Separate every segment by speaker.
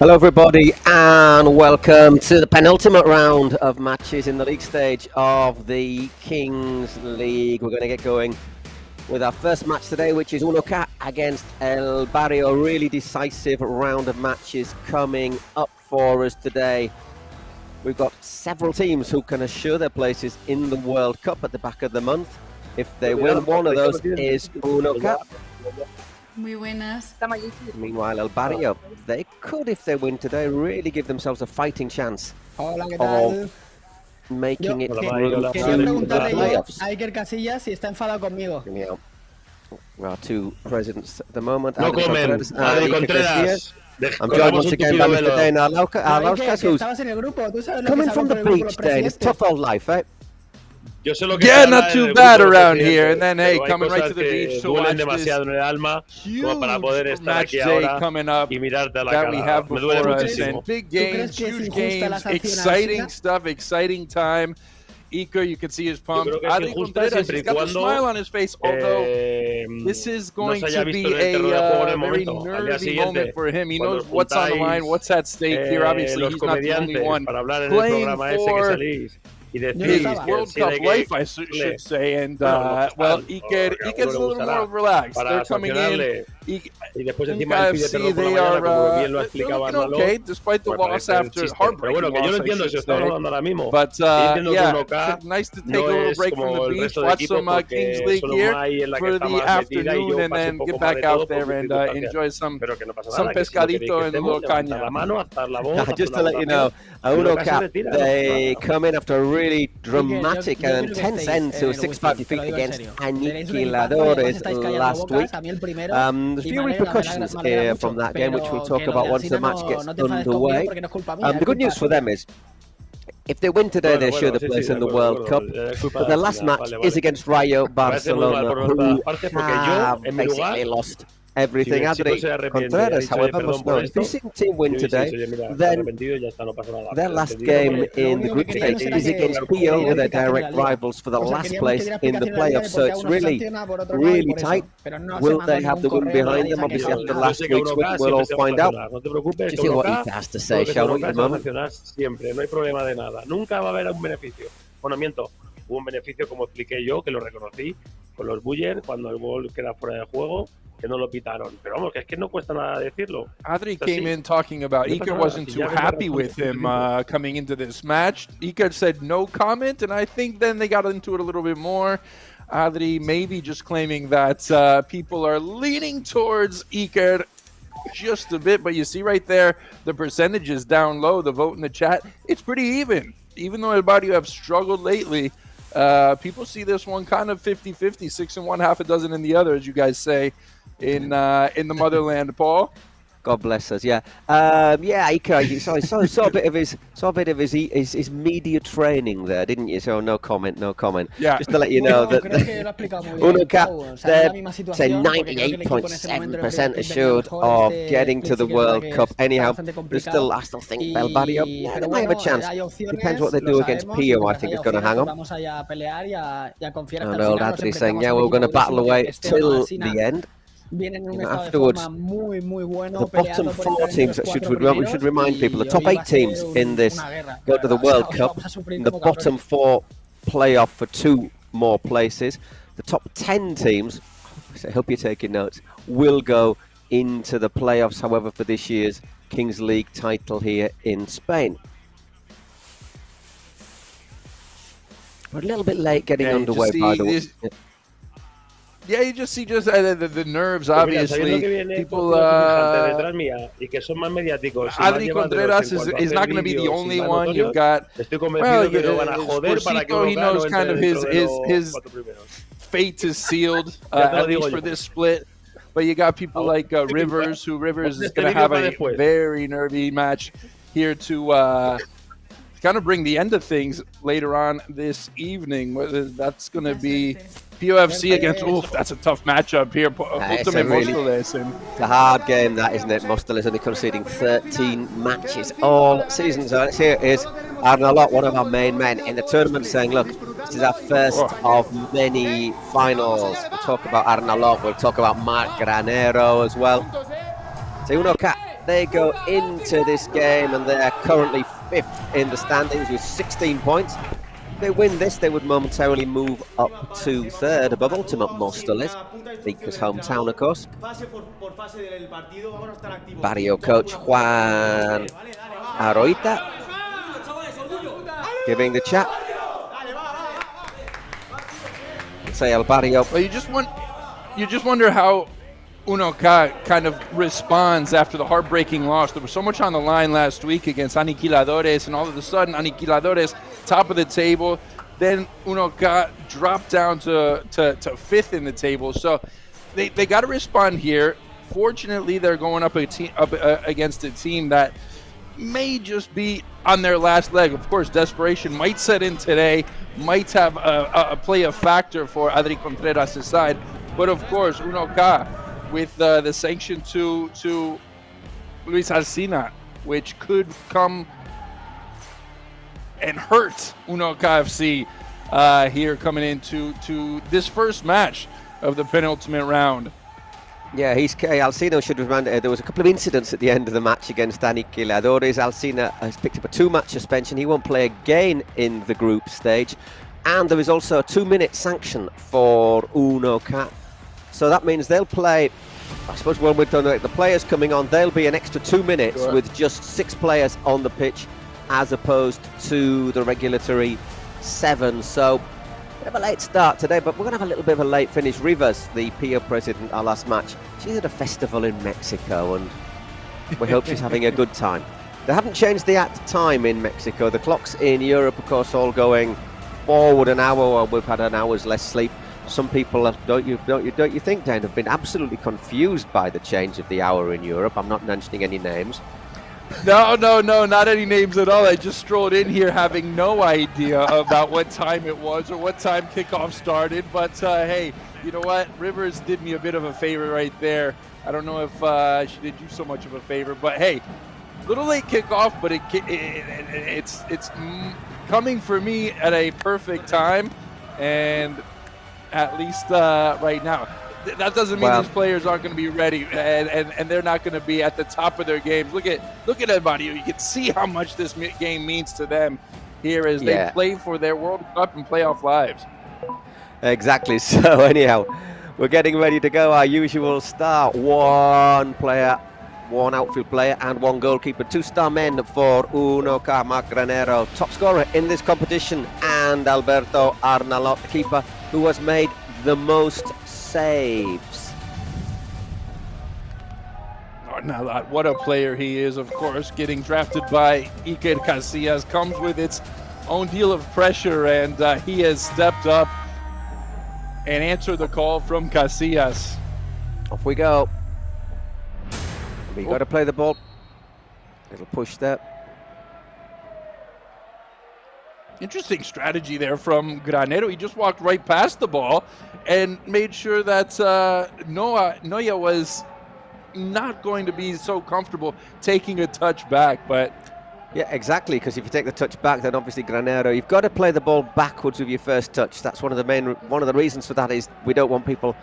Speaker 1: Hello everybody and welcome to the penultimate round of matches in the league stage of the Kings League. We're going to get going with our first match today, which is Uno Cat against El Barrio. Really decisive round of matches coming up for us today. We've got several teams who can assure their places in the World Cup at the back of the month. If they win, one of those is Uno Cat.
Speaker 2: Muy buenas.
Speaker 1: Meanwhile, El Barrio, they could, if they win today, really give themselves a fighting chance
Speaker 3: Hola, ¿qué tal?
Speaker 1: of making it through
Speaker 3: Quería
Speaker 1: to the
Speaker 3: preguntarle yo
Speaker 1: playoffs.
Speaker 3: a Iker Casillas si está enfadado conmigo.
Speaker 1: Yeah. Our two presidents at the moment.
Speaker 4: No
Speaker 1: Adri
Speaker 4: comen.
Speaker 1: Contreras and
Speaker 4: Adri
Speaker 1: Iker
Speaker 4: Contreras.
Speaker 1: Casillas. I'm joined once again by Mr. Dane Arlauskas,
Speaker 3: Que
Speaker 1: who's
Speaker 3: estabas en el grupo, ¿tú sabes lo
Speaker 1: coming
Speaker 3: que
Speaker 1: from
Speaker 3: saben
Speaker 1: the
Speaker 3: por el grupo
Speaker 1: beach,
Speaker 3: los
Speaker 1: Dane. It's
Speaker 3: presidentes?
Speaker 1: tough old life, eh?
Speaker 4: Yo sé lo que
Speaker 5: Yeah,
Speaker 4: se habla
Speaker 5: not
Speaker 4: en
Speaker 5: too
Speaker 4: el
Speaker 5: bad
Speaker 4: grupo de
Speaker 5: around
Speaker 4: presidentes,
Speaker 5: here. And then, hey,
Speaker 4: pero hay
Speaker 5: coming right
Speaker 4: cosas
Speaker 5: to the
Speaker 4: que
Speaker 5: beach to
Speaker 4: duelen
Speaker 5: watch
Speaker 4: demasiado en el alma como para poder
Speaker 5: huge
Speaker 4: estar
Speaker 5: match
Speaker 4: aquí
Speaker 5: day
Speaker 4: ahora
Speaker 5: coming up
Speaker 4: y mirarte a la
Speaker 5: that
Speaker 4: cara.
Speaker 5: we have
Speaker 4: Me duele
Speaker 5: before us.
Speaker 4: muchísimo.
Speaker 5: And big
Speaker 3: ¿Tú crees
Speaker 5: games,
Speaker 3: que es
Speaker 5: huge
Speaker 3: injusta la
Speaker 5: games,
Speaker 3: sanción
Speaker 5: exciting
Speaker 3: así?
Speaker 5: stuff, exciting time. Iker, you can see his pump.
Speaker 4: Yo creo que es
Speaker 5: Adri
Speaker 4: injusta
Speaker 5: Contreras,
Speaker 4: siempre
Speaker 5: he's
Speaker 4: y
Speaker 5: got the
Speaker 4: cuando,
Speaker 5: smile on his face, although this is
Speaker 4: no
Speaker 5: going
Speaker 4: se haya
Speaker 5: to
Speaker 4: visto
Speaker 5: be
Speaker 4: en el terreno de juego en
Speaker 5: a
Speaker 4: el
Speaker 5: very
Speaker 4: momento. Al día
Speaker 5: nervy
Speaker 4: siguiente,
Speaker 5: moment for him. He
Speaker 4: cuando
Speaker 5: knows what's on the line, what's at stake here. Obviously,
Speaker 4: los
Speaker 5: he's not the only
Speaker 4: comediantes
Speaker 5: one
Speaker 4: para hablar en el
Speaker 5: playing
Speaker 4: programa ese que
Speaker 5: for
Speaker 4: salís y
Speaker 3: Yo no
Speaker 4: decís
Speaker 5: his
Speaker 3: estaba.
Speaker 4: que
Speaker 5: World
Speaker 4: sí
Speaker 5: Cup
Speaker 4: de que
Speaker 5: life, I should say, and well, Iker's a little more relaxed. They're coming in.
Speaker 4: y después
Speaker 5: think
Speaker 4: encima él pide
Speaker 5: IFC,
Speaker 4: perdón por la
Speaker 5: they
Speaker 4: mañana,
Speaker 5: are,
Speaker 4: como bien lo
Speaker 5: they're
Speaker 4: explicaba
Speaker 5: looking
Speaker 4: Arnaldo.
Speaker 5: okay, despite the
Speaker 4: Me
Speaker 5: loss
Speaker 4: parece un
Speaker 5: after
Speaker 4: chiste. Pero
Speaker 5: heartbreaking
Speaker 4: bueno, que yo lo
Speaker 5: loss, I
Speaker 4: entiendo si
Speaker 5: should
Speaker 4: estamos
Speaker 5: say.
Speaker 4: hablando ahora mismo.
Speaker 5: But
Speaker 4: entiendo que
Speaker 5: yeah,
Speaker 4: 1K
Speaker 5: nice to take
Speaker 4: no
Speaker 5: a little
Speaker 4: es
Speaker 5: break from
Speaker 4: como
Speaker 5: the
Speaker 4: el
Speaker 5: beach,
Speaker 4: resto de
Speaker 5: watch
Speaker 4: equipos
Speaker 5: some Kings
Speaker 4: porque
Speaker 5: League
Speaker 4: solo
Speaker 5: here
Speaker 4: hay en la que
Speaker 5: for
Speaker 4: está
Speaker 5: the
Speaker 4: más metida y
Speaker 5: afternoon,
Speaker 4: yo
Speaker 5: and
Speaker 4: pasé un
Speaker 5: then
Speaker 4: poco
Speaker 5: get
Speaker 4: más
Speaker 5: back
Speaker 4: de todo
Speaker 5: out there
Speaker 4: por
Speaker 5: and
Speaker 4: circunstancias.
Speaker 5: enjoy some
Speaker 4: Pero que no pasa
Speaker 5: some
Speaker 4: nada, que si no queréis
Speaker 5: pescadito
Speaker 4: que
Speaker 5: and a
Speaker 4: estemos,
Speaker 5: little
Speaker 4: levantad
Speaker 5: caña.
Speaker 4: la mano, alzad la voz, haced
Speaker 1: Just
Speaker 4: una
Speaker 1: to let you know,
Speaker 4: votación,
Speaker 1: Uno
Speaker 4: Uno K se
Speaker 1: Cap,
Speaker 4: retira,
Speaker 1: they
Speaker 4: no pasa
Speaker 1: come in after a really dramatic
Speaker 3: yo quiero
Speaker 1: and
Speaker 3: que
Speaker 1: tense
Speaker 3: estéis
Speaker 1: end to a
Speaker 3: en el
Speaker 1: 6-5
Speaker 3: whisky, te
Speaker 1: defeat
Speaker 3: lo digo en
Speaker 1: against
Speaker 3: serio. Tenéis un equipazo y además
Speaker 1: Aniquiladores
Speaker 3: estáis callando
Speaker 1: last
Speaker 3: bocas,
Speaker 1: week.
Speaker 3: a mí el primero,
Speaker 1: There's a
Speaker 3: y
Speaker 1: few
Speaker 3: me
Speaker 1: repercussions
Speaker 3: alegra
Speaker 1: from
Speaker 3: mucho,
Speaker 1: that game, which we'll
Speaker 3: pero
Speaker 1: talk
Speaker 3: que lo
Speaker 1: about
Speaker 3: de
Speaker 1: once the
Speaker 3: Alsina
Speaker 1: match gets
Speaker 3: no te enfades conmigo
Speaker 1: underway.
Speaker 3: porque no es culpa mía,
Speaker 1: The
Speaker 3: es
Speaker 1: good news for
Speaker 3: culpa
Speaker 1: them is, if they win today, they assure the place in the World Cup. But their last match is against Rayo Barcelona, who have basically lost everything. Adri Contreras, however, must know if this team win today, then their last game in the group stage is against Pio, who are their direct rivals for the last place in the playoffs. So it's really, really tight. Will they have the win behind them? Obviously, after last week's win, we'll all find out. Just hear what he has to say, shall we, at the moment?
Speaker 4: Siempre, no hay problema de nada. Nunca va a haber un beneficio. Bueno, miento. Hubo un beneficio, como expliqué yo, que lo reconocí con los Buyer cuando el gol queda fuera de juego, que no lo pitaron. Pero vamos, que es que no cuesta nada decirlo.
Speaker 5: Adri came in talking about Iker wasn't too happy with him coming into this match. Iker said no comment, and I think then they got into it a little bit more. Adri maybe just claiming that people are leaning towards Iker just a bit, but you see right there, the percentages down low, the vote in the chat, it's pretty even. Even though El Barrio have struggled lately, people see this one kind of 50-50, 6 in one, half a dozen in the other, as you guys say in the motherland. Paul?
Speaker 1: God bless us. Yeah, Iker. You saw a bit of his media training there, didn't you? So no comment.
Speaker 5: Yeah.
Speaker 1: Just to let you know that Uno Cap, they're say 98.7% assured of getting to the World Cup. Anyhow, I still think El Barrio, they might have a chance. Depends what they do against Pio. I think is going to hang on. And old Adri saying, yeah, we're going to battle away till the end. Afterwards, the bottom 4 teams that we should remind people, the top 8 teams in this go to the World Cup. In the bottom 4 playoff for 2 more places. The top 10 teams, I hope you're taking notes, will go into the playoffs, however, for this year's Kings League title here in Spain. We're a little bit late getting underway, by the way.
Speaker 5: Yeah, you just see the nerves, obviously. People, Adri Contreras is not going to be the only one. You've got, well, Spursito, he knows kind of his fate is sealed, at least for this split. But you got people like Rivers, Rivers is going to have a very nervy match here to kind of bring the end of things later on this evening. That's going to be POFC against, that's a tough matchup here.
Speaker 1: It's a hard game, that, isn't it? Móstoles only conceding 13 matches all season. So let's hear is Arnaldo, one of our main men in the tournament, saying, look, this is our first of many finals. We'll talk about Arnaldo, we'll talk about Marc Granero as well. So Uno Cat They go into this game and they're currently 5th in the standings with 16 points. If they win this, they would momentarily move up to 3rd above Ultimate Móstoles, Iker's hometown, of course. Barrio coach Juan Aroita giving the chat. Say El Barrio.
Speaker 5: Well, you just wonder how Uno K kind of responds after the heartbreaking loss. There was so much on the line last week against Aniquiladores, and all of a sudden Aniquiladores top of the table. Then Uno K dropped down to 5th in the table. So they got to respond here. Fortunately, they're going up against a team that may just be on their last leg. Of course, desperation might set in today, might have play a factor for Adri Contreras' side. But of course, Uno K with the sanction to Luis Alsina, which could come and hurt Uno K FC here coming into this first match of the penultimate round.
Speaker 1: Yeah, Alcina should remind. There was a couple of incidents at the end of the match against Aniquiladores. Alcina has picked up a 2-match suspension. He won't play again in the group stage. And there is also a 2-minute sanction for Uno K. So that means they'll play, I suppose when we're done, the players coming on, they'll be an extra 2 minutes with just 6 players on the pitch as opposed to the regulatory 7. So bit of a late start today, but we're going to have a little bit of a late finish. Rivas, the PO president, our last match, she's at a festival in Mexico, and we hope she's having a good time. They haven't changed the time in Mexico. The clocks in Europe, of course, all going forward an hour, or we've had an hour's less sleep. Some people, don't you think, Dan, have been absolutely confused by the change of the hour in Europe. I'm not mentioning any names.
Speaker 5: No, not any names at all. I just strolled in here having no idea about what time it was or what time kickoff started. But hey, you know what? Rivers did me a bit of a favor right there. I don't know if she did you so much of a favor, but hey, little late kickoff, but it's coming for me at a perfect time, and at least right now. That doesn't mean these players aren't going to be ready, and they're not going to be at the top of their games. Look at El Barrio. You can see how much this game means to them here as they play for their World Cup and playoff lives.
Speaker 1: Exactly. So anyhow, we're getting ready to go. Our usual start: 1 player, 1 outfield player, and 1 goalkeeper. 2-star men for Uno K. Marc Granero, top scorer in this competition, and Alberto Arnalot, the keeper, who has made the most saves.
Speaker 5: Arnalot, what a player he is, of course. Getting drafted by Iker Casillas comes with its own deal of pressure, and he has stepped up and answered the call from Casillas.
Speaker 1: Off we go. We got to play the ball. Little push there.
Speaker 5: Interesting strategy there from Granero. He just walked right past the ball and made sure that Noya was not going to be so comfortable taking a touch back. But
Speaker 1: yeah, exactly, because if you take the touch back, then obviously Granero, you've got to play the ball backwards with your first touch. That's one of the reasons for that is we don't want people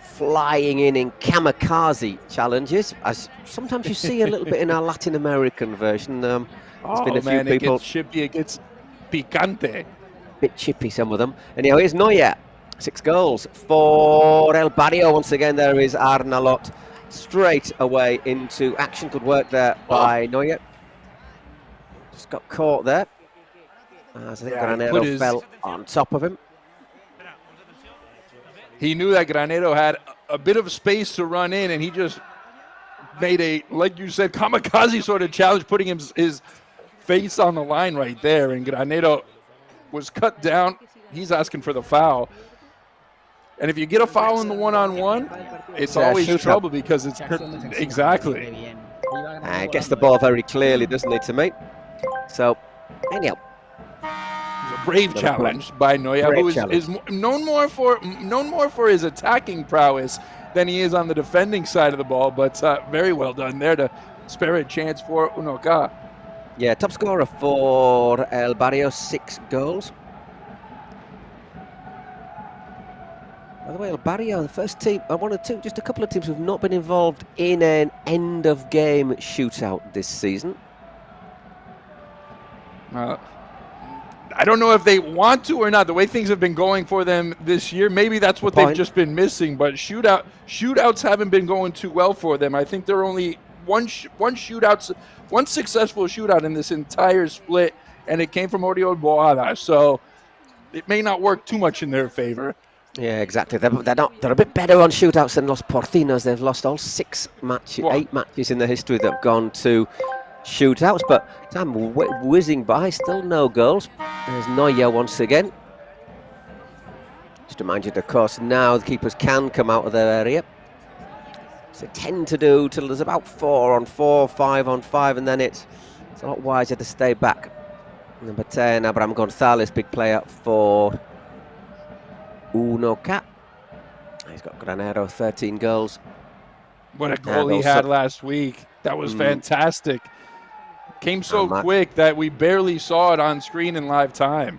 Speaker 1: flying in kamikaze challenges, as sometimes you see a little bit in our Latin American version. There's been a few people.
Speaker 5: It gets chippy, it gets picante.
Speaker 1: Bit chippy, some of them. Anyhow, here's Noya. 6 goals for El Barrio. Once again, there is Arnalot straight away into action. Good work there by Noya. Just got caught there. As I think Granero fell on top of him.
Speaker 5: He knew that Granero had a bit of space to run in, and he just made a, like you said, kamikaze sort of challenge, putting his face on the line right there, and Granero was cut down. He's asking for the foul. And if you get a foul in the one-on-one, it's always trouble because it's exactly.
Speaker 1: Gets the ball very clearly, doesn't he, to me? So, anyhow.
Speaker 5: It's a brave challenge by Noya, who is known more for his attacking prowess than he is on the defending side of the ball, but very well done there to spare a chance for Uno K.
Speaker 1: Yeah, top scorer for El Barrio, 6 goals. By the way, El Barrio, the first team, one or two, just a couple of teams who've not been involved in an end-of-game shootout this season.
Speaker 5: I don't know if they want to or not. The way things have been going for them this year, maybe that's what they've just been missing. But shootouts haven't been going too well for them. I think they're only one successful shootout in this entire split, and it came from Oriol Boada. So it may not work too much in their favor.
Speaker 1: Yeah, exactly. They're a bit better on shootouts than Los Porcinos. They've lost all 8 matches in their history that have gone to shootouts, but time whizzing by, still no goals. There's Neuer once again. Just to remind you, of course, now the keepers can come out of their area. So they tend to do till there's about 4 on 4, 5 on 5, and then it's a lot wiser to stay back. Number 10, Abraham Gonzalez, big player for Unoca. He's got Granero, 13 goals.
Speaker 5: What a goal he had last week. That was fantastic. Came so quick that we barely saw it on screen in live time.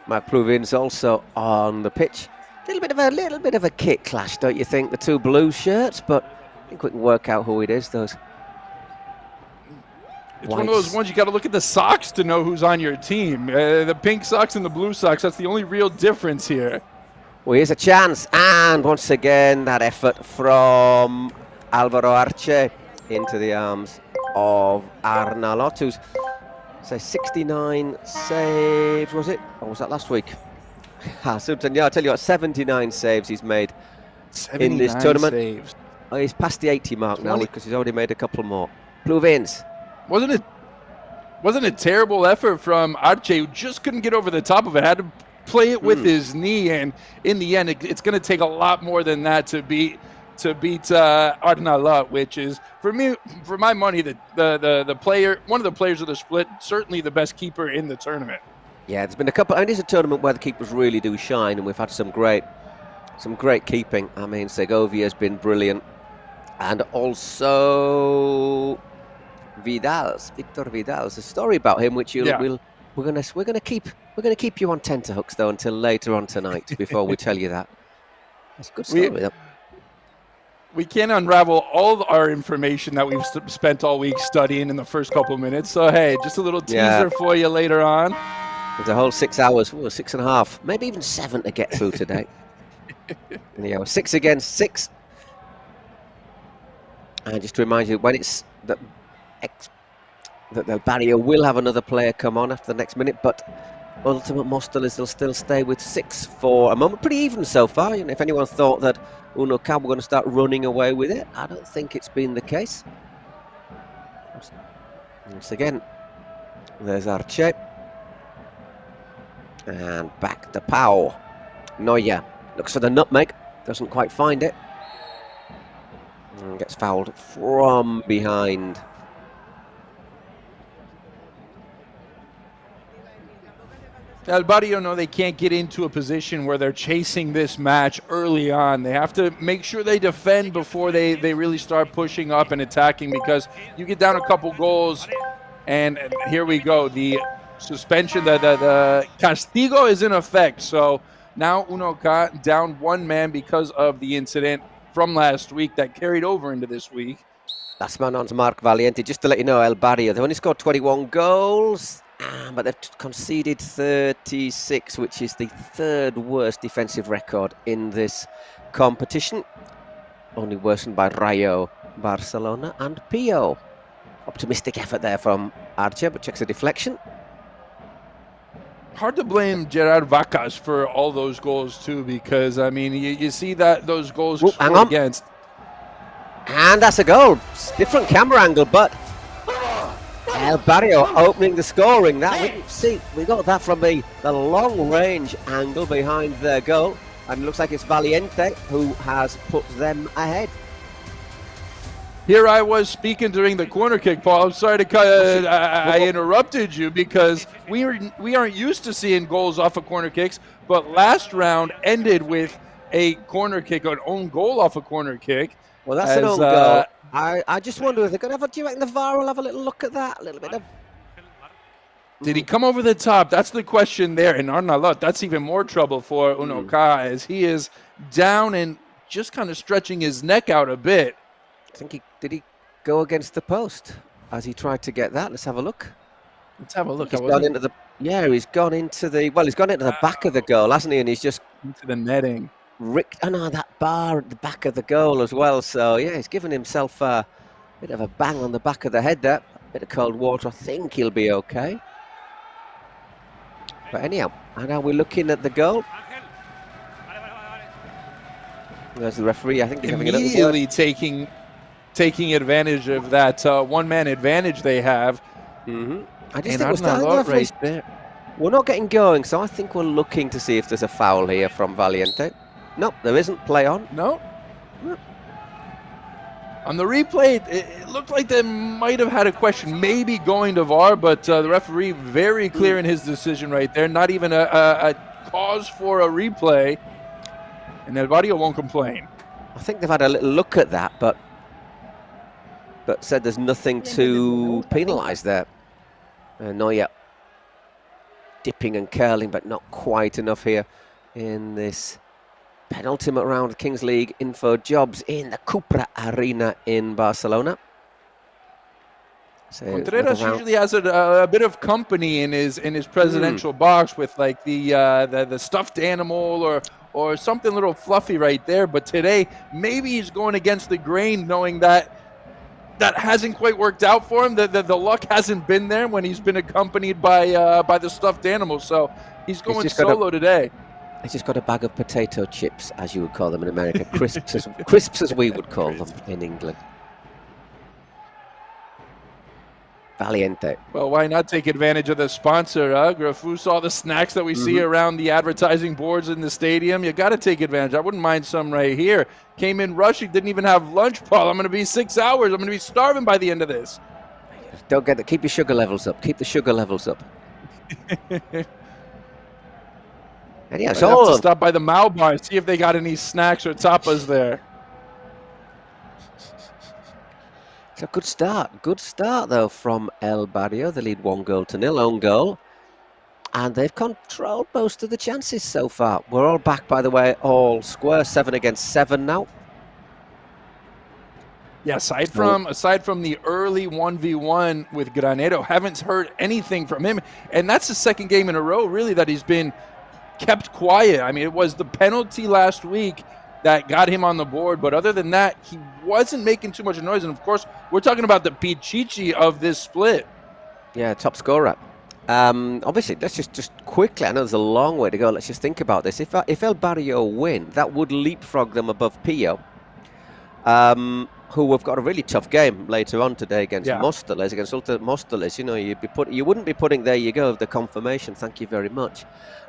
Speaker 1: Mark Pruvin's also on the pitch. A little bit of a kit clash, don't you think? The two blue shirts, but I think we can work out who it is. Those.
Speaker 5: It's one of those ones you got to look at the socks to know who's on your team. The pink socks and the blue socks, that's the only real difference here.
Speaker 1: Well, here's a chance, and once again, that effort from Alvaro Arce into the arms of Arnalot, who's, say, 69 saves, was it? Or was that last week? Yeah, I'll tell you what, 79 saves he's made in this tournament.
Speaker 5: Saves.
Speaker 1: Oh, he's past the 80 mark now because he's already made a couple more. Pluvins.
Speaker 5: Wasn't a terrible effort from Arce, who just couldn't get over the top of it. Had to play it with his knee, and in the end, it's going to take a lot more than that to beat Arnalot, which is, for my money, the player, one of the players of the split, certainly the best keeper in the tournament. Yeah,
Speaker 1: there's been a couple. I mean, it's a tournament where the keepers really do shine, and we've had some great keeping. I mean, Segovia's been brilliant, and also Victor Vidal's a story about him, which we're gonna keep you on tenterhooks though until later on tonight before we tell you that. That's a good story.
Speaker 5: We can't unravel all our information that we've spent all week studying in the first couple of minutes. So hey, just a little teaser for you later on.
Speaker 1: There's a whole 6 hours, 6.5, maybe even 7 to get through today. Yeah, 6 against 6. And just to remind you, when it's that the barrier will have another player come on after the next minute, but ultimate Mostel is they'll still stay with 6 for a moment. Pretty even so far. You know, if anyone thought that Unoca were going to start running away with it, I don't think it's been the case. Once again, there's Arce. And back to Pau. Neuer looks for the nutmeg, doesn't quite find it. And gets fouled from behind.
Speaker 5: El Barrio know they can't get into a position where they're chasing this match early on. They have to make sure they defend before they really start pushing up and attacking, because you get down a couple goals, and here we go. The suspension, the castigo is in effect. So now Unoca down 1 man because of the incident from last week that carried over into this week.
Speaker 1: Last man on's Mark Valiente. Just to let you know, El Barrio, they've only scored 21 goals, but they've conceded 36, which is the 3rd worst defensive record in this competition. Only worsened by Rayo, Barcelona and Pio. Optimistic effort there from Arce, but checks a deflection.
Speaker 5: Hard to blame Gerard Vacas for all those goals too, because I mean you see that those goals against,
Speaker 1: and that's a goal. Different camera angle, but El Barrio opening the scoring. That we got that from the long range angle behind their goal, and it looks like it's Valiente who has put them ahead.
Speaker 5: Here I was speaking during the corner kick, Paul. I'm sorry to I interrupted you, because we aren't used to seeing goals off of corner kicks, but last round ended with a corner kick, an own goal off a corner kick.
Speaker 1: Well, that's an own goal. I just wonder if they're going to have do you reckon the VAR will have a little look at that? A little bit of
Speaker 5: Did he come over the top? That's the question there. And Arnalot, that's even more trouble for Unoka as he is down and just kind of stretching his neck out a bit.
Speaker 1: I think did he go against the post as he tried to get that? Let's have a look.
Speaker 5: Let's have a look.
Speaker 1: He's gone into the he's gone into the back of the goal, hasn't he? And he's just
Speaker 5: into the netting.
Speaker 1: That bar at the back of the goal as well. So yeah, he's given himself a bit of a bang on the back of the head there. A bit of cold water. I think he'll be okay. But anyhow, and now we're looking at the goal. There's the referee. I think he's
Speaker 5: immediately taking advantage of that one-man advantage they have.
Speaker 1: I just think we're not getting going, so I think we're looking to see if there's a foul here from Valiente. Nope, there isn't. Play on.
Speaker 5: No. On the replay, it looked like they might have had a question, maybe going to VAR, but the referee very clear in his decision right there. Not even a cause for a replay, and El Barrio won't complain.
Speaker 1: I think they've had a little look at that, but said there's nothing to penalise there. Neuer dipping and curling, but not quite enough here in this penultimate round of Kings League InfoJobs in the Cupra Arena in Barcelona. So
Speaker 5: Contreras usually has a bit of company in his presidential box with like the stuffed animal or something a little fluffy right there. But today maybe he's going against the grain, knowing that hasn't quite worked out for him. The luck hasn't been there when he's been accompanied by the stuffed animal. So he's going solo today.
Speaker 1: He's just got a bag of potato chips, as you would call them in America, crisps as we would call them in England. Valiente.
Speaker 5: Well, why not take advantage of the sponsor, Grafus? All the snacks that we see around the advertising boards in the stadium, you got to take advantage. I wouldn't mind some right here. Came in rushing, didn't even have lunch, Paul. I'm going to be 6 hours. I'm going to be starving by the end of this.
Speaker 1: Don't get that. Keep your sugar levels up. Keep the sugar levels up. And yeah,
Speaker 5: so have to stop by the Mao bar, see if they got any snacks or tapas there.
Speaker 1: It's a good start. Good start, though, from El Barrio. They lead 1-0, own goal. And they've controlled most of the chances so far. We're all back, by the way, all square, 7 against 7 now.
Speaker 5: Yeah, aside from the early 1v1 with Granero, haven't heard anything from him. And that's the second game in a row, really, that he's been kept quiet. I mean, it was the penalty last week that got him on the board, but other than that, he wasn't making too much noise. And of course, we're talking about the Pichichi of this split.
Speaker 1: Yeah, top scorer. Obviously, let's just quickly, I know there's a long way to go, let's just think about this. If El Barrio win, that would leapfrog them above Pio, who have got a really tough game later on today against Móstoles, against Ultra Móstoles. You know, you wouldn't be putting, there you go, the confirmation, thank you very much.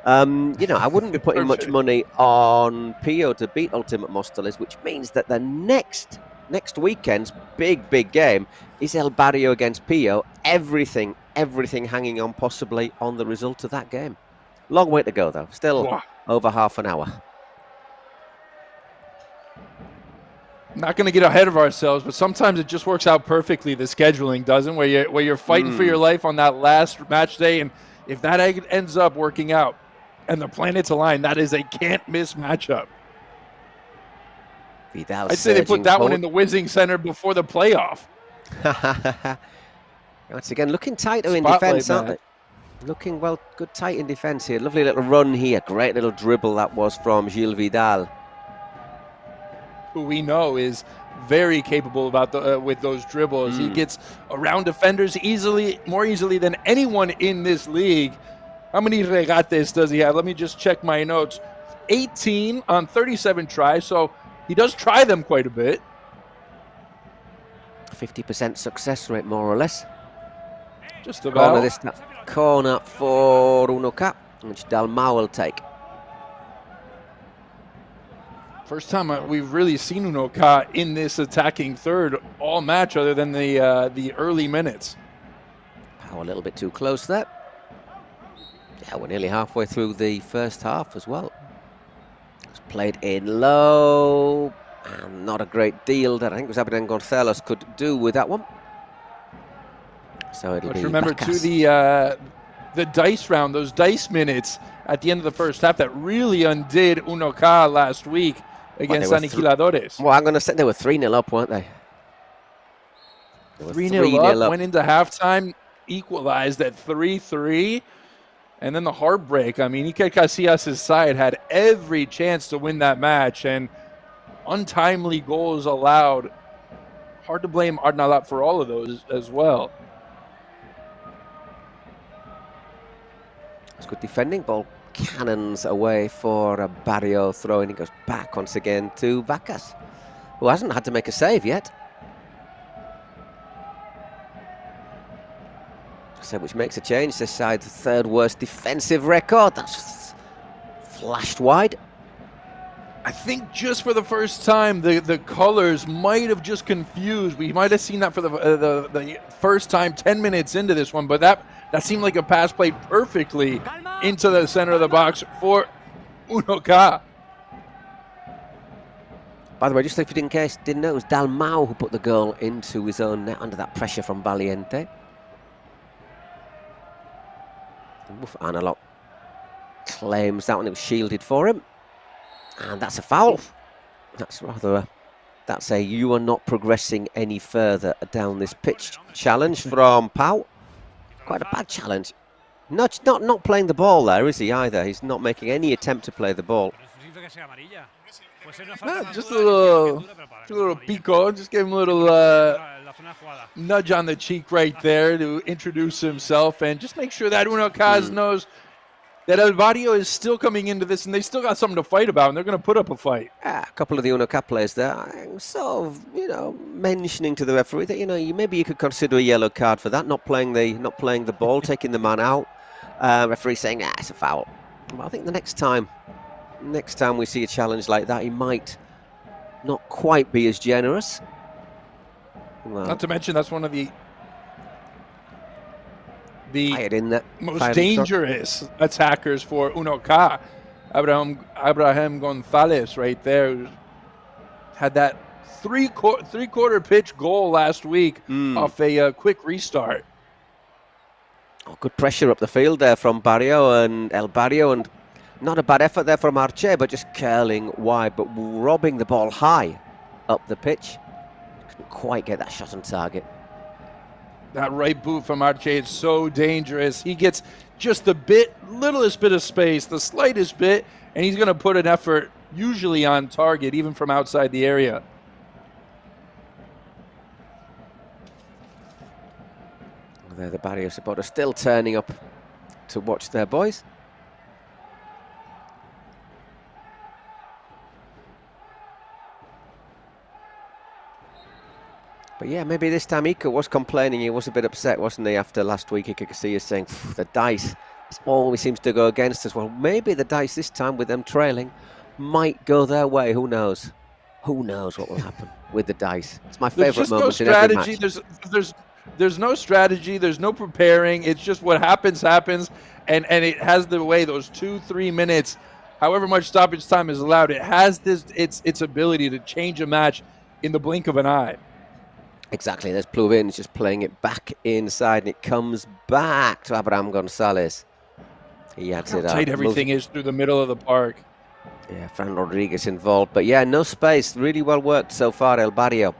Speaker 1: You know, I wouldn't be putting much money on Pio to beat Ultimate Móstoles, which means that the next weekend's big game is El Barrio against Pio. Everything hanging on possibly on the result of that game. Long way to go, though. Still over half an hour.
Speaker 5: Not going to get ahead of ourselves, but sometimes it just works out perfectly, the scheduling, doesn't? Where you're fighting for your life on that last match day, and if that ends up working out and the planets align, that is a can't-miss matchup. I'd say they put that one in the Whizzing Center before the playoff.
Speaker 1: Once again, looking tighter in defence, aren't they? Looking good tight in defence here. Lovely little run here. Great little dribble that was from Gil Vidal,
Speaker 5: who we know is very capable with those dribbles. He gets around defenders more easily than anyone in this league. How many regates does he have? Let me just check my notes. 18 on 37 tries, so he does try them quite a bit.
Speaker 1: 50% success rate, more or less.
Speaker 5: Just about.
Speaker 1: Corner for Unoka, which Dalmau will take.
Speaker 5: First time we've really seen Unoka in this attacking third all match, other than the early minutes.
Speaker 1: Oh, a little bit too close there. Yeah, we're nearly halfway through the first half as well. It's played in low, and not a great deal that I think Zabiden Gonzalez could do with that one. So it'll be
Speaker 5: remember
Speaker 1: Bacas.
Speaker 5: To the dice round, those dice minutes at the end of the first half that really undid Unoca last week against Aniquiladores.
Speaker 1: Well, I'm going to say they were 3-0 up, weren't they?
Speaker 5: 3-0 up, went into halftime, equalized at 3-3, and then the heartbreak. I mean, Iker Casillas' side had every chance to win that match, and untimely goals allowed. Hard to blame Arnalat for all of those as well.
Speaker 1: It's good defending. Ball cannons away for a Barrio throw, and it goes back once again to Vacas, who hasn't had to make a save yet. So, which makes a change. This side's third worst defensive record. That's flashed wide.
Speaker 5: I think just for the first time, the colors might have just confused. We might have seen that for the first time 10 minutes into this one, but that seemed like a pass played perfectly into the center of the box for Unoca.
Speaker 1: By the way, just if you didn't know, it was Dalmau who put the goal into his own net under that pressure from Valiente. Arnalat claims that one. It was shielded for him. And that's a foul. That's a you are not progressing any further down this pitch challenge from Pau. Quite a bad challenge. Not playing the ball there, is he, either? He's not making any attempt to play the ball.
Speaker 5: Just a little pico. Just gave him a little nudge on the cheek right there to introduce himself and just make sure that Unoca knows that El Barrio is still coming into this, and they still got something to fight about, and they're going to put up a fight.
Speaker 1: A couple of the Unoca players there, sort of, mentioning to the referee that, maybe you could consider a yellow card for that, not playing the ball, taking the man out. Referee saying, it's a foul. But I think the next time we see a challenge like that, he might not quite be as generous. Well,
Speaker 5: not to mention, that's one of the most dangerous attackers for Unoca. Abraham Gonzalez right there had that three-quarter pitch goal last week off a quick restart.
Speaker 1: Oh, good pressure up the field there from Barrio and El Barrio, and not a bad effort there from Arce, but just curling wide, but robbing the ball high up the pitch. Couldn't quite get that shot on target.
Speaker 5: That right boot from Arce is so dangerous. He gets just the littlest bit of space, the slightest bit, and he's going to put an effort usually on target, even from outside the area.
Speaker 1: There, the Barrio supporters still turning up to watch their boys. But yeah, maybe this time Iker was complaining. He was a bit upset, wasn't he, after last week? Iker Casillas saying, the dice always seems to go against us. Well, maybe the dice this time, with them trailing, might go their way. Who knows? Who knows what will happen with the dice? It's my favourite moment in every match.
Speaker 5: There's no strategy. There's no preparing. It's just what happens, and it has the way those 2-3 minutes, however much stoppage time is allowed, it has its ability to change a match in the blink of an eye.
Speaker 1: Exactly. There's Pluvin just playing it back inside, and it comes back to Abraham Gonzalez. He adds it up.
Speaker 5: How tight everything is through the middle of the park.
Speaker 1: Yeah, Fran Rodriguez involved, but yeah, no space. Really well worked so far, El Barrio.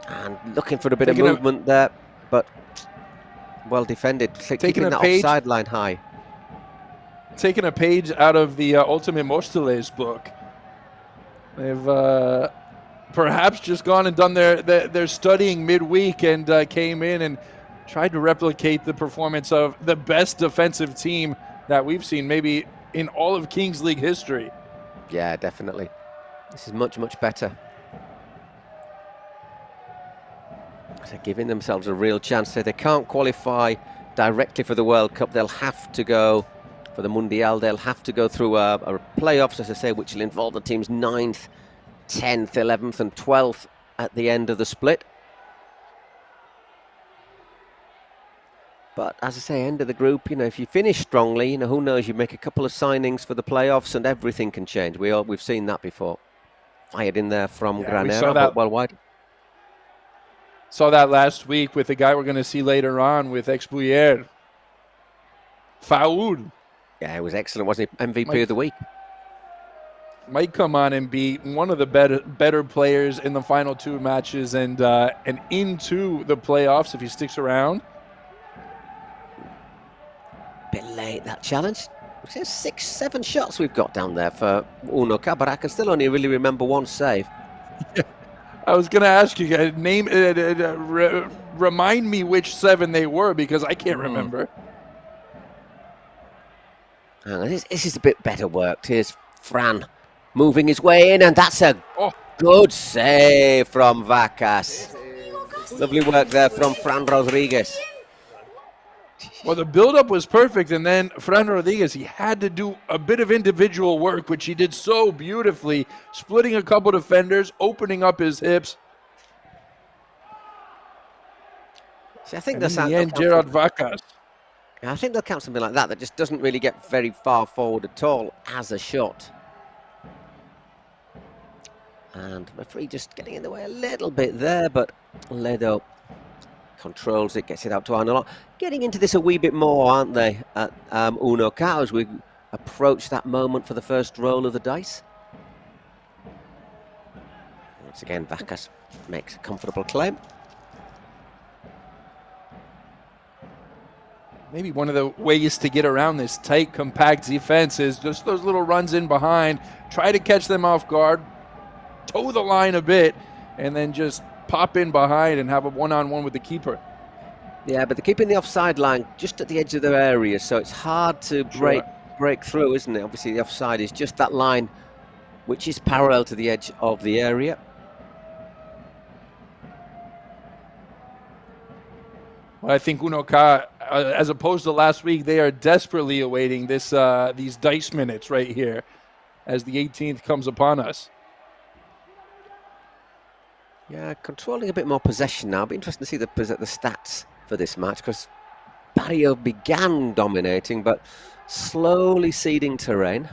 Speaker 1: And looking for a bit of movement there, but well defended. Keeping that offside line high.
Speaker 5: Taking a page out of the Ultimate Mosteles book. They've perhaps just gone and done their studying midweek and came in and tried to replicate the performance of the best defensive team that we've seen maybe in all of Kings League history.
Speaker 1: Yeah, definitely. This is much, much better. They're giving themselves a real chance. They can't qualify directly for the World Cup. They'll have to go for the Mundial. They'll have to go through a playoffs, as I say, which will involve the team's 9th, 10th, 11th and 12th at the end of the split. But as I say, end of the group, if you finish strongly, who knows, you make a couple of signings for the playoffs and everything can change. We've seen that before. Fired in there from Granero, but well wide.
Speaker 5: Saw that last week with the guy we're going to see later on with XBuyer. Foul.
Speaker 1: Yeah, it was excellent, wasn't he? MVP of the week.
Speaker 5: Might come on and be one of the better players in the final 2 matches and into the playoffs if he sticks around.
Speaker 1: Bit late, that challenge. 6, 7 shots we've got down there for Unoka, but I can still only really remember 1 save.
Speaker 5: Yeah. I was going to ask you, remind me which 7 they were, because I can't remember.
Speaker 1: This is a bit better worked. Here's Fran moving his way in, and that's a good save from Vacas. Lovely work there from Fran Rodriguez.
Speaker 5: Well, the build-up was perfect, and then Fran Rodriguez, he had to do a bit of individual work, which he did so beautifully, splitting a couple defenders, opening up his hips.
Speaker 1: See, I think
Speaker 5: in the end, Gerard Vacas.
Speaker 1: I think they'll count something like that just doesn't really get very far forward at all as a shot. And the referee just getting in the way a little bit there, but Ledo controls it, gets it out to Arnold. Getting into this a wee bit more, aren't they, at Unoka, as we approach that moment for the first roll of the dice. Once again, Vacas makes a comfortable claim.
Speaker 5: Maybe one of the ways to get around this tight, compact defense is just those little runs in behind, try to catch them off guard, toe the line a bit, and then just pop in behind and have a one-on-one with the keeper.
Speaker 1: Yeah, but they're keeping the offside line just at the edge of their area, so it's hard to break through, isn't it? Obviously, the offside is just that line which is parallel to the edge of the area.
Speaker 5: Well, I think Unoka, as opposed to last week, they are desperately awaiting this these dice minutes right here as the 18th comes upon us.
Speaker 1: Yeah, controlling a bit more possession now. It'll be interesting to see the stats for this match, because Barrio began dominating, but slowly ceding terrain.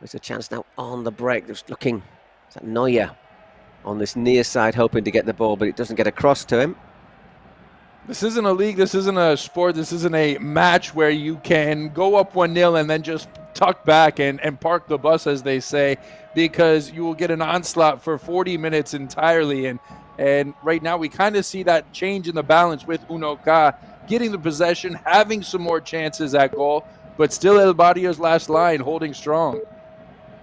Speaker 1: There's a chance now on the break. Just looking, is that Neuer on this near side, hoping to get the ball, but it doesn't get across to him.
Speaker 5: This isn't a league, this isn't a sport, this isn't a match where you can go up 1-0 and then just tuck back and park the bus, as they say, because you will get an onslaught for 40 minutes entirely. And right now we kind of see that change in the balance with Unoka getting the possession, having some more chances at goal, but still El Barrio's last line holding strong.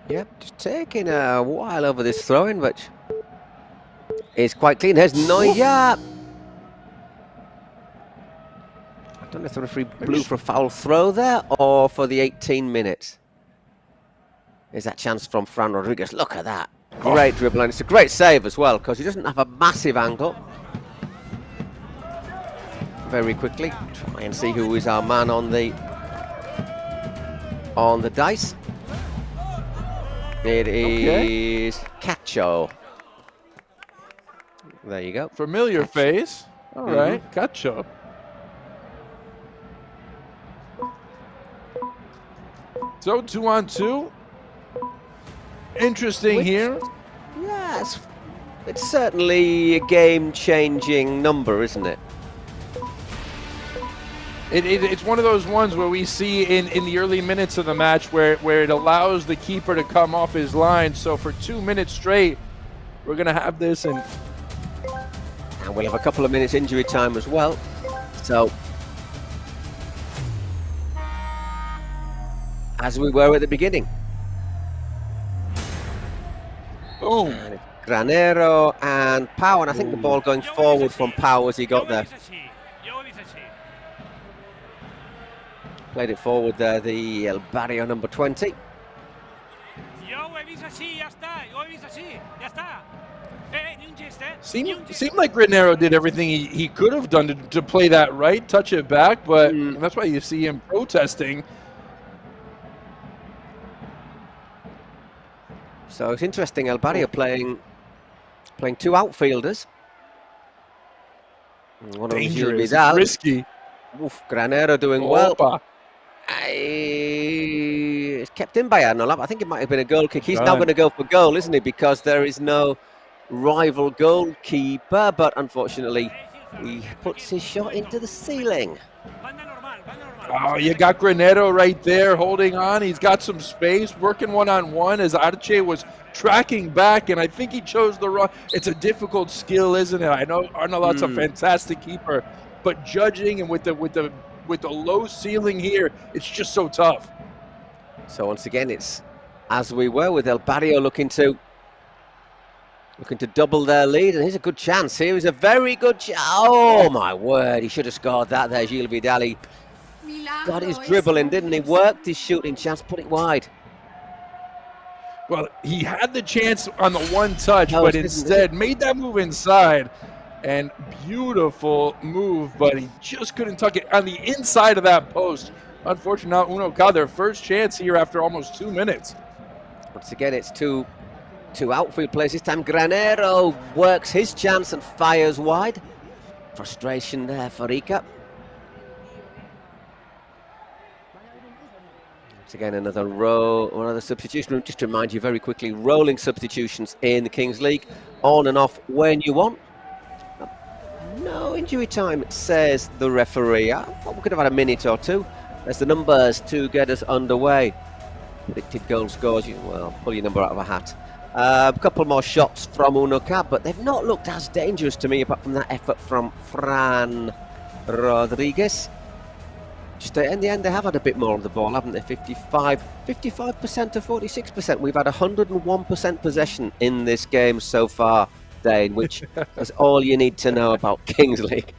Speaker 1: Yep, just taking a while over this throw-in, which is quite clean. There's Neuer. I don't know if the referee blew for a foul throw there or for the 18 minutes. There's that chance from Fran Rodriguez. Look at that. Great dribble, and it's a great save as well, because he doesn't have a massive angle. Very quickly, try and see who is our man on the dice. It is Cacho. There you go.
Speaker 5: Familiar face. All right, Cacho. So 2-on-2. Interesting here.
Speaker 1: Yes, it's certainly a game-changing number, isn't it?
Speaker 5: It's one of those ones where we see in the early minutes of the match where it allows the keeper to come off his line. So for 2 minutes straight, we're going to have this. And
Speaker 1: we'll have a couple of minutes injury time as well. So, as we were at the beginning.
Speaker 5: Boom.
Speaker 1: Granero and Pau, and I think the ball going forward from Pau as he got there. Played it forward there, the El Barrio number 20.
Speaker 5: Seemed like Granero did everything he could have done to play that right, touch it back, but that's why you see him protesting.
Speaker 1: So it's interesting, El Barrio playing two outfielders. One
Speaker 5: dangerous, risky.
Speaker 1: Oof, Granero doing well. It's kept in by Arnold. I think it might have been a goal kick. He's now going to go for goal, isn't he? Because there is no rival goalkeeper, but unfortunately He puts his shot into the ceiling.
Speaker 5: Oh, you got Granero right there holding on. He's got some space, working one-on-one as Arce was tracking back, and I think he chose the wrong. It's a difficult skill, isn't it? I know Arnault's a fantastic keeper, but judging and with the low ceiling here, it's just so tough.
Speaker 1: So once again, it's as we were with El Barrio looking to double their lead, and here's a good chance. Here is a very good chance. Oh my word, he should have scored that there, Gilles Vidal. Got his dribbling, didn't he? Worked his shooting chance, put it wide.
Speaker 5: Well, he had the chance on the one touch, but instead made that move inside. And beautiful move, but he just couldn't tuck it on the inside of that post. Unfortunately, Uno got their first chance here after almost 2 minutes.
Speaker 1: Once again, it's two outfield players. This time Granero works his chance and fires wide. Frustration there for Ica. Once again, another substitution. Just to remind you very quickly, rolling substitutions in the Kings League, on and off when you want. No injury time, says the referee. I thought we could have had a minute or two. There's the numbers to get us underway. Predicted goal scores. Well, pull your number out of a hat. A couple more shots from Unoca, but they've not looked as dangerous to me apart from that effort from Fran Rodriguez. Just in the end, they have had a bit more of the ball, haven't they? 55% to 46%. We've had 101% possession in this game so far, Dane, which is all you need to know about Kings League.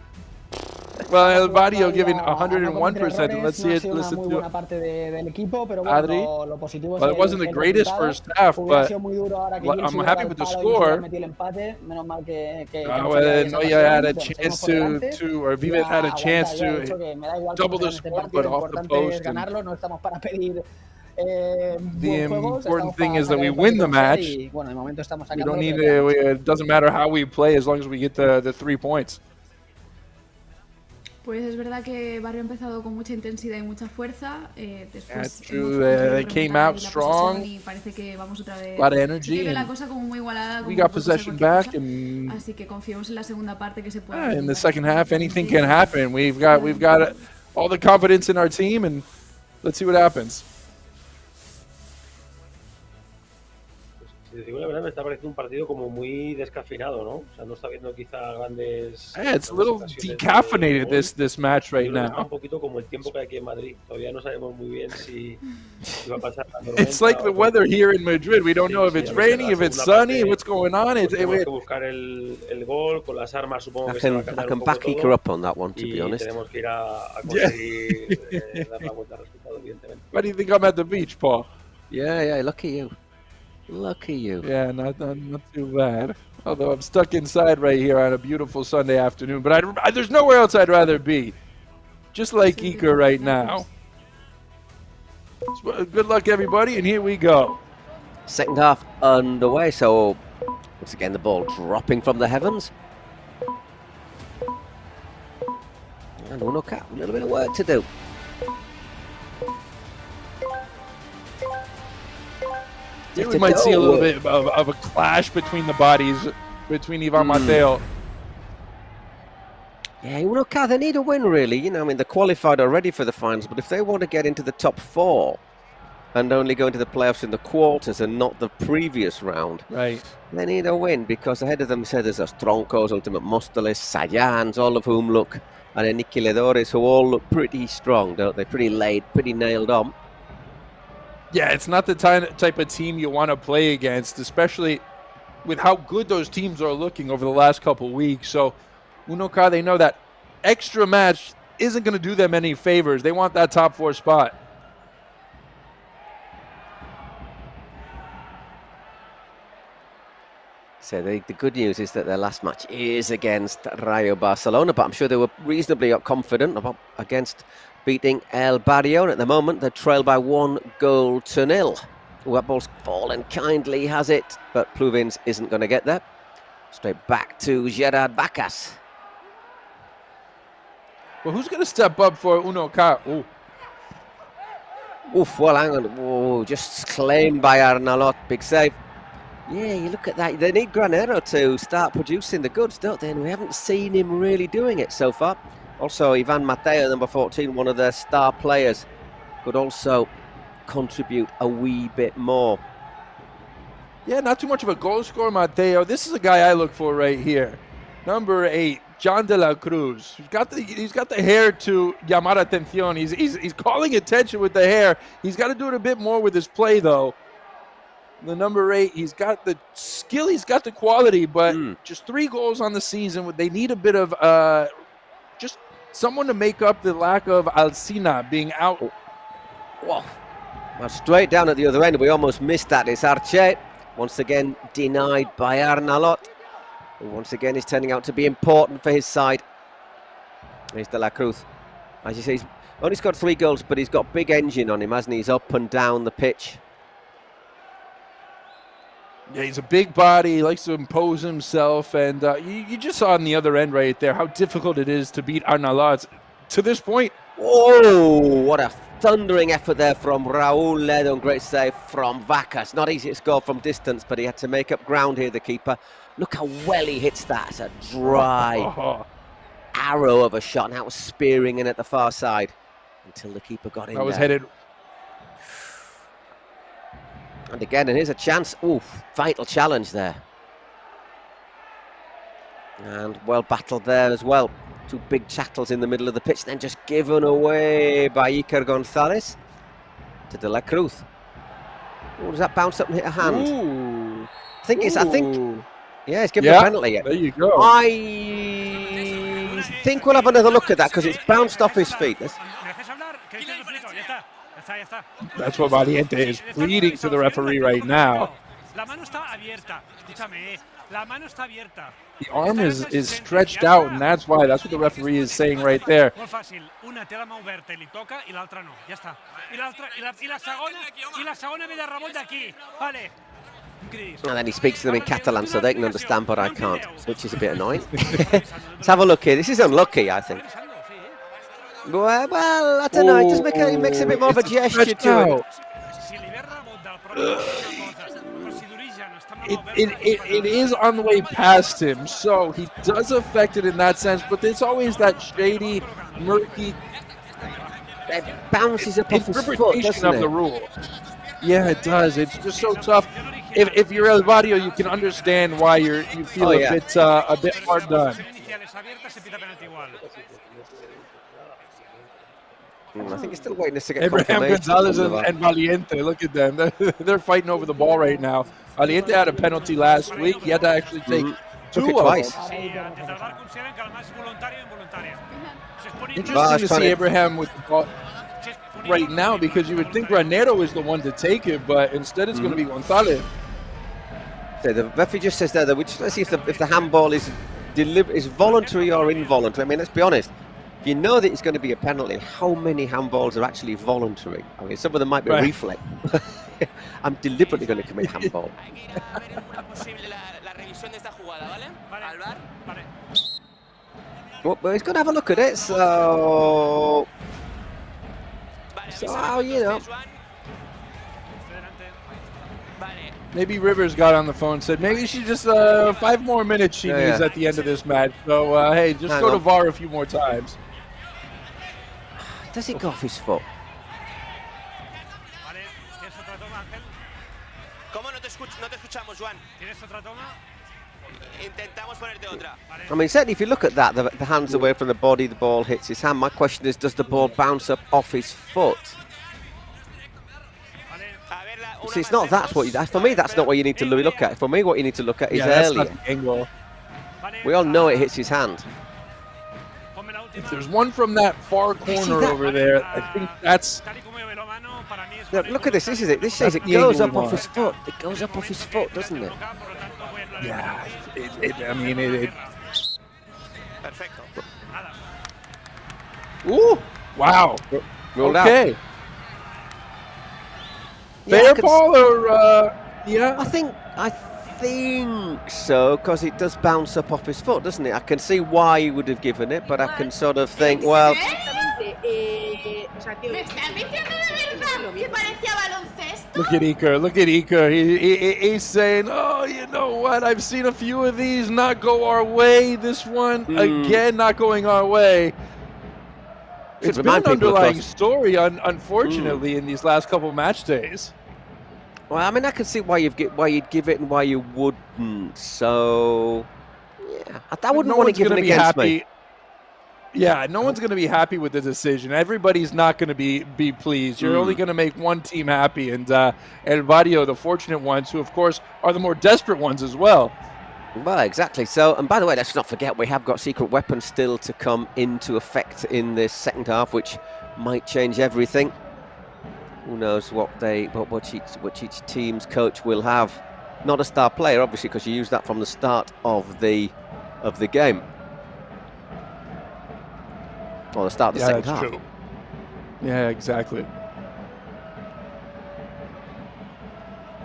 Speaker 5: Well, El Barrio giving 101%. Let's see it. Listen to Adri. Well, it wasn't the greatest first half, but I'm happy with the score. Noya had a chance to, or Vives had a chance to double the score, but off the post. The important thing is that we win the match. We don't need it doesn't matter how we play as long as we get the 3 points.
Speaker 2: Pues es verdad que Barrio ha empezado con mucha intensidad y mucha fuerza.
Speaker 5: That's true. They came out strong.
Speaker 2: Y parece que vamos otra vez.
Speaker 5: A lot of energy.
Speaker 2: Sí, la cosa como muy igualada.
Speaker 5: We got possession back, and
Speaker 2: así que confiamos en la segunda parte que se puede.
Speaker 5: In the second half, anything can happen. We've got all the confidence in our team, and let's see what happens.
Speaker 4: Si te digo la verdad, me está pareciendo un partido como muy descafeinado, ¿no? O sea, no está viendo quizá grandes...
Speaker 5: it's a little decaffeinated, this match right now.
Speaker 4: Un poquito como el tiempo que hay aquí en Madrid. Todavía no sabemos muy bien si va a pasar la tormenta.
Speaker 5: It's like the weather here in Madrid. We don't know if it's raining, if it's sunny, what's going on.
Speaker 4: Tenemos que buscar el gol con las armas, supongo que se va a cambiar un poco todo.
Speaker 1: I can back Iker up on that one, to be honest.
Speaker 4: Y tenemos que ir a conseguir dar la vuelta al resultado, evidentemente.
Speaker 5: Why do you think I'm at the beach, Paul?
Speaker 1: Yeah, lucky you. Lucky you.
Speaker 5: Yeah, not too bad. Although I'm stuck inside right here on a beautiful Sunday afternoon. But there's nowhere else I'd rather be. Just like Iker right now. So, good luck, everybody, and here we go.
Speaker 1: Second half underway, so once again the ball dropping from the heavens. And Unoca, a little bit of work to do.
Speaker 5: Here we might see a little bit of a clash between the bodies, between Ivan Mateo.
Speaker 1: Yeah, Unoca, they need a win, really. You know, I mean, they're qualified already for the finals, but if they want to get into the top 4 and only go into the playoffs in the quarters and not the previous round,
Speaker 5: right,
Speaker 1: they need a win, because ahead of them, there's Troncos, Ultimate Mostalis, Sayans, all of whom look, and Aniquiladores, who all look pretty strong, don't they? Pretty laid, pretty nailed on.
Speaker 5: Yeah, it's not the type of team you want to play against, especially with how good those teams are looking over the last couple weeks. So, Unoca, they know that extra match isn't going to do them any favors. They want that top 4 spot.
Speaker 1: So the good news is that their last match is against Rayo Barcelona, but I'm sure they were reasonably confident against beating El Barrio, and at the moment they're trailed by 1-0. That ball's fallen kindly, has it, but Pluvins isn't going to get there. Straight back to Gerard Bacas.
Speaker 5: Well, who's going to step up for Unoca?
Speaker 1: Oof, well, hang on. Whoa, just claimed by Arnaulot. Big save. Yeah, you look at that. They need Granero to start producing the goods, don't they? And we haven't seen him really doing it so far. Also, Ivan Mateo, number 14, one of their star players, could also contribute a wee bit more.
Speaker 5: Yeah, not too much of a goal scorer, Mateo. This is a guy I look for right here. Number 8, John de la Cruz. He's got the hair to llamar atención. He's calling attention with the hair. He's got to do it a bit more with his play, though. The number 8, he's got the skill, he's got the quality, but just 3 goals on the season. They need a bit of just someone to make up the lack of Alcina being out.
Speaker 1: Whoa. Well, straight down at the other end. We almost missed that. It's Arche. Once again, denied by Arnalot, who once again is turning out to be important for his side. Here's De La Cruz. As you say, he's only scored 3 goals, but he's got big engine on him, hasn't he? He's up and down the pitch.
Speaker 5: Yeah, he's a big body. He likes to impose himself. And you just saw on the other end right there how difficult it is to beat Arnalot to this point.
Speaker 1: Oh, what a thundering effort there from Raul Ledon. Great save from Vacas. Not easy to score from distance, but he had to make up ground here, the keeper. Look how well he hits that. It's a dry arrow of a shot. Now was spearing in at the far side until the keeper got in.
Speaker 5: That was
Speaker 1: there.
Speaker 5: headed.
Speaker 1: And again, and here's a chance. Oof, vital challenge there. And well battled there as well. 2 big chattels in the middle of the pitch, then just given away by Iker Gonzalez to De La Cruz. Oh, does that bounce up and hit a hand?
Speaker 5: Ooh.
Speaker 1: I think yeah, it's given a penalty.
Speaker 5: There you go.
Speaker 1: I think we'll have another look at that because it's bounced off his feet.
Speaker 5: That's what Valiente is pleading to the referee right now. The arm is stretched out, and that's why. That's what the referee is saying right there.
Speaker 1: And then he speaks to them in Catalan so they can understand, but I can't, which is a bit annoying. Let's have a look here. This is unlucky, I think. Well, I don't know. It does it makes a bit more of a gesture to it.
Speaker 5: It is on the way past him, so he does affect it in that sense, but there's always that shady, murky
Speaker 1: it bounces up off his foot,
Speaker 5: interpretation of the rule. Yeah, it does. It's just so tough. If you're El Barrio, you can understand why you feel a bit hard done.
Speaker 1: I think he's still waiting to get
Speaker 5: Abraham Gonzalez and Valiente, look at them. They're fighting over the ball right now. Valiente had a penalty last week. He had to actually take 2
Speaker 1: Took it twice.
Speaker 5: Interesting to see Abraham with the ball right now, because you would think Granero is the one to take it, but instead it's going to be Gonzalez.
Speaker 1: So the referee just says there that let's see if the handball is voluntary or involuntary. I mean, let's be honest. If you know that it's going to be a penalty, how many handballs are actually voluntary? I mean, some of them might be reflex. I'm deliberately going to commit handball. Well, he's going to have a look at it, so you know.
Speaker 5: Maybe Rivers got on the phone and said maybe she just 5 more minutes she needs at the end of this match. So, hey, just go to VAR a few more times.
Speaker 1: Does it go off his foot? I mean, certainly if you look at that, the hand's away from the body, the ball hits his hand. My question is, does the ball bounce up off his foot? See, it's not for me, that's not what you need to look at. For me, what you need to look at is earlier. We all know it hits his hand.
Speaker 5: If there's one from that far corner over there, I think that's...
Speaker 1: Look at this, this is it. This says it goes up off his foot. It goes up off his foot, doesn't it?
Speaker 5: Yeah, I mean, it... Ooh, wow. Okay. Fair ball or, yeah?
Speaker 1: I think so, because it does bounce up off his foot, doesn't it? I can see why he would have given it, but I can sort of think, well...
Speaker 2: ¿Me estás diciendo de verdad que parecía baloncesto?
Speaker 5: Look at Iker. Look at Iker. He's saying, "Oh, you know what? I've seen a few of these not go our way. This one again not going our way." It's been an underlying story, unfortunately, in these last couple of match days.
Speaker 1: Well, I mean, I can see why you'd give it and why you wouldn't. So, yeah, I wouldn't want to give it against me.
Speaker 5: Yeah, no one's going to be happy with the decision. Everybody's not going to be pleased. You're only going to make one team happy, and El Barrio, the fortunate ones, who of course are the more desperate ones as well.
Speaker 1: Well, exactly. So, and by the way, let's not forget we have got secret weapons still to come into effect in this second half, which might change everything. Who knows what each team's coach will have? Not a star player, obviously, because you use that from the start of the game. Or the start of the second half.
Speaker 5: True. Yeah, exactly.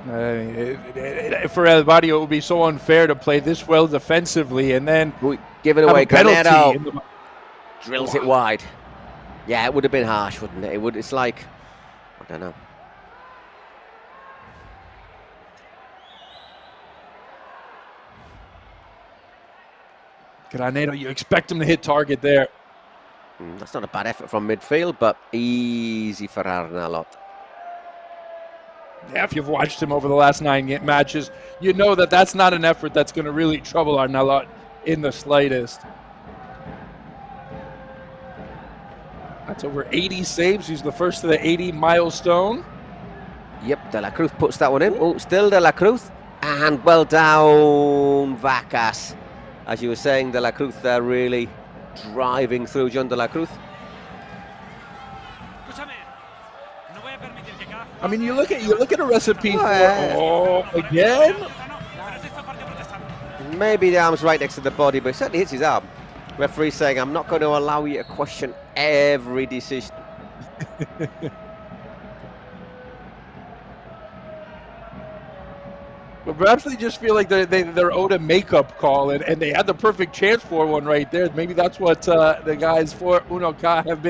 Speaker 5: For El Barrio, it would be so unfair to play this well defensively and then
Speaker 1: give it away. Granero drills it wide. Yeah, it would have been harsh, wouldn't it? It's like, I don't know.
Speaker 5: Granero, you expect him to hit target there.
Speaker 1: That's not a bad effort from midfield, but easy for Arnalot.
Speaker 5: Yeah, if you've watched him over the last 9 matches, you know that that's not an effort that's going to really trouble Arnalot in the slightest. That's over 80 saves. He's the first to the 80 milestone.
Speaker 1: Yep, De La Cruz puts that one in. Oh, still De La Cruz. And well down, Vacas. As you were saying, De La Cruz there really driving through John De La Cruz.
Speaker 5: I mean, you look at a recipe for again.
Speaker 1: Maybe the arm's right next to the body, but it certainly hits his arm. Referee saying, "I'm not going to allow you to question every decision."
Speaker 5: But perhaps they just feel like they're owed a makeup call, and they had the perfect chance for one right there. Maybe that's what the guys for Uno K have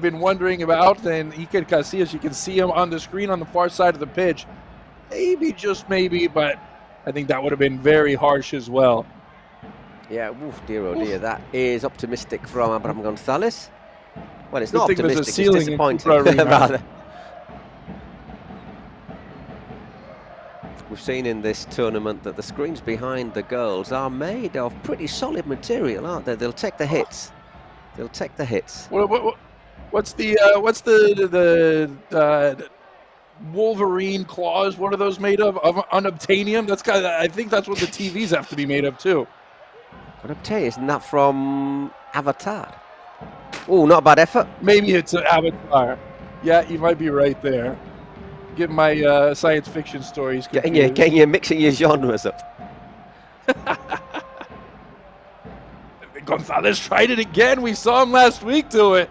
Speaker 5: been wondering about. And Iker Casillas, you can see him on the screen on the far side of the pitch. Maybe, just maybe, but I think that would have been very harsh as well.
Speaker 1: Yeah, dear, oh dear, that is optimistic from Abraham Gonzalez. Well, it's not optimistic, it's disappointing. Rather. We've seen in this tournament that the screens behind the goals are made of pretty solid material, aren't they? They'll take the hits. They'll take the hits.
Speaker 5: What's the Wolverine claws? What are those made of? Of unobtainium? I think that's what the TVs have to be made of too.
Speaker 1: Unobtainium, isn't that from Avatar? Oh, not a bad effort.
Speaker 5: Maybe it's an Avatar. Yeah, you might be right there. Get my science fiction stories confused.
Speaker 1: Getting you mixing your genres up.
Speaker 5: Gonzalez tried it again. We saw him last week do it.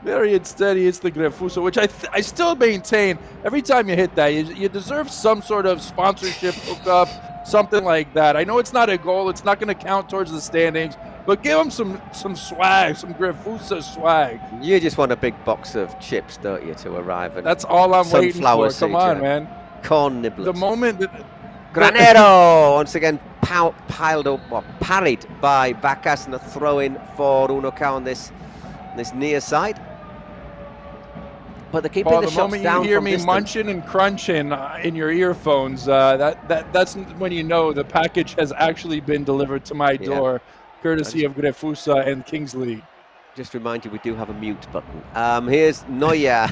Speaker 5: Very unsteady. It's the Grefuso, which I still maintain. Every time you hit that, you deserve some sort of sponsorship hookup, something like that. I know it's not a goal. It's not going to count towards the standings. But give him some swag, some Grefusa swag. You
Speaker 1: just want a big box of chips, don't you, to arrive? And
Speaker 5: that's all I'm waiting for. Come on, man.
Speaker 1: Corn nibblers.
Speaker 5: The moment that...
Speaker 1: Granero once again piled up, or parried by Vacas, and a throw-in for Uno K on this near side. But they're keeping the shots down.
Speaker 5: The moment you hear me munching and crunching in your earphones, that's when you know the package has actually been delivered to my door, courtesy of Grefusa and Kingsley.
Speaker 1: Just remind you, we do have a mute button. Here's Neuer.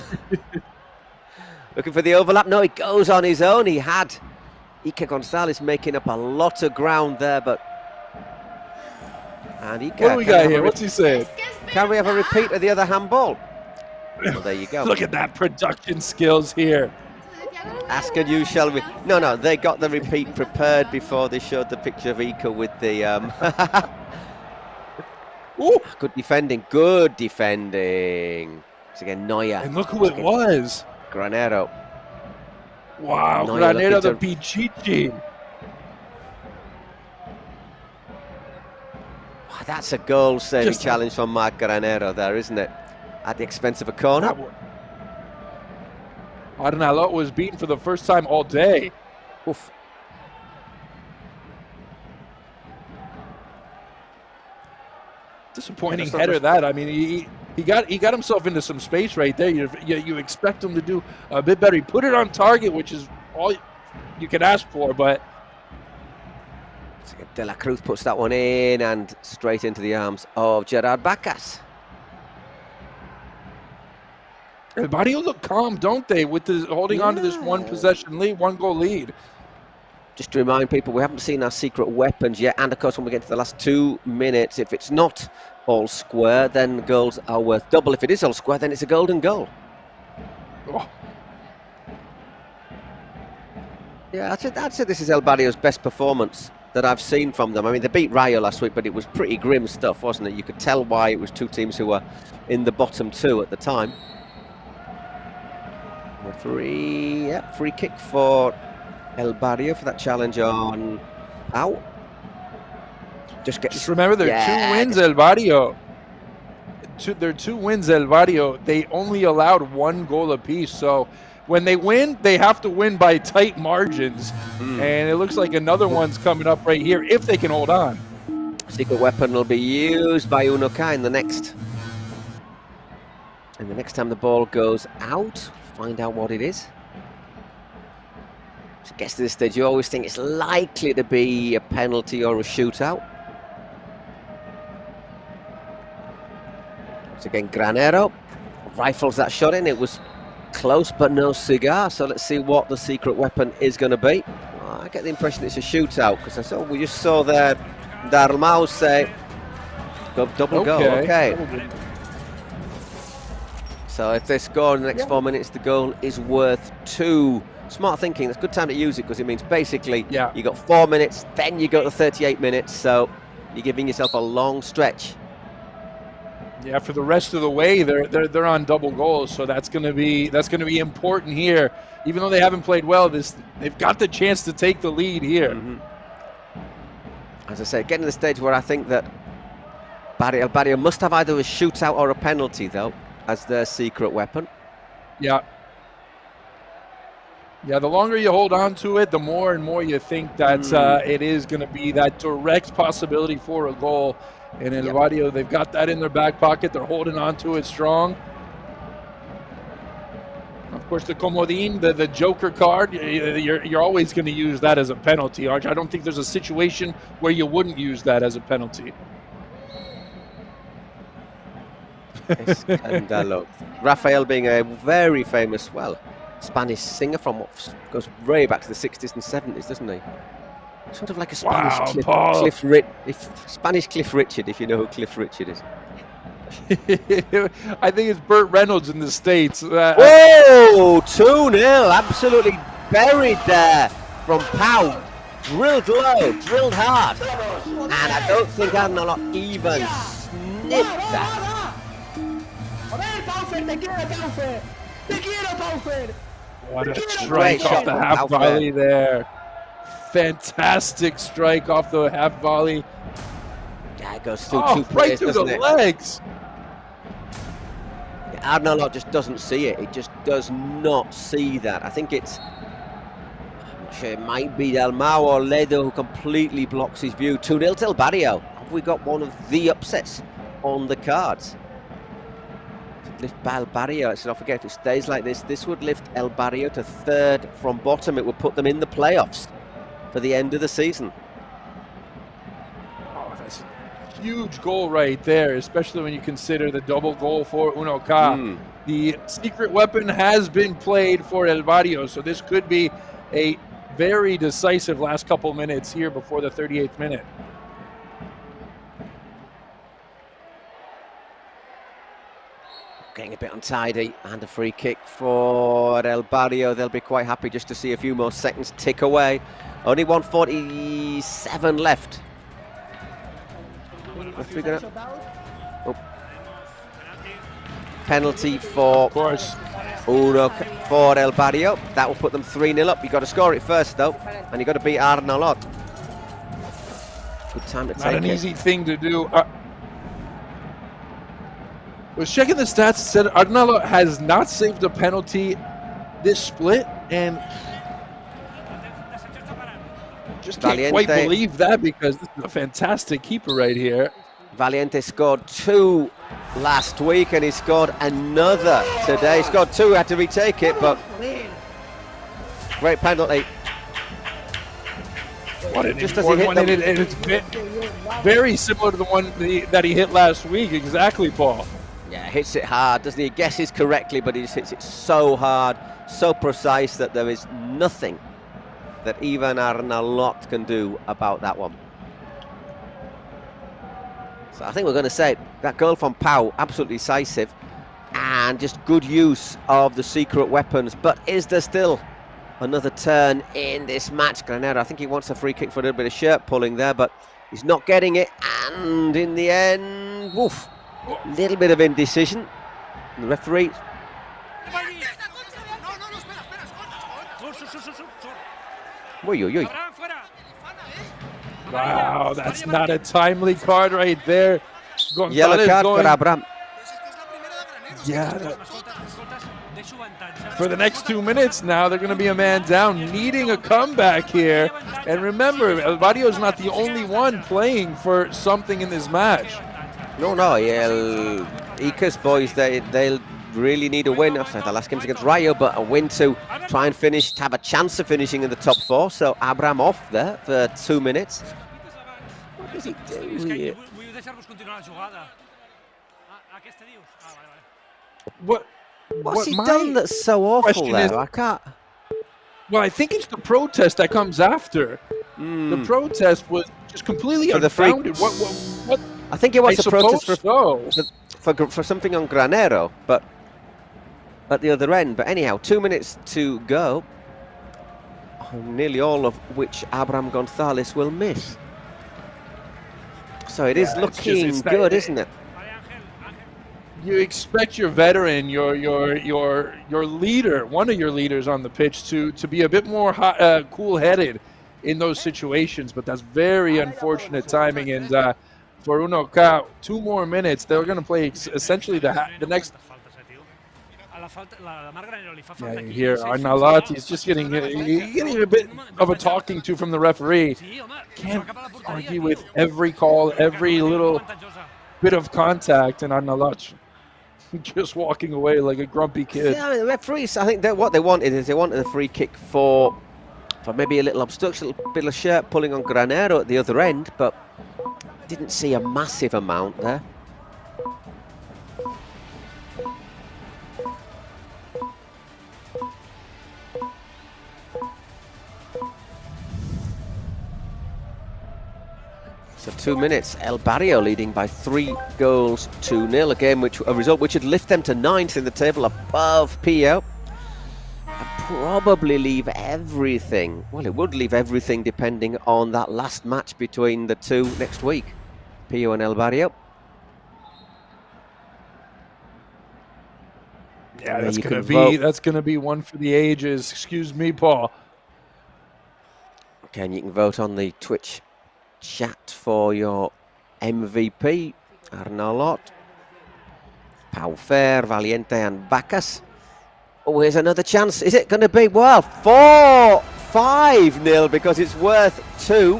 Speaker 1: Looking for the overlap. No, he goes on his own. He had Iker Gonzalez making up a lot of ground there, but... And Iker,
Speaker 5: what do we got here? What's he saying?
Speaker 1: Can we have a repeat of the other handball? Well, there you go.
Speaker 5: Look at that production skills here.
Speaker 1: Ask and you shall we. No, they got the repeat prepared before they showed the picture of Iker with the... Ooh, good defending. So again, Neuer.
Speaker 5: And look who it was.
Speaker 1: Granero.
Speaker 5: Wow, Granero the Pichichi.
Speaker 1: Wow, that's a goal-saving challenge from Marc Granero there, isn't it? at the expense of a corner.
Speaker 5: Arnalot was beaten for the first time all day.
Speaker 1: Oof.
Speaker 5: Disappointing header that. I mean, he got himself into some space right there. You expect him to do a bit better. He put it on target, which is all you can ask for, but
Speaker 1: De La Cruz puts that one in and straight into the arms of Gerard Bacas.
Speaker 5: El Barrio look calm, don't they, with holding on to this one goal lead.
Speaker 1: Just to remind people, we haven't seen our secret weapons yet, and of course when we get to the last 2 minutes, if it's not all square, then goals are worth double. If it is all square, then it's a golden goal.
Speaker 5: Oh.
Speaker 1: Yeah, I'd say this is El Barrio's best performance that I've seen from them. I mean, they beat Rayo last week, but it was pretty grim stuff, wasn't it? You could tell why it was two teams who were in the bottom two at the time. Free kick for El Barrio for that challenge on out. Just
Speaker 5: remember, there are 2 wins, El Barrio. There are 2 wins, El Barrio. They only allowed 1 goal apiece, so when they win, they have to win by tight margins. And it looks like another one's coming up right here if they can hold on.
Speaker 1: Secret weapon will be used by Unoka in the next. And the next time the ball goes out, find out what it is. So it gets to this stage, you always think it's likely to be a penalty or a shootout. So again, Granero rifles that shot in. It was close, but no cigar. So let's see what the secret weapon is going to be. Well, I get the impression it's a shootout because we just saw there Dalmau say double goal. Okay. So if they score in the next 4 minutes, the goal is worth 2. Smart thinking. That's a good time to use it because it means basically you got 4 minutes, then you go to 38 minutes. So you're giving yourself a long stretch.
Speaker 5: Yeah, for the rest of the way, they're on double goals, so that's going to be important here. Even though they haven't played well, they've got the chance to take the lead here.
Speaker 1: As I say, getting to the stage where I think that El Barrio must have either a shootout or a penalty, though, as their secret weapon.
Speaker 5: Yeah. Yeah, the longer you hold on to it, the more and more you think that it is going to be that direct possibility for a goal. And El Barrio, they've got that in their back pocket. They're holding on to it strong. Of course, the comodín, the joker card, you're always going to use that as a penalty, Arch. I don't think there's a situation where you wouldn't use that as a penalty.
Speaker 1: Escandalo. Rafael being a very famous, Spanish singer from what goes way back to the 60s and 70s, doesn't he? Sort of like a Spanish Spanish Cliff Richard, if you know who Cliff Richard is.
Speaker 5: I think it's Burt Reynolds in the States.
Speaker 1: Whoa! 2-0, absolutely buried there from Pau. Drilled low, drilled hard. And I don't think Arnalot even sniffed that.
Speaker 5: What a strike off the half volley there. Fantastic strike off the half volley.
Speaker 1: Yeah, it goes through 2 players,
Speaker 5: right through the legs.
Speaker 1: Arnalot just doesn't see it. He just does not see that. I think I'm not sure, it might be Dalmau or Ledo who completely blocks his view. 2-0 to El Barrio. Have we got one of the upsets on the cards? Lift by El Barrio. Let's not forget, if it stays like this would lift El Barrio to 3rd from bottom. It would put them in the playoffs for the end of the season.
Speaker 5: Oh, that's a huge goal right there, especially when you consider the double goal for Unoka. The secret weapon has been played for El Barrio, so this could be a very decisive last couple minutes here before the 38th minute.
Speaker 1: Getting a bit untidy, and a free kick for El Barrio. They'll be quite happy just to see a few more seconds tick away. Only 1:47 left. Penalty for El Barrio. That will put them 3-0 up. You've got to score it first, though, and you've got to beat Arnalot. Good time to take it.
Speaker 5: Not an easy thing to do. Was checking the stats, said Arnalot has not saved a penalty this split, and just can't quite believe that because this is a fantastic keeper right here.
Speaker 1: Valiente scored 2 last week and he scored another today. He scored 2, had to retake it, but great penalty.
Speaker 5: What an important one, and it's very similar to the one that he hit last week. Exactly, Paul.
Speaker 1: Yeah, hits it hard, doesn't he? He guesses correctly, but he just hits it so hard, so precise that there is nothing that even Arnalot can do about that one. So I think we're going to say that goal from Pau, absolutely decisive, and just good use of the secret weapons. But is there still another turn in this match? Granero, I think he wants a free kick for a little bit of shirt pulling there, but he's not getting it. And in the end, woof, a little bit of indecision. The referee. Oy, oy, oy.
Speaker 5: Wow, that's not a timely card right there. Gonzalez
Speaker 1: Yellow card for Abraham.
Speaker 5: Yeah. For the next 2 minutes now, they're going to be a man down, needing a comeback here. And remember, El Barrio's not the only one playing for something in this match.
Speaker 1: No, Ica's boys, they'll really need a win. After the last game's against Rayo, but a win to try and finish, to have a chance of finishing in the top 4. So Abraham off there for 2 minutes. What does he do here? What's he done that's so awful there? I can't.
Speaker 5: Well, I think it's the protest that comes after. The protest was just completely unfounded. What?
Speaker 1: I think it was a protest for something on Granero, but at the other end. But anyhow, 2 minutes to go, nearly all of which Abraham Gonzalez will miss. So it is looking good, isn't it?
Speaker 5: You expect your veteran, your leader, one of your leaders on the pitch, to be a bit more cool-headed in those situations, but that's very unfortunate timing. And for Unoca, 2 more minutes, they're going to play essentially the next. Yeah, you hear Arnalot, he's just getting a bit of a talking to from the referee. Can't argue with every call, every little bit of contact, and Arnalot just walking away like a grumpy kid.
Speaker 1: Yeah, I mean, the referees, I think what they wanted is they wanted a free kick for maybe a little obstruction, a little bit of shirt pulling on Granero at the other end, but didn't see a massive amount there. So 2 minutes, El Barrio leading by 3 goals to 0, a result which would lift them to 9th in the table above Pio. And probably leave everything, well, it would leave everything depending on that last match between the two next week, Pio and El Barrio.
Speaker 5: Yeah, that's gonna be one for the ages. Excuse me, Paul.
Speaker 1: Okay, and you can vote on the Twitch chat for your MVP, Arnalot, Pau Fer, Valiente and Bacchus. Oh, here's another chance. Is it going to be, well, 4-5-0 because it's worth 2.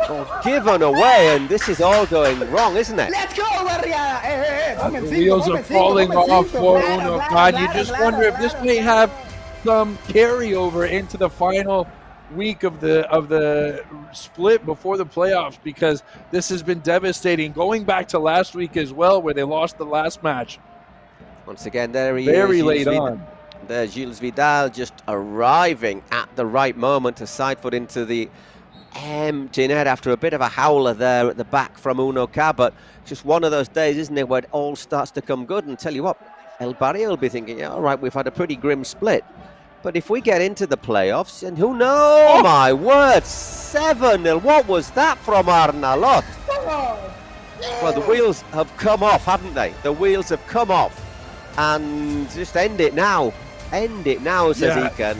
Speaker 1: Oh, given away, and this is all going wrong, isn't it?
Speaker 3: Let's go, Barriada!
Speaker 5: The wheels are falling off for Unoca. You just wonder if this may have some carryover into the final week of the split before the playoffs, because this has been devastating, going back to last week as well, where they lost the last match.
Speaker 1: Once again, there he
Speaker 5: very
Speaker 1: is.
Speaker 5: Late on.
Speaker 1: There's Gilles Vidal just arriving at the right moment to side foot into the empty net after a bit of a howler there at the back from Unoca. But just one of those days, isn't it, where it all starts to come good. And tell you what, El Barrio will be thinking, yeah, all right, we've had a pretty grim split, but if we get into the playoffs, and who knows? Oh my word, 7-0. What was that from Arnalot? Well, the wheels have come off, haven't they? The wheels have come off. And just end it now. End it now, says Ica.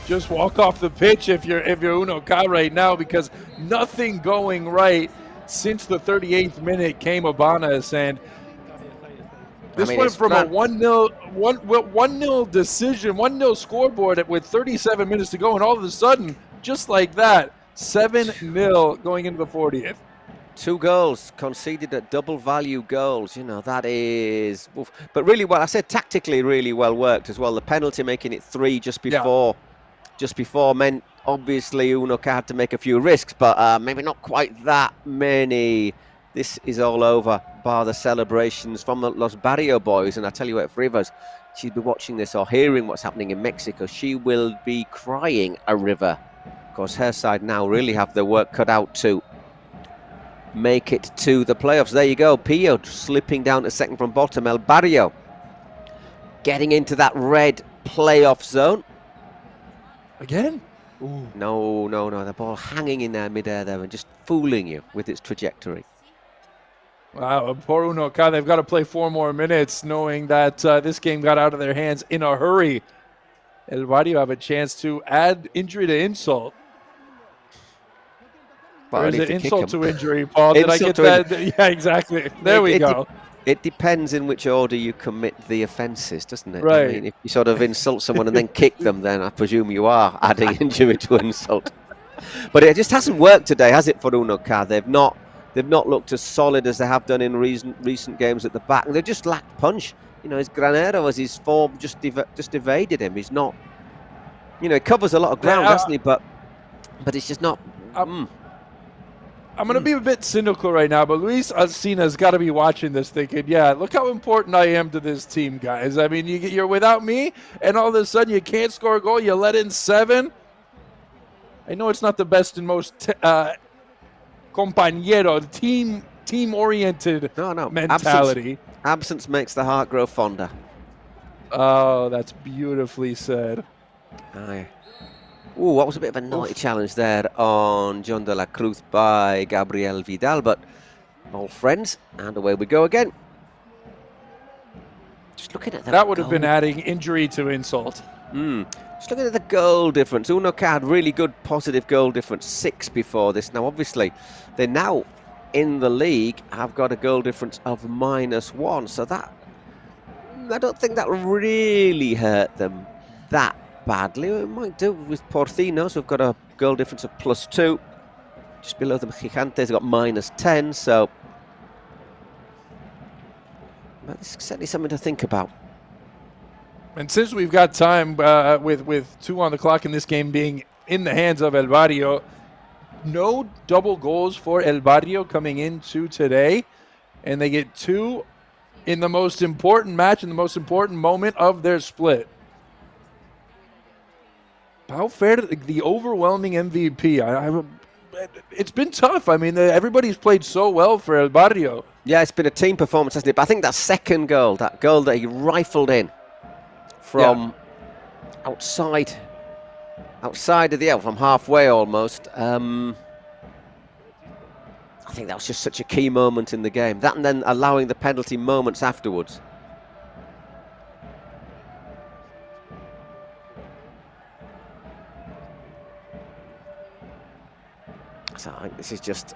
Speaker 5: Just walk off the pitch if you're Unoca right now, because nothing going right. since the 38th minute came Ibanez, and this went from a 1-0 decision, 1-0 scoreboard with 37 minutes to go, and all of a sudden, just like that, 7-0 going into the 40th.
Speaker 1: 2 goals conceded at double value goals. You know, that is... Oof. But really well, I said tactically really well worked as well. The penalty making it 3 just before meant obviously Unoca had to make a few risks, but maybe not quite that many. This is all over, bar the celebrations from the Los Barrio boys. And I tell you what, if Rivers, she'd be watching this or hearing what's happening in Mexico, she will be crying a river. Of course, her side now really have their work cut out to make it to the playoffs. There you go, Pio slipping down to second from bottom. El Barrio getting into that red playoff zone.
Speaker 5: Again?
Speaker 1: Ooh. No, the ball hanging in there midair there and just fooling you with its trajectory.
Speaker 5: Wow, poor Unoca, they've got to play 4 more minutes knowing that this game got out of their hands in a hurry. El Barrio have a chance to add injury to insult. Or is it insult to injury, Paul? Did I get that? Yeah, exactly. There we go.
Speaker 1: It depends in which order you commit the offences, doesn't it?
Speaker 5: Right.
Speaker 1: I mean, if you sort of insult someone and then kick them, then I presume you are adding injury to insult. But it just hasn't worked today, has it, for Unoca? They've not looked as solid as they have done in recent games at the back. And they've just lacked punch. You know, his Granero, as his form just evaded him. He's not, you know, he covers a lot of ground, hasn't he? But it's just not.
Speaker 5: I'm going to be a bit cynical right now, but Luis Alcina's got to be watching this thinking, yeah, look how important I am to this team, guys. I mean, you're without me, and all of a sudden you can't score a goal. You let in 7. I know it's not the best and most compañero, team-oriented mentality.
Speaker 1: Absence makes the heart grow fonder.
Speaker 5: Oh, that's beautifully said.
Speaker 1: Aye. Ooh, what was a bit of a naughty challenge there on John de la Cruz by Gabriel Vidal, but all friends, and away we go again. Just looking at
Speaker 5: that would have been adding injury to insult.
Speaker 1: Just looking at the goal difference. Unoca had really good positive goal difference, 6 before this. Now, obviously, they now in the league have got a goal difference of -1, so that I don't think that really hurt them that badly. It might do with Porcinos, who've got a goal difference of +2. Just below them, Gigantes got -10, so that's certainly something to think about.
Speaker 5: And since we've got time with 2 on the clock in this game being in the hands of El Barrio, no double goals for El Barrio coming into today, and they get 2 in the most important match, in the most important moment of their split. Pau Fer, the overwhelming MVP. It's been tough. I mean, everybody's played so well for El Barrio.
Speaker 1: Yeah, it's been a team performance, hasn't it? But I think that second goal, that goal that he rifled in from outside of the from halfway almost. I think that was just such a key moment in the game. That and then allowing the penalty moments afterwards. So I think this is just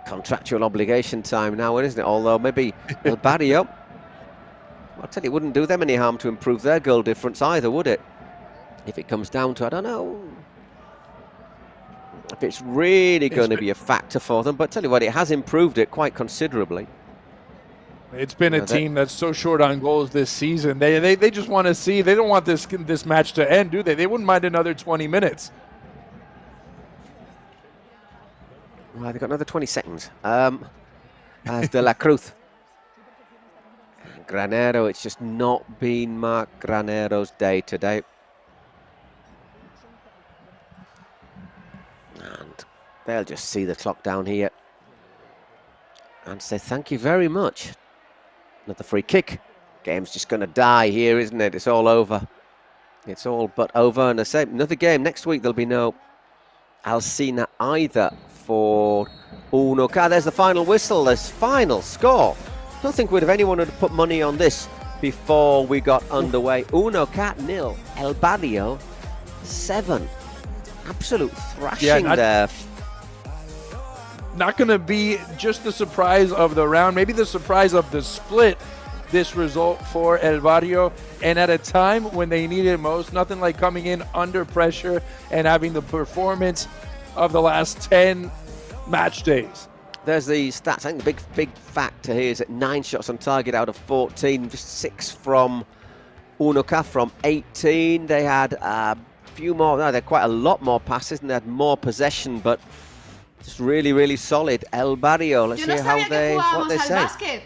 Speaker 1: contractual obligation time now, isn't it? Although maybe El Barrio, I'll tell you, it wouldn't do them any harm to improve their goal difference either, would it? If it comes down to, I don't know, if it's really going to be a factor for them. But tell you what, it has improved it quite considerably.
Speaker 5: It's been a team that's so short on goals this season. They just want to see, they don't want this match to end, do they? They wouldn't mind another 20 minutes.
Speaker 1: Well, they've got another 20 seconds. As De La Cruz. Granero, it's just not been Marc Granero's day today. And they'll just see the clock down here and say thank you very much. Another free kick. Game's just going to die here, isn't it? It's all over. It's all but over. And I say another game next week. There'll be no Alcina either for Unoca. There's the final whistle. There's final score. I don't think we'd have anyone who'd put money on this before we got underway. Unoca 0, El Barrio 7. Absolute thrashing there.
Speaker 5: not going to be just the surprise of the round, maybe the surprise of the split, this result for El Barrio. And at a time when they need it most, nothing like coming in under pressure and having the performance of the last 10 match days.
Speaker 1: There's the stats. I think the big factor here is that 9 shots on target out of 14, just 6 from Unoca from 18. They had a few more, no, they had quite a lot more passes and they had more possession, but just really, really solid. El Barrio, let's hear how what they say.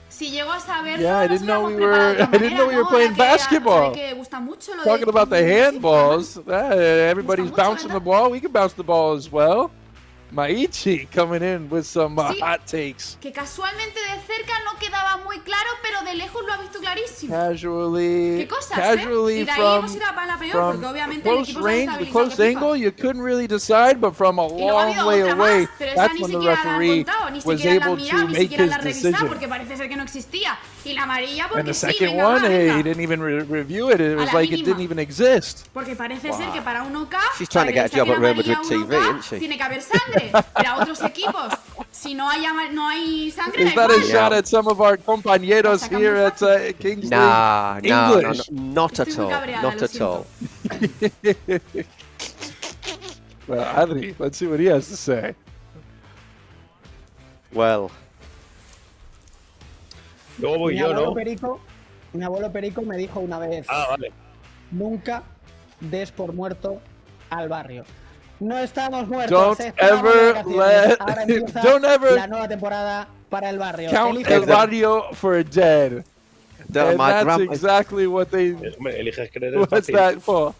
Speaker 2: Si llego a saberlo,
Speaker 5: yeah, I didn't know we were playing basketball. Talking about the handballs, everybody's bouncing the ball. We can bounce the ball as well. Maichi coming in with some hot takes.
Speaker 2: Que casualmente de cerca no quedaba muy claro, pero de lejos lo ha visto clarísimo.
Speaker 5: Casually,
Speaker 2: ¿Qué cosas,
Speaker 5: casually
Speaker 2: y de ahí hemos ido a la peor, porque obviamente el equipo se ha
Speaker 5: range, close angle, you couldn't really decide, but from a long way away, that's when the referee was able to make his decision.
Speaker 2: Porque parece ser que no existía. Y la amarilla porque
Speaker 5: and the second one, he didn't even review it. It was like it didn't even exist.
Speaker 2: Porque parece ser que para Unoca,
Speaker 1: she's trying to get a job at Real Madrid TV, isn't she?
Speaker 2: Tiene que haber sangre. Para otros equipos, si no hay sangre,
Speaker 5: is that a shot at some of our compañeros here at Kingsley?
Speaker 1: No, not at all.
Speaker 2: Cabreada,
Speaker 1: not at all.
Speaker 5: Well, Adri, let's see what he has to say.
Speaker 1: Well,
Speaker 4: luego voy yo, ¿no?
Speaker 3: Mi abuelo Perico me dijo una vez,
Speaker 4: vale.
Speaker 3: Nunca des por muerto al Barrio. No estamos muertos.
Speaker 5: Don't ever
Speaker 3: la nueva temporada para El Barrio.
Speaker 5: Count El Barrio for dead. And that's exactly what they. What's that for?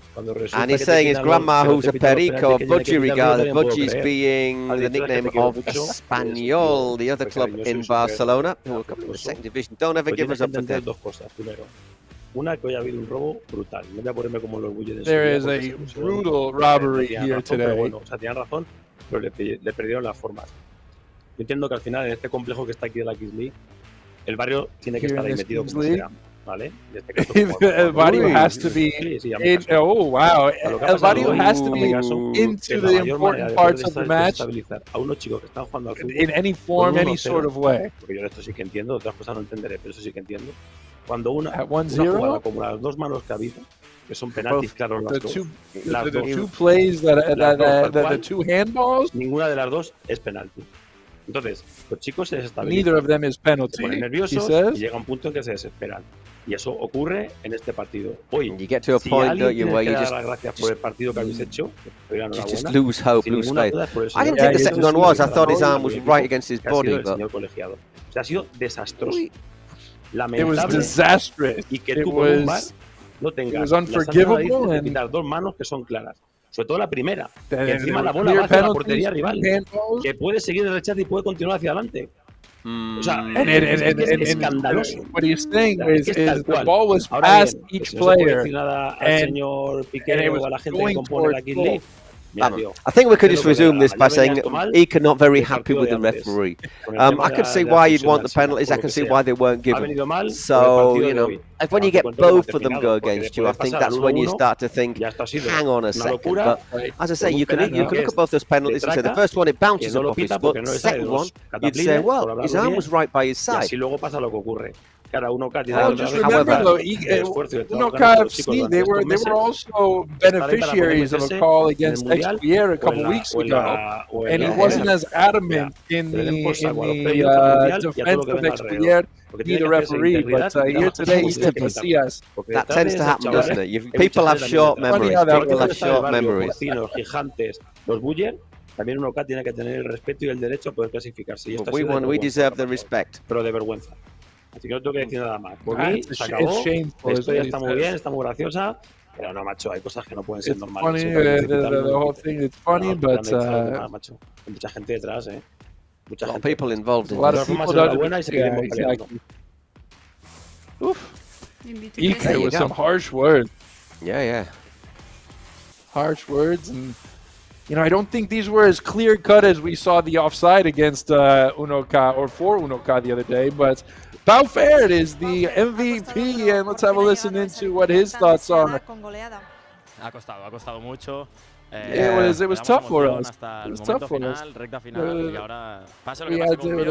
Speaker 1: And he's saying his grandma, who's a Perico, Budgie regarded, Budgie's being the nickname of Espanyol, the other club in Barcelona, who are coming in the second division. Don't ever give us up for dead.
Speaker 4: Una, que hoy ha habido un robo brutal. No voy a ponerme como el orgullo de
Speaker 5: There is a brutal robbery here today.
Speaker 4: Pero bueno, o sea, tenían razón, pero le perdieron las formas. Yo entiendo que al final, en este complejo que está aquí de la X-League, el Barrio tiene que estar ahí metido como sea, ¿vale?
Speaker 5: El Barrio has to be oh wow, El Barrio has to be into the important parts of the match
Speaker 4: a unos chicos que están jugando al fútbol
Speaker 5: in any form, any sort of way.
Speaker 4: Porque yo esto sí que entiendo, otras cosas no entenderé, pero eso sí que entiendo. Cuando una
Speaker 5: jugada
Speaker 4: como las dos manos que ha habido, que son penaltis, claro, las dos.
Speaker 5: The two plays the two handballs,
Speaker 4: ninguna de las dos es penalti. Entonces, los chicos se desestabilizan.
Speaker 5: Neither of them is penalty.
Speaker 4: Se ponen nerviosos y llega un punto en que se desesperan. Y eso ocurre en este partido. Hoy,
Speaker 1: si alguien
Speaker 4: tiene que dar las gracias por el partido que habéis hecho,
Speaker 1: you just lose hope, lose faith. I didn't think the second one was. I thought his arm was right against his body.
Speaker 4: But o sea, ha sido desastroso.
Speaker 5: It was disastrous.
Speaker 4: Y que tú con un VAR no tengas la sanción de quitar dos manos que son claras. Sobre todo la primera, que encima la bola va hacia la portería rival, que puede seguir el rechazo y puede continuar hacia adelante. O sea, es escandaloso.
Speaker 5: What he's saying is the ball was past each player,
Speaker 4: al señor Piqué o a la gente que compone la X-League.
Speaker 1: I think we could just resume this by saying Iker not very happy with the referee. I could see why you'd want the penalties. I can see why they weren't given. So, you know, when you get both of them go against you, I think that's when you start to think, hang on a second. But as I say, you can look at both those penalties and say the first one, it bounces off his foot. The second one, you'd say, well, his arm was right by his side.
Speaker 5: Just remember though, Unoca FC, they were also beneficiaries of a call against XBuyer a couple weeks ago, and he wasn't as adamant in the defense of XBuyer, neither referee, but here today he's good to see us.
Speaker 1: That tends to happen, doesn't it? People have short memories. People have short memories.
Speaker 4: Los Buyer, también Unoca tiene que tener el respeto y el derecho a poder clasificarse. Y
Speaker 1: we deserve the respect.
Speaker 4: Pero de vergüenza. Así que no tengo que decir nada más. Por mí, se acabó. Esto ya está muy bien, está muy graciosa. Pero no, macho, hay cosas que no pueden ser normales.
Speaker 5: The whole thing is funny, but
Speaker 4: macho, hay mucha gente detrás, mucha gente.
Speaker 1: People involved in
Speaker 5: a lot of people exactly. Iker with some harsh words.
Speaker 1: Yeah.
Speaker 5: Harsh words, and you know, I don't think these were as clear cut as we saw the offside against Unoca or for Unoca the other day, but Pau Faird is the MVP, and let's have a listen into what his thoughts are.
Speaker 6: Ha costado mucho.
Speaker 5: It was tough for us. It was tough for us. There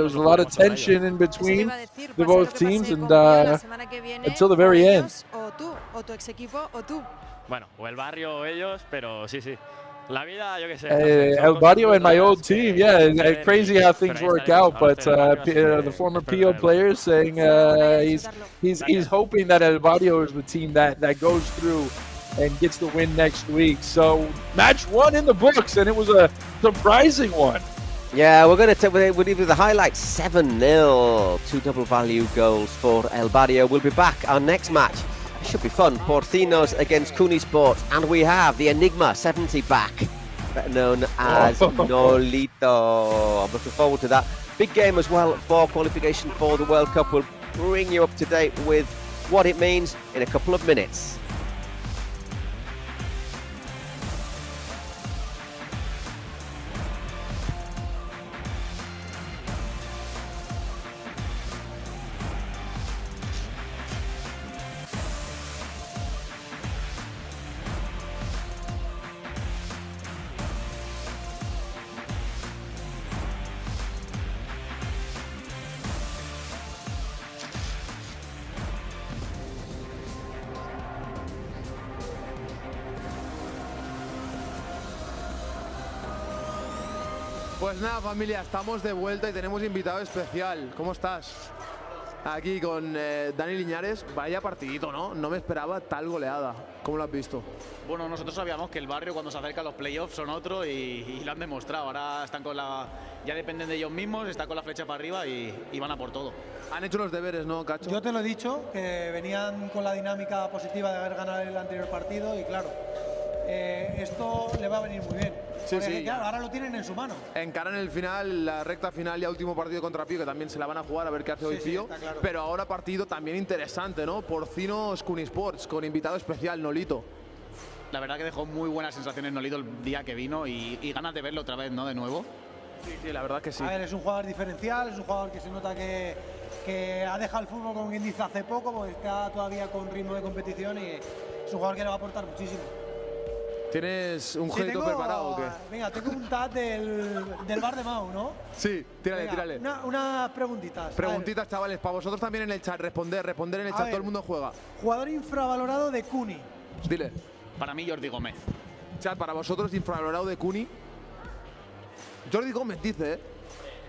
Speaker 5: was a lot of tension in between the both teams, and until the very end.
Speaker 6: Bueno, o el barrio o ellos, pero sí, sí. La vida, yo qué sé.
Speaker 5: El Barrio and my old team, yeah, crazy how things work out. But the former PO player saying he's hoping that El Barrio is the team that goes through and gets the win next week. So match 1 in the books, and it was a surprising one.
Speaker 1: Yeah, we're going to we'll leave the highlights 7-0, 2 double value goals for El Barrio. We'll be back. Our next match should be fun. Porcinos against Cooney Sports, and we have the Enigma 70 back, better known as Nolito. I'm looking forward to that. Big game as well for qualification for the World Cup. We'll bring you up to date with what it means in a couple of minutes.
Speaker 7: Pues nada, familia, estamos de vuelta y tenemos invitado especial. ¿Cómo estás? Aquí con Dani Liñares. Vaya partidito, ¿no? No me esperaba tal goleada. ¿Cómo lo has visto?
Speaker 8: Bueno, nosotros sabíamos que el barrio cuando se acerca a los playoffs son otro y lo han demostrado. Ahora están con ya dependen de ellos mismos, están con la flecha para arriba y van a por todo.
Speaker 7: Han hecho los deberes, ¿no, Cacho?
Speaker 9: Yo te lo he dicho, que venían con la dinámica positiva de haber ganado el anterior partido y claro, esto le va a venir muy bien.
Speaker 7: Sí,
Speaker 9: porque,
Speaker 7: sí.
Speaker 9: Claro, ahora lo tienen en su mano.
Speaker 7: Encaran el final, la recta final y último partido contra Pío, que también se la van a jugar a ver qué hace hoy Pío.
Speaker 9: Claro.
Speaker 7: Pero ahora partido también interesante, ¿no? Porcinos Cooney Sports, con invitado especial, Nolito.
Speaker 8: La verdad que dejó muy buenas sensaciones Nolito el día que vino y ganas de verlo otra vez, ¿no? De nuevo.
Speaker 7: Sí, la verdad que sí.
Speaker 9: A ver, es un jugador diferencial, es un jugador que se nota que ha dejado el fútbol, como quien dice, hace poco, porque está todavía con ritmo de competición y es un jugador que le va a aportar muchísimo.
Speaker 7: ¿Tienes un gesto preparado o qué?
Speaker 9: Venga, tengo un tag del bar de Mau, ¿no?
Speaker 7: Sí, tírale,
Speaker 9: venga,
Speaker 7: tírale.
Speaker 9: Unas preguntitas.
Speaker 7: Preguntitas, chavales, para vosotros también en el chat. Responder en el chat, todo el mundo juega.
Speaker 9: Jugador infravalorado de Cooney.
Speaker 7: Dile.
Speaker 8: Para mí, Jordi Gómez.
Speaker 7: Chat, para vosotros, infravalorado de Cooney. Jordi Gómez dice,
Speaker 8: Es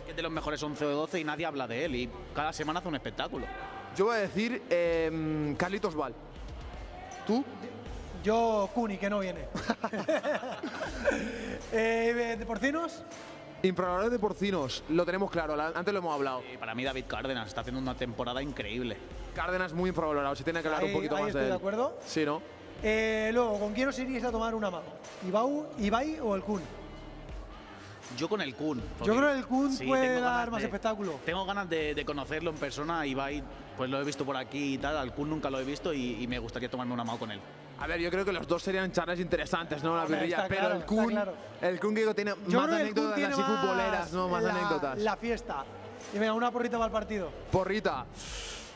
Speaker 8: que es de los mejores 11 o 12 y nadie habla de él y cada semana hace un espectáculo.
Speaker 7: Yo voy a decir Carlitos Val. ¿Tú?
Speaker 9: Yo, Cooney, que no viene. ¿De Porcinos?
Speaker 7: Infravalorado de Porcinos, lo tenemos claro, antes lo hemos hablado.
Speaker 8: Para mí, David Cárdenas está haciendo una temporada increíble.
Speaker 7: Cárdenas muy infravalorado, se tiene que hablar un poquito más de él.
Speaker 9: Estoy de acuerdo.
Speaker 7: Sí, ¿no?
Speaker 9: Luego, ¿con quién os iríais a tomar una mano? ¿Ibai o el Kun?
Speaker 8: Yo con el Kun.
Speaker 9: Yo creo que el Kun puede dar más espectáculo.
Speaker 8: Tengo ganas de conocerlo en persona. Ibai, pues lo he visto por aquí y tal. Al Kun nunca lo he visto y me gustaría tomarme una mano con él.
Speaker 7: A ver, yo creo que los dos serían charlas interesantes, ¿no? La birrilla, pero
Speaker 9: claro,
Speaker 7: el Kun que tiene más anécdotas así futboleras, ¿no? Más anécdotas.
Speaker 9: La fiesta. Y venga, una porrita para el partido.
Speaker 7: Porrita.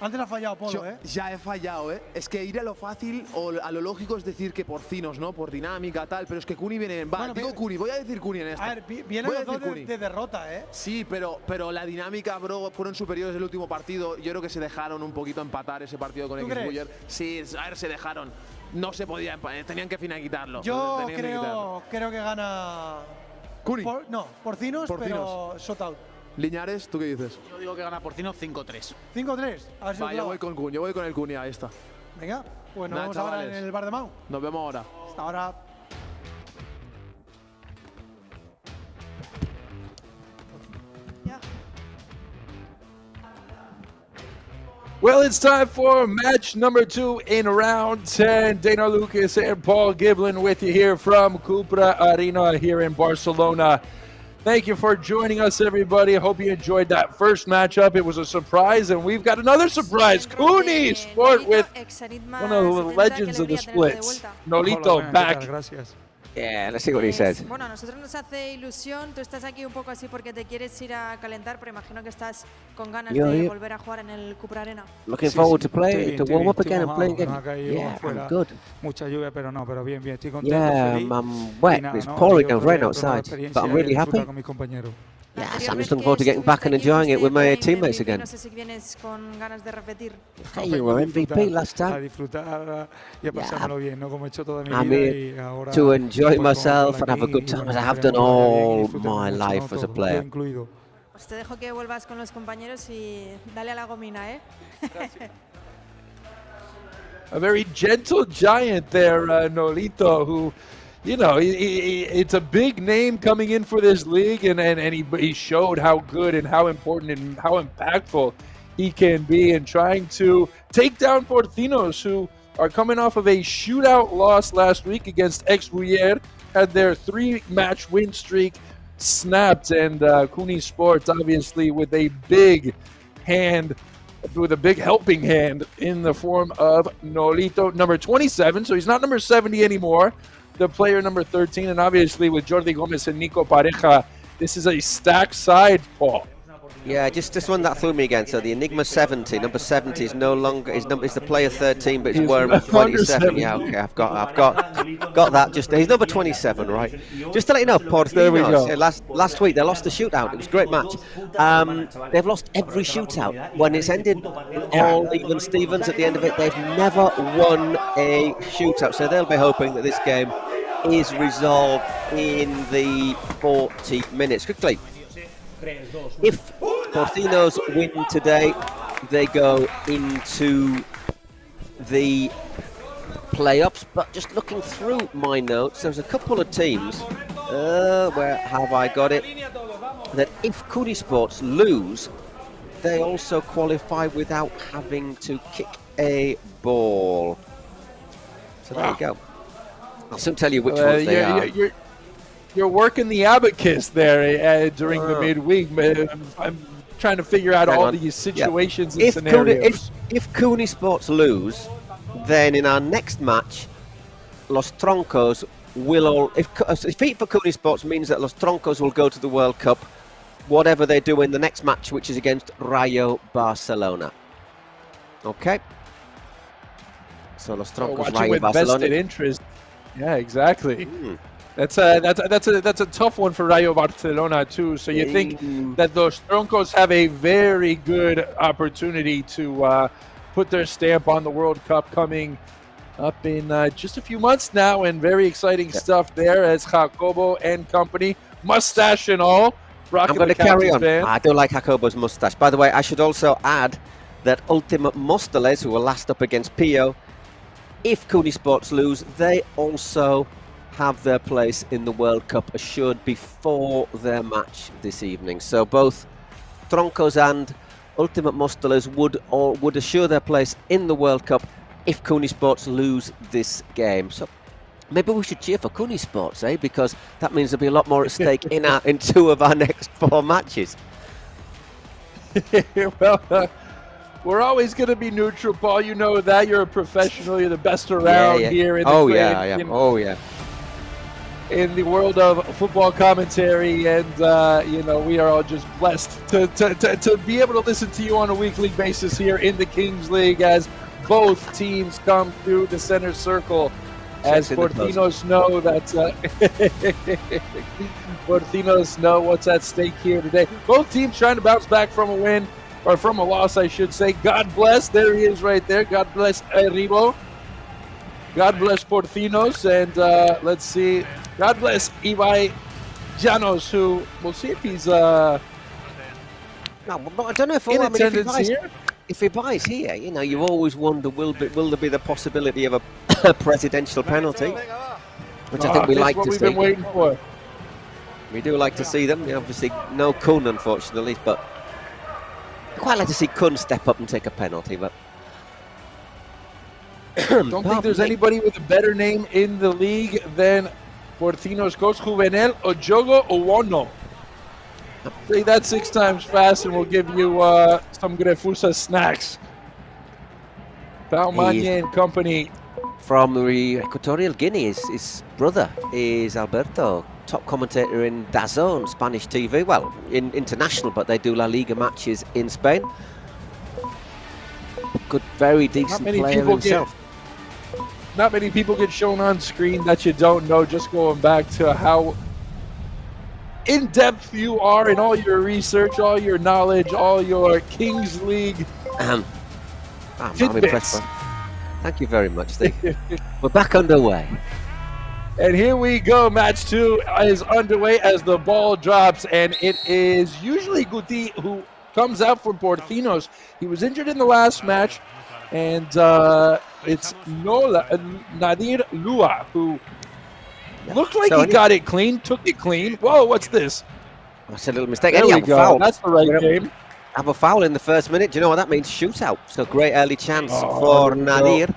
Speaker 9: Antes ha fallado Polo,
Speaker 7: Ya he fallado, Es que ir a lo fácil o a lo lógico es decir que Porcinos, ¿no? Por dinámica, tal, pero es que Cooney viene en... digo Cooney, voy a decir Cooney en esta.
Speaker 9: A ver, vienen los dos de derrota,
Speaker 7: Sí, pero la dinámica, bro, fueron superiores el último partido. Yo creo que se dejaron un poquito empatar ese partido con XBuyer. Sí, a ver, se dejaron. No se podía, tenían que finiquitarlo.
Speaker 9: Yo creo que gana...
Speaker 7: Cooney.
Speaker 9: Porcinos, pero shot out.
Speaker 7: Liñares, ¿tú qué dices?
Speaker 8: Yo digo que gana Porcinos 5-3.
Speaker 9: 5-3. A ver si
Speaker 7: yo voy con Kun, yo voy con el Kun, ahí está.
Speaker 9: Venga, pues nos vemos ahora en el bar de Mau.
Speaker 7: Nos vemos ahora.
Speaker 9: Hasta ahora.
Speaker 5: Well, it's time for match number 2 in round 10. Dana Lucas and Paul Giblin with you here from Cupra Arena here in Barcelona. Thank you for joining us, everybody. I hope you enjoyed that first matchup. It was a surprise, and we've got another surprise. Cooney Sport with one of the legends of the splits. Nolito back
Speaker 1: Yeah, let's see what he says.
Speaker 10: Bueno, a nosotros nos hace ilusión. Tú estás aquí un poco así porque te quieres ir a calentar, pero imagino que estás con ganas de volver a jugar en el Cupra Arena.
Speaker 1: Looking forward to play, to warm up again and play again. Yeah, I'm good.
Speaker 11: Mucha lluvia, pero bien. Estoy contento.
Speaker 1: Yeah, I'm wet. It's pouring and rain outside, but I'm really happy. Yes, I'm just looking forward to getting back and enjoying it with my teammates again.
Speaker 10: No sé si vienes con ganas de repetir.
Speaker 1: Hey, you were MVP last time.
Speaker 11: A disfrutar y a pasármelo bien, ¿no? Como he hecho toda mi
Speaker 1: I'm
Speaker 11: vida
Speaker 1: here
Speaker 11: y ahora
Speaker 1: to enjoy myself and have a good time as I have done all my life as a player.
Speaker 10: Pues te dejo que vuelvas con los compañeros y dale a la gomina, ¿eh?
Speaker 5: A very gentle giant there, Nolito, who, you know, it's a big name coming in for this league, and he showed how good and how important and how impactful he can be in trying to take down Porcinos, who are coming off of a shootout loss last week against XBuyer, had their 3-match win streak snapped, and Kuni Sports obviously with a big hand, with a big helping hand in the form of Nolito, number 27, so he's not number 70 anymore, the player number 13, and obviously with Jordi Gomez and Nico Pareja, this is a stacked side, Paul.
Speaker 1: Yeah, just one that threw me again. So the Enigma 70, number 70 is no longer is the player 13, but he's wearing 27. Yeah, okay, I've got that. Just he's number 27, right? Just to let you know, Porcinos, last week they lost the shootout. It was a great match. They've lost every shootout. When it's ended all even Stevens at the end of it, they've never won a shootout. So they'll be hoping that this game is resolved in the 40 minutes. Quickly. If Porcinos win today, they go into the playoffs. But just looking through my notes, there's a couple of teams, where have I got it, that if Kuni Sports lose, they also qualify without having to kick a ball. So there you go. I'll soon tell you which ones they are.
Speaker 5: You're working the abacus there during the midweek. I'm trying to figure out all these situations and scenarios.
Speaker 1: If Kuni Sports lose, then in our next match, Los Troncos will all... If defeat for Kuni Sports means that Los Troncos will go to the World Cup, whatever they do in the next match, which is against Rayo Barcelona. Okay? So Los Troncos, Rayo Barcelona.
Speaker 5: Vested interest. Yeah, exactly. That's a tough one for Rayo Barcelona too. So you think that those Troncos have a very good opportunity to put their stamp on the World Cup coming up in just a few months now, and very exciting stuff there as Jacobo and company, mustache and all.
Speaker 1: I'm going to carry on. I do like Jacobo's mustache. By the way, I should also add that Ultimate Mostoles, who were last up against Pio, if Kuni Sports lose, they also have their place in the World Cup assured before their match this evening. So both Troncos and Ultimate Mostoles would assure their place in the World Cup if Kuni Sports lose this game. So maybe we should cheer for Kuni Sports, eh? Because that means there'll be a lot more at stake in 2 of our next 4 matches.
Speaker 5: Well, we're always going to be neutral, Paul. You know that. You're a professional. You're the best around here in the in the world of football commentary, and you know, we are all just blessed to be able to listen to you on a weekly basis here in the Kings League as both teams come through the center circle. As Porcinos know that Porcinos know what's at stake here today. Both teams trying to bounce back from a win, or from a loss, I should say. God bless. There he is right there. God bless Arribo. God bless Porcinos, and let's see. God bless Ibai Llanos, who we'll see if he's
Speaker 1: no, but I don't know if
Speaker 5: in attendance here.
Speaker 1: If he buys here, you know, you always wonder, will there be the possibility of a presidential penalty, which I think we like to see.
Speaker 5: That's what we've been waiting for.
Speaker 1: We do like to see them. Obviously, no Kun, unfortunately, but I quite like to see Kun step up and take a penalty. But
Speaker 5: don't think there's anybody with a better name in the league than Porcinos coach, Juvenel Ojogo Owono. Say that 6 times fast and we'll give you some Grefusa snacks. Palmania and company
Speaker 1: from the Equatorial Guinea. His brother is Alberto, top commentator in DAZN, Spanish TV. Well, in international, but they do La Liga matches in Spain. Good, very decent player himself.
Speaker 5: Not many people get shown on screen that you don't know, just going back to how in-depth you are in all your research, all your knowledge, all your Kings League
Speaker 1: I'm impressed. Thank you very much, Steve. We're back underway.
Speaker 5: And here we go. Match 2 is underway as the ball drops, and it is usually Guti who comes out for Porcinos. He was injured in the last match, and it's Nadir Lua who looked like he got it clean, took it clean. Whoa, what's this?
Speaker 1: That's a little mistake.
Speaker 5: There we go. Foul. That's the right game.
Speaker 1: Have a foul in the first minute. Do you know what that means? Shootout. So great early chance for Nadir.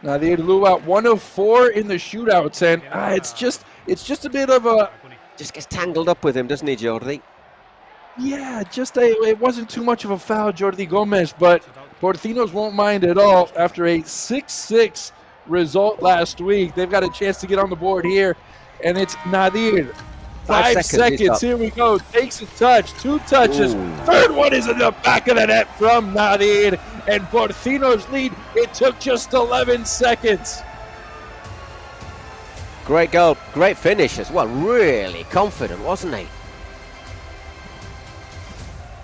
Speaker 5: Nadir Lua, 1 of 4 in the shootouts, and it's just a bit of a...
Speaker 1: Just gets tangled up with him, doesn't he, Jordi?
Speaker 5: Yeah, it wasn't too much of a foul, Jordi Gomez, but Porcinos won't mind at all. After a 6-6 result last week, they've got a chance to get on the board here, and it's Nadir. 5 seconds. Here we go. Takes a touch. 2 touches. Ooh. Third one is in the back of the net from Nadir. And Porcinos lead. It took just 11 seconds.
Speaker 1: Great goal. Great finish as well. Really confident, wasn't he?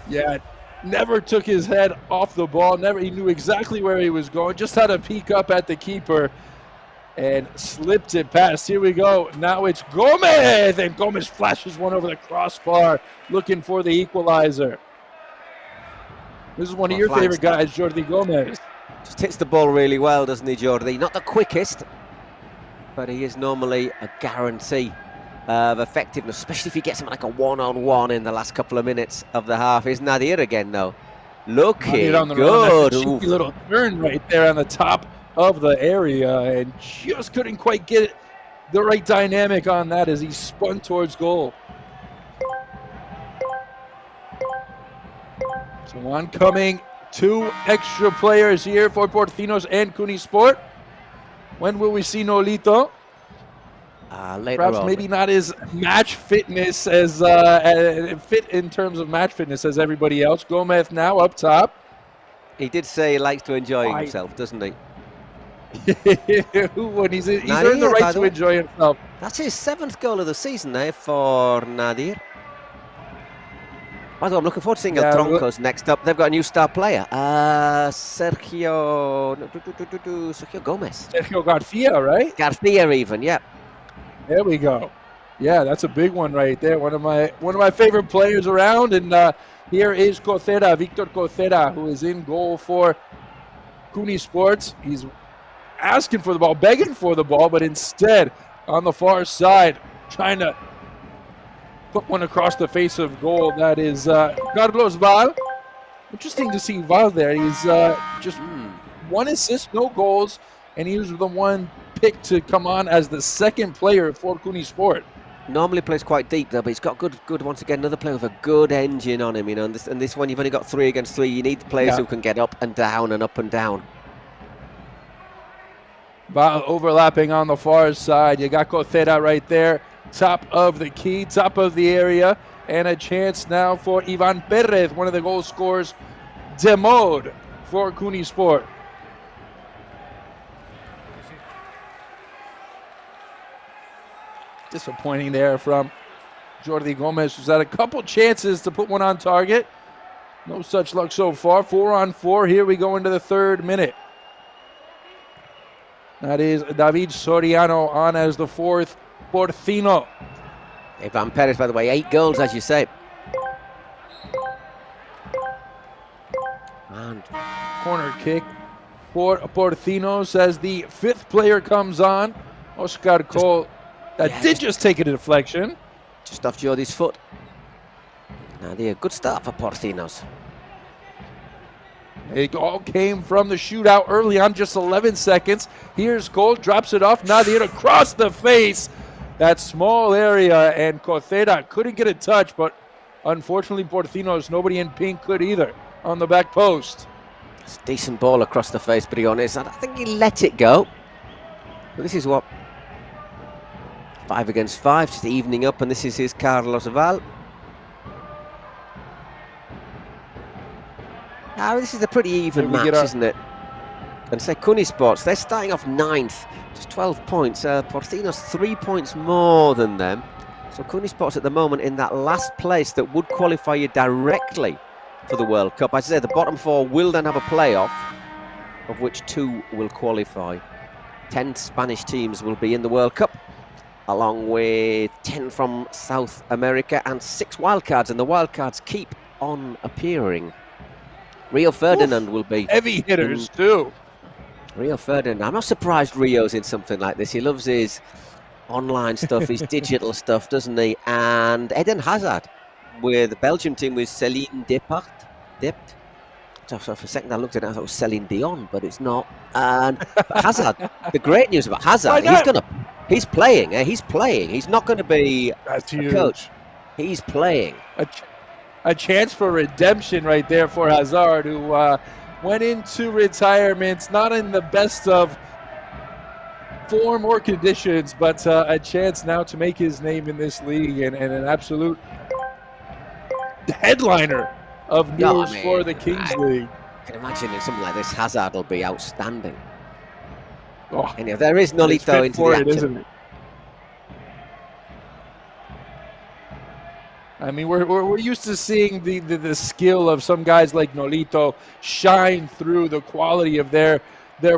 Speaker 5: Yeah. Never took his head off the ball. He knew exactly where he was going. Just had a peek up at the keeper. And slipped it past. Here we go. Now it's Gomez. And Gomez flashes one over the crossbar, looking for the equalizer. This is one of your favorite guys, Jordi Gomez.
Speaker 1: Just hits the ball really well, doesn't he, Jordi? Not the quickest, but he is normally a guarantee of effectiveness, especially if he gets him like a one-on-one in the last couple of minutes of the half. Is Nadir again, though? Looking good.
Speaker 5: That's a cheeky little turn right there on the top of the area, and just couldn't quite get the right dynamic on that as he spun towards goal. So oncoming 2 extra players here for Porcinos and Cuni Sport. When will we see Nolito?
Speaker 1: Later
Speaker 5: Perhaps
Speaker 1: on.
Speaker 5: Maybe not as match fitness as fit in terms of match fitness as everybody else. Gomez now up top.
Speaker 1: He did say he likes to enjoy himself, doesn't he?
Speaker 5: When he's earned the right to enjoy himself.
Speaker 1: That's his 7th goal of the season there for Nadir. Although I'm looking forward to seeing El Troncos next up. They've got a new star player, Sergio Gomez.
Speaker 5: Sergio Garcia, right?
Speaker 1: Garcia, even, yeah.
Speaker 5: There we go. Yeah, that's a big one right there. One of my favorite players around, and here is Cocera, Victor Cocera, who is in goal for Cuni Sports. He's asking for the ball, begging for the ball, but instead on the far side, trying to put one across the face of goal. That is Carlos Val. Interesting to see Val there. He's just 1 assist, no goals, and he was the one picked to come on as the 2nd player for Cuni Sport.
Speaker 1: Normally plays quite deep though, but he's got good once again, another player with a good engine on him, you know, and this one you've only got 3 against 3. You need players who can get up and down and up and down.
Speaker 5: Val overlapping on the far side. You got Cocera right there, top of the key, top of the area, and a chance now for Ivan Perez, one of the goal scorers, Demode for Cuni Sport. Disappointing there from Jordi Gomez, who's had a couple chances to put one on target. No such luck so far. 4-on-4. Here we go into the 3rd minute. That is David Soriano on as the 4th Porcino.
Speaker 1: Ivan Perez, by the way, 8 goals, as you say.
Speaker 5: And corner kick for Porcinos as the 5th player comes on. Oscar Cole. That did just take a deflection.
Speaker 1: Just off Jordi's foot. Nadir, good start for Porcinos.
Speaker 5: It all came from the shootout early on, just 11 seconds. Here's Cole, drops it off. Nadir across the face. That small area, and Cocera couldn't get a touch, but unfortunately Porcinos, nobody in pink could either on the back post.
Speaker 1: It's a decent ball across the face, Briones. I think he let it go. But this is what 5 against 5, just evening up, and this is his Carlos Val. Now, this is a pretty even match, isn't it? And say Kunisports, they're starting off 9th, just 12 points. Porcinos 3 points more than them. So Kunisports at the moment in that last place that would qualify you directly for the World Cup. As I say, the bottom 4 will then have a playoff, of which 2 will qualify. 10 Spanish teams will be in the World Cup, along with 10 from South America and 6 wildcards, and the wildcards keep on appearing. Rio Ferdinand will be
Speaker 5: heavy hitters too.
Speaker 1: Rio Ferdinand. I'm not surprised Rio's in something like this. He loves his online stuff, his digital stuff, doesn't he? And Eden Hazard with the Belgium team with Céline Dept. So for a second I looked at it, I thought it was Céline Dion, but it's not. And Hazard, the great news about Hazard, he's playing. He's playing. He's not going to be a coach. He's playing.
Speaker 5: A chance for redemption right there for Hazard, who went into retirement not in the best of form or conditions, but a chance now to make his name in this league and an absolute headliner of news for the Kings League.
Speaker 1: I can imagine in something like this, Hazard will be outstanding. And if there is Nolito into the action,
Speaker 5: isn't it? I mean, we're used to seeing the skill of some guys like Nolito shine through the quality of their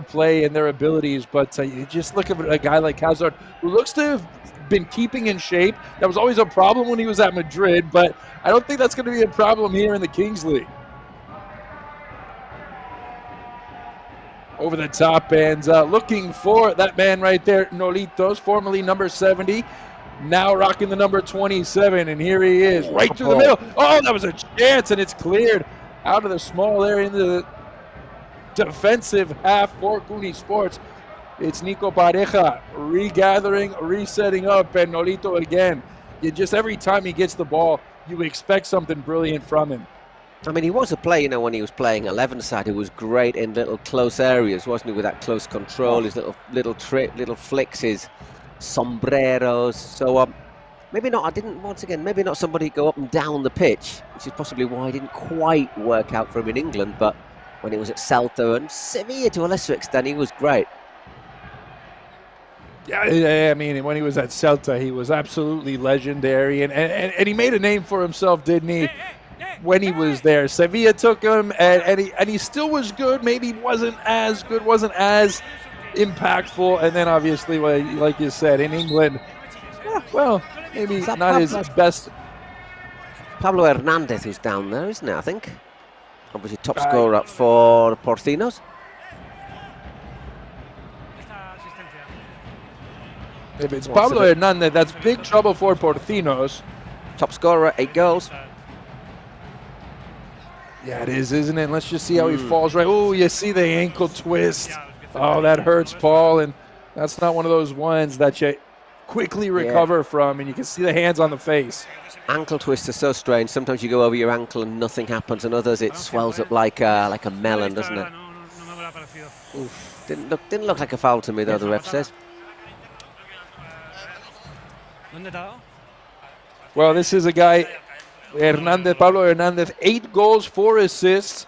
Speaker 5: play and their abilities, but you just look at a guy like Hazard, who looks to have been keeping in shape. That was always a problem when he was at Madrid, but I don't think that's going to be a problem here in the Kings League. Over the top, and looking for that man right there, Nolitos, formerly number 70. Now rocking the number 27, and here he is, right through the middle. Oh, that was a chance, and it's cleared out of the small area into the defensive half for Kunisports. It's Nico Pareja regathering, resetting up, and Nolito again. Just every time he gets the ball, you expect something brilliant from him.
Speaker 1: I mean, he was a player, when he was playing 11 side, who was great in little close areas, wasn't he, with that close control, his little flicks, his sombreros. So maybe not, maybe not somebody go up and down the pitch, which is possibly why he didn't quite work out for him in England, but when he was at Celta and Sevilla to a lesser extent, he was great.
Speaker 5: Yeah, I mean, when he was at Celta, he was absolutely legendary, and he made a name for himself, didn't he, when he was there. Sevilla took him, and he still was good. Maybe wasn't as good, wasn't as impactful, and then obviously, like you said, in England, well, maybe not his best.
Speaker 1: Pablo Hernandez who's down there, isn't it, I think? Obviously top scorer for Porcinos.
Speaker 5: If it's Pablo Hernandez, that's big trouble for Porcinos.
Speaker 1: Top scorer, 8 goals.
Speaker 5: Yeah, it is, isn't it? Let's just see how he falls right. Oh, you see the ankle twist. Oh, that hurts, Paul, and that's not one of those ones that you quickly recover from, and you can see the hands on the face.
Speaker 1: Ankle twists are so strange. Sometimes you go over your ankle and nothing happens, and others it swells up like a melon, doesn't it? Oof. Didn't look like a foul to me, though, the ref says.
Speaker 5: Well, this is a guy, Pablo Hernandez, 8 goals, 4 assists,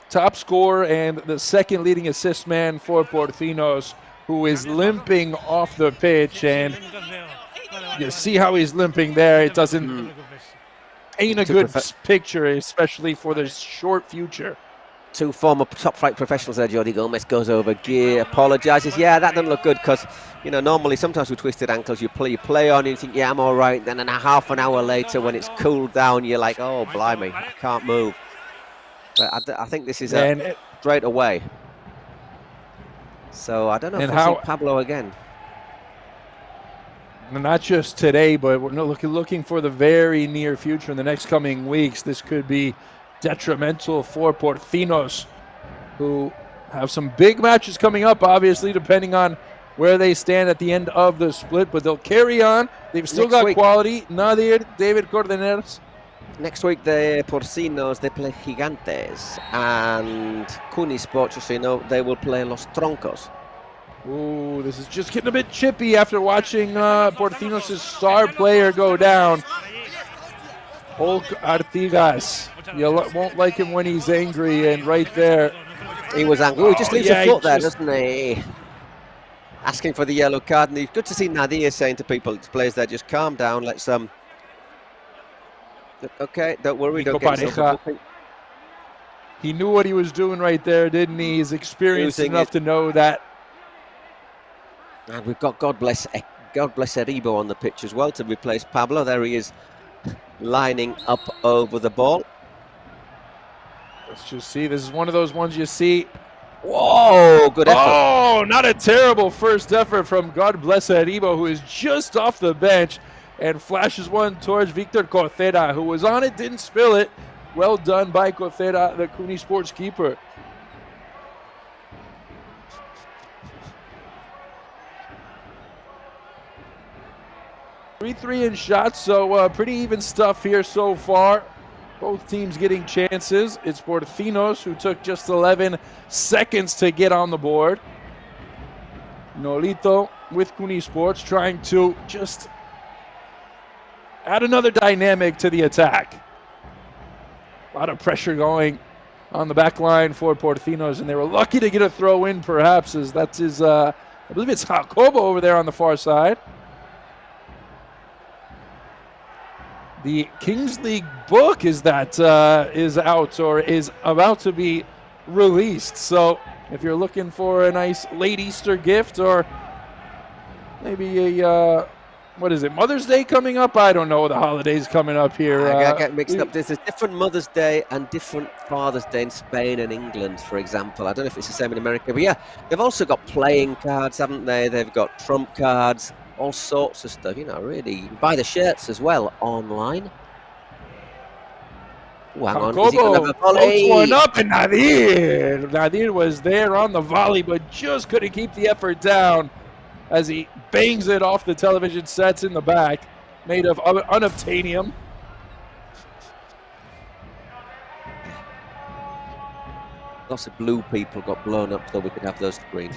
Speaker 5: top scorer, and the second leading assist man for Porcinos, who is limping off the pitch, and you see how he's limping there. It ain't a good picture, especially for the short future.
Speaker 1: 2 former top-flight professionals there. Jordi Gomez goes over gear, apologises. Yeah, that doesn't look good because, normally sometimes with twisted ankles you play on and you think, yeah, I'm all right. Then half an hour later when it's cooled down, you're like, oh, blimey, I can't move. But I think this is straight away. So I don't know if we'll see Pablo again.
Speaker 5: Not just today, but we're looking for the very near future in the next coming weeks. This could be detrimental for Porcinos, who have some big matches coming up, obviously, depending on where they stand at the end of the split, but they'll carry on. They've still got quality. Nadir, David Cordeneros.
Speaker 1: Next week, the Porcinos, they play Gigantes, and Kunisport, just so you know, they will play Los Troncos.
Speaker 5: Ooh, this is just getting a bit chippy after watching Porcinos' star player go down. Hulk Artigas. You won't like him when he's angry, and right there.
Speaker 1: He was angry. He just leaves a foot there, doesn't he? Asking for the yellow card, and it's good to see Nadir saying to people, players there, just calm down, let's okay, don't worry, don't get yourself.
Speaker 5: He knew what he was doing right there, didn't he? He's experienced enough to know that.
Speaker 1: And we've got God bless Eribo on the pitch as well to replace Pablo. There he is, lining up over the ball.
Speaker 5: Let's just see. This is one of those ones you see.
Speaker 1: Whoa, good effort.
Speaker 5: Oh, not a terrible first effort from God bless Eribo, who is just off the bench and flashes one towards Victor Cocera, who was on it, didn't spill it. Well done by Cocera, the Kunisports keeper. Three in shots, so pretty even stuff here so far. Both teams getting chances. It's Porcinos, who took just 11 seconds to get on the board. Nolito with Kunisports trying to just add another dynamic to the attack. A lot of pressure going on the back line for Porcinos, and they were lucky to get a throw in, perhaps, as that's his, I believe it's Jacobo over there on the far side. The Kings League book is out or is about to be released. So if you're looking for a nice late Easter gift or maybe a, what is it, Mother's Day coming up? I don't know, the holidays coming up here.
Speaker 1: I get mixed up. There's a different Mother's Day and different Father's Day in Spain and England, for example. I don't know if it's the same in America, but yeah, they've also got playing cards, haven't they? They've got trump cards. All sorts of stuff, you know, really. You can buy the shirts as well online. Ooh, hang on. Is he gonna have a volley?
Speaker 5: One up, and Nadir was there on the volley, but just couldn't keep the effort down as he bangs it off the television sets in the back, made of unobtainium.
Speaker 1: Lots of blue people got blown up so we could have those screens.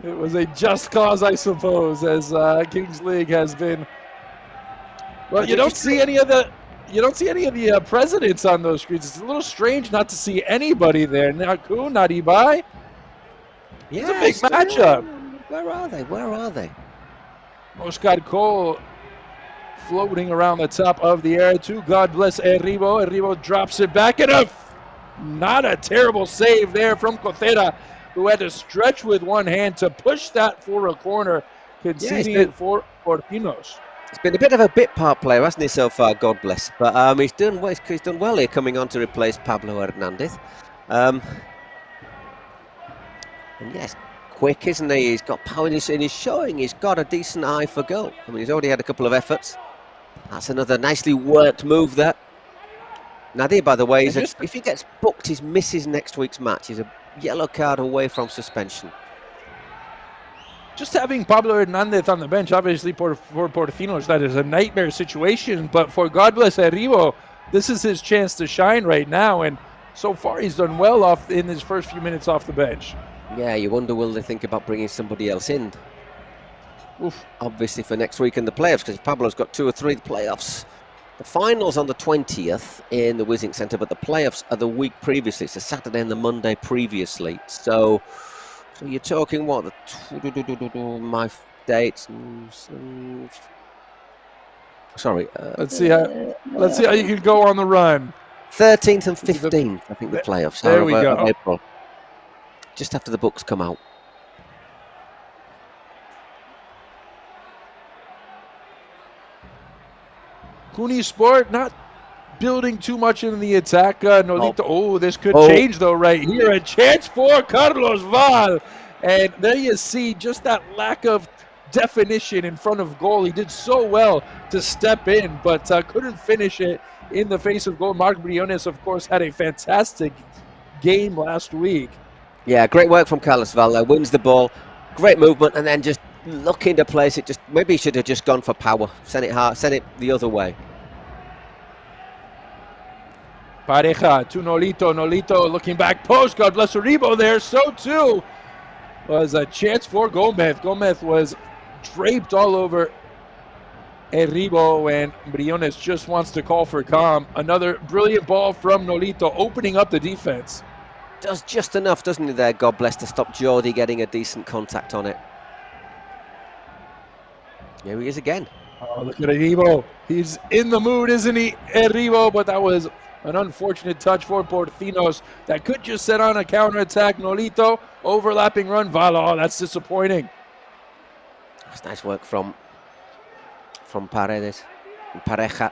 Speaker 5: It was a just cause, I suppose, as Kings League has been. Well, you don't see any of the presidents on those screens. It's a little strange not to see anybody there. Naku, not Ibai.
Speaker 1: Yeah,
Speaker 5: it's a big matchup.
Speaker 1: Where are they? Where are they?
Speaker 5: Oscar Cole floating around the top of the air too. God bless Eribo. Eribo drops it back, and not a terrible save there from Cocera, who had to stretch with one hand to push that for a corner, conceding it for Porcinos.
Speaker 1: It's been a bit of a bit part player, hasn't he, so far, God bless. But he's done well here coming on to replace Pablo Hernandez. And yes, quick, isn't he? He's got power, and he's showing he's got a decent eye for goal. I mean, he's already had a couple of efforts. That's another nicely worked move there. Nadir, by the way, if he gets booked, he misses next week's match. He's a yellow card away from suspension.
Speaker 5: Just having Pablo Hernandez on the bench, obviously for Porcinos, that is a nightmare situation. But for God bless Eribo, this is his chance to shine right now. And so far, he's done well in his first few minutes off the bench.
Speaker 1: Yeah, you wonder, will they think about bringing somebody else in? Oof. Obviously for next week in the playoffs, because Pablo's got 2 or 3 playoffs. The finals on the 20th in the Wizink Centre, but the playoffs are the week previously. It's the Saturday and the Monday previously. So you're talking what? My dates. Sorry.
Speaker 5: Let's see how you can go on the run.
Speaker 1: 13th and 15th, I think the playoffs.
Speaker 5: There we go.
Speaker 1: April. Just after the books come out.
Speaker 5: Kunisport not building too much in the attack. Nolito, this could change though right here. A chance for Carlos Val. And there you see just that lack of definition in front of goal. He did so well to step in, but couldn't finish it in the face of goal. Marc Briones, of course, had a fantastic game last week.
Speaker 1: Yeah, great work from Carlos Val. Wins the ball. Great movement, and then just looking to place it. Just maybe he should have just gone for power. Send it hard. Send it the other way.
Speaker 5: Pareja to Nolito. Nolito looking back post. God bless Uribo there. So too was a chance for Gomez. Gomez was draped all over Uribo, and Briones just wants to call for calm. Another brilliant ball from Nolito, opening up the defense.
Speaker 1: Does just enough, doesn't he there, God bless, to stop Jordi getting a decent contact on it. Here he is again.
Speaker 5: Oh, look at Uribo. He's in the mood, isn't he, Uribo? But that was an unfortunate touch for Porcinos that could just set on a counterattack. Nolito, overlapping run. Vala, that's disappointing.
Speaker 1: That's nice work from Paredes. And Pareja.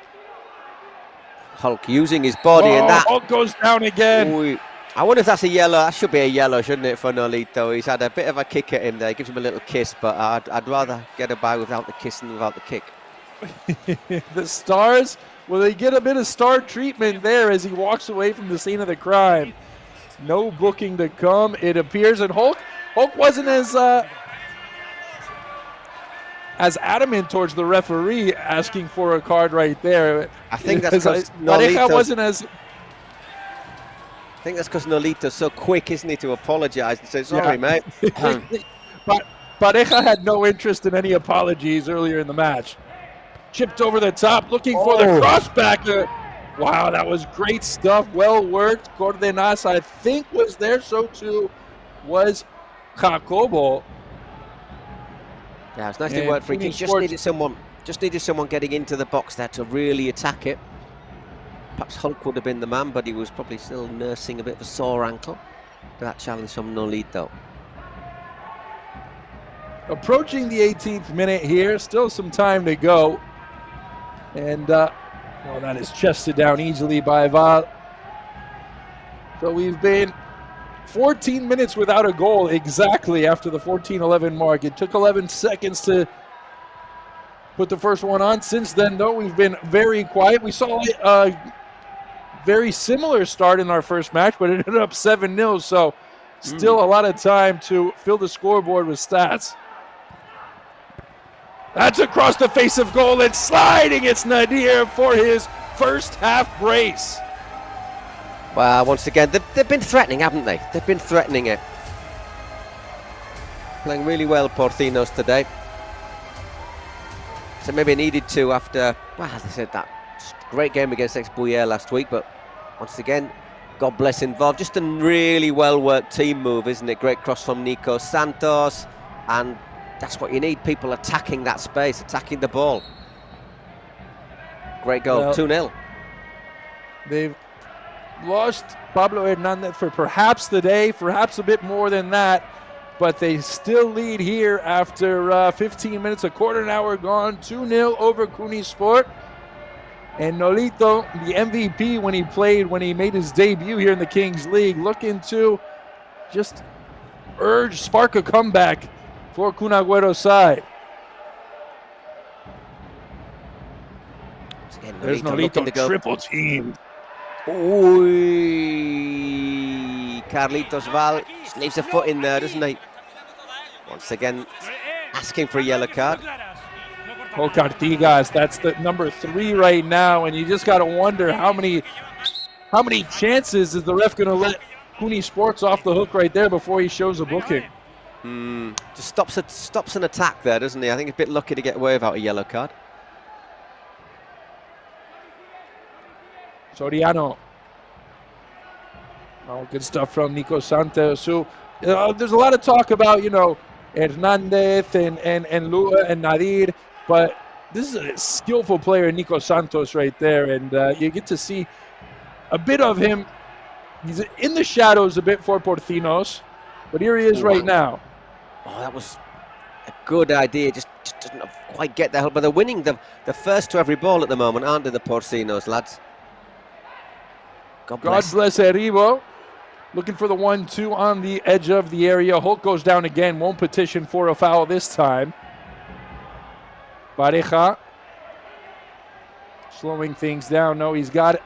Speaker 1: Hulk using his body, and that
Speaker 5: Hulk goes down again.
Speaker 1: Ooh, I wonder if that's a yellow. That should be a yellow, shouldn't it, for Nolito? He's had a bit of a kick at him there. He gives him a little kiss, but I'd rather get a by without the kiss than without the kick.
Speaker 5: The Stars, well, they get a bit of star treatment there as he walks away from the scene of the crime. No booking to come, it appears, and Hulk wasn't as adamant towards the referee asking for a card right there.
Speaker 1: I think that's because Nolito
Speaker 5: wasn't as.
Speaker 1: I think that's because Nolito's so quick, isn't he, to apologise and say, sorry, mate.
Speaker 5: But Pareja had no interest in any apologies earlier in the match. Chipped over the top, looking for the crossback. Wow, that was great stuff. Well worked. Córdenas, I think, was there. So too was Jacobo.
Speaker 1: Yeah, it's nicely worked for him. Just needed someone getting into the box there to really attack it. Perhaps Hulk would have been the man, but he was probably still nursing a bit of a sore ankle. That challenge from Nolito.
Speaker 5: Approaching the 18th minute here, still some time to go. And well, that is chested down easily by Val. So we've been 14 minutes without a goal exactly after the 14-11 mark. It took 11 seconds to put the first one on. Since then, though, we've been very quiet. We saw a very similar start in our first match, but it ended up 7-0, so still a lot of time to fill the scoreboard with stats. That's across the face of goal, and sliding, it's Nadir for his first half brace.
Speaker 1: Well, once again, they've been threatening, haven't they? They've been threatening it. Playing really well, Porcinos, today. So maybe needed to after, well, as I said, that great game against XBuyer last week, but once again, God bless involved. Just a really well-worked team move, isn't it? Great cross from Nico Santos, and that's what you need, people attacking that space, attacking the ball. Great goal, well, 2-0.
Speaker 5: They've lost Pablo Hernandez for perhaps the day, perhaps a bit more than that, but they still lead here after 15 minutes, a quarter an hour gone, 2-0 over Cuni Sport. And Nolito, the MVP when he made his debut here in the Kings League, looking to just spark a comeback for Kun Agüero's side.
Speaker 1: Again,
Speaker 5: there's Nolito triple team.
Speaker 1: Ooh, Carlitos Val just leaves a foot in there, doesn't he? Once again, asking for a yellow card.
Speaker 5: Hulk Artigas, that's the number 3 right now, and you just got to wonder how many chances is the ref going to let Cuni Sports off the hook right there before he shows a booking.
Speaker 1: Just stops an attack there, doesn't he? I think he's a bit lucky to get away without a yellow card.
Speaker 5: Soriano. Oh, good stuff from Nico Santos. So there's a lot of talk about, Hernandez and Lua and Nadir, but this is a skillful player, Nico Santos, right there, and you get to see a bit of him. He's in the shadows a bit for Porcinos, but here he is right now.
Speaker 1: Oh, that was a good idea. Just doesn't quite get the help, but they're winning the first to every ball at the moment, aren't they, the Porcinos lads? God bless
Speaker 5: Erivo. Looking for the 1-2 on the edge of the area. Hulk goes down again. Won't petition for a foul this time. Pareja slowing things down. Knowing he's got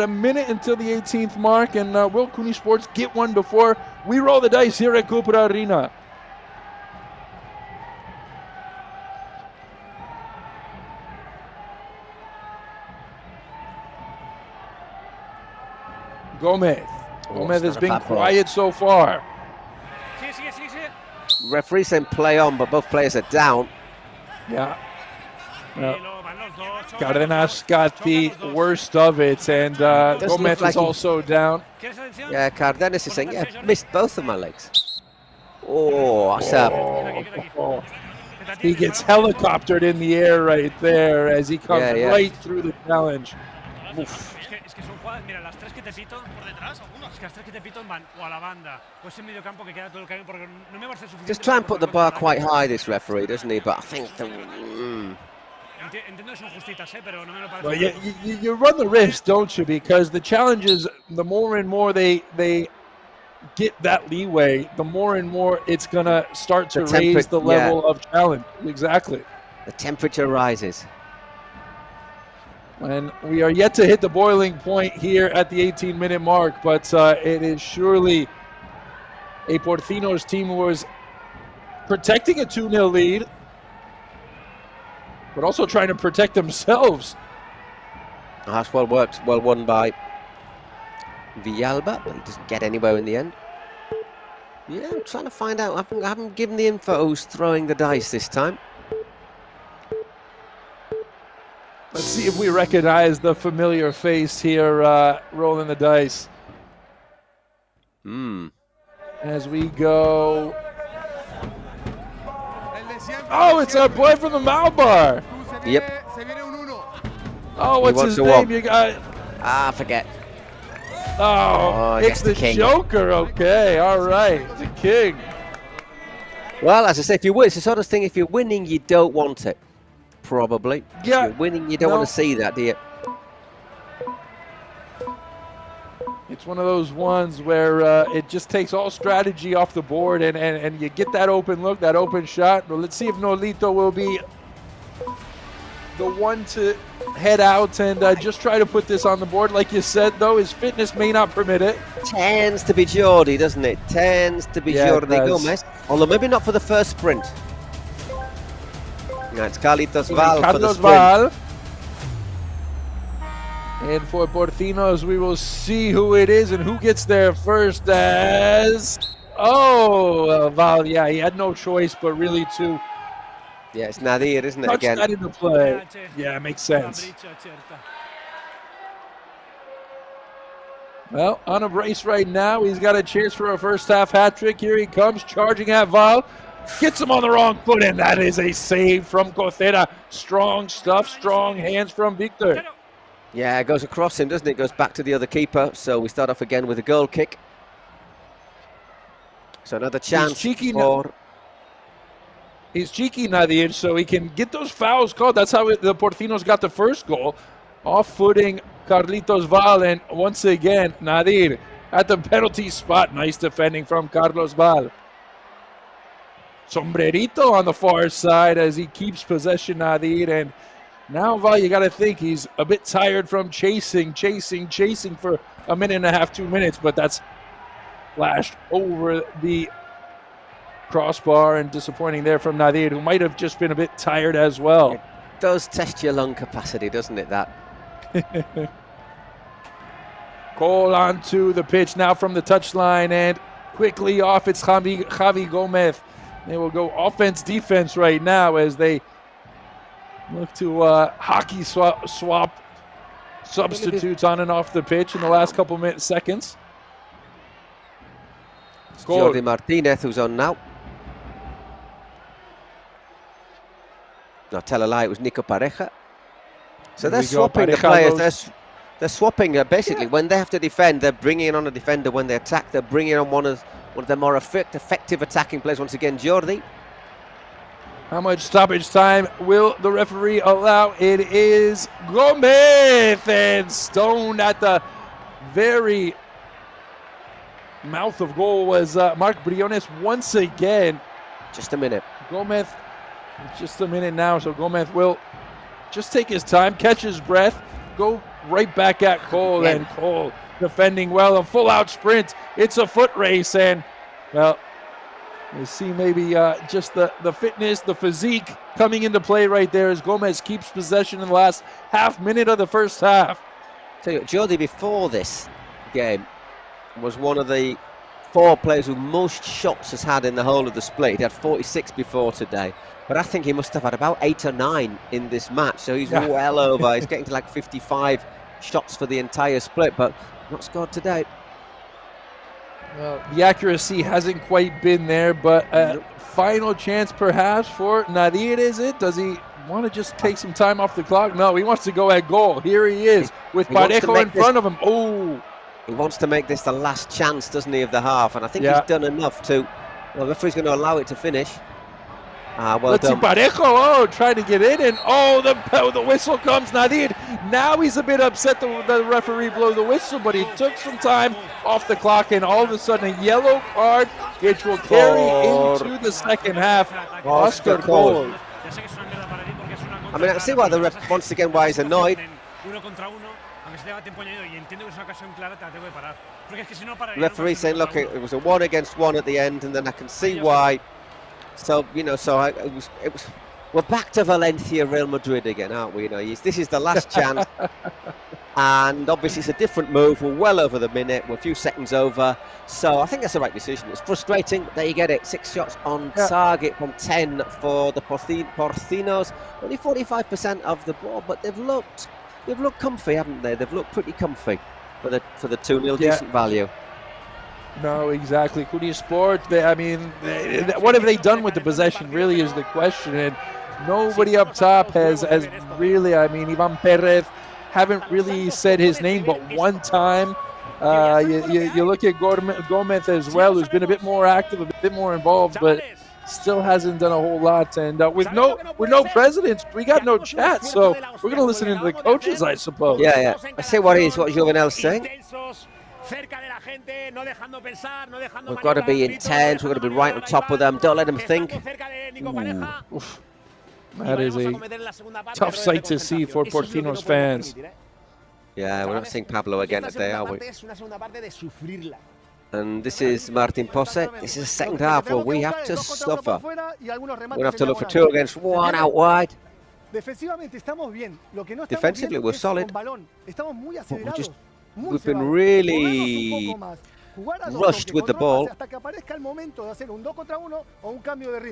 Speaker 5: a minute until the 18th mark, and will Cuni Sports get one before we roll the dice here at Cupra Arena? Gomez. Gomez has been quiet so far.
Speaker 1: Referee saying play on, but both players are down.
Speaker 5: Yeah. Cárdenas got the worst of it, and Gomez is also down.
Speaker 1: Yeah, Cárdenas is saying, yeah, missed both of my legs. Oh, what's up?
Speaker 5: He gets helicoptered in the air right there as he comes right through the challenge. Oof.
Speaker 1: Just try and put the bar quite high, this referee, doesn't he? But I think
Speaker 5: well, you run the risk, don't you? Because the challenges, the more and more they get that leeway, the more and more it's going to start to raise the level of challenge. Exactly.
Speaker 1: The temperature rises.
Speaker 5: And we are yet to hit the boiling point here at the 18-minute mark, but it is surely a Porcinos team who was protecting a 2-0 lead, but also trying to protect themselves.
Speaker 1: That's well worked, well won by Villalba, but he doesn't get anywhere in the end. Yeah, I'm trying to find out. I haven't given the info who's throwing the dice this time.
Speaker 5: Let's see if we recognize the familiar face here, rolling the dice. As we go. Oh, it's our boy from the Malbar.
Speaker 1: Yep.
Speaker 5: Oh, what's his name? You got.
Speaker 1: Ah, forget.
Speaker 5: Oh, it's the Joker. Okay, all right. The king.
Speaker 1: Well, as I say, if you win, it's the sort of thing, if you're winning, you don't want it. Probably.
Speaker 5: Yeah.
Speaker 1: If you're winning, you don't want to see that, do you?
Speaker 5: It's one of those ones where it just takes all strategy off the board, and you get that open look, that open shot. But let's see if Nolito will be the one to head out and just try to put this on the board. Like you said, though, his fitness may not permit it.
Speaker 1: Tends to be Jordi, doesn't it? Tends to be Jordi Gomez. Although maybe not for the first sprint. No, it's Carlitos Val for the sprint.
Speaker 5: And for Porcinos, we will see who it is and who gets there first as... Oh, Val, yeah, he had no choice but really to...
Speaker 1: Yeah, it's Nadir, isn't it,
Speaker 5: touch
Speaker 1: again?
Speaker 5: That into play. Yeah, makes sense. Well, on a brace right now. He's got a chance for a first-half hat-trick. Here he comes, charging at Val. Gets him on the wrong foot, and that is a save from Cotera. Strong stuff, strong hands from Victor.
Speaker 1: Yeah, it goes across him, doesn't it? Goes back to the other keeper. So we start off again with a goal kick. So another chance for...
Speaker 5: He's cheeky, Nadir, so he can get those fouls called. That's how the Porcinos got the first goal. Off-footing Carlitos Val, and once again, Nadir at the penalty spot. Nice defending from Carlos Val. Sombrerito on the far side as he keeps possession, Nadir, and now, Val, you got to think he's a bit tired from chasing for a minute and a half, 2 minutes, but that's flashed over the crossbar, and disappointing there from Nadir, who might have just been a bit tired as well.
Speaker 1: It does test your lung capacity, doesn't it, that?
Speaker 5: Cole onto the pitch now from the touchline, and quickly off, it's Javi Gomez. They will go offense-defense right now as they look to hockey swap substitutes on and off the pitch in the last couple seconds.
Speaker 1: Jordi Martinez who's on now. No, tell a lie, it was Nico Pareja. So they're swapping the players. They're swapping basically when they have to defend, they're bringing on a defender. When they attack, they're bringing on one of their more effective attacking players. Once again, Jordi.
Speaker 5: How much stoppage time will the referee allow? It is Gomez, and stoned at the very mouth of goal was Marc Briones once again.
Speaker 1: Just a minute.
Speaker 5: Gomez, just a minute now, so Gomez will just take his time, catch his breath, go right back at Cole, and Cole defending well, a full-out sprint. It's a foot race, and, well, you see maybe just the fitness, the physique coming into play right there as Gomez keeps possession in the last half minute of the first half.
Speaker 1: Tell you what, Jordi, before this, game was one of the 4 players who most shots has had in the whole of the split. He had 46 before today, but I think he must have had about 8 or 9 in this match, so he's well over. He's getting to like 55 shots for the entire split, but not scored today.
Speaker 5: Well, the accuracy hasn't quite been there, but final chance perhaps for Nadir, is it? Does he want to just take some time off the clock? No, he wants to go at goal. Here he is with Parejo in front of him. Oh!
Speaker 1: He wants to make this the last chance, doesn't he, of the half, and I think he's done enough to... Well, the referee's going to allow it to finish. Well
Speaker 5: Let's
Speaker 1: done.
Speaker 5: see Parejo, trying to get in, and the whistle comes. Nadir, now he's a bit upset the referee blew the whistle, but he took some time off the clock, and all of a sudden a yellow card, which will carry into the second half. Oscar goal.
Speaker 1: I mean, I see why the ref, once again, why he's annoyed. The referee saying, look, it was a 1 against 1 at the end, and then I can see why. So, you know, it was. We're back to Valencia, Real Madrid again, aren't we? You know, this is the last chance, and obviously it's a different move. We're well over the minute. We're a few seconds over, so I think that's the right decision. It's frustrating. There you get it. 6 shots on target from 10 for the Porcinos. Only 45% of the ball, but they've looked comfy, haven't they? They've looked pretty comfy for the 2-0 decent value.
Speaker 5: No, exactly. Cunha Sport, I mean, what have they done with the possession really is the question. And nobody up top has really, I mean, Ivan Perez, haven't really said his name but one time. You look at Gomez as well, who's been a bit more active, a bit more involved, but still hasn't done a whole lot. And with no presidents, we got no chat, so we're going to listen to the coaches, I suppose.
Speaker 1: Yeah. I see what Jovenel's saying. We've got to be intense, we've got to be right on top of them, don't let them think.
Speaker 5: Oof. That is a tough sight to see for Porcinos fans.
Speaker 1: Yeah, we're not seeing Pablo again today, are we? And this is Martin Posse. This is a second half where we have to suffer. We're going to have to look for 2 against 1 out wide. Defensively, we're solid. We've been really rushed with the ball.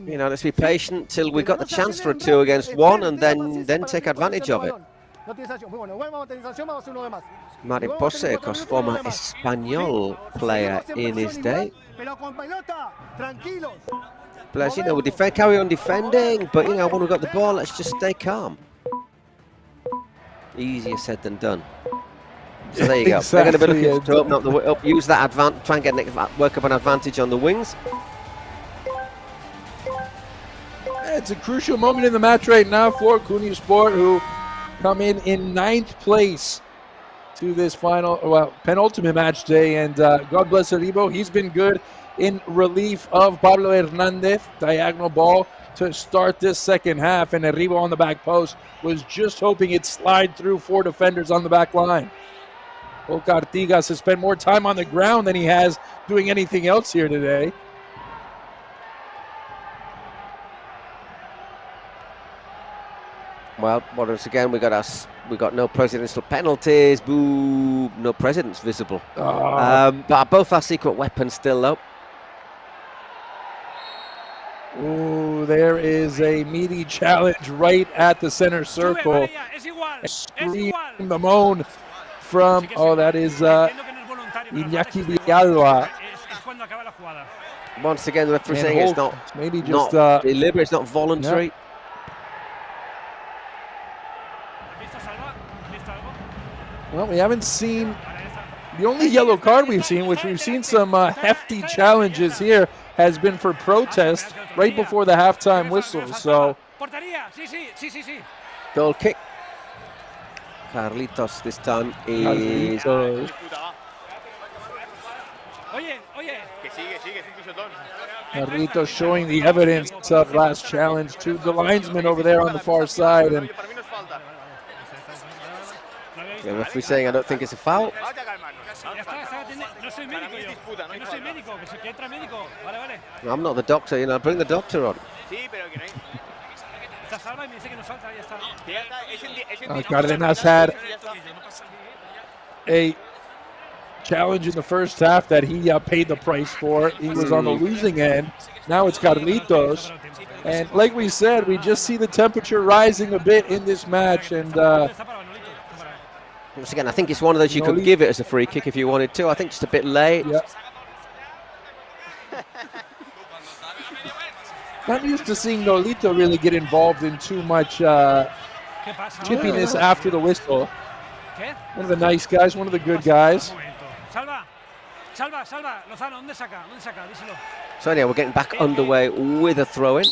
Speaker 1: You know, let's be patient till we got the chance for a 2 against 1 and then take advantage of it. Martin Posse, of course, former Espanyol player in his day. Players, you know, we carry on defending, but, you know, when we've got the ball, let's just stay calm. Easier said than done. So there you go. They're going to be looking to open up use that advantage, try and get work up an advantage on the wings.
Speaker 5: It's a crucial moment in the match right now for Cunha Sport, who come in 9th place to this penultimate match day. And God bless Aribo. He's been good in relief of Pablo Hernandez. Diagonal ball to start this second half, and Aribo on the back post was just hoping it'd slide through 4 defenders on the back line. Boca Artigas has spent more time on the ground than he has doing anything else here today.
Speaker 1: Well, once again, we got no presidential penalties. Boo! No presidents visible. But both our secret weapons still though.
Speaker 5: Oh, there is a meaty challenge right at the center circle. Scream the moan from, that is Iñaki Villalba.
Speaker 1: Once again, the referee saying it's not deliberate, it's not voluntary.
Speaker 5: Well, we haven't seen the only yellow card we've seen, which we've seen some hefty challenges here, has been for protest right before the halftime whistle. So,
Speaker 1: goal kick. Carlitos this time is.
Speaker 5: Carlitos showing the evidence of last challenge to the linesman over there on the far side. And
Speaker 1: the referee saying I don't think it's a foul. I'm not the doctor, you know, bring the doctor on.
Speaker 5: Cardenas had a challenge in the first half that he paid the price for. He was on the losing end. Now it's Carlitos. And like we said, we just see the temperature rising a bit in this match. And
Speaker 1: once again, I think it's one of those you could give it as a free kick if you wanted to. I think just a bit late.
Speaker 5: Yeah. Not used to seeing Nolito really get involved in too much chippiness after the whistle. One of the nice guys, one of the good guys.
Speaker 1: So anyway, we're getting back underway with a throw-in.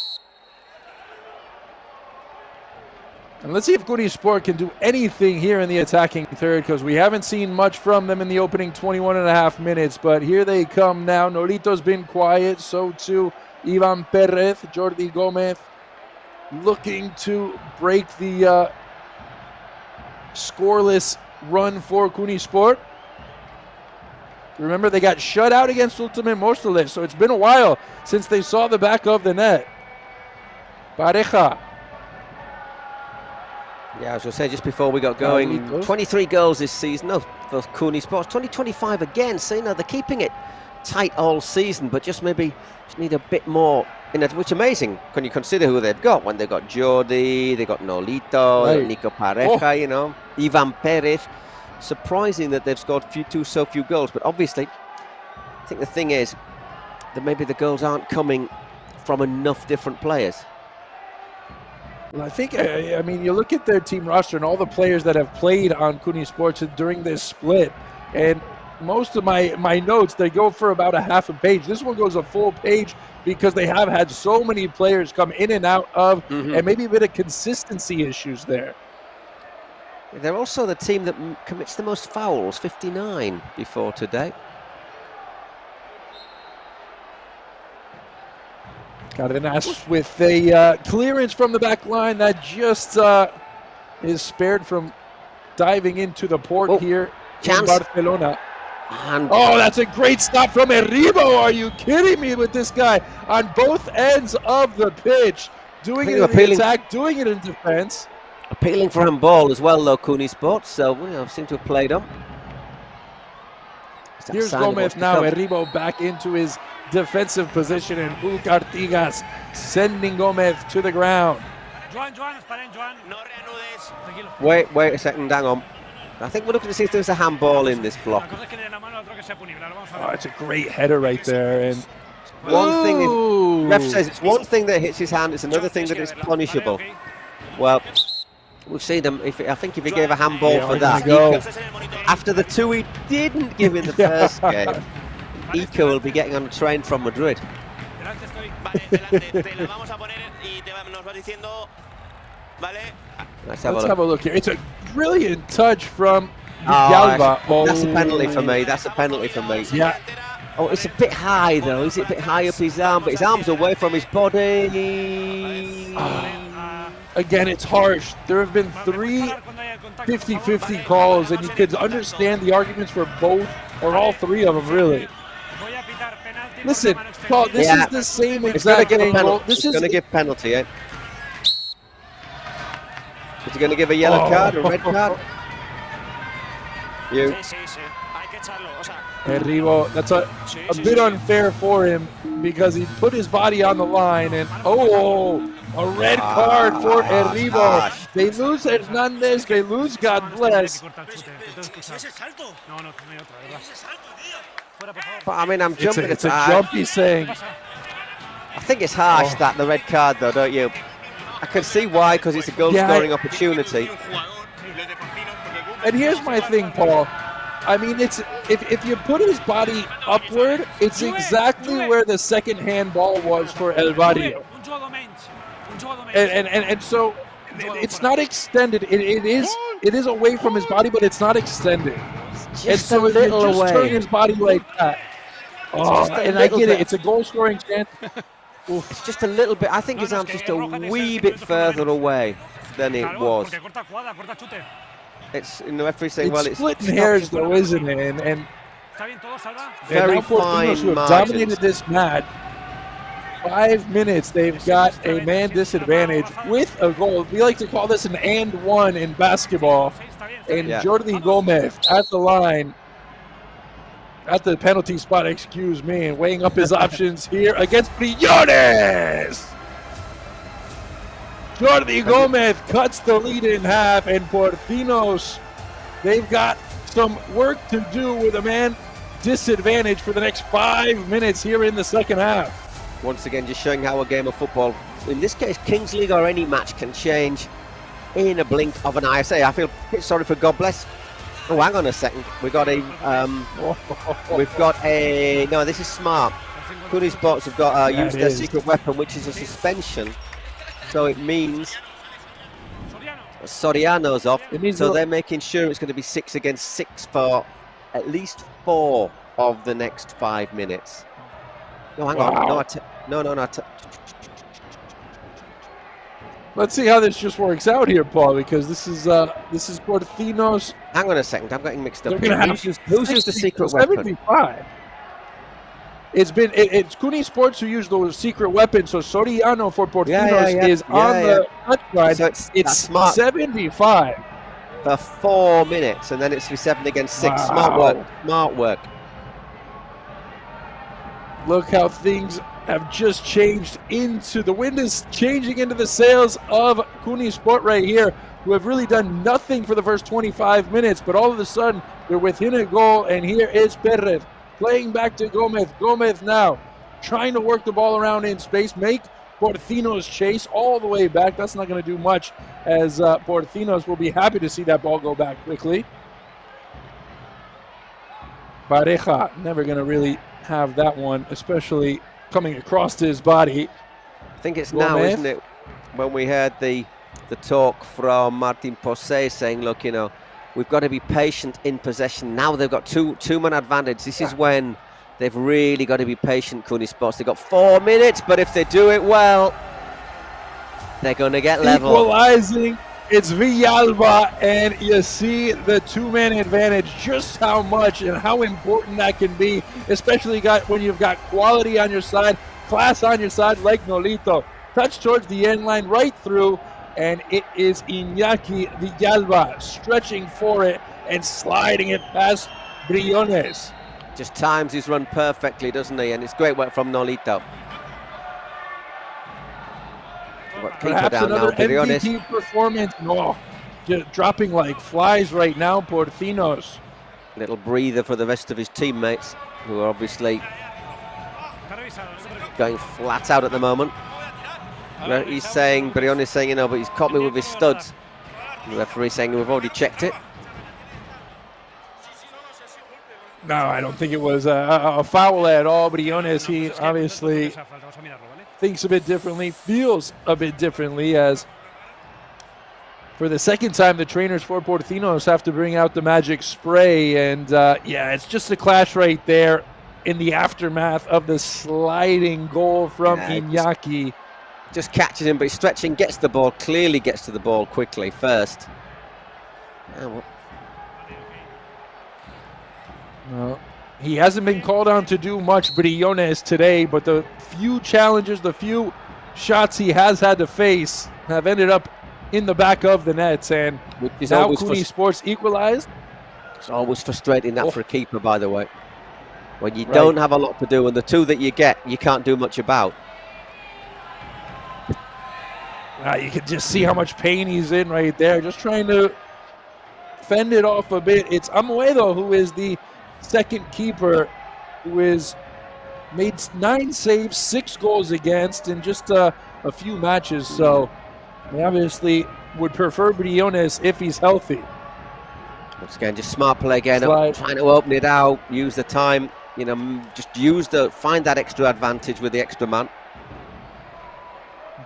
Speaker 5: And let's see if Sport can do anything here in the attacking third, because we haven't seen much from them in the opening 21.5 minutes. But here they come now. Nolito's been quiet, so too Ivan Perez. Jordi Gomez looking to break the scoreless run for Sport. Remember, they got shut out against Ultimate Móstoles, so it's been a while since they saw the back of the net. Pareja.
Speaker 1: Yeah, as I said just before we got going, 23 goals this season for Sports. 20-25 again, so they're keeping it tight all season, but just maybe need a bit more in it, which is amazing when you consider who they've got. When they've got Jordi, they've got Nolito, Nico Pareja, Ivan Perez. Surprising that they've scored so few goals, but obviously I think the thing is that maybe the goals aren't coming from enough different players.
Speaker 5: Well, I think, I mean, you look at their team roster and all the players that have played on Sports during this split, and most of my notes, they go for about a half a page. This one goes a full page because they have had so many players come in and out of, and maybe a bit of consistency issues there.
Speaker 1: They're also the team that commits the most fouls, 59 before today.
Speaker 5: Cardenas with a clearance from the back line that just is spared from diving into the port here in Barcelona.
Speaker 1: And
Speaker 5: that's a great stop from Eribo. Are you kidding me with this guy on both ends of the pitch? Doing it in the attack, doing it in defense.
Speaker 1: Appealing for handball as well, though, Sports, so seem to have played on.
Speaker 5: Here's Gomez now, Eribo back into his defensive position, and Hulk Artigas sending Gomez to the ground.
Speaker 1: Wait a second, hang on. I think we're looking to see if there's a handball in this block.
Speaker 5: It's a great header right there. And
Speaker 1: one thing, ref says it's one thing that hits his hand, it's another thing that is punishable. Well, we've seen them. I think if he gave a handball for that, after the two he didn't give in the first game, Ico will be getting on a train from Madrid. Let's have a look
Speaker 5: here. It's a brilliant touch from Galva.
Speaker 1: That's a penalty for me. That's a penalty for me.
Speaker 5: Yeah.
Speaker 1: Oh, it's a bit high though. Is it a bit high up his arm? But his arm's away from his body.
Speaker 5: Again, it's harsh. There have been 3 50-50 calls, and you could understand the arguments for both or all 3 of them, really. Listen, Paul, this is the same exact angle.
Speaker 1: It's going to give penalty, eh? Is he going to give a yellow card, a red card? You.
Speaker 5: Eribo, that's a bit unfair for him because he put his body on the line, and a red card for Eribo. They lose Hernandez, they lose God bless.
Speaker 1: But I mean, I'm jumping.
Speaker 5: It's a jump, he's saying.
Speaker 1: I think it's harsh that the red card, though, don't you? I can see why, because it's a goal-scoring opportunity.
Speaker 5: And here's my thing, Paul. I mean, it's if you put his body upward, it's exactly where the second handball was for El Barrio. And so it's not extended. It is away from his body, but it's not extended. And so if you just turn his body like that, and I get it, it's a goal-scoring chance.
Speaker 1: It's just a little bit. I think his arm's just a wee bit further away than it was. It's in the referee saying, well, it's
Speaker 5: splitting hairs, though, isn't it? And
Speaker 1: very fine
Speaker 5: who have dominated this match. 5 minutes, they've got a man disadvantage with a goal. We like to call this an and one in basketball. And Jordi Gomez at the line. at the penalty spot, excuse me, and weighing up his options here against Briones. Jordi Gomez cuts the lead in half, and Porcinos, they've got some work to do with a man disadvantage for the next 5 minutes here in the second half.
Speaker 1: Once again, just showing how a game of football, in this case, Kings League or any match, can change in a blink of an eye. I say, I feel a bit sorry for God Bless. Oh, hang on a second. We've got a, no, this is smart. Kuni Sports have got used their secret weapon, which is a suspension. So it means Soriano's off. So they're making sure it's going to be 6 against 6 for at least 4 of the next 5 minutes. No, hang on. No.
Speaker 5: Let's see how this just works out here, Paul, because this is Porcinos.
Speaker 1: Hang on a second, I'm getting mixed up.
Speaker 5: Who's used the secret weapon? 75. It's Kuni Sports who used the secret weapon, so Soriano for Porcinos is on the touchline. So it's smart. 75
Speaker 1: for 4 minutes, and then it's 7 against 6. Wow. Smart work.
Speaker 5: Look how things have just changed the wind is changing into the sails of Kuni Sport right here, who have really done nothing for the first 25 minutes, but all of a sudden they're within a goal, and here is Perez playing back to Gomez. Gomez now trying to work the ball around in space, make Porcinos chase all the way back. That's not going to do much, as Porcinos will be happy to see that ball go back quickly. Pareja never going to really have that one, especially coming across his body.
Speaker 1: I think it's Gomez. Now, isn't it, when we heard the talk from Martin Posey saying, look, you know, we've got to be patient in possession. Now they've got two-man advantage. This is when they've really got to be patient, Kuni Sports. They've got 4 minutes, but if they do it well, they're going to get level.
Speaker 5: Equalizing, it's Villalba, and you see the two-man advantage, just how much and how important that can be, especially when you've got quality on your side, class on your side, like Nolito. Touch towards the end line, right through, and it is Iñaki Villalba stretching for it and sliding it past Briones.
Speaker 1: Just times his run perfectly, doesn't he? And it's great work from Nolito.
Speaker 5: Perhaps another MVP performance. No, just dropping like flies right now, Porcinos.
Speaker 1: Little breather for the rest of his teammates, who are obviously going flat out at the moment. He's saying, Briones saying, you know, but he's caught me with his studs. The referee saying, we've already checked it.
Speaker 5: No, I don't think it was a foul at all. Briones, he obviously thinks a bit differently, feels a bit differently, as for the second time the trainers for Porcinos have to bring out the magic spray, and yeah, it's just a clash right there in the aftermath of the sliding goal from Iñaki.
Speaker 1: Just catches him, but he's stretching, gets the ball, clearly gets to the ball quickly first.
Speaker 5: Well, he hasn't been called on to do much, Briones, today, but the few challenges, the few shots he has had to face have ended up in the back of the nets, and now Kuni Sports equalized.
Speaker 1: It's always frustrating that for a keeper, by the way. When you don't have a lot to do, and the two that you get, you can't do much about.
Speaker 5: You can just see how much pain he's in right there, just trying to fend it off a bit. It's Amuedo who is the second keeper, who has made 9 saves, 6 goals against in just a few matches. So they obviously would prefer Briones if he's healthy.
Speaker 1: Once again, just smart play again, trying to open it out, use the time, you know, just find that extra advantage with the extra man.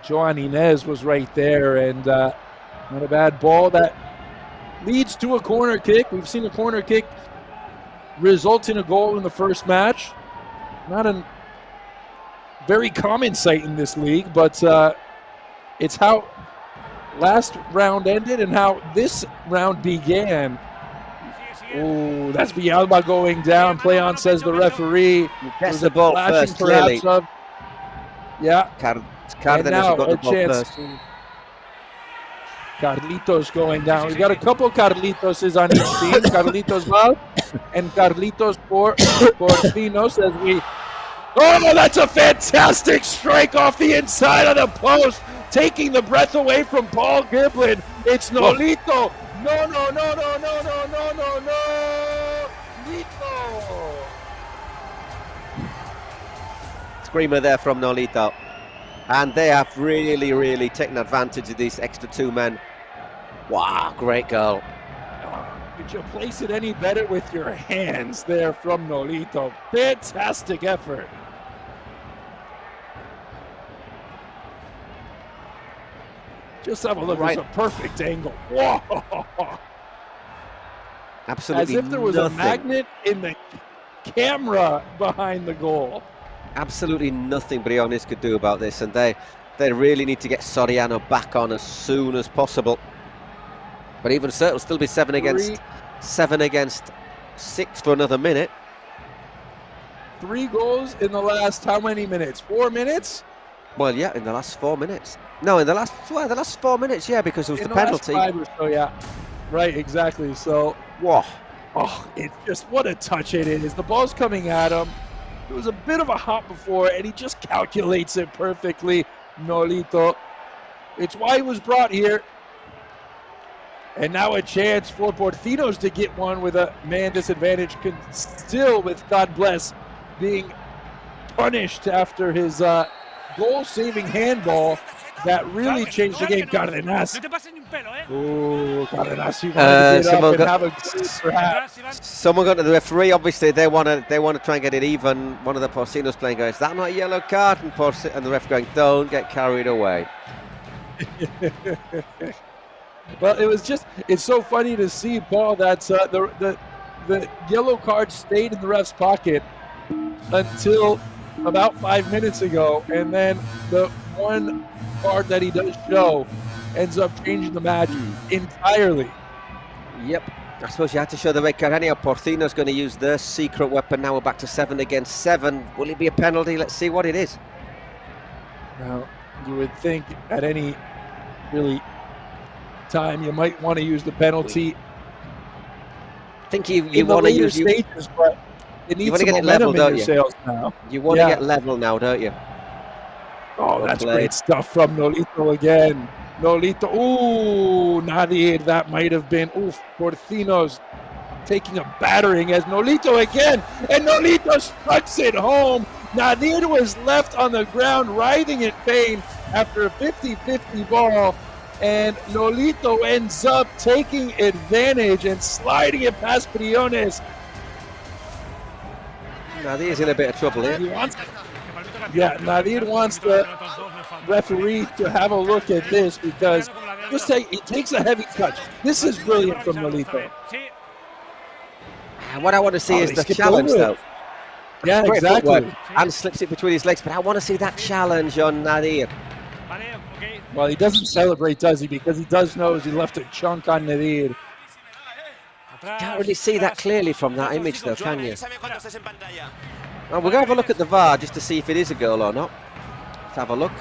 Speaker 5: Joan Inez was right there, and not a bad ball that leads to a corner kick. We've seen a corner kick result in a goal in the first match. Not a very common sight in this league, but it's how last round ended and how this round began. Oh, that's Villalba going down. Play on, says the referee.
Speaker 1: Gets the ball first, clearly.
Speaker 5: Yeah.
Speaker 1: Cardenas got the ball first.
Speaker 5: Carlitos going down. We got a couple Carlitoses on each team. Carlitos Val and Carlitos Porcinos as we... Oh, that's a fantastic strike off the inside of the post, taking the breath away from Paul Giblin. It's Nolito. No. Nolito.
Speaker 1: Screamer there from Nolito. And they have really taken advantage of these extra 2 men. Wow, great goal.
Speaker 5: Could you place it any better with your hands there from Nolito? Fantastic effort. Just have a look. Right. It's a perfect angle. Whoa.
Speaker 1: Absolutely.
Speaker 5: As if there was a magnet in the camera behind the goal.
Speaker 1: Absolutely nothing Briones could do about this, and they really need to get Soriano back on as soon as possible. But even so, it'll still be 7 against 6 for another minute.
Speaker 5: 3 goals in the last how many minutes? 4 minutes?
Speaker 1: Well, yeah, in the last 4 minutes. No, in the last 4 minutes, yeah, because it was the penalty.
Speaker 5: Last 5 or so, yeah. Right, exactly. So,
Speaker 1: whoa.
Speaker 5: Oh, it's just what a touch it is. The ball's coming at him. It was a bit of a hop before, and he just calculates it perfectly. Nolito. It's why he was brought here. And now a chance for Porcinos to get one with a man disadvantage, still with, God bless, being punished after his goal-saving handball that really changed the game. Cardenas. Oh, Cardenas, you want to get up and have a perhaps.
Speaker 1: Someone got to the referee. Obviously, they want to try and get it even. One of the Porcinos playing goes, "Is that not a yellow card?" And the ref going, "Don't get carried away."
Speaker 5: Well, it's so funny to see, Paul, that the yellow card stayed in the ref's pocket until about 5 minutes ago, and then the one card that he does show ends up changing the match entirely.
Speaker 1: Yep. I suppose you had to show the red card. Anyhow, Porcinos going to use their secret weapon. Now we're back to 7 against 7. Will it be a penalty? Let's see what it is.
Speaker 5: Now, you would think at any really time you might want to use the penalty.
Speaker 1: I think you want to use
Speaker 5: stages, but it needs
Speaker 1: to
Speaker 5: get it level, don't you? Now.
Speaker 1: You want to get level now, don't you?
Speaker 5: Oh, that's great stuff from Nolito again. Nolito, ooh, Nadir, that might have been, Porcinos taking a battering as Nolito again, and Nolito struts it home. Nadir was left on the ground writhing in pain after a 50-50 ball, and Nolito ends up taking advantage and sliding it past Briones.
Speaker 1: Nadir's in a bit of trouble here.
Speaker 5: Nadir wants the referee to have a look at this because he takes a heavy touch. This is brilliant from Nolito.
Speaker 1: What I want to see is the challenge, though.
Speaker 5: Yeah, exactly.
Speaker 1: And slips it between his legs, but I want to see that challenge on Nadir.
Speaker 5: Well, he doesn't celebrate, does he? Because he does know he left a chunk on Nadir.
Speaker 1: Can't really see that clearly from that image, though, can you? Well, we're going to have a look at the VAR just to see if it is a goal or not. Let's have a look.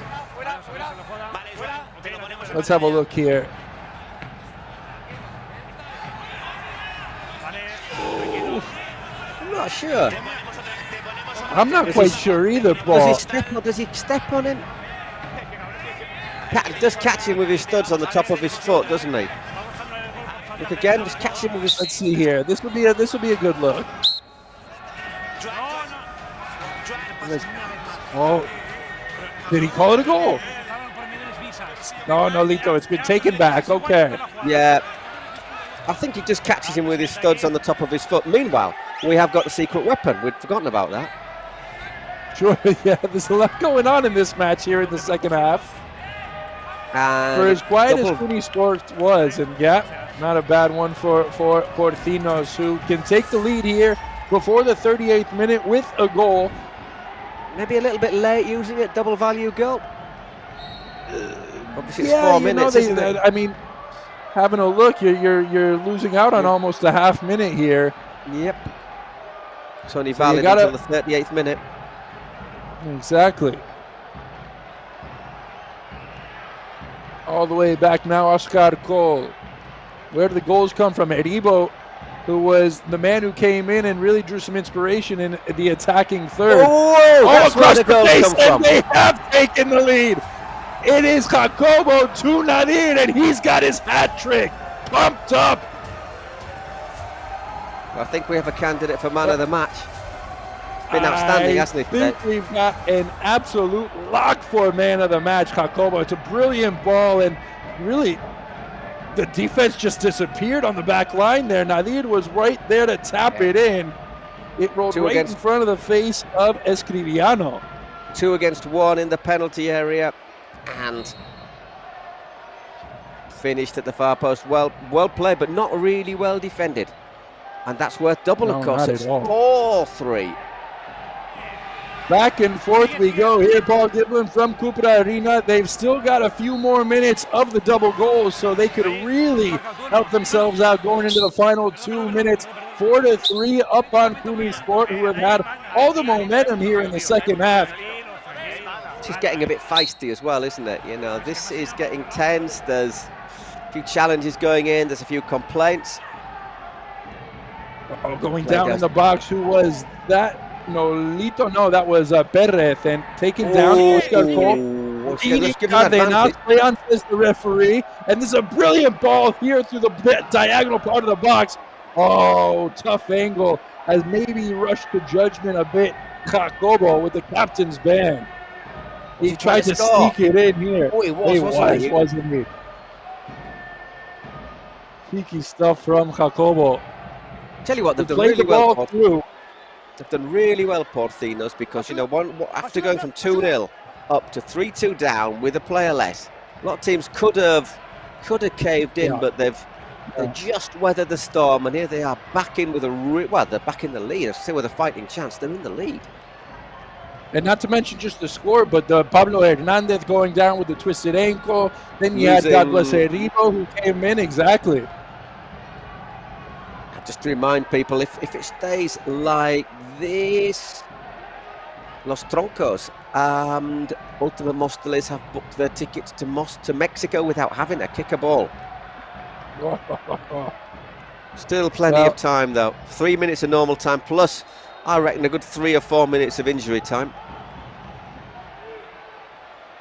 Speaker 5: Let's have a look here.
Speaker 1: I'm not sure.
Speaker 5: I'm not quite sure either, Paul.
Speaker 1: Does he step on him? Just catch him with his studs on the top of his foot, doesn't he? Look again, just catch him with his...
Speaker 5: Let's see here. This would be a good look. Oh, did he call it a goal? No, Nolito, it's been taken back. Okay.
Speaker 1: Yeah. I think he just catches him with his studs on the top of his foot. Meanwhile, we have got the secret weapon. We'd forgotten about that.
Speaker 5: Sure, yeah. There's a lot going on in this match here in the second half.
Speaker 1: And
Speaker 5: for as quiet as Cooney Sports was, and not a bad one for Porcinos, who can take the lead here before the 38th minute with a goal.
Speaker 1: Maybe a little bit late using it, double value goal. Obviously it's 4 minutes, isn't it?
Speaker 5: I mean, having a look, you're losing out on almost a half minute here.
Speaker 1: Yep. It's only valid until the 38th minute.
Speaker 5: Exactly. All the way back now, Oscar Cole. Where do the goals come from? Eribo, who was the man who came in and really drew some inspiration in the attacking third.
Speaker 1: That's where the goals come from.
Speaker 5: They have taken the lead. It is Jacobo to Nadir, and he's got his hat trick. Pumped up.
Speaker 1: I think we have a candidate for man of the match. It's been outstanding, hasn't it?
Speaker 5: I think we've got an absolute lock for man of the match, Jacobo. It's a brilliant ball, and really, the defense just disappeared on the back line there. Nadir was right there to tap it in. It rolled right in front of the face of Escribiano.
Speaker 1: 2 against 1 in the penalty area, and finished at the far post. Well played, but not really well defended. And that's worth double, of course. It's 4-3.
Speaker 5: Back and forth we go here. Paul Giblin from Cupra Arena. They've still got a few more minutes of the double goals, so they could really help themselves out going into the final 2 minutes. 4-3 up on Cluny Sport, who have had all the momentum here in the second half.
Speaker 1: It's just getting a bit feisty as well, isn't it? You know, this is getting tense. There's a few challenges going in. There's a few complaints.
Speaker 5: Going down in the box. Who was that? Nolito? No, that was Perez, and taking down Oscar Cole. Leon says the referee, and this is a brilliant ball here through the diagonal part of the box. Oh, tough angle, has maybe rushed to judgment a bit. Jacobo with the captain's band. He tried to sneak it in here.
Speaker 1: Oh, he
Speaker 5: wasn't he? Cheeky stuff from Jacobo.
Speaker 1: Tell you what, they've done really well. They've done really well, Porcinos, because, you know, after going from 2-0 up to 3-2 down with a player less, a lot of teams could have caved in, but they just weathered the storm, and here they are back in with they're back in the lead. Still with a fighting chance, they're in the lead.
Speaker 5: And not to mention just the score, but Pablo Hernandez going down with the twisted ankle. Then you had Douglas Eribo who came in, exactly.
Speaker 1: Just to remind people, if it stays like this, Los Troncos and Ultima Mosteles have booked their tickets to Mexico without having to kick a ball. Still plenty of time, though. 3 minutes of normal time, plus, I reckon, a good 3 or 4 minutes of injury time.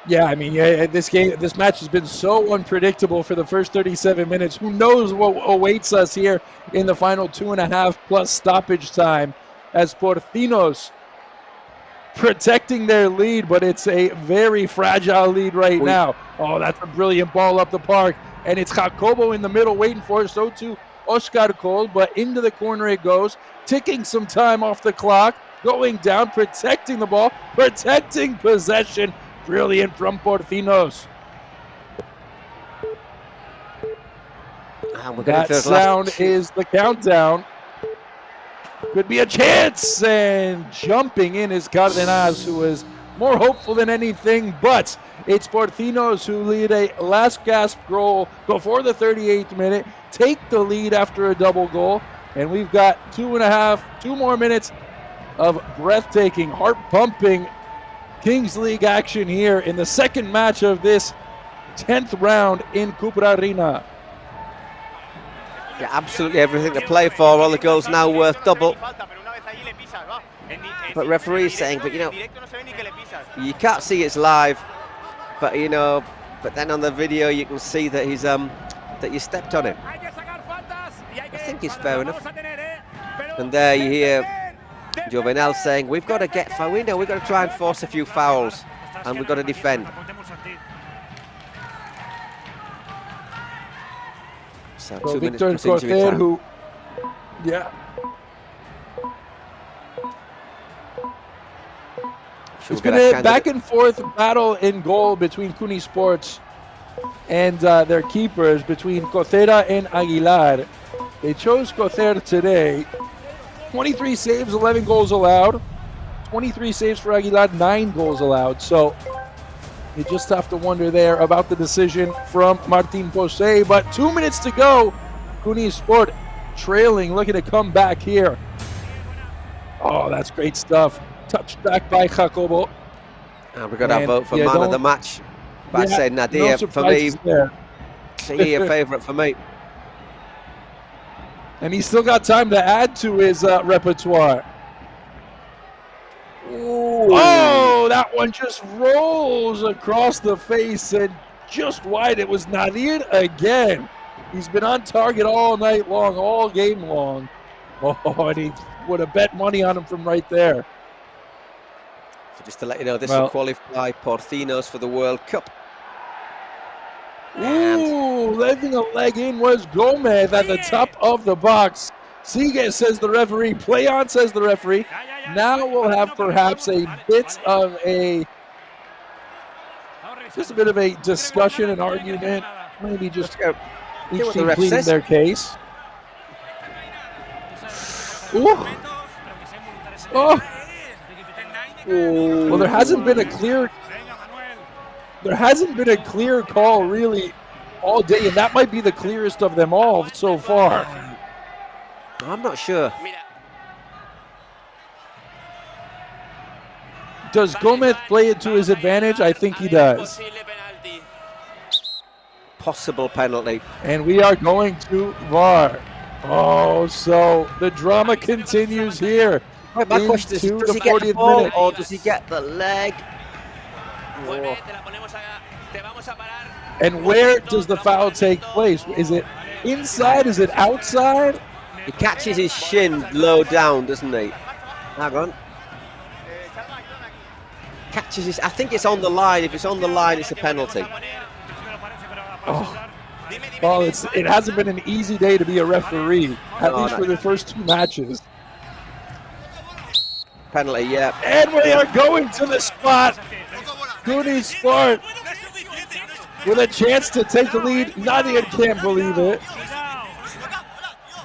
Speaker 5: Yeah, I mean, this match has been so unpredictable for the first 37 minutes. Who knows what awaits us here in the final 2.5 plus stoppage time, as Porcinos protecting their lead, but it's a very fragile lead right now. Oh, that's a brilliant ball up the park, and it's Jacobo in the middle waiting for it. So too Oscar Cole, but into the corner it goes, ticking some time off the clock, going down, protecting the ball, protecting possession. Brilliant from Porcinos. That sound is the countdown. Could be a chance, and jumping in is Cardenas, who is more hopeful than anything, but it's Porcinos who lead a last gasp goal before the 38th minute, take the lead after a double goal, and we've got 2 more minutes of breathtaking, heart-pumping Kings League action here in the second match of this 10th round in Cupra Arena.
Speaker 1: Yeah, absolutely everything to play for. All the goals now worth double. But referee's saying, but you know, you can't see it's live, but you know, but then on the video you can see that he's that you stepped on him. I think it's fair enough. And there you hear Jovenel saying, we've got to get foul. We know we've got to try and force a few fouls, and we've got to defend. So 2 minutes plus injury time.
Speaker 5: Who, yeah. It's been a back and forth battle in goal between Cluny Sports and their keepers, between Cotera and Aguilar. They chose Cotera today. 23 saves, 11 goals allowed. 23 saves for Aguilar, 9 goals allowed. So you just have to wonder there about the decision from Martin Jose. But 2 minutes to go. Cluny Sport trailing, looking to come back here. Oh, that's great stuff. Touched back by Jacobo.
Speaker 1: And we've got our vote for man of the match. But I'd say Nadir, for me, clear favourite for me.
Speaker 5: And he's still got time to add to his repertoire.
Speaker 1: Ooh.
Speaker 5: Oh, that one just rolls across the face and just wide. It was Nadir again. He's been on target all night long, all game long. Oh, and he would have bet money on him from right there.
Speaker 1: So just to let you know, this will qualify Porcinos for the World Cup.
Speaker 5: Ooh, leaving a leg in was Gomez at the top of the box. Sigue, says the referee. Play on, says the referee. Now we'll have perhaps a bit of just a bit of a discussion and argument. Maybe just each team pleading their case. Ooh. Oh. Well, there hasn't been a clear call really all day, and that might be the clearest of them all so far.
Speaker 1: I'm not sure.
Speaker 5: Does Gomez play it to his advantage? I think he does.
Speaker 1: Possible penalty.
Speaker 5: And we are going to VAR. Oh, so the drama continues here.
Speaker 1: My question is, does he get the ball or does he get the leg? Oh.
Speaker 5: And where does the foul take place? Is it inside? Is it outside?
Speaker 1: He catches his shin low down, doesn't he? Hang on. Catches his. I think it's on the line. If it's on the line, it's a penalty.
Speaker 5: Oh. Well, it hasn't been an easy day to be a referee, at least for the first two matches.
Speaker 1: Penalty, yeah.
Speaker 5: And we are going to the spot. Goody Sport with a chance to take the lead. Nadia can't believe it.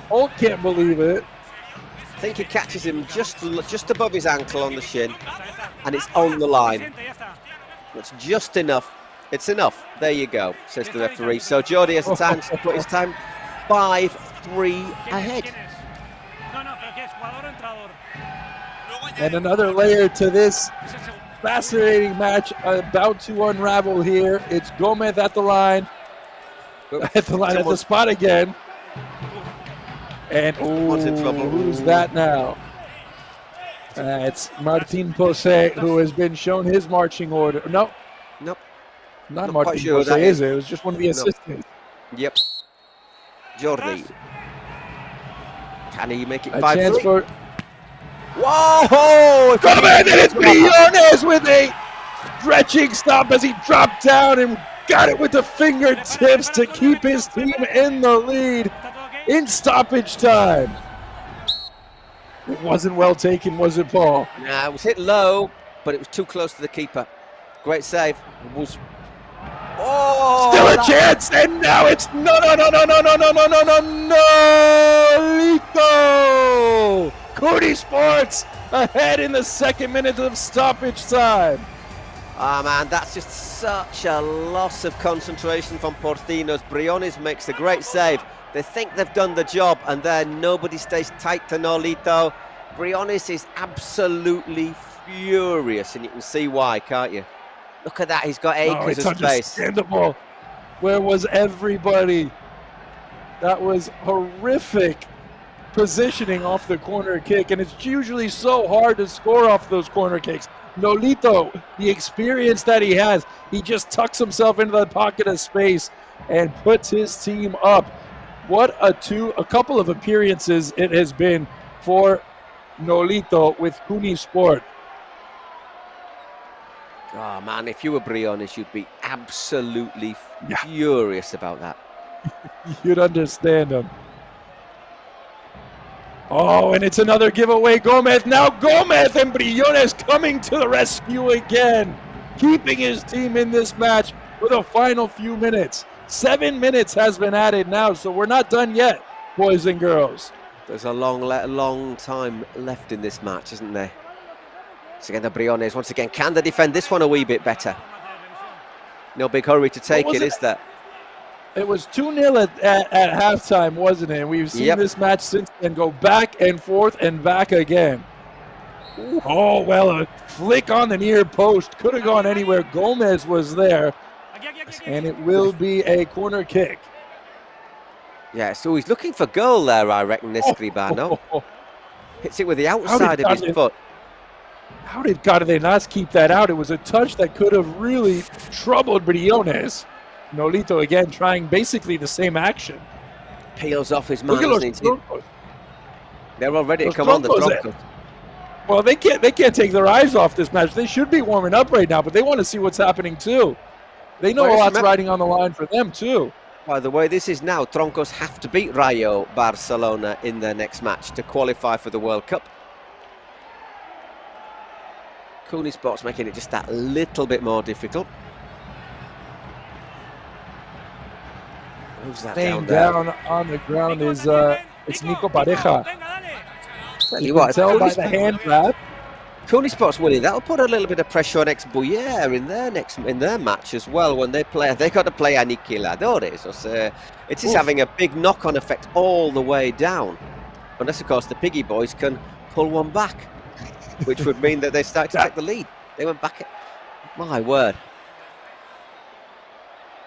Speaker 5: Holt can't believe it.
Speaker 1: I think he catches him just above his ankle on the shin, and it's on the line. It's just enough. It's enough. There you go, says the referee. So Jordi has time to put his time 5-3 ahead.
Speaker 5: And another layer to this fascinating match about to unravel here. It's Gomez at the line. At the spot again. And who's that now? It's Martin Posey, who has been shown his marching order. Nope. Not Martin Posey, is it? It was just one of the assistants.
Speaker 1: Yep. Jordi. Can he make it 5-3? Whoa!
Speaker 5: Come in, and it's Briones with a stretching stop as he dropped down and got it with the fingertips to keep his team in the lead in stoppage time. It wasn't well taken, was it, Paul?
Speaker 1: Nah, it was hit low, but it was too close to the keeper. Great save.
Speaker 5: Still a chance, and now it's no, Lito! Cody Sports ahead in the second minute of stoppage time.
Speaker 1: Ah, man, that's just such a loss of concentration from Porcinos. Briones makes a great save. They think they've done the job, and then nobody stays tight to Nolito. Briones is absolutely furious, and you can see why, can't you? Look at that, he's got acres of space.
Speaker 5: Understandable. Where was everybody? That was horrific positioning off the corner kick, and it's usually so hard to score off those corner kicks. Nolito, the experience that he has, he just tucks himself into the pocket of space and puts his team up. What a couple of appearances it has been for Nolito with Cuni Sport.
Speaker 1: Oh man, if you were Briones, you'd be absolutely furious about that.
Speaker 5: You'd understand him. Oh, and it's another giveaway. Gomez, now Gomez and Briones coming to the rescue again, keeping his team in this match for the final few minutes. 7 minutes has been added now, so we're not done yet, boys and girls.
Speaker 1: There's a long time left in this match, isn't there? So again, the Briones, once again, can they defend this one a wee bit better? No big hurry to take it, is there?
Speaker 5: It was 2-0 at halftime, wasn't it? We've seen this match since then go back and forth and back again. Oh, well, a flick on the near post. Could have gone anywhere. Gomez was there. And it will be a corner kick.
Speaker 1: Yeah, so he's looking for goal there, I reckon, Escribano. Hits it with the outside of his foot.
Speaker 5: How did Cardenas keep that out? It was a touch that could have really troubled Briones. Nolito again trying basically the same action.
Speaker 1: Peels off his man. They're all ready to come on, the Troncos.
Speaker 5: Well, they can't take their eyes off this match. They should be warming up right now, but they want to see what's happening too. They know a lot's riding on the line for them too.
Speaker 1: By the way, this is now Troncos have to beat Rayo Barcelona in their next match to qualify for the World Cup. Cooney Sports making it just that little bit more difficult. Moves that
Speaker 5: down on the ground is it's Nico Pareja.
Speaker 1: You can
Speaker 5: tell by the hand grab.
Speaker 1: Cooney Sports winning. That'll put a little bit of pressure on XBuyer in their match as well when they play. They got to play Aniquiladores. So it is having a big knock-on effect all the way down. Unless, of course, the Piggy boys can pull one back, which would mean that they start to take the lead. They went back. My word.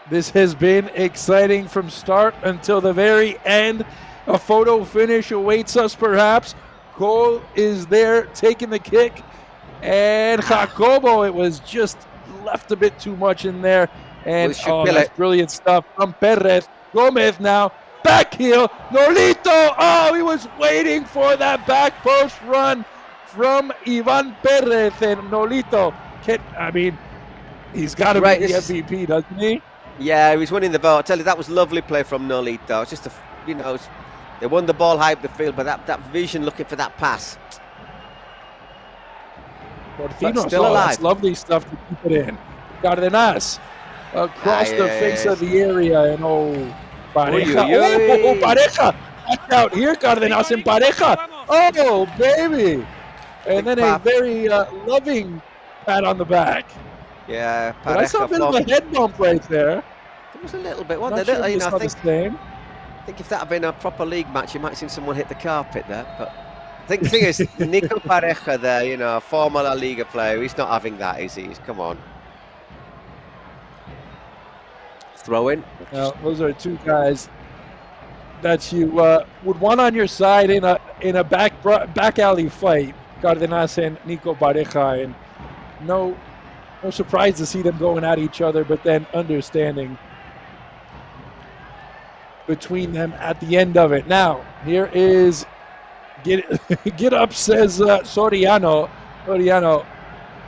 Speaker 5: This has been exciting from start until the very end. A photo finish awaits us, perhaps. Cole is there taking the kick. And Jacobo, it was just left a bit too much in there. And that's brilliant stuff from Perez. Gomez now. Back heel. Nolito. Oh, he was waiting for that back post run from Ivan Perez. And Nolito, he's got to be the MVP, doesn't he?
Speaker 1: Yeah, he was winning the ball. I tell you, that was lovely play from Nolito. It's just they won the ball high up the field, but that vision looking for that pass.
Speaker 5: Porcino, still alive. That's lovely stuff to keep it in. Cardenas across the face of the area, and Pareja. Pareja! Watch out here, Cardenas and Pareja. Oh, baby! And then a very loving pat on the back.
Speaker 1: Yeah,
Speaker 5: but I saw a bit of a head bump right there.
Speaker 1: There was a little bit, wasn't there? I think if that had been a proper league match, you might have seen someone hit the carpet there. But I think the thing is, Nico Pareja there, a former La Liga player, he's not having that, is he? Come on. Throw in.
Speaker 5: Now, those are two guys that you would want on your side in a back alley fight. Cardenas and Nico Pareja, and no surprise to see them going at each other, but then understanding between them at the end of it. Now, here is get up, says Soriano. Soriano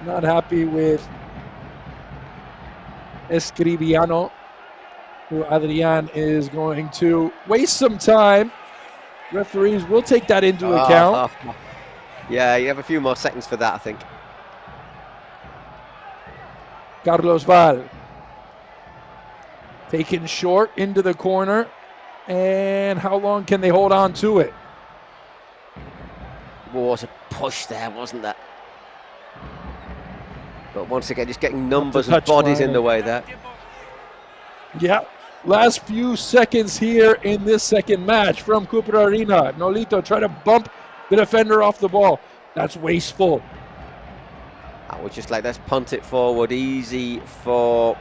Speaker 5: not happy with Escribano, who Adrian is going to waste some time. Referees will take that into account.
Speaker 1: Yeah, you have a few more seconds for that, I think.
Speaker 5: Carlos Val taken short into the corner. And how long can they hold on to it?
Speaker 1: Was a push there, wasn't there? But once again, just getting numbers and bodies in the way there.
Speaker 5: Yeah. Last few seconds here in this second match from Cooper Arena. Nolito trying to bump the defender off the ball. That's wasteful.
Speaker 1: I would just let's punt it forward easy for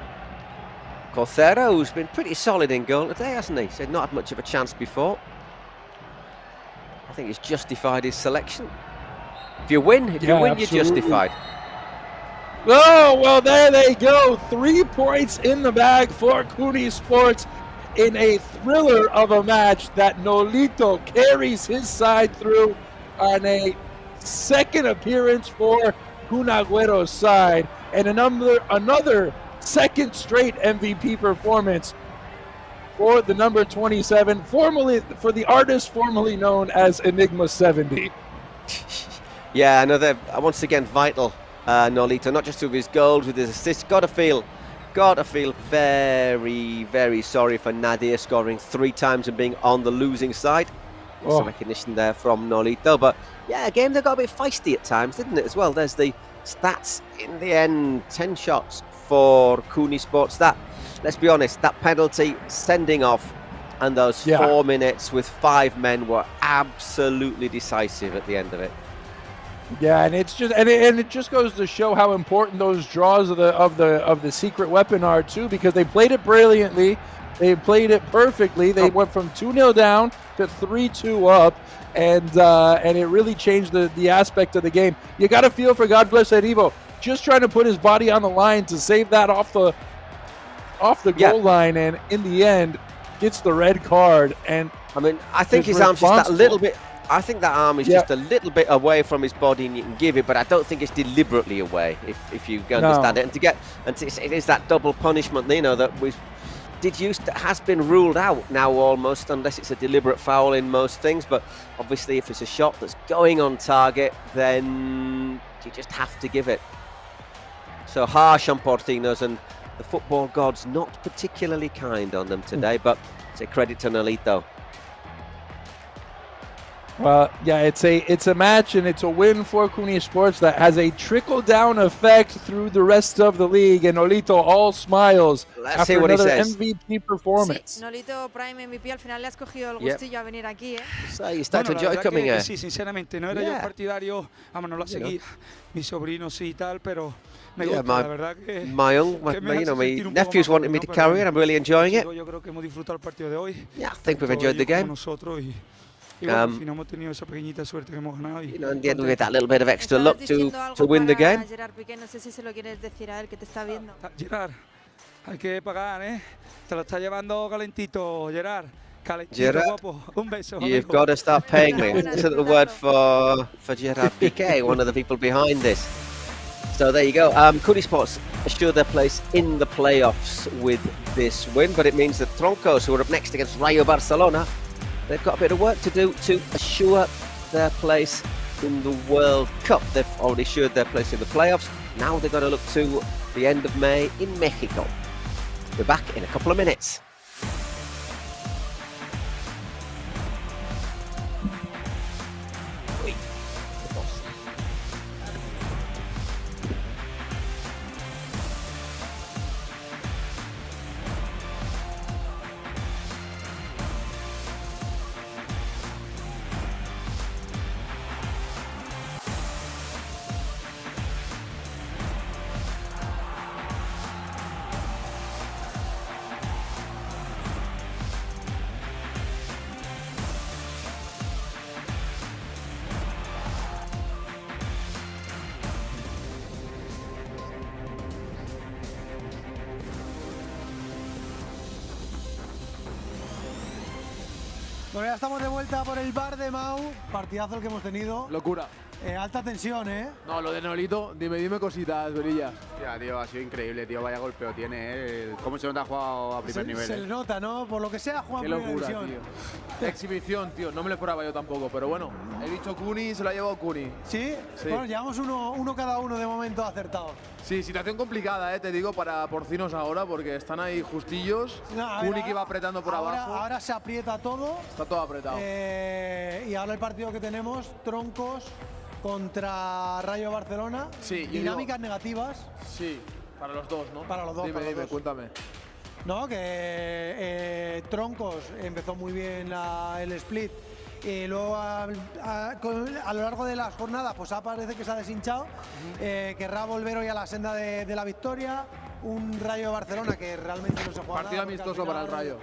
Speaker 1: Corcero, who's been pretty solid in goal today, hasn't he? Said not had much of a chance before. I think he's justified his selection. If you win, you're justified.
Speaker 5: Oh, well, there they go. 3 points in the bag for Cooney Sports in a thriller of a match that Nolito carries his side through on a second appearance for Kun Agüero's side, and another second straight MVP performance for the number 27, formerly for the artist formerly known as Enigma 70.
Speaker 1: Yeah, another once again vital Nolito, not just with his goals, with his assists. Got to feel very, very sorry for Nadir scoring 3 times and being on the losing side. Some recognition there from Nolito, but yeah, a game that got a bit feisty at times, didn't it, as well? There's the stats in the end, 10 shots for Cooney Sports. That, let's be honest, that penalty, sending off, and those 4 minutes with 5 men were absolutely decisive at the end of it.
Speaker 5: Yeah, and it's just and it just goes to show how important those draws of the secret weapon are too, because they played it brilliantly, they played it perfectly. They went from 2-0 down to 3-2 up, and it really changed the aspect of the game. You got to feel for God Bless Erivo, just trying to put his body on the line to save that off the goal line, and in the end gets the red card. And
Speaker 1: I mean, I think his arm's just that little bit. I think that arm is just a little bit away from his body, and you can give it, but I don't think it's deliberately away. If you understand it, and it is that double punishment, you know, that has been ruled out now almost, unless it's a deliberate foul in most things. But obviously, if it's a shot that's going on target, then you just have to give it. So harsh on Portinos, and the football gods not particularly kind on them today. But it's a credit to Nolito.
Speaker 5: Well, yeah, it's a match, and it's a win for Cuni Sports that has a trickle-down effect through the rest of the league, and Nolito all smiles after another MVP performance.
Speaker 10: Sí, Nolito Prime MVP, al final le has cogido el gustillo a venir aquí, ¿eh?
Speaker 1: So you start to enjoy coming here.
Speaker 11: Sí, sinceramente, no era yo partidario, vamos, no lo seguí, mi sobrino sí y tal, pero me gusta, la verdad que
Speaker 1: my nephews wanted me to carry it. I'm really enjoying it.
Speaker 11: Yo creo que hemos disfrutado el partido de hoy.
Speaker 1: Yeah, I think we've enjoyed the game.
Speaker 11: Y bueno, al final hemos tenido esa pequeñita suerte que hemos ganado.
Speaker 1: You know, in the end we get that little bit of extra luck to win the game.
Speaker 10: Gerard Piqué, no sé si se lo quieres decir a él, que te está viendo.
Speaker 11: Gerard, hay que pagar, ¿eh? Te lo está llevando calentito, Gerard. Calentito, guapo. Un beso.
Speaker 1: You've got to start paying me. This is the word for Gerard Piqué, one of the people behind this. So there you go. Cuni Sports assure their place in the playoffs with this win, but it means that Troncos, who are up next against Rayo Barcelona, they've got a bit of work to do to assure their place in the World Cup. They've already assured their place in the playoffs. Now they've got to look to the end of May in Mexico. We're back in a couple of minutes.
Speaker 9: Bueno, ya estamos de vuelta por el bar de Mau. Partidazo el que hemos tenido.
Speaker 7: Locura.
Speaker 9: Alta tensión, ¿eh?
Speaker 7: No, lo de Nolito, dime cositas, Verilla.
Speaker 12: Ya, tío, ha sido increíble, tío. Vaya golpeo tiene, ¿eh? ¿Cómo se nota ha jugado a primer nivel?
Speaker 9: Se le nota, ¿no? Por lo que sea, juega en primera división.
Speaker 7: Tío. Exhibición, tío. No me lo esperaba yo tampoco, pero bueno. He dicho Cuni, se lo ha llevado Cuni.
Speaker 9: ¿Sí? Bueno, llevamos uno cada uno de momento acertados.
Speaker 7: Sí, situación complicada, te digo, para Porcinos ahora, porque están ahí justillos. No, Cuni que va apretando por abajo.
Speaker 9: Ahora se aprieta todo.
Speaker 7: Está todo apretado.
Speaker 9: Y ahora el partido que tenemos, Troncos contra Rayo Barcelona.
Speaker 7: Sí,
Speaker 9: dinámicas negativas.
Speaker 7: Sí, para los dos, ¿no?
Speaker 9: Para los dos.
Speaker 7: Dime, cuéntame.
Speaker 9: No, que Troncos empezó muy bien el split. Y luego a lo largo de las jornadas pues parece que se ha deshinchado. Querrá volver hoy a la senda de la victoria. Un Rayo Barcelona que realmente no se juega.
Speaker 7: Partido amistoso para el Rayo,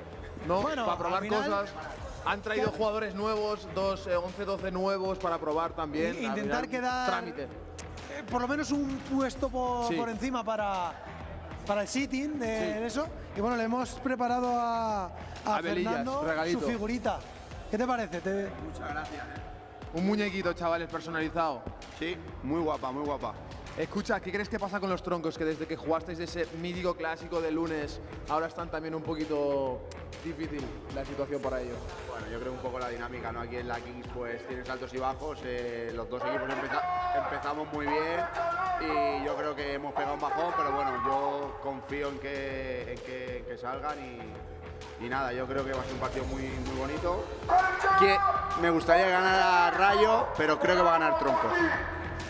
Speaker 7: ¿no?
Speaker 9: Bueno,
Speaker 7: para probar cosas. Han traído jugadores nuevos, 11-12 nuevos para probar también.
Speaker 9: Intentar quedar
Speaker 7: trámite.
Speaker 9: Por lo menos un puesto por encima para el sitting de eso. Y bueno, le hemos preparado a Fernando su figurita. ¿Qué te parece?
Speaker 12: Muchas gracias.
Speaker 7: Un muñequito, chavales, personalizado.
Speaker 12: Sí, muy guapa, muy guapa.
Speaker 7: Escucha, ¿qué crees que pasa con los Troncos? Que desde que jugasteis ese mítico clásico de lunes, ahora están también un poquito difícil la situación para ellos.
Speaker 12: Bueno, yo creo un poco la dinámica, ¿no? Aquí en la Kings pues tienes altos y bajos, los dos equipos empezamos muy bien y yo creo que hemos pegado un bajón, pero bueno, yo confío en que salgan y nada, yo creo que va a ser un partido muy bonito. Que me gustaría ganar a Rayo, pero creo que va a ganar Troncos.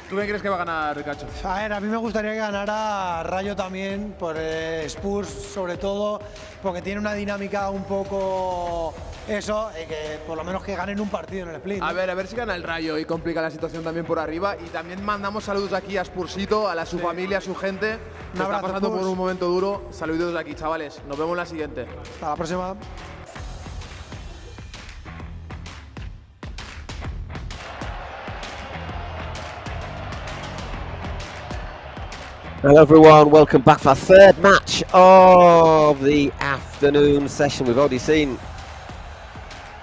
Speaker 7: ¿Tú qué crees que va a ganar, Cacho?
Speaker 9: A ver, a mí me gustaría que ganara Rayo también, por Spurs sobre todo, porque tiene una dinámica un poco eso, que por lo menos que ganen un partido en el split, ¿no?
Speaker 7: A ver si gana el Rayo y complica la situación también por arriba. Y también mandamos saludos aquí a Spursito, a su familia, a su gente. Que está pasando por un momento duro. Saludos de aquí, chavales. Nos vemos en la siguiente.
Speaker 9: Hasta la próxima.
Speaker 1: Hello everyone, welcome back for our third match of the afternoon session. We've already seen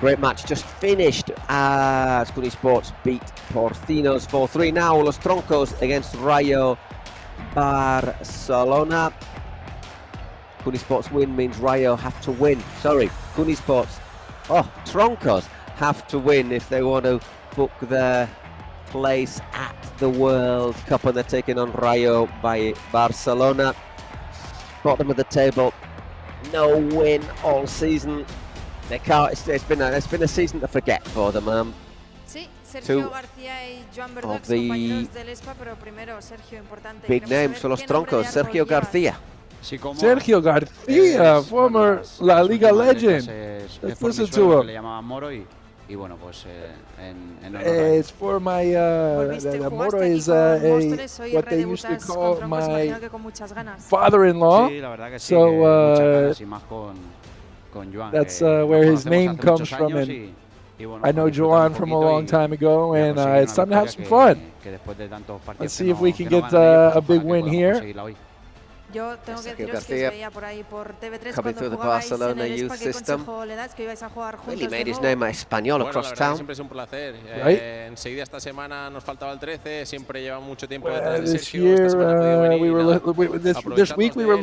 Speaker 1: great match just finished as Cuni Sports beat Porcinos 4-3. Now Los Troncos against Rayo Barcelona. Cuni Sports win means Rayo have to win. Sorry, Cuni Sports, Troncos have to win if they want to book their place at the World Cup, and they're taking on Rayo by Barcelona. Bottom of the table, no win all season. They can't. It's been a season to forget for them.
Speaker 10: Sí, Sergio García y Joan Verdú, compañeros del ESPA, pero primero Sergio, importante.
Speaker 1: Big names for Los Troncos. Sergio García.
Speaker 5: Sergio García, former La Liga legend. Let's listen to him.
Speaker 13: Le llamaban Moro y bueno, pues
Speaker 5: it's for my Moro is what they used to call my father-in-law. So that's where his name comes from, and I know Joan from a long time ago, and it's time to have some fun. Let's see if we can get a big win here.
Speaker 10: Yo tengo que deciros que os veía por ahí por TV3 cuando jugabais en el ESPA. ¿Qué consejo le das? Que ibais a jugar juntos
Speaker 1: Really made
Speaker 10: de
Speaker 1: his
Speaker 10: nuevo.
Speaker 1: name español across town.
Speaker 14: Siempre es un placer.
Speaker 5: Right?
Speaker 14: Enseguida esta semana nos faltaba el 13, siempre lleva mucho tiempo detrás de
Speaker 5: This
Speaker 14: Sergio.
Speaker 5: year,
Speaker 14: Esta semana ha podido venir,
Speaker 5: this week we were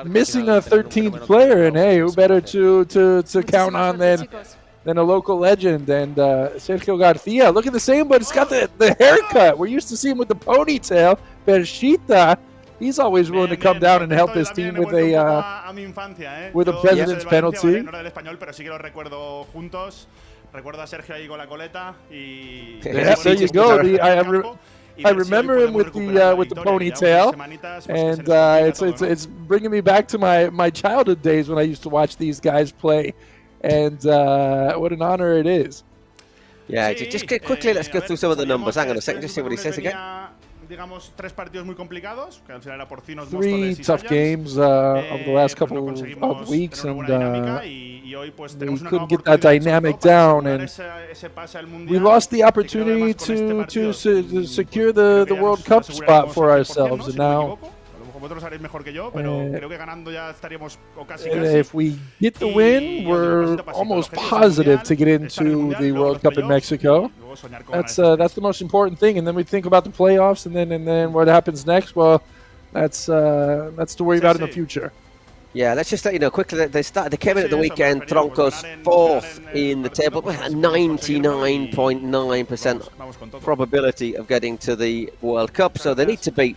Speaker 5: missing a 13th player, and hey, who better to count on than a local legend, and Sergio Garcia. Look at the same, but it's got the haircut. We're used to see him with the ponytail. Perchita, he's always willing to come down and help his team with a president's penalty.
Speaker 15: No era del español, pero sí que lo recuerdo juntos. Recuerdo a Sergio ahí con la coleta y.
Speaker 5: Yeah, there you go. I remember him with the ponytail, and it's bringing me back to my childhood days when I used to watch these guys play, and what an honor it is.
Speaker 1: Yeah, just quickly, let's go through some of the numbers. Hang on a second, just see what he says again.
Speaker 15: Digamos, 3 partidos muy complicados, que al final era Porcinos,
Speaker 5: 3 tough games over the last couple of weeks, and we couldn't get that dynamic down, and we lost the opportunity to secure the World Cup spot for ourselves, and now if we get the win, we're almost positive to get into the World Cup in Mexico. That's the most important thing, and then we think about the playoffs, and then what happens next. Well, that's to worry about in the future.
Speaker 1: Yeah, let's just let you know quickly that they came in at the weekend. Troncos 4th in the table with a 99.9% probability of getting to the World Cup. So they need to beat.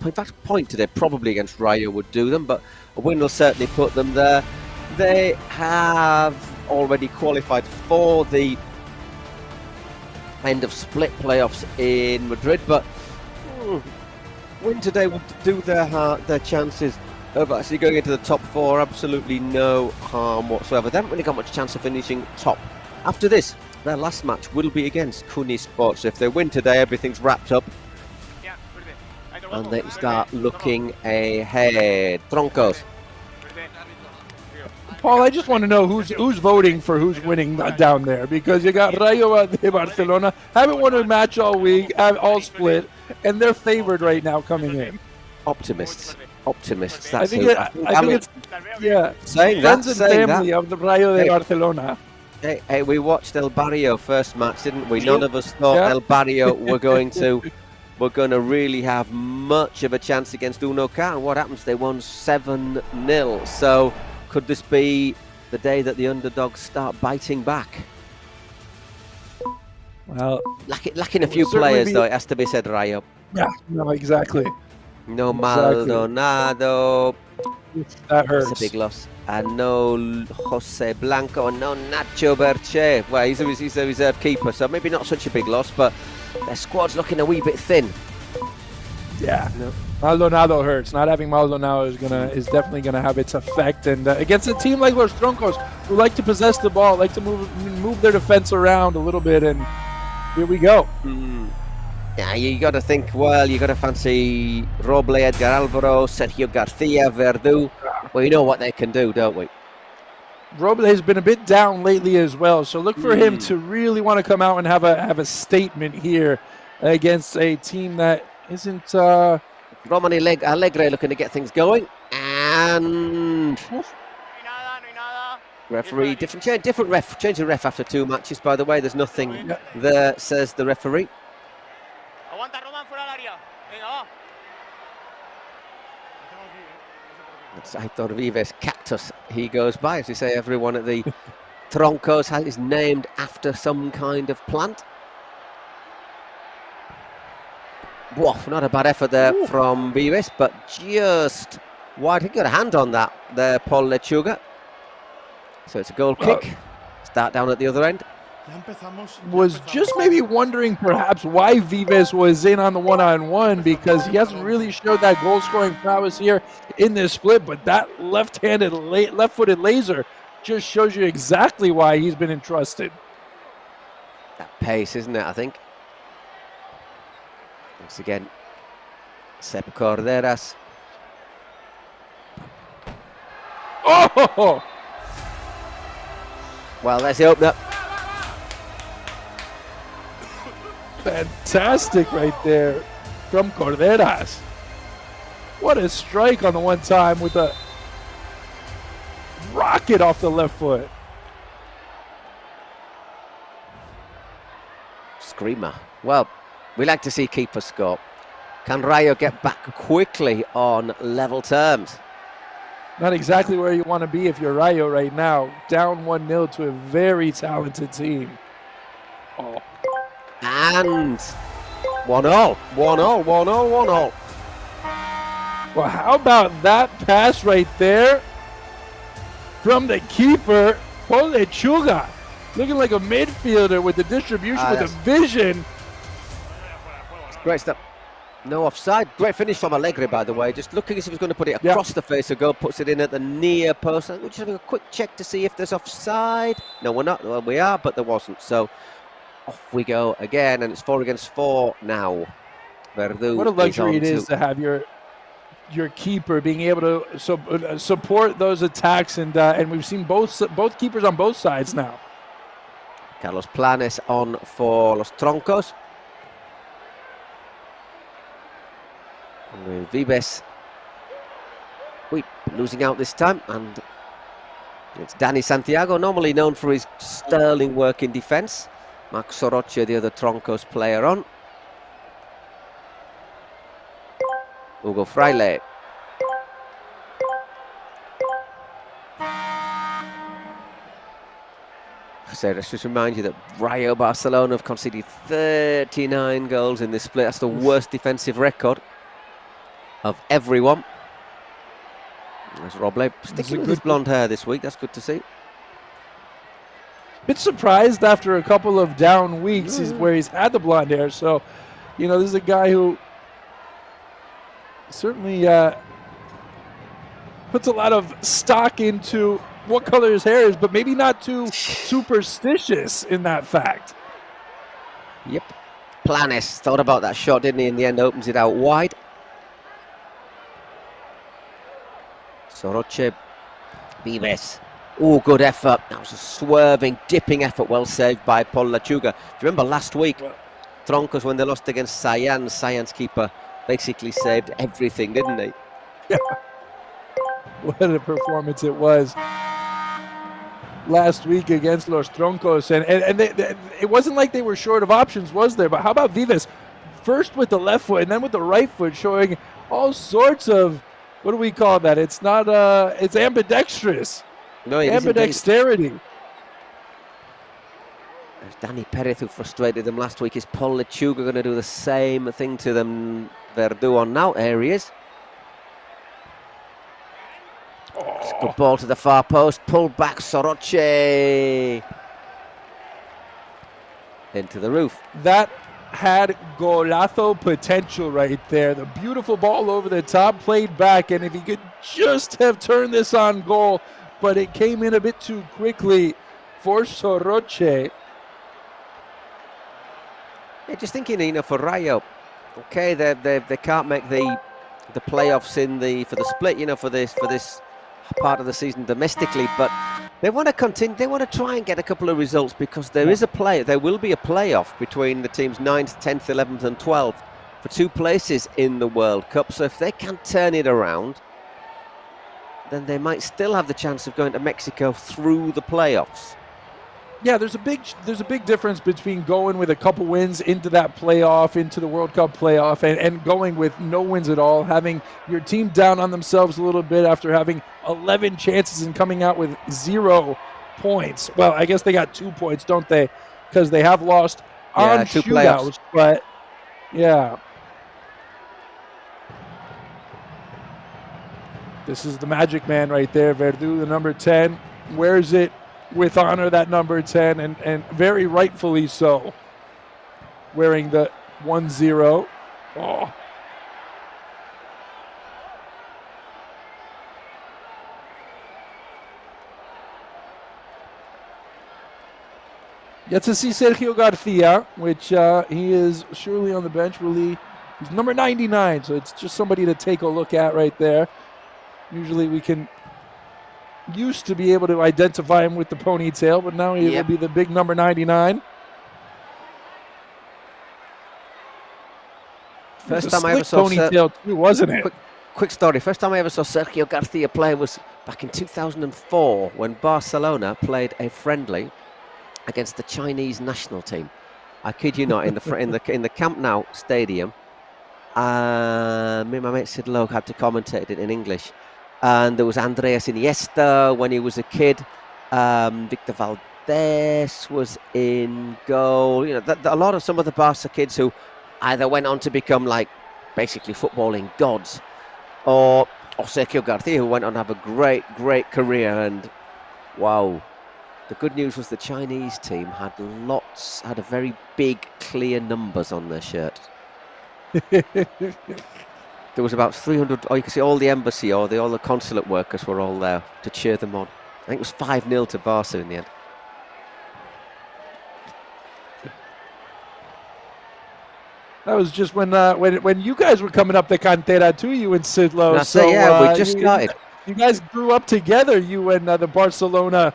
Speaker 1: In fact, a point today probably against Rayo would do them, but a win will certainly put them there. They have already qualified for the end of split playoffs in Madrid, but win today would do their chances of actually going into the top 4 absolutely no harm whatsoever. They haven't really got much chance of finishing top. After this, their last match will be against Cuni Sports. So if they win today, everything's wrapped up. And they start looking ahead. Troncos.
Speaker 5: Paul, I just want to know who's voting for who's winning down there, because you got Rayo de Barcelona, haven't won a match all week, all split, and they're favored right now coming in.
Speaker 1: Optimists. That's
Speaker 5: I think it's
Speaker 1: saying
Speaker 5: friends
Speaker 1: that,
Speaker 5: and family of the Rayo de Barcelona.
Speaker 1: Hey, we watched El Barrio first match, didn't we? None of us thought El Barrio were going to really have much of a chance against Unoca, and what happens? They won 7-0. So could this be the day that the underdogs start biting back?
Speaker 5: Well,
Speaker 1: lacking a few players, though, it has to be said, Rayo.
Speaker 5: Yeah, no, exactly.
Speaker 1: No Maldonado.
Speaker 5: That hurts.
Speaker 1: That's a big loss. And no Jose Blanco, and no Nacho Berche. Well, he's a reserve keeper, so maybe not such a big loss, but their squad's looking a wee bit thin.
Speaker 5: Yeah, no. Maldonado hurts. Not having Maldonado is definitely gonna have its effect. And against a team like Los Troncos, who like to possess the ball, like to move their defense around a little bit, and here we go.
Speaker 1: Yeah, you got to think, well, you got to fancy Roble, Edgar Alvaro, Sergio Garcia, Verdú. Well, you know what they can do, don't we?
Speaker 5: Roble has been a bit down lately as well, so look for him to really want to come out and have a statement here against a team that isn't...
Speaker 1: Roman Allegre looking to get things going, and... Referee, different ref, change of ref after 2 matches, by the way. There's nothing there, says the referee. It's Aitor Vives Cactus. He goes by, as we say, everyone at the Troncos is named after some kind of plant. Whoa, not a bad effort there from Vives, but just wide. He got a hand on that there, Paul Lechuga. So it's a goal kick. Start down at the other end.
Speaker 5: Was just maybe wondering perhaps why Vives was in on the one-on-one, because he hasn't really showed that goal-scoring prowess here in this split, but that left-footed laser just shows you exactly why he's been entrusted.
Speaker 1: That pace, isn't it, I think? Once again, Sep Corderas.
Speaker 5: Oh!
Speaker 1: Well, there's the opener.
Speaker 5: Fantastic right there from Corderas. What a strike on the one time with a rocket off the left foot.
Speaker 1: Screamer. Well, we like to see keepers score. Can Rayo get back quickly on level terms?
Speaker 5: Not exactly where you want to be if you're Rayo right now. Down 1-0 to a very talented team. Oh.
Speaker 1: And 1-0, 1-0, 1-0, 1-0.
Speaker 5: Well, how about that pass right there from the keeper, Paul Lechuga, looking like a midfielder with the distribution, with the vision.
Speaker 1: Great stuff. No offside. Great finish from Allegre, by the way. Just looking as if he's going to put it across the face of goal, puts it in at the near post. We're just having a quick check to see if there's offside. No, we're not. Well, we are, but there wasn't. So off we go again, and it's 4 against 4 now. Verdú.
Speaker 5: What a luxury it is to have your keeper being able to support those attacks, and we've seen both keepers on both sides now.
Speaker 1: Carlos Planes on for Los Troncos. And Vives losing out this time, and it's Danny Santiago, normally known for his sterling work in defence. Marc Soroche, the other Troncos player, on. Hugo Fraile. So let's just remind you that Rayo Barcelona have conceded 39 goals in this split. That's the worst defensive record of everyone. There's Roble sticking with his blonde hair this week. That's good to see.
Speaker 5: Bit surprised after a couple of down weeks where he's had the blonde hair. So, you know, this is a guy who certainly puts a lot of stock into what color his hair is, but maybe not too superstitious in that fact.
Speaker 1: Yep. Planes thought about that shot, didn't he? In the end, opens it out wide. Soroche, Vives. Oh, good effort. That was a swerving, dipping effort, well saved by Paul Lechuga. Do you remember last week, Troncos, when they lost against Sayan's keeper basically saved everything, didn't he?
Speaker 5: Yeah. What a performance it was last week against Los Troncos. And it wasn't like they were short of options, was there? But how about Vives? First with the left foot and then with the right foot, showing all sorts of, what do we call that? It's not, it's ambidextrous.
Speaker 1: No, it
Speaker 5: ambidexterity.
Speaker 1: There's Danny Perez, who frustrated them last week. Is Paul Lechuga going to do the same thing to them? Verdú on now. There he is. Good ball to the far post. Pulled back Soroche. Into the roof.
Speaker 5: That had golazo potential right there. The beautiful ball over the top, played back, and if he could just have turned this on goal, but it came in a bit too quickly for Soroche.
Speaker 1: Yeah, just thinking, you know, for Rayo, okay, they can't make the playoffs for the split, you know, for this part of the season domestically, but they want to continue. They want to try and get a couple of results because there will be a playoff between the teams 9th, 10th, 11th, and 12th for 2 places in the World Cup. So if they can turn it around, then they might still have the chance of going to Mexico through the playoffs.
Speaker 5: Yeah, there's a big difference between going with a couple wins into that playoff, into the World Cup playoff, and going with no wins at all, having your team down on themselves a little bit after having 11 chances and coming out with 0 points. Well, I guess they got 2 points, don't they? Because they have lost on shootouts, but yeah. This is the magic man right there, Verdú, the number 10. Wears it with honor, that number 10, and very rightfully so, wearing the 1-0. Oh. Get to see Sergio Garcia, which he is surely on the bench. He's number 99, so it's just somebody to take a look at right there. Usually we used to be able to identify him with the ponytail, but now he will be the big number 99.
Speaker 1: First time I ever saw
Speaker 5: ponytail too, wasn't it?
Speaker 1: Quick story. First time I ever saw Sergio Garcia play was back in 2004 when Barcelona played a friendly against the Chinese national team. I kid you not, in the Camp Nou stadium. Me and my mate Sid Logue had to commentate it in English. And there was Andreas Iniesta when he was a kid. Victor Valdés was in goal. You know, some of the Barca kids who either went on to become like basically footballing gods, or Sergio Garcia, who went on to have a great career. And wow, the good news was the Chinese team had a very big, clear numbers on their shirts. There was about 300, you can see all the embassy all the consulate workers were all there to cheer them on. I think it was 5-0 to Barca in the end.
Speaker 5: That was just when you guys were coming up the Cantera too, you and Sidlow.
Speaker 1: We just started.
Speaker 5: You guys grew up together, you and the Barcelona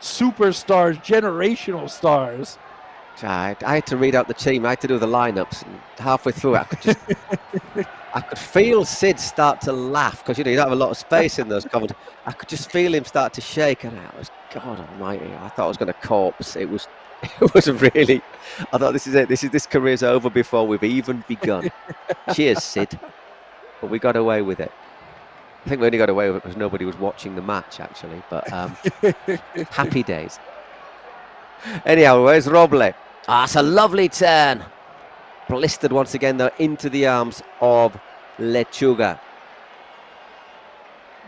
Speaker 5: superstars, generational stars.
Speaker 1: I had to read out the team. I had to do the lineups, and halfway through I could feel Sid start to laugh because you don't have a lot of space in those comments. I could just feel him start to shake, and I was, God Almighty! I thought I was going to corpse. It was really. I thought this is it. This career's over before we've even begun. Cheers, Sid. But we got away with it. I think we only got away with it because nobody was watching the match actually. But happy days. Anyhow, where's Roble? It's a lovely turn. Blistered once again, though, into the arms of Lechuga.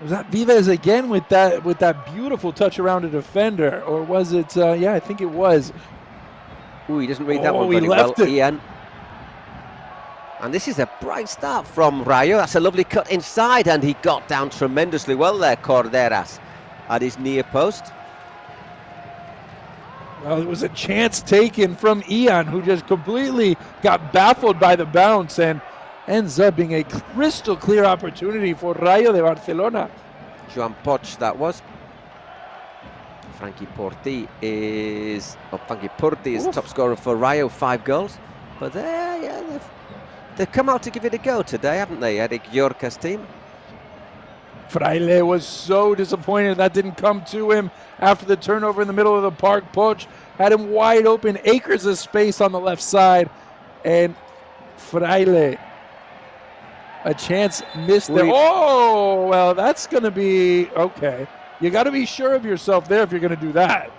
Speaker 5: Was that Vives again with that beautiful touch around a defender, or was it? Yeah, I think it was.
Speaker 1: Ooh, he doesn't read that one very well, Ian. And this is a bright start from Rayo. That's a lovely cut inside, and he got down tremendously well there, Corderas, at his near post.
Speaker 5: Well, it was a chance taken from Ian, who just completely got baffled by the bounce and ends up being a crystal clear opportunity for Rayo de Barcelona.
Speaker 1: Joan Poch, that was. Frankie Porti is top scorer for Rayo, 5 goals. But they've come out to give it a go today, haven't they, Eric Yorca's team?
Speaker 5: Fraile was so disappointed that didn't come to him after the turnover in the middle of the park. Poch had him wide open, acres of space on the left side, and Fraile, a chance missed there. Oh, well, that's going to be okay. You got to be sure of yourself there if you're going to do that.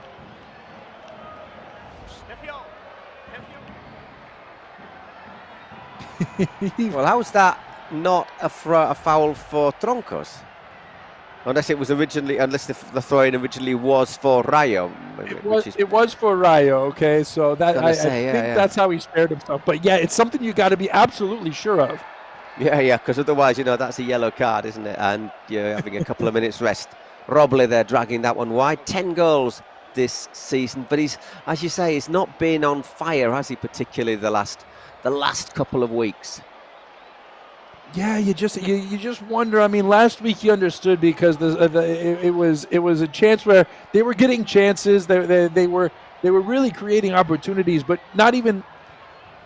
Speaker 1: Well, how's that not a foul for Troncos? Unless the throw-in originally was for Rayo.
Speaker 5: It was for Rayo, okay? So that I think that's how he spared himself. But yeah, it's something you got to be absolutely sure of.
Speaker 1: Yeah, because otherwise, that's a yellow card, isn't it? And you're having a couple of minutes rest Roble there dragging that one wide. 10 goals this season, but he's, as you say, he's not been on fire, has he? Particularly the last couple of weeks.
Speaker 5: Yeah, you just wonder. I mean, last week you understood because it was a chance where they were getting chances. They were really creating opportunities, but not even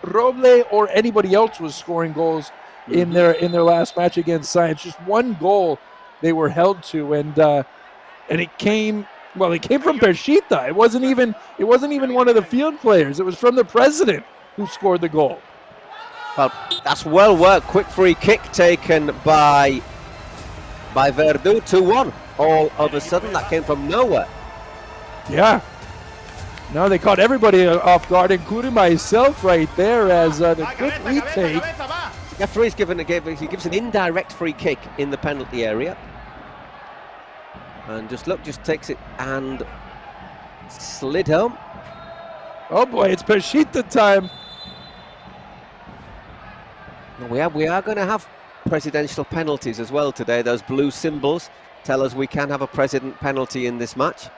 Speaker 5: Roble or anybody else was scoring goals in their last match against Science. Just one goal they were held to, and it came from Pershita. It wasn't even one of the field players. It was from the president who scored the goal.
Speaker 1: Well, that's well worked. Quick free kick taken by Verdú. 2-1. All of a sudden, that came from nowhere.
Speaker 5: Yeah. No, they caught everybody off guard, including myself right there, as the quick retake.
Speaker 1: The referee's gives an indirect free kick in the penalty area. And just takes it and slid home.
Speaker 5: Oh boy, it's Pershita time.
Speaker 1: We are going to have presidential penalties as well today. Those blue symbols tell us we can have a president penalty in this match.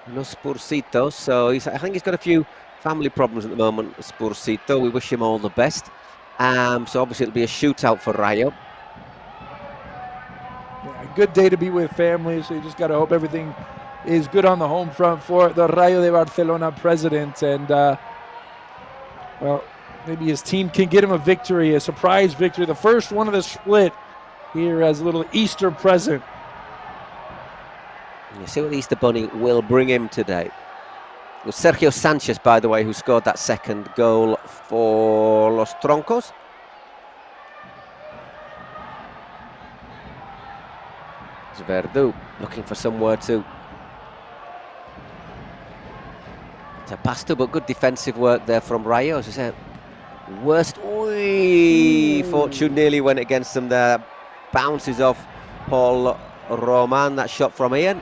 Speaker 1: No Spursito, so I think he's got a few family problems at the moment, Spursito. We wish him all the best. So obviously it'll be a shootout for Rayo.
Speaker 5: Yeah, a good day to be with family, so you just got to hope everything is good on the home front for the Rayo de Barcelona president. And well, maybe his team can get him a victory, a surprise victory, the first one of the split here as a little Easter present.
Speaker 1: You see what the Easter Bunny will bring him today. It was Sergio Sanchez, by the way, who scored that second goal for Los Troncos. It's Verdú looking for somewhere to pass to, but good defensive work there from Rayo. As I said, worst. Fortune nearly went against them there. Bounces off Paul Roman, that shot from Ian.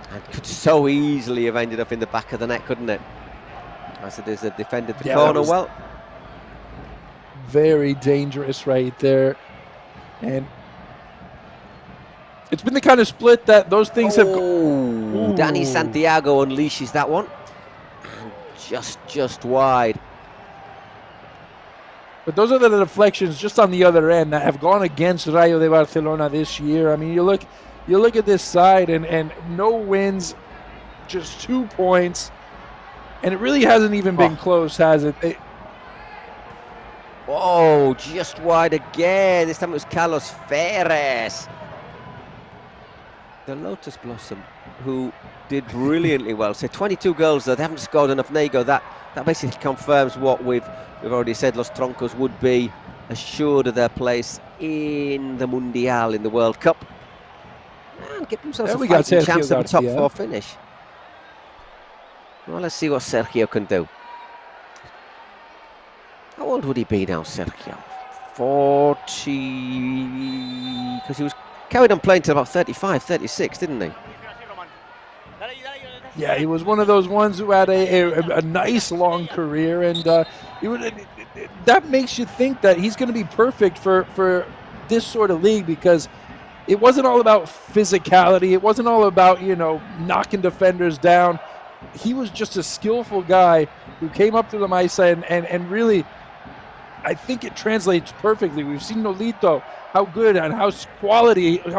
Speaker 1: And could so easily have ended up in the back of the net, couldn't it? As it is, they defended the corner well.
Speaker 5: Very dangerous right there. And it's been the kind of split that those things have...
Speaker 1: Danny Santiago unleashes that one. And just wide.
Speaker 5: But those are the deflections just on the other end that have gone against Rayo de Barcelona this year. I mean, you look at this side and no wins, just 2 points. And it really hasn't even been close, has it?
Speaker 1: Just wide again. This time it was Carlos Ferres. The Lotus Blossom, who did brilliantly well. So 22 goals, though. They haven't scored enough. Nego, that basically confirms what we've already said. Los Troncos would be assured of their place in the Mundial, in the World Cup. And give themselves a fighting chance of a top 4 finish. Well, let's see what Sergio can do. How old would he be now, Sergio? 40... Because he was carried on playing till about 35, 36, didn't he?
Speaker 5: Yeah, he was one of those ones who had a nice long career, and that makes you think that he's going to be perfect for this sort of league, because it wasn't all about physicality. It wasn't all about, knocking defenders down. He was just a skillful guy who came up to the Maisa and really, I think it translates perfectly. We've seen Nolito, how good and how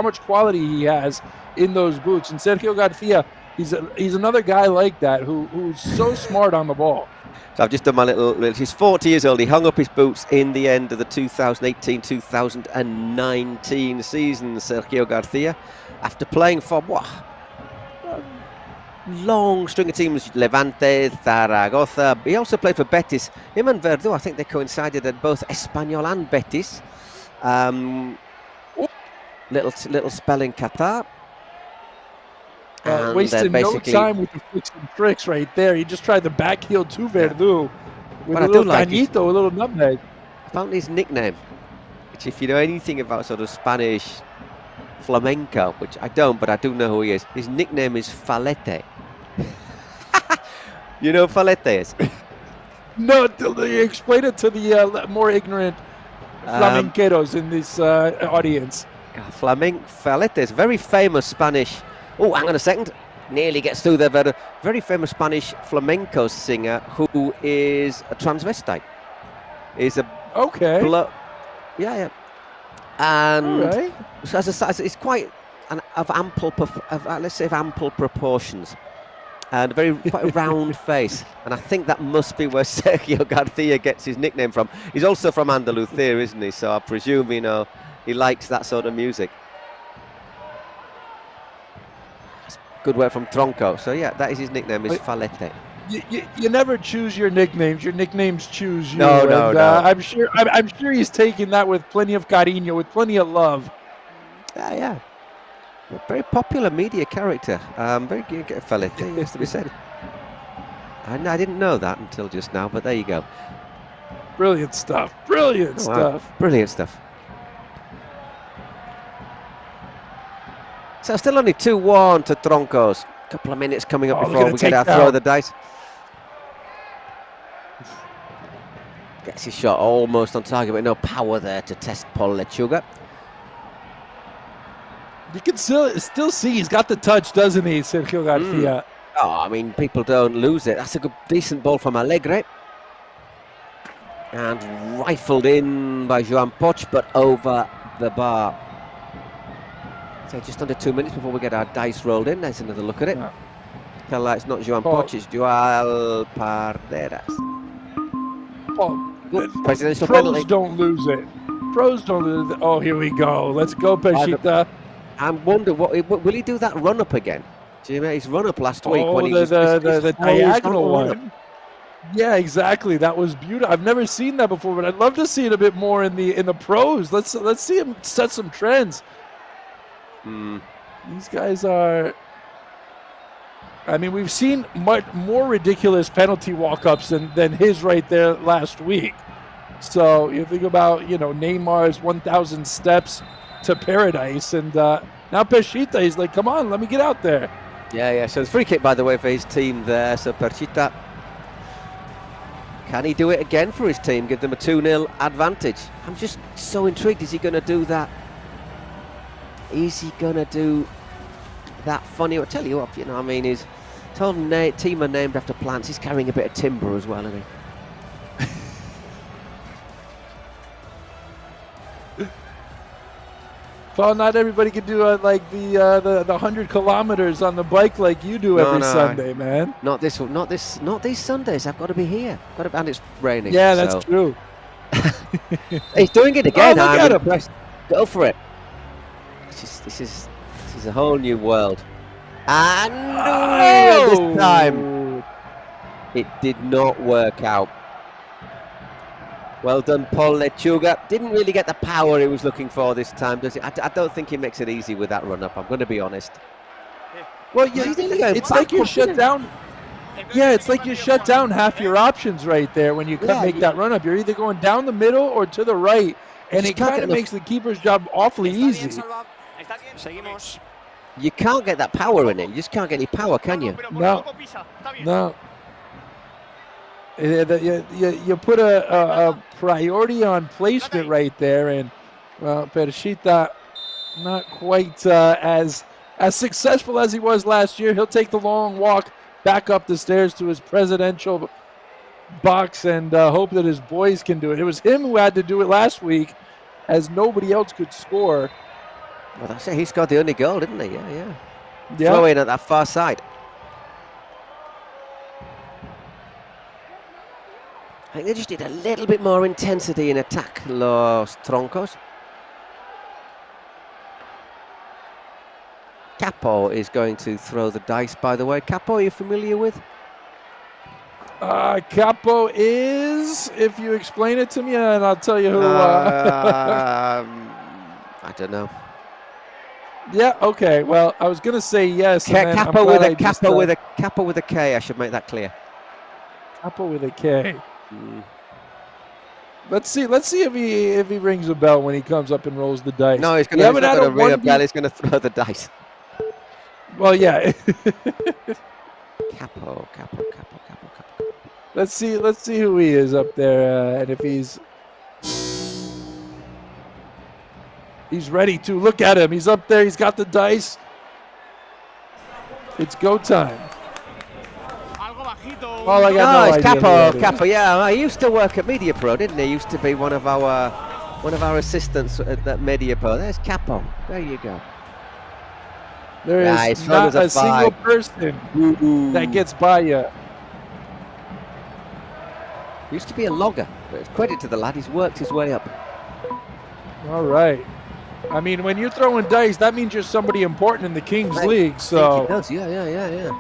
Speaker 5: much quality he has in those boots. And Sergio Garcia, he's another guy like that who's so smart on the ball.
Speaker 1: So I've just done my little. He's 40 years old. He hung up his boots in the end of the 2018-2019 season, Sergio Garcia, after playing for a long string of teams, Levante, Zaragoza. He also played for Betis. Him and Verdú, I think they coincided at both Espanyol and Betis. Little spell in Qatar.
Speaker 5: Wasted no time with the flicks and tricks right there. He just tried the back heel to Verdú with a little cañito, a little nutmeg.
Speaker 1: I found his nickname, which, if you know anything about sort of Spanish flamenco, which I don't, but I do know who he is. His nickname is Falete. You know who Falete is?
Speaker 5: No, explain it to the more ignorant flamenqueros in this audience.
Speaker 1: Flamencos, very famous Spanish. Oh, hang on a second. Nearly gets through there, but a very famous Spanish flamenco singer who is a transvestite. Is a yeah. And so it's quite of ample, let's say, of ample proportions, and quite a round face. And I think that must be where Sergio Garcia gets his nickname from. He's also from Andalucía, isn't he? So I presume, you know, he likes that sort of music. Good work from Tronco. So yeah, that is his nickname, is Falete.
Speaker 5: You never choose your nicknames. Your nicknames choose you.
Speaker 1: No.
Speaker 5: I'm sure he's taking that with plenty of cariño, with plenty of love.
Speaker 1: Yeah. A very popular media character. Very good Falete, has to be said. I didn't know that until just now, but there you go.
Speaker 5: Brilliant stuff. Brilliant stuff.
Speaker 1: Wow. Brilliant stuff. So still only 2-1 to Troncos. A couple of minutes coming up before we get our throw of the dice. Gets his shot almost on target, but no power there to test Paul Lechuga.
Speaker 5: You can still see he's got the touch, doesn't he, Sergio Garcia?
Speaker 1: Oh, I mean, people don't lose it. That's a decent ball from Alegre. And rifled in by Joan Poch, but over the bar. So just under 2 minutes before we get our dice rolled in. There's another look at it. Tell it's not Joan Poch, it's Joao Parderas. Presidential penalty.
Speaker 5: Pros don't lose it. Pros don't lose it. Oh, here we go. Let's go, Peshita.
Speaker 1: I wonder, will he do that run-up again? Do you remember his run-up last week?
Speaker 5: Oh,
Speaker 1: when he
Speaker 5: the diagonal one. Yeah, exactly. That was beautiful. I've never seen that before, but I'd love to see it a bit more in the pros. Let's see him set some trends. These guys are. I mean, we've seen much more ridiculous penalty walk-ups than his right there last week. So you think about, you know, Neymar's 1,000 steps to paradise, and now Peshita, he's like, come on, let me get out there.
Speaker 1: Yeah. So it's free kick, by the way, for his team there. So Peshita, can he do it again for his team? Give them a 2-0 advantage. I'm just so intrigued. Is he going to do that? Is he going to do that funny? I'll tell you what, you know, I mean, his whole team are named after plants. He's carrying a bit of timber as well, isn't he?
Speaker 5: Well, not everybody can do like the 100 kilometers on the bike like you do every Sunday, man.
Speaker 1: Not these Sundays. I've got to be here. And it's raining.
Speaker 5: Yeah, that's true.
Speaker 1: He's doing it again.
Speaker 5: Oh, look at him.
Speaker 1: Go for it. This is a whole new world. And this time, it did not work out. Well done, Paul Lechuga. Didn't really get the power he was looking for this time, does he? I don't think he makes it easy with that run-up. I'm going to be honest.
Speaker 5: Well, yeah, it's like you shut down. Yeah, it's like you shut down half your options right there when you make that run-up. You're either going down the middle or to the right, and it kind of makes the keeper's job awfully easy.
Speaker 1: You can't get that power in it. You just can't get any power, can you?
Speaker 5: No. You put a priority on placement right there, and well, Peshita not quite as successful as he was last year. He'll take the long walk back up the stairs to his presidential box and hope that his boys can do it. It was him who had to do it last week, as nobody else could score.
Speaker 1: Well, that's it. He scored the only goal, didn't he? Yeah. Throw in at that far side. I think they just need a little bit more intensity in attack, Los Troncos. Capo is going to throw the dice, by the way. Capo, are you familiar with?
Speaker 5: Capo is, if you explain it to me, and I'll tell you who.
Speaker 1: I don't know.
Speaker 5: Yeah. Okay. Well, I was gonna say yes.
Speaker 1: Capo with a K. I should make that clear.
Speaker 5: Capo with a K. Let's see if he rings a bell when he comes up and rolls the dice.
Speaker 1: No, he's going to ring a bell. He's going to throw the dice.
Speaker 5: Well, yeah.
Speaker 1: Capo.
Speaker 5: Let's see who he is up there, and if he's. He's ready to. Look at him. He's up there. He's got the dice. It's go time.
Speaker 1: Oh, I got no, it's idea. Capo, yeah. He used to work at Media Pro, didn't he? He used to be one of our assistants at that Media Pro. There's Capo. There you go.
Speaker 5: There is not a single person that gets by you.
Speaker 1: Used to be a logger, but it's credit to the lad. He's worked his way up.
Speaker 5: All right. I mean, when you're throwing dice, that means you're somebody important in the Kings League. So
Speaker 1: it does. Yeah.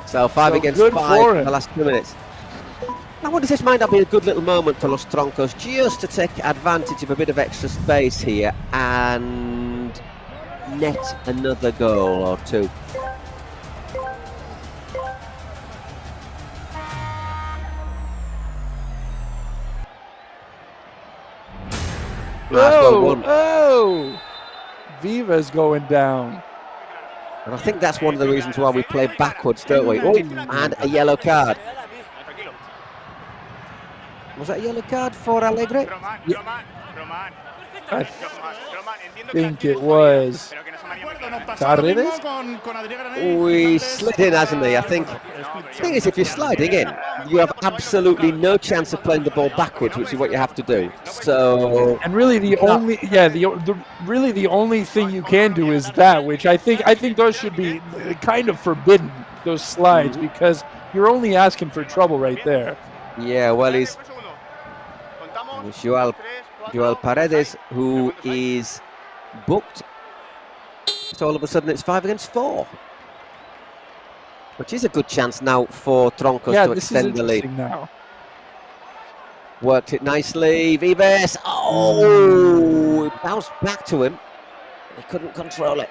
Speaker 1: So 5 against 5 in the last 2 minutes. I wonder if this might not be a good little moment for Los Troncos just to take advantage of a bit of extra space here and net another goal or two.
Speaker 5: Oh! Viva's going down.
Speaker 1: And I think that's one of the reasons why we play backwards, don't we? Oh, and a yellow card. Was that a yellow card for Alegre?
Speaker 5: Yeah. I think it was.
Speaker 1: We slid in, hasn't he? I think. The thing is, if you're sliding in, you have absolutely no chance of playing the ball backwards, which is what you have to do. So.
Speaker 5: And really, the only thing you can do is that, which I think those should be kind of forbidden. Those slides, because you're only asking for trouble right there.
Speaker 1: Yeah, well, he's Joel Paredes, who is booked. So all of a sudden it's 5 against 4, which is a good chance now for Troncos to extend the lead.
Speaker 5: Now.
Speaker 1: Worked it nicely, Vives. Oh, it bounced back to him. He couldn't control it.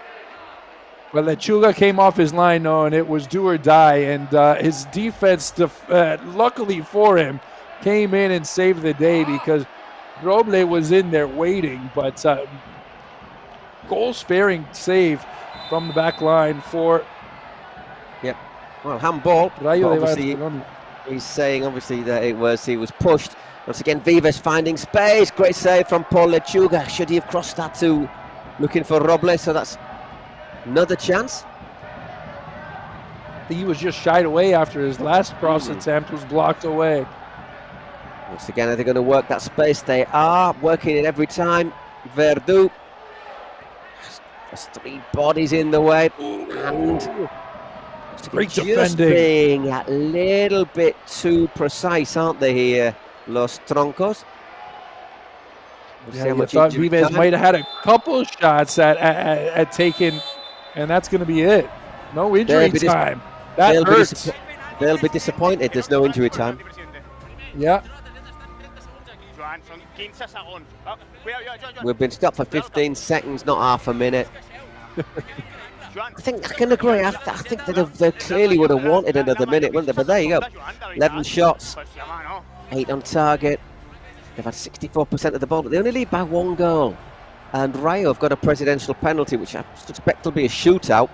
Speaker 5: Well, Lechuga came off his line, and it was do or die, and his defense, luckily for him, came in and saved the day because Roble was in there waiting, but goal-sparing save from the back line for.
Speaker 1: Yep. Well, handball. Obviously, he's saying obviously that he was pushed. Once again, Vives finding space. Great save from Paul Lechuga. Should he have crossed that to looking for Roble? So that's another chance.
Speaker 5: I think he was just shied away after his last cross attempt was blocked away.
Speaker 1: Once again, are they going to work that space? They are working it every time. Verdu. There's 3 bodies in the way. And
Speaker 5: great
Speaker 1: just
Speaker 5: defending.
Speaker 1: Being a little bit too precise, aren't they here, Los Troncos?
Speaker 5: Yeah, I thought Vives might have had a couple shots at taking, and that's going to be it. No injury time. That hurts.
Speaker 1: They'll be disappointed there's no injury time.
Speaker 5: Yeah.
Speaker 1: We've been stopped for 15 seconds, not half a minute. I can agree. I think they clearly would have wanted another minute, wouldn't they? But there you go. 11 shots, 8 on target. They've had 64% of the ball, but they only lead by 1 goal. And Rayo have got a presidential penalty, which I suspect will be a shootout.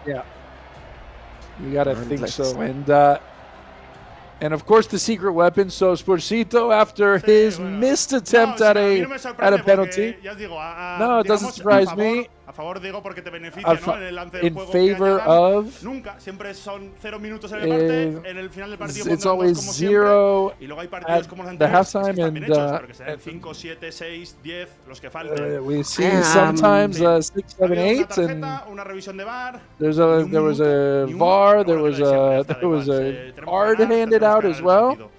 Speaker 5: Yeah. You got to think so. And of course the secret weapon. So Sporcito, after his missed attempt at a penalty. No, it doesn't surprise me. In favor of. It's always 0 at the halftime, and we see sometimes 6, 7, 8, and there was a VAR, there was a card handed out as well.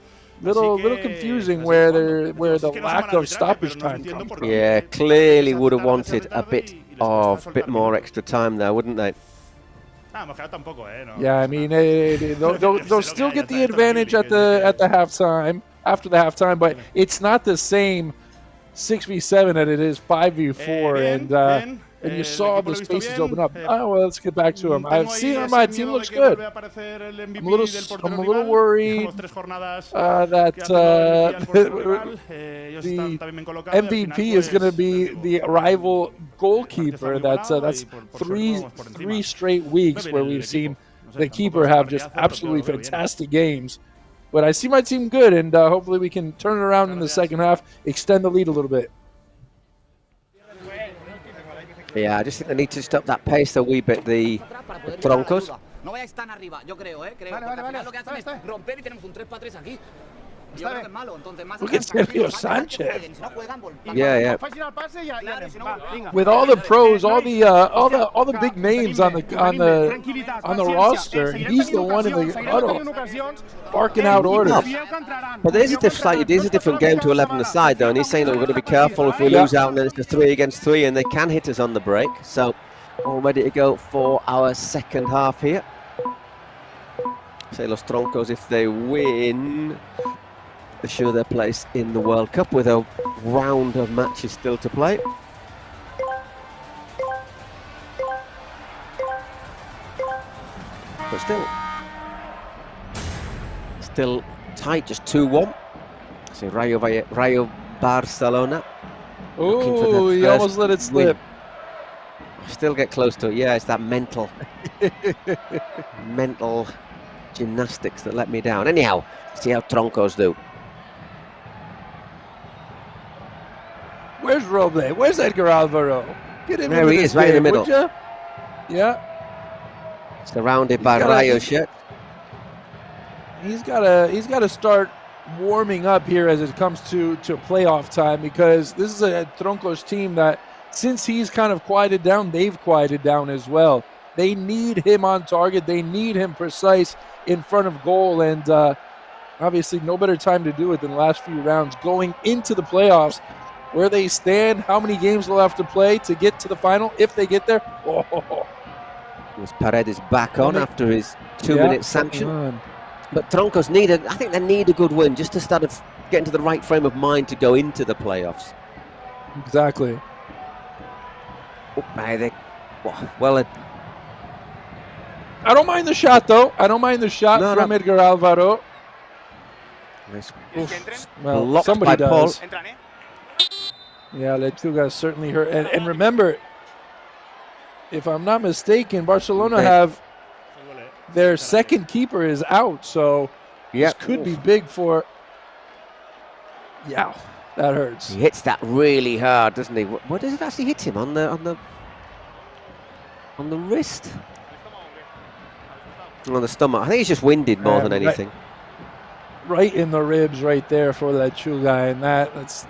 Speaker 5: Little confusing where the lack of stoppage time comes from.
Speaker 1: Yeah, clearly would have wanted a bit more extra time there, wouldn't they?
Speaker 5: Yeah, I mean they'll still get the advantage at the halftime, after the halftime, but it's not the same 6v7 that it is 5v4, and you saw the spaces open up. Oh, well, let's get back to him. I've seen my team looks good. I'm a little worried that the MVP is going to be the rival goalkeeper. That's three straight weeks where we've seen the keeper have just absolutely fantastic games. But I see my team good, and hopefully we can turn it around in the second half, extend the lead a little bit.
Speaker 1: Yeah, I just think they need to stop that pace a wee bit, the Troncos.
Speaker 16: No vayáis tan arriba, yo creo, creo. Vale, al final lo que hacen es romper y tenemos un 3-3 aquí. Yo creo que es malo, entonces más.
Speaker 5: Look at Sergio Sanchez.
Speaker 1: Yeah.
Speaker 5: With all the pros, all the big names on the roster, he's the one in the huddle barking out orders.
Speaker 1: But there's a different game to 11 aside though, and he's saying that we're going to be careful if we lose out and then it's a 3 against 3 and they can hit us on the break. So all ready to go for our second half here. Say Los Troncos, if they win, assure their place in the World Cup with a round of matches still to play. But still tight, just 2-1. So Rayo Barcelona.
Speaker 5: Oh, he almost let it slip.
Speaker 1: Still get close to it. Yeah, it's that mental gymnastics that let me down. Anyhow, see how Troncos do.
Speaker 5: Where's Roble? Where's Edgar Alvaro? Get him
Speaker 1: there he is, right in the middle.
Speaker 5: Yeah.
Speaker 1: Surrounded by Rayo shit.
Speaker 5: He's gotta start warming up here as it comes to playoff time, because this is a Troncos team that, since he's kind of quieted down, they've quieted down as well. They need him on target. They need him precise in front of goal, and obviously no better time to do it than the last few rounds going into the playoffs. Where they stand, how many games they'll have to play to get to the final, if they get there. Oh.
Speaker 1: Paredes back on after his 2-minute sanction. But Troncos I think they need a good win just to start of getting to the right frame of mind to go into the playoffs.
Speaker 5: Exactly.
Speaker 1: Well,
Speaker 5: I don't mind the shot, though. I don't mind the shot from Edgar Alvaro. Well, somebody does. Yeah, Lechuga certainly hurt. And remember, if I'm not mistaken, Barcelona have their second keeper is out, so this could be big for. Yeah, that hurts.
Speaker 1: He hits that really hard, doesn't he? What does it actually hit him on the wrist? On the stomach. I think he's just winded more than anything.
Speaker 5: Right in the ribs, right there for Lechuga, and that's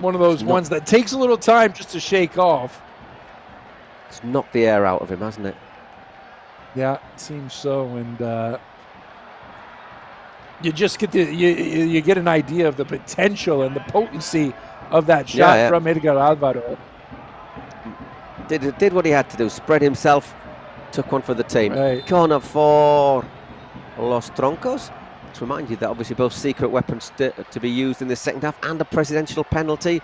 Speaker 5: one of those ones that takes a little time just to shake off.
Speaker 1: It's knocked the air out of him, hasn't it?
Speaker 5: Yeah, it seems so, and you just get you get an idea of the potential and the potency of that shot from Edgar Alvaro.
Speaker 1: Did what he had to do, spread himself, took one for the team.
Speaker 5: Right.
Speaker 1: Corner for Los Troncos. To remind you that obviously both secret weapons to be used in the second half and a presidential penalty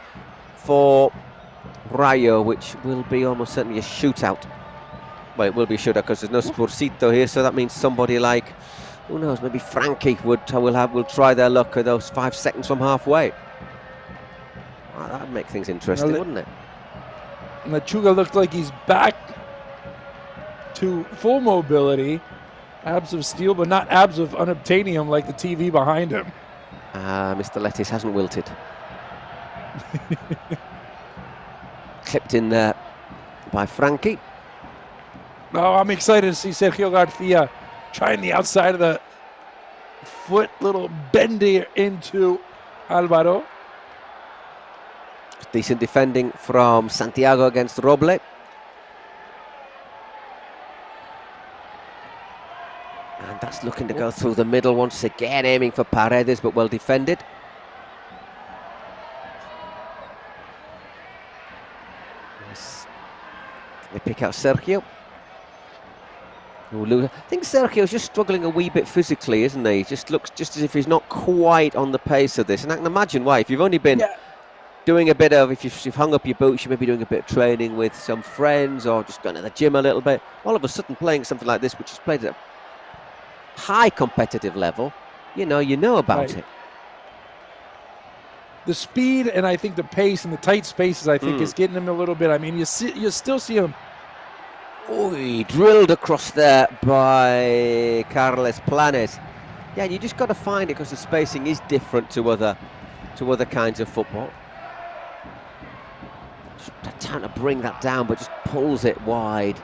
Speaker 1: for Rayo, which will be almost certainly a shootout. Well, it will be a shootout because there's no Spursito here, so that means somebody like, who knows, maybe Frankie will try their luck at those 5 seconds from halfway. Well, that would make things interesting, wouldn't it?
Speaker 5: Lechuga looked like he's back to full mobility. Abs of steel, but not abs of unobtainium like the TV behind him.
Speaker 1: Mr. Lettuce hasn't wilted. Clipped in there by Frankie.
Speaker 5: Oh, I'm excited to see Sergio Garcia trying the outside of the foot, little bendy into Alvaro.
Speaker 1: Decent defending from Santiago against Roble. And that's looking to go through the middle once again, aiming for Paredes, but well defended. They pick out Sergio. I think Sergio's just struggling a wee bit physically, isn't he? He just looks just as if he's not quite on the pace of this. And I can imagine why. If you've only been doing a bit of, if you've hung up your boots, you may be doing a bit of training with some friends or just going to the gym a little bit. All of a sudden playing something like this, which is played at a high competitive level, you know about it.
Speaker 5: The speed and I think the pace and the tight spaces, I think, is getting him a little bit. I mean, you still see him.
Speaker 1: Oh, he drilled across there by Carles Planes. Yeah, you just got to find it because the spacing is different to other kinds of football. trying to bring that down, but just pulls it wide.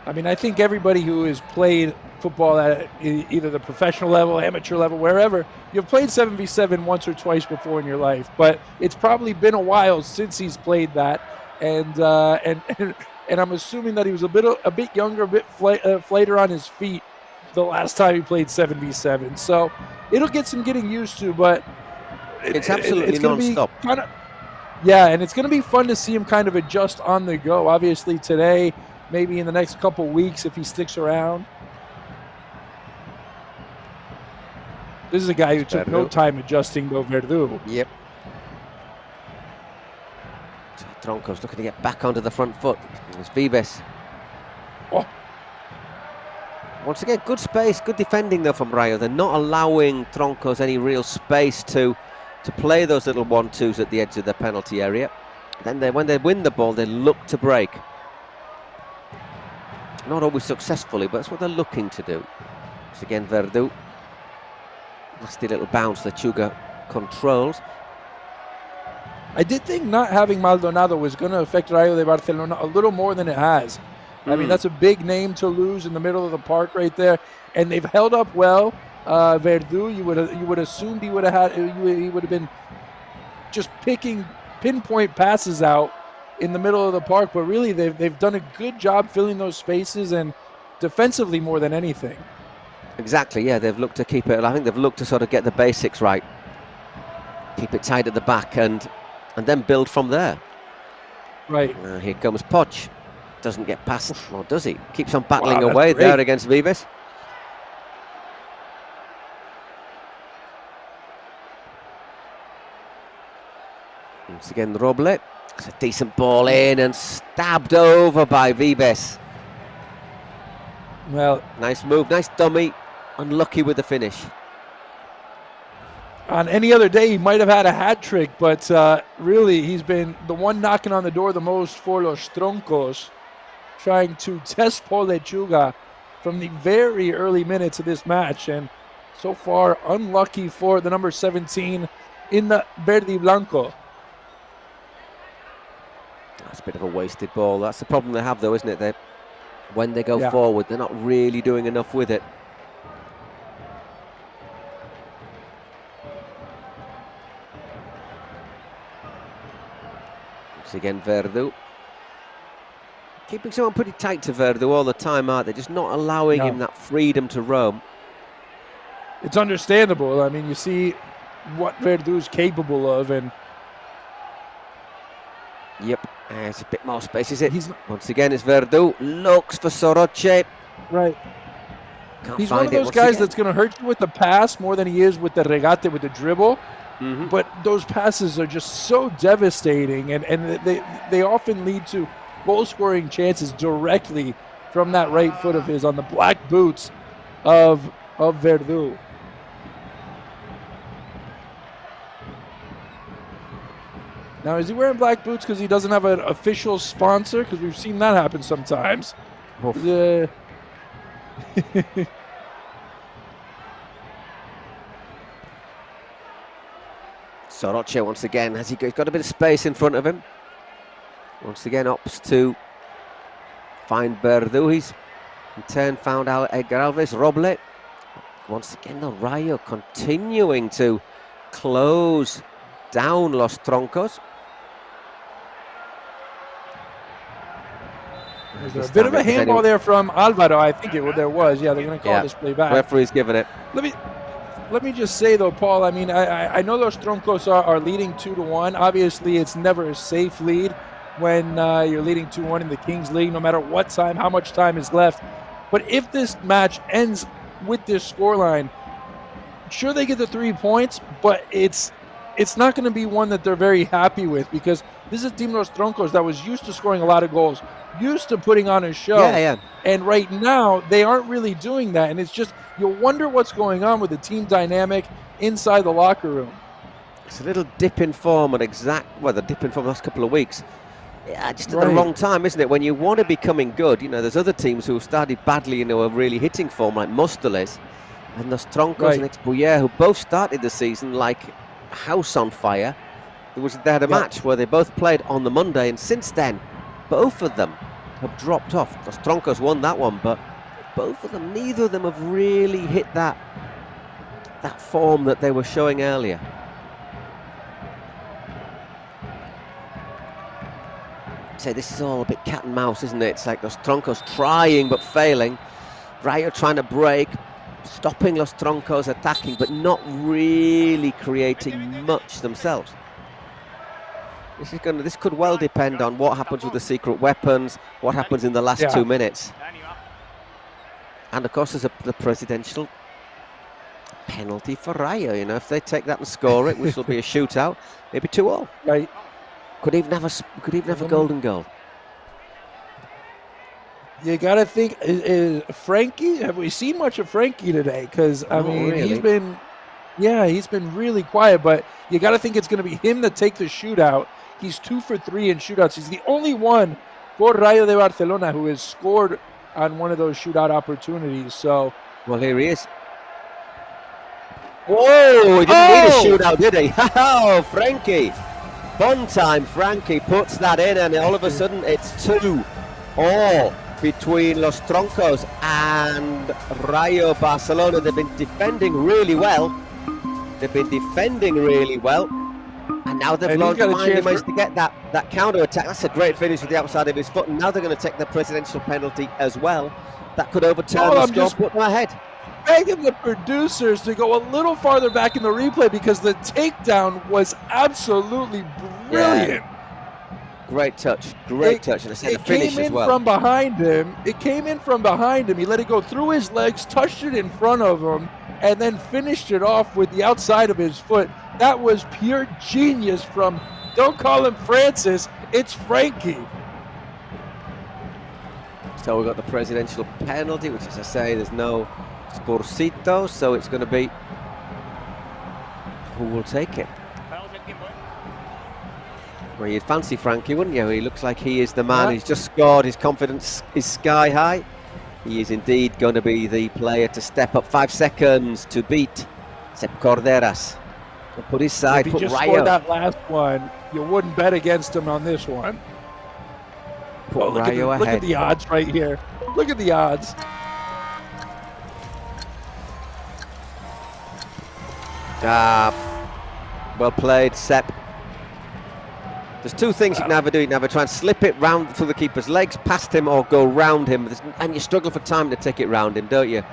Speaker 5: I mean, I think everybody who has played football at either the professional level, amateur level, wherever, you've played 7v7 once or twice before in your life, but it's probably been a while since he's played that, and I'm assuming that he was a bit younger, a bit flater on his feet the last time he played 7v7. So it'll get some getting used to, but
Speaker 1: it's absolutely non-stop.
Speaker 5: Yeah, and it's going to be fun to see him kind of adjust on the go. Obviously today, maybe in the next couple weeks if he sticks around. This is a guy who took no time adjusting to Verdú.
Speaker 1: Yep. Troncos looking to get back onto the front foot. It's Vives.
Speaker 5: Oh.
Speaker 1: Once again, good space, good defending though from Rayo. They're not allowing Troncos any real space to play those little 1-2s at the edge of the penalty area. Then when they win the ball, they look to break. Not always successfully, but that's what they're looking to do. Once again, Verdú. Nasty little bounce Lechuga controls.
Speaker 5: I did think not having Maldonado was going to affect Rayo de Barcelona a little more than it has. I mean, that's a big name to lose in the middle of the park right there, and they've held up well. Verdú, you would assume he would have been just picking pinpoint passes out in the middle of the park, but really they've done a good job filling those spaces and defensively more than anything.
Speaker 1: Exactly, yeah, they've looked to keep it. I think they've looked to sort of get the basics right, keep it tight at the back, and then build from there.
Speaker 5: Right.
Speaker 1: Here comes Poch. Doesn't get past, or does he? Keeps on battling away there against Vives. Once again, Roble. It's a decent ball in and stabbed over by Vives.
Speaker 5: Well,
Speaker 1: nice move, nice dummy. Unlucky with the finish.
Speaker 5: On any other day, he might have had a hat trick, but really, he's been the one knocking on the door the most for Los Troncos, trying to test Paul Lechuga from the very early minutes of this match, and so far, unlucky for the number 17 in the Verde Blanco.
Speaker 1: That's a bit of a wasted ball. That's the problem they have, though, isn't it? When they go forward, they're not really doing enough with it. Once again, Verdú. Keeping someone pretty tight to Verdú all the time, aren't they? Just not allowing him that freedom to roam.
Speaker 5: It's understandable. I mean, you see what Verdú's capable of, and
Speaker 1: yep, there's a bit more space, is it? Once again, it's Verdú. Looks for Soroche.
Speaker 5: Right.
Speaker 1: Can't
Speaker 5: He's
Speaker 1: find
Speaker 5: one of those guys that's going to hurt you with the pass more than he is with the regate, with the dribble. But those passes are just so devastating, and they often lead to goal-scoring chances directly from that right foot of his on the black boots of Verdú. Now, is he wearing black boots because he doesn't have an official sponsor? Because we've seen that happen sometimes.
Speaker 1: Soroche once again, he's got a bit of space in front of him. Once again, opts to find Verdú. He's in turn found out Edgar Alves. Roble. Once again, the Rayo continuing to close down Los Troncos.
Speaker 5: There's a bit of a handball there from Alvaro, I think there was. Yeah, they're going to call this play back.
Speaker 1: Referee's given it.
Speaker 5: Let me just say, though, Paul, I mean, I know Los Troncos are leading 2-1. Obviously, it's never a safe lead when you're leading 2-1 in the Kings League, no matter what time, how much time is left. But if this match ends with this scoreline, sure, they get the 3 points, but it's not going to be one that they're very happy with, because this is Team Los Troncos that was used to scoring a lot of goals, used to putting on a show. And right now, they aren't really doing that. And it's just, you'll wonder what's going on with the team dynamic inside the locker room.
Speaker 1: It's a little dip in form the dip in form the last couple of weeks. Yeah, just at the wrong time, isn't it? When you want to be coming good, you know, there's other teams who have started badly, you know, are really hitting form, like Móstoles and Los Troncos and XBuyer, who both started the season like a house on fire. They had a match where they both played on the Monday, and since then, both of them have dropped off. Los Troncos won that one, but both of them, neither of them have really hit that form that they were showing earlier. Say this is all a bit cat and mouse, isn't it? It's like Los Troncos trying but failing. Rayo trying to break, stopping Los Troncos attacking, but not really creating much themselves. This could well depend on what happens with the secret weapons, what happens in the last 2 minutes. And of course, there's the presidential penalty for Rayo. You know, if they take that and score it, which will be a shootout, maybe 2-2.
Speaker 5: Right.
Speaker 1: Could even have a golden goal.
Speaker 5: You got to think, is Frankie, have we seen much of Frankie today? Because, I mean, really. he's been really quiet, but you got to think it's going to be him to take the shootout. He's 2 for 3 in shootouts. He's the only one for Rayo de Barcelona who has scored on one of those shootout opportunities. So,
Speaker 1: well, here he is. Whoa, he didn't need a shootout, did he? Oh, Frankie. Fun time, Frankie puts that in, and all of a sudden it's 2-2 between Los Troncos and Rayo Barcelona. They've been defending really well. And now they've finally managed to get that counter-attack. That's a great finish with the outside of his foot. And now they're going to take the presidential penalty as well. That could overturn the score, put them ahead.
Speaker 5: Begging the producers to go a little farther back in the replay because the takedown was absolutely brilliant.
Speaker 1: Yeah. Great touch. It
Speaker 5: came in from behind him. He let it go through his legs, touched it in front of him, and then finished it off with the outside of his foot. That was pure genius from, don't call him Francis, it's Frankie.
Speaker 1: So we've got the presidential penalty, which, as I say, there's no Sporcito, so it's going to be who will take it. Well, you'd fancy Frankie, wouldn't you? He looks like he is the man. He's just scored. His confidence is sky high. He is indeed going to be the player to step up. 5 seconds to beat Sep Corderas. Put his side,
Speaker 5: if
Speaker 1: put
Speaker 5: he just
Speaker 1: Rayo.
Speaker 5: Scored that last one, you wouldn't bet against him on this one.
Speaker 1: Put Rayo ahead.
Speaker 5: Look at the odds right here. Look at the odds.
Speaker 1: Well played, Sep. There's two things you can either do. You can either try and slip it round through the keeper's legs, past him, or go round him. And you struggle for time to take it round him, don't you?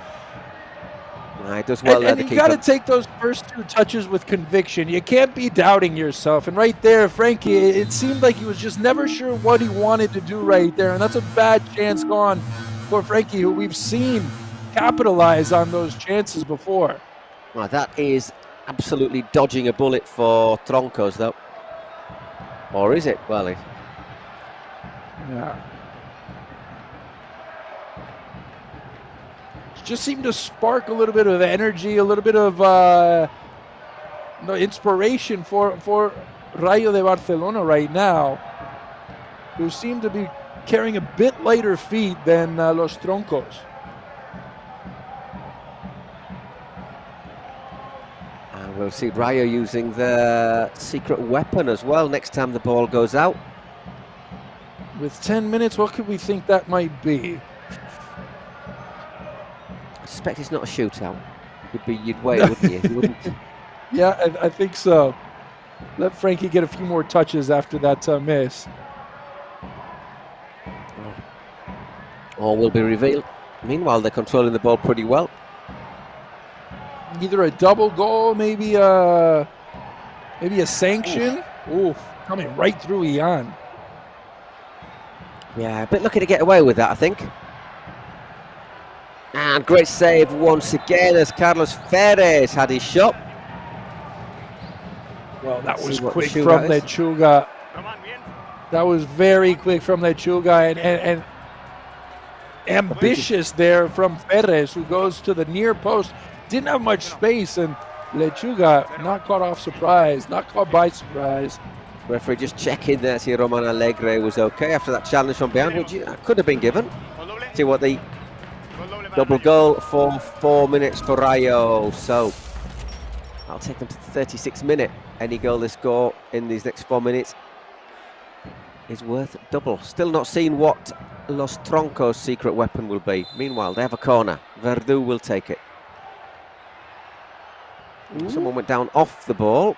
Speaker 1: He does well there, the keeper.
Speaker 5: You got to take those first 2 touches with conviction. You can't be doubting yourself. And right there, Frankie, it seemed like he was just never sure what he wanted to do right there. And that's a bad chance gone for Frankie, who we've seen capitalize on those chances before.
Speaker 1: Well, that is absolutely dodging a bullet for Troncos, though. Or is it? Well,
Speaker 5: yeah. Just seemed to spark a little bit of energy, a little bit of inspiration for Rayo de Barcelona right now, who seem to be carrying a bit lighter feet than Los Troncos.
Speaker 1: And we'll see Rayo using the secret weapon as well next time the ball goes out.
Speaker 5: With 10 minutes, what could we think that might be?
Speaker 1: I suspect it's not a shootout. You'd wait, wouldn't you? You wouldn't.
Speaker 5: Yeah, I think so. Let Frankie get a few more touches after that miss.
Speaker 1: All will be revealed. Meanwhile, they're controlling the ball pretty well.
Speaker 5: Either a double goal, maybe a sanction. Ooh, coming right through Ian.
Speaker 1: Yeah, a bit lucky to get away with that, I think. And great save once again as Carlos Ferres had his shot.
Speaker 5: Well, that was quick from Lechuga. That was very quick from Lechuga and ambitious there from Ferres, who goes to the near post. Didn't have much space, and Lechuga not caught by surprise.
Speaker 1: Referee just checking there, see Roman Alegre was okay after that challenge from behind, which could have been given. See what the double goal for 4 minutes for Rayo. So I'll take them to the 36th minute. Any goal they score in these next 4 minutes is worth double. Still not seen what Los Troncos' secret weapon will be. Meanwhile, they have a corner. Verdú will take it. Someone went down off the ball.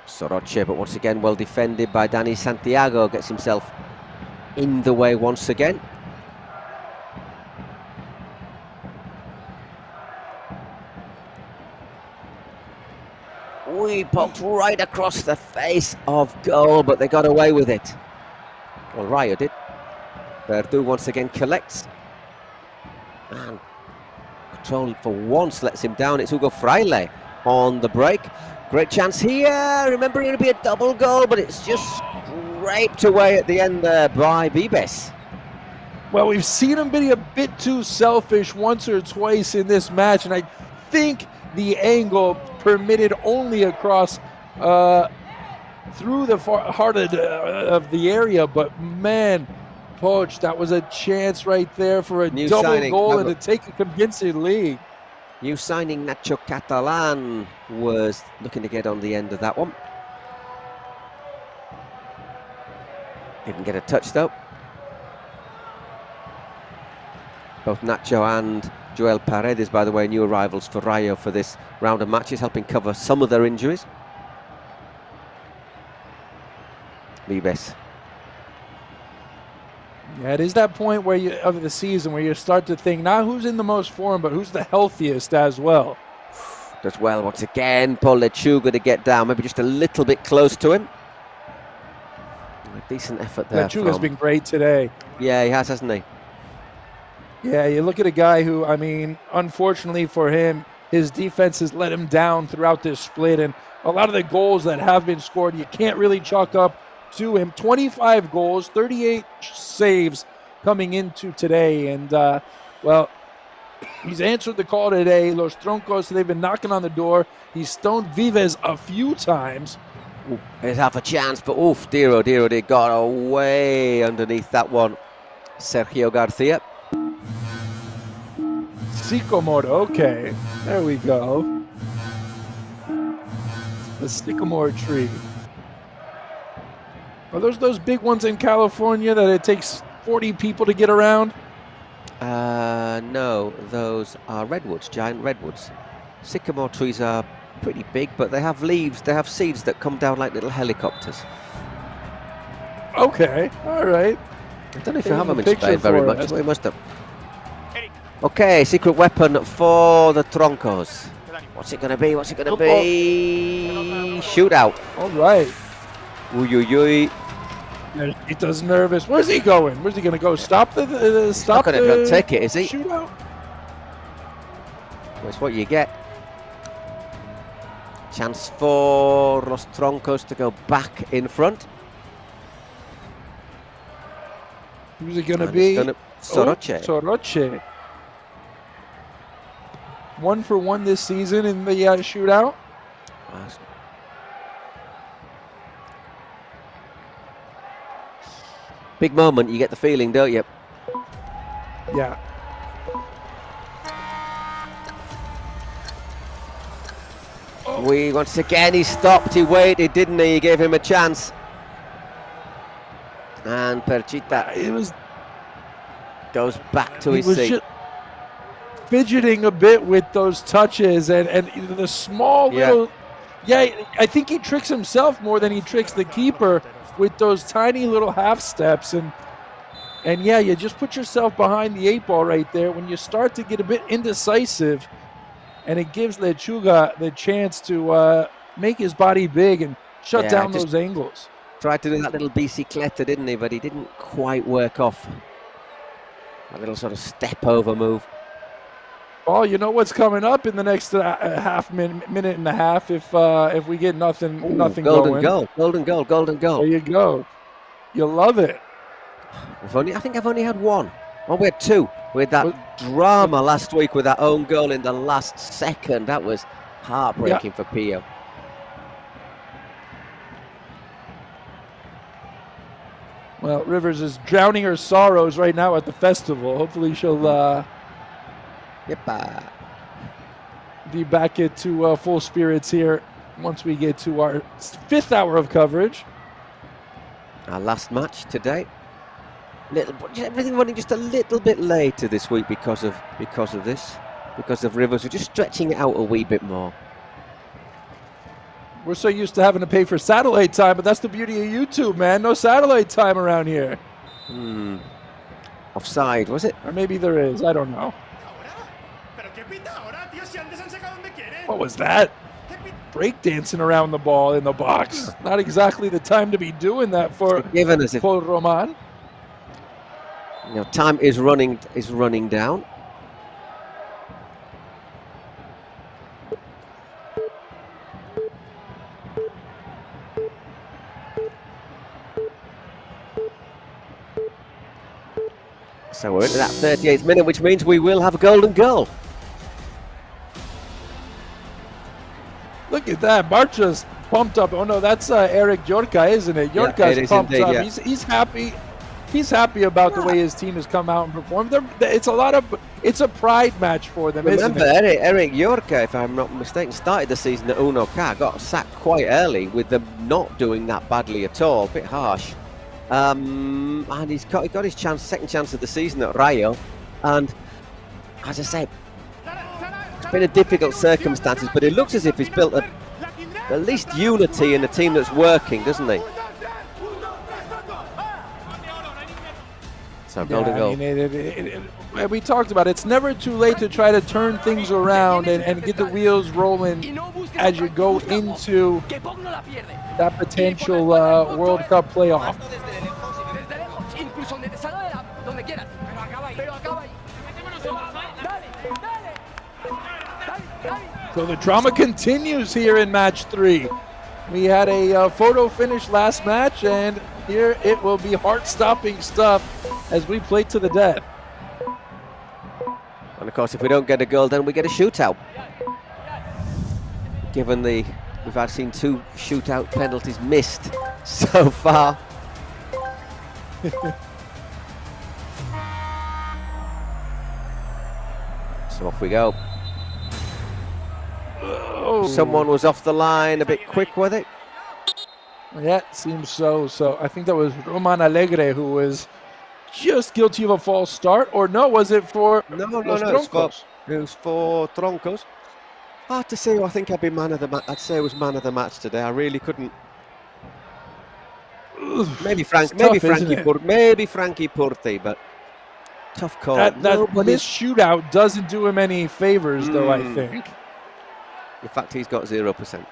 Speaker 1: Soroche, but once again well defended by Dani Santiago, gets himself in the way once again. We poked right across the face of goal, but they got away with it. Well, Rayo did. Verdú once again collects. And control for once lets him down. It's Hugo Fraile on the break. Great chance here. Remember, it would be a double goal, but it's just scraped away at the end there by Vives.
Speaker 5: Well, we've seen him be a bit too selfish once or twice in this match, and I think the angle permitted only across through the heart of the area, but man, Poch, that was a chance right there for a double goal and to take a convincing lead.
Speaker 1: New signing Nacho Catalan was looking to get on the end of that one. Didn't get a touch though. Both Nacho and Joel Paredes, by the way, new arrivals for Rayo for this round of matches, helping cover some of their injuries. Vives.
Speaker 5: Yeah, it is that point where of the season where you start to think not who's in the most form, but who's the healthiest as well.
Speaker 1: Does well once again. Paul Lechuga to get down, maybe just a little bit close to him. A decent effort there.
Speaker 5: Lechuga's been great today.
Speaker 1: Yeah, he has, hasn't he?
Speaker 5: Yeah, you look at a guy who, I mean, unfortunately for him, his defense has let him down throughout this split, and a lot of the goals that have been scored, you can't really chalk up to him. 25 goals, 38 saves coming into today, and well, he's answered the call today. Los Troncos, they've been knocking on the door. He's stoned Vives a few times.
Speaker 1: Ooh, there's half a chance, but oof, dear oh dear, they got away underneath that one. Sergio Garcia.
Speaker 5: Sycamore, okay, there we go. The sycamore tree. Are those big ones in California that it takes 40 people to get around?
Speaker 1: No, those are redwoods, giant redwoods. Sycamore trees are pretty big, but they have leaves, they have seeds that come down like little helicopters.
Speaker 5: Okay, all right.
Speaker 1: I don't know if you have them in Spain very much, we must have. Okay, secret weapon for the Troncos. What's it going to be? What's it going to be? Shootout.
Speaker 5: All right.
Speaker 1: Uy, uy, uy.
Speaker 5: He does nervous. Where's he going? Where's he going to go? Stop the stop.
Speaker 1: He's not going to take it, is he?
Speaker 5: Shootout.
Speaker 1: That's what you get. Chance for Los Troncos to go back in front.
Speaker 5: Who's it going to be?
Speaker 1: Soroche.
Speaker 5: Soroche. 1 for 1 this season in the shootout.
Speaker 1: Big moment, you get the feeling, don't you?
Speaker 5: Yeah.
Speaker 1: Once again, he stopped, he waited, didn't he? He gave him a chance. And Perchita goes back to his seat.
Speaker 5: Fidgeting a bit with those touches and the small little... Yeah, I think he tricks himself more than he tricks the keeper with those tiny little half steps. And yeah, you just put yourself behind the 8 ball right there when you start to get a bit indecisive, and it gives Lechuga the chance to make his body big and shut down those angles.
Speaker 1: Tried to do that little bicicleta, didn't he? But he didn't quite work off. A little sort of step over move.
Speaker 5: Well, you know what's coming up in the next minute and a half if we get nothing going.
Speaker 1: Golden goal.
Speaker 5: There you go. You love it.
Speaker 1: I think I've only had one. Well, we had 2. We had that drama last week with that own goal in the last second. That was heartbreaking for Pio.
Speaker 5: Well, Rivers is drowning her sorrows right now at the festival. Hopefully she'll be back into full spirits here once we get to our 5th hour of coverage.
Speaker 1: Our last match today. Everything running just a little bit later this week because of Rivers. We're just stretching it out a wee bit more.
Speaker 5: We're so used to having to pay for satellite time, but that's the beauty of YouTube, man. No satellite time around here.
Speaker 1: Offside, was it?
Speaker 5: Or maybe there is. I don't know. What was that? Breakdancing around the ball in the box. Not exactly the time to be doing that for Paul Roman.
Speaker 1: You know, time is running down. So we're into that 38th minute, which means we will have a golden goal.
Speaker 5: Look at that. Bartra's pumped up. Oh, no, that's Eric Yorka, isn't it? Yorka's pumped up. Yeah. He's happy. He's happy about the way his team has come out and performed. It's a pride match for them,
Speaker 1: Remember,
Speaker 5: isn't it?
Speaker 1: Eric Yorka, if I'm not mistaken, started the season at Uno K, got sacked quite early with them not doing that badly at all. A bit harsh. And he got his second chance of the season at Rayo. And as I said, it's been a difficult circumstances, but it looks as if he's built at least unity in a team that's working, doesn't he? So golden goal.
Speaker 5: We talked about it. It's never too late to try to turn things around and get the wheels rolling as you go into that potential World Cup playoff. So the drama continues here in match 3. We had a photo finish last match, and here it will be heart-stopping stuff as we play to the death.
Speaker 1: And of course, if we don't get a goal, then we get a shootout. Given we've seen 2 shootout penalties missed so far. So off we go.
Speaker 5: Oh.
Speaker 1: Someone was off the line a bit quick with it.
Speaker 5: Yeah, it seems so. So I think that was Roman Alegre who was just guilty of a false start. Or no, was it for Los Troncos?
Speaker 1: It was for Troncos. Hard to say who I think I'd be man of the match. I'd say it was man of the match today. I really couldn't. Maybe Frankie Purti, but tough call.
Speaker 5: This shootout doesn't do him any favors, though, I think.
Speaker 1: In fact, he's got 0%.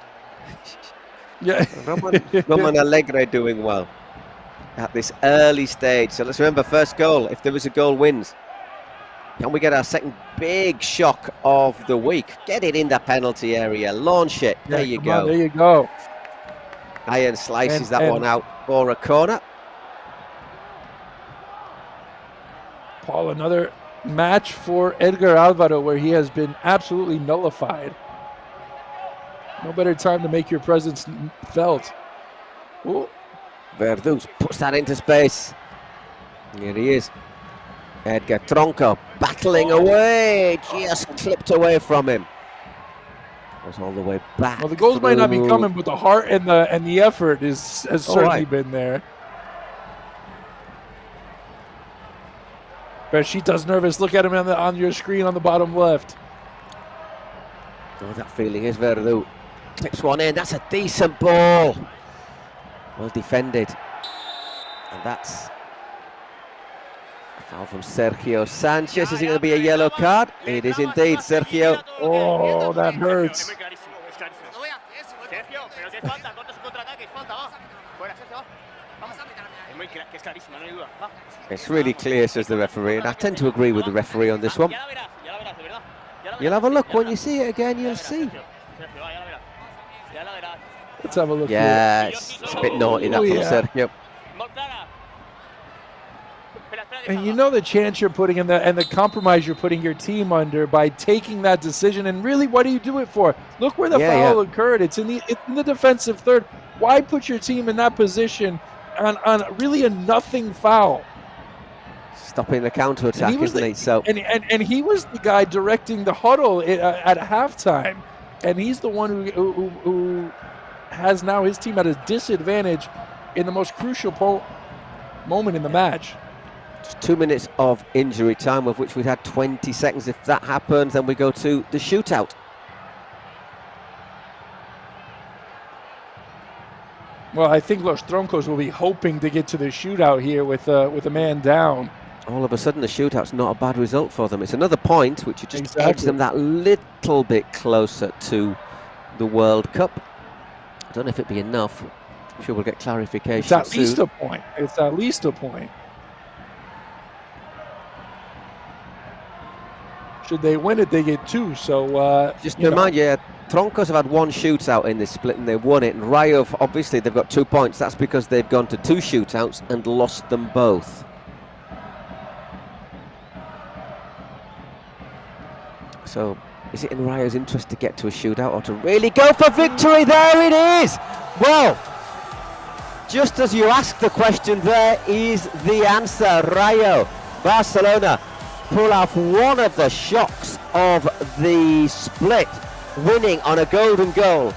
Speaker 5: Yeah.
Speaker 1: Roman Alegre doing well at this early stage. So let's remember, first goal, if there is a goal, wins. Can we get our second big shock of the week? Get it in the penalty area, launch it. There you go.
Speaker 5: There you go.
Speaker 1: Iron slices that one out for a corner.
Speaker 5: Paul, another match for Edgar Alvaro where he has been absolutely nullified. No better time to make your presence felt. Ooh.
Speaker 1: Verduz puts that into space. Here he is. Edgar Tronco battling away. Just clipped away from him. Goes all the way back.
Speaker 5: Well, the goals might not be coming, but the heart and the effort has certainly been there. Bershita's nervous. Look at him on your screen on the bottom left.
Speaker 1: Oh, that feeling is Verdú. Clips one in. That's a decent ball. Well defended. And that's a foul from Sergio Sanchez. Is it going to be a yellow card? It is indeed, Sergio.
Speaker 5: Oh, that hurts.
Speaker 1: It's really clear, says the referee, and I tend to agree with the referee on this one. You'll have a look when you see it again, you'll see.
Speaker 5: Let's have a look.
Speaker 1: Yeah, it's a bit naughty that from Sergio.
Speaker 5: And you know the chance you're putting in and the compromise you're putting your team under by taking that decision. And really, what do you do it for? Look where the foul occurred. It's in the defensive third. Why put your team in that position on really a nothing foul.
Speaker 1: Stopping the counter-attack, isn't he? So
Speaker 5: and he was the guy directing the huddle at halftime, and he's the one who has now his team at a disadvantage in the most crucial moment in the match.
Speaker 1: Just 2 minutes of injury time, of which we've had 20 seconds. If that happens, then we go to the shootout.
Speaker 5: Well, I think Los Troncos will be hoping to get to the shootout here with a man down.
Speaker 1: All of a sudden, the shootout's not a bad result for them. It's another point, which would just edge them that little bit closer to the World Cup. I don't know if it'd be enough. I'm sure we'll get clarification
Speaker 5: It's at
Speaker 1: soon.
Speaker 5: least a point. It's at least a point. Should they win it, they get 2. So
Speaker 1: just to remind you, Troncos have had 1 shootout in this split and they've won it. And Rayo, obviously, they've got 2 points. That's because they've gone to 2 shootouts and lost them both. So, is it in Rayo's interest to get to a shootout or to really go for victory? There it is! Well, just as you asked the question, there is the answer. Rayo Barcelona pull off one of the shocks of the split, winning on a golden goal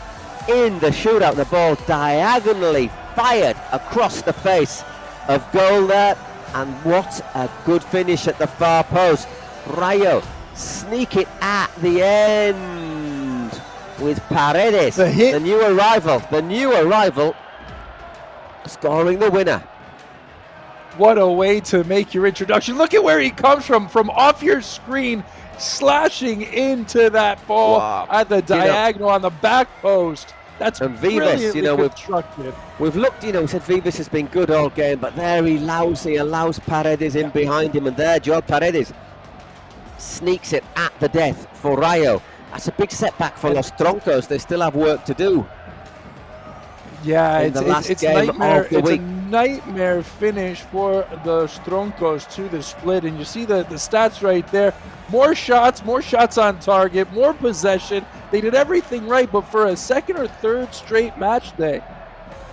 Speaker 1: in the shootout. The ball diagonally fired across the face of goal there, and what a good finish at the far post. Rayo sneak it at the end with Paredes, the new arrival, scoring the winner.
Speaker 5: What a way to make your introduction. Look at where he comes from off your screen, slashing into that ball at the diagonal on the back post. That's brilliantly constructed.
Speaker 1: We've looked, we said Vivas has been good all game, but there he allows Paredes in behind him, and there Joel Paredes sneaks it at the death for Rayo. That's a big setback for Los Troncos. They still have work to do.
Speaker 5: Yeah, it's a nightmare finish for the Troncos to the split, and you see the stats right there. More shots on target, more possession. They did everything right, but for a second or third straight match day,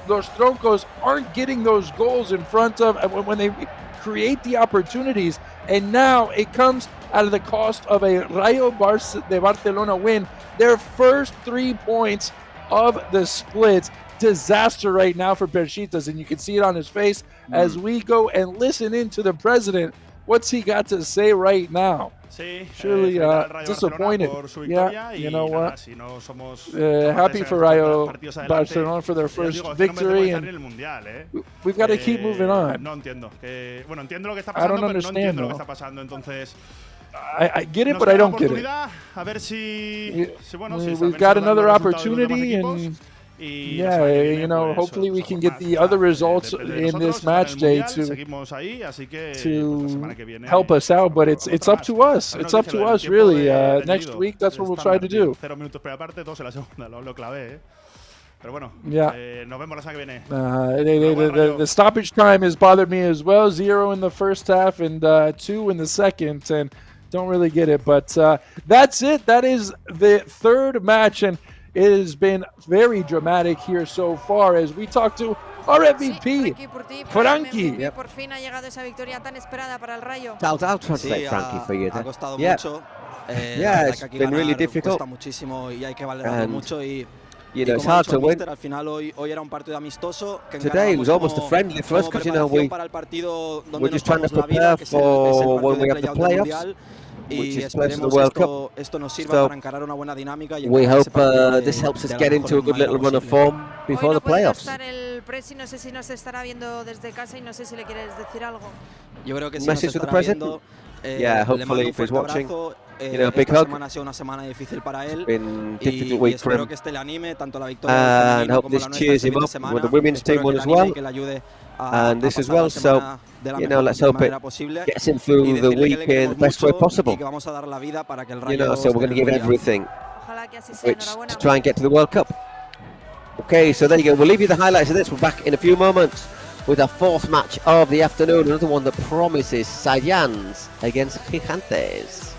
Speaker 5: Los Troncos aren't getting those goals in front of when they create the opportunities, and now it comes at the cost of a Rayo de Barcelona win. Their first 3 points of the split. Disaster right now for Perchitas, and you can see it on his face as we go and listen into the president. What's he got to say right now? Surely disappointed. Yeah, you know what? Happy for Rayo Barcelona for their first victory, and we've got to keep moving on. I don't understand though. I get it, but I don't get it. We've got another opportunity, and yeah, hopefully we can get the other results in this match day to help us out, but it's up to us. It's up to us, really. Next week, that's what we'll try to do. Yeah. The stoppage time has bothered me as well. 0 in the first half and 2 in the second, and don't really get it. But that's it. That is the third match, and it has been very dramatic here so far as we talk to our MVP, Frankie.
Speaker 10: Por fin ha llegado esa victoria tan esperada para el Rayo.
Speaker 1: I'll translate Frankie for you.
Speaker 17: Ha costado mucho.
Speaker 1: It's been really difficult.
Speaker 17: Cuesta muchísimo y hay que valorarlo mucho y
Speaker 1: it's hard to win.
Speaker 17: Al final hoy era un partido amistoso.
Speaker 1: Today it was almost a friendly for us because we're just trying to prepare for when we have the playoffs, which is place for the World Cup. So we hope this helps us get into a good little run of form before the playoffs.
Speaker 10: No sé si nos estará viendo desde casa y no sé si le quieres decir algo.
Speaker 17: Yo creo que
Speaker 1: message to the president. Yeah, hopefully if he's watching, a big hug. It's been a difficult week for him. And hope this cheers him up with the women's team won as well. And this as well, so let's hope it gets him through the week in the best way possible. So we're going to give everything to try and get to the World Cup. Okay, so there you go. We'll leave you the highlights of this. We're back in a few moments with our fourth match of the afternoon, another one that promises Scians against Gigantes.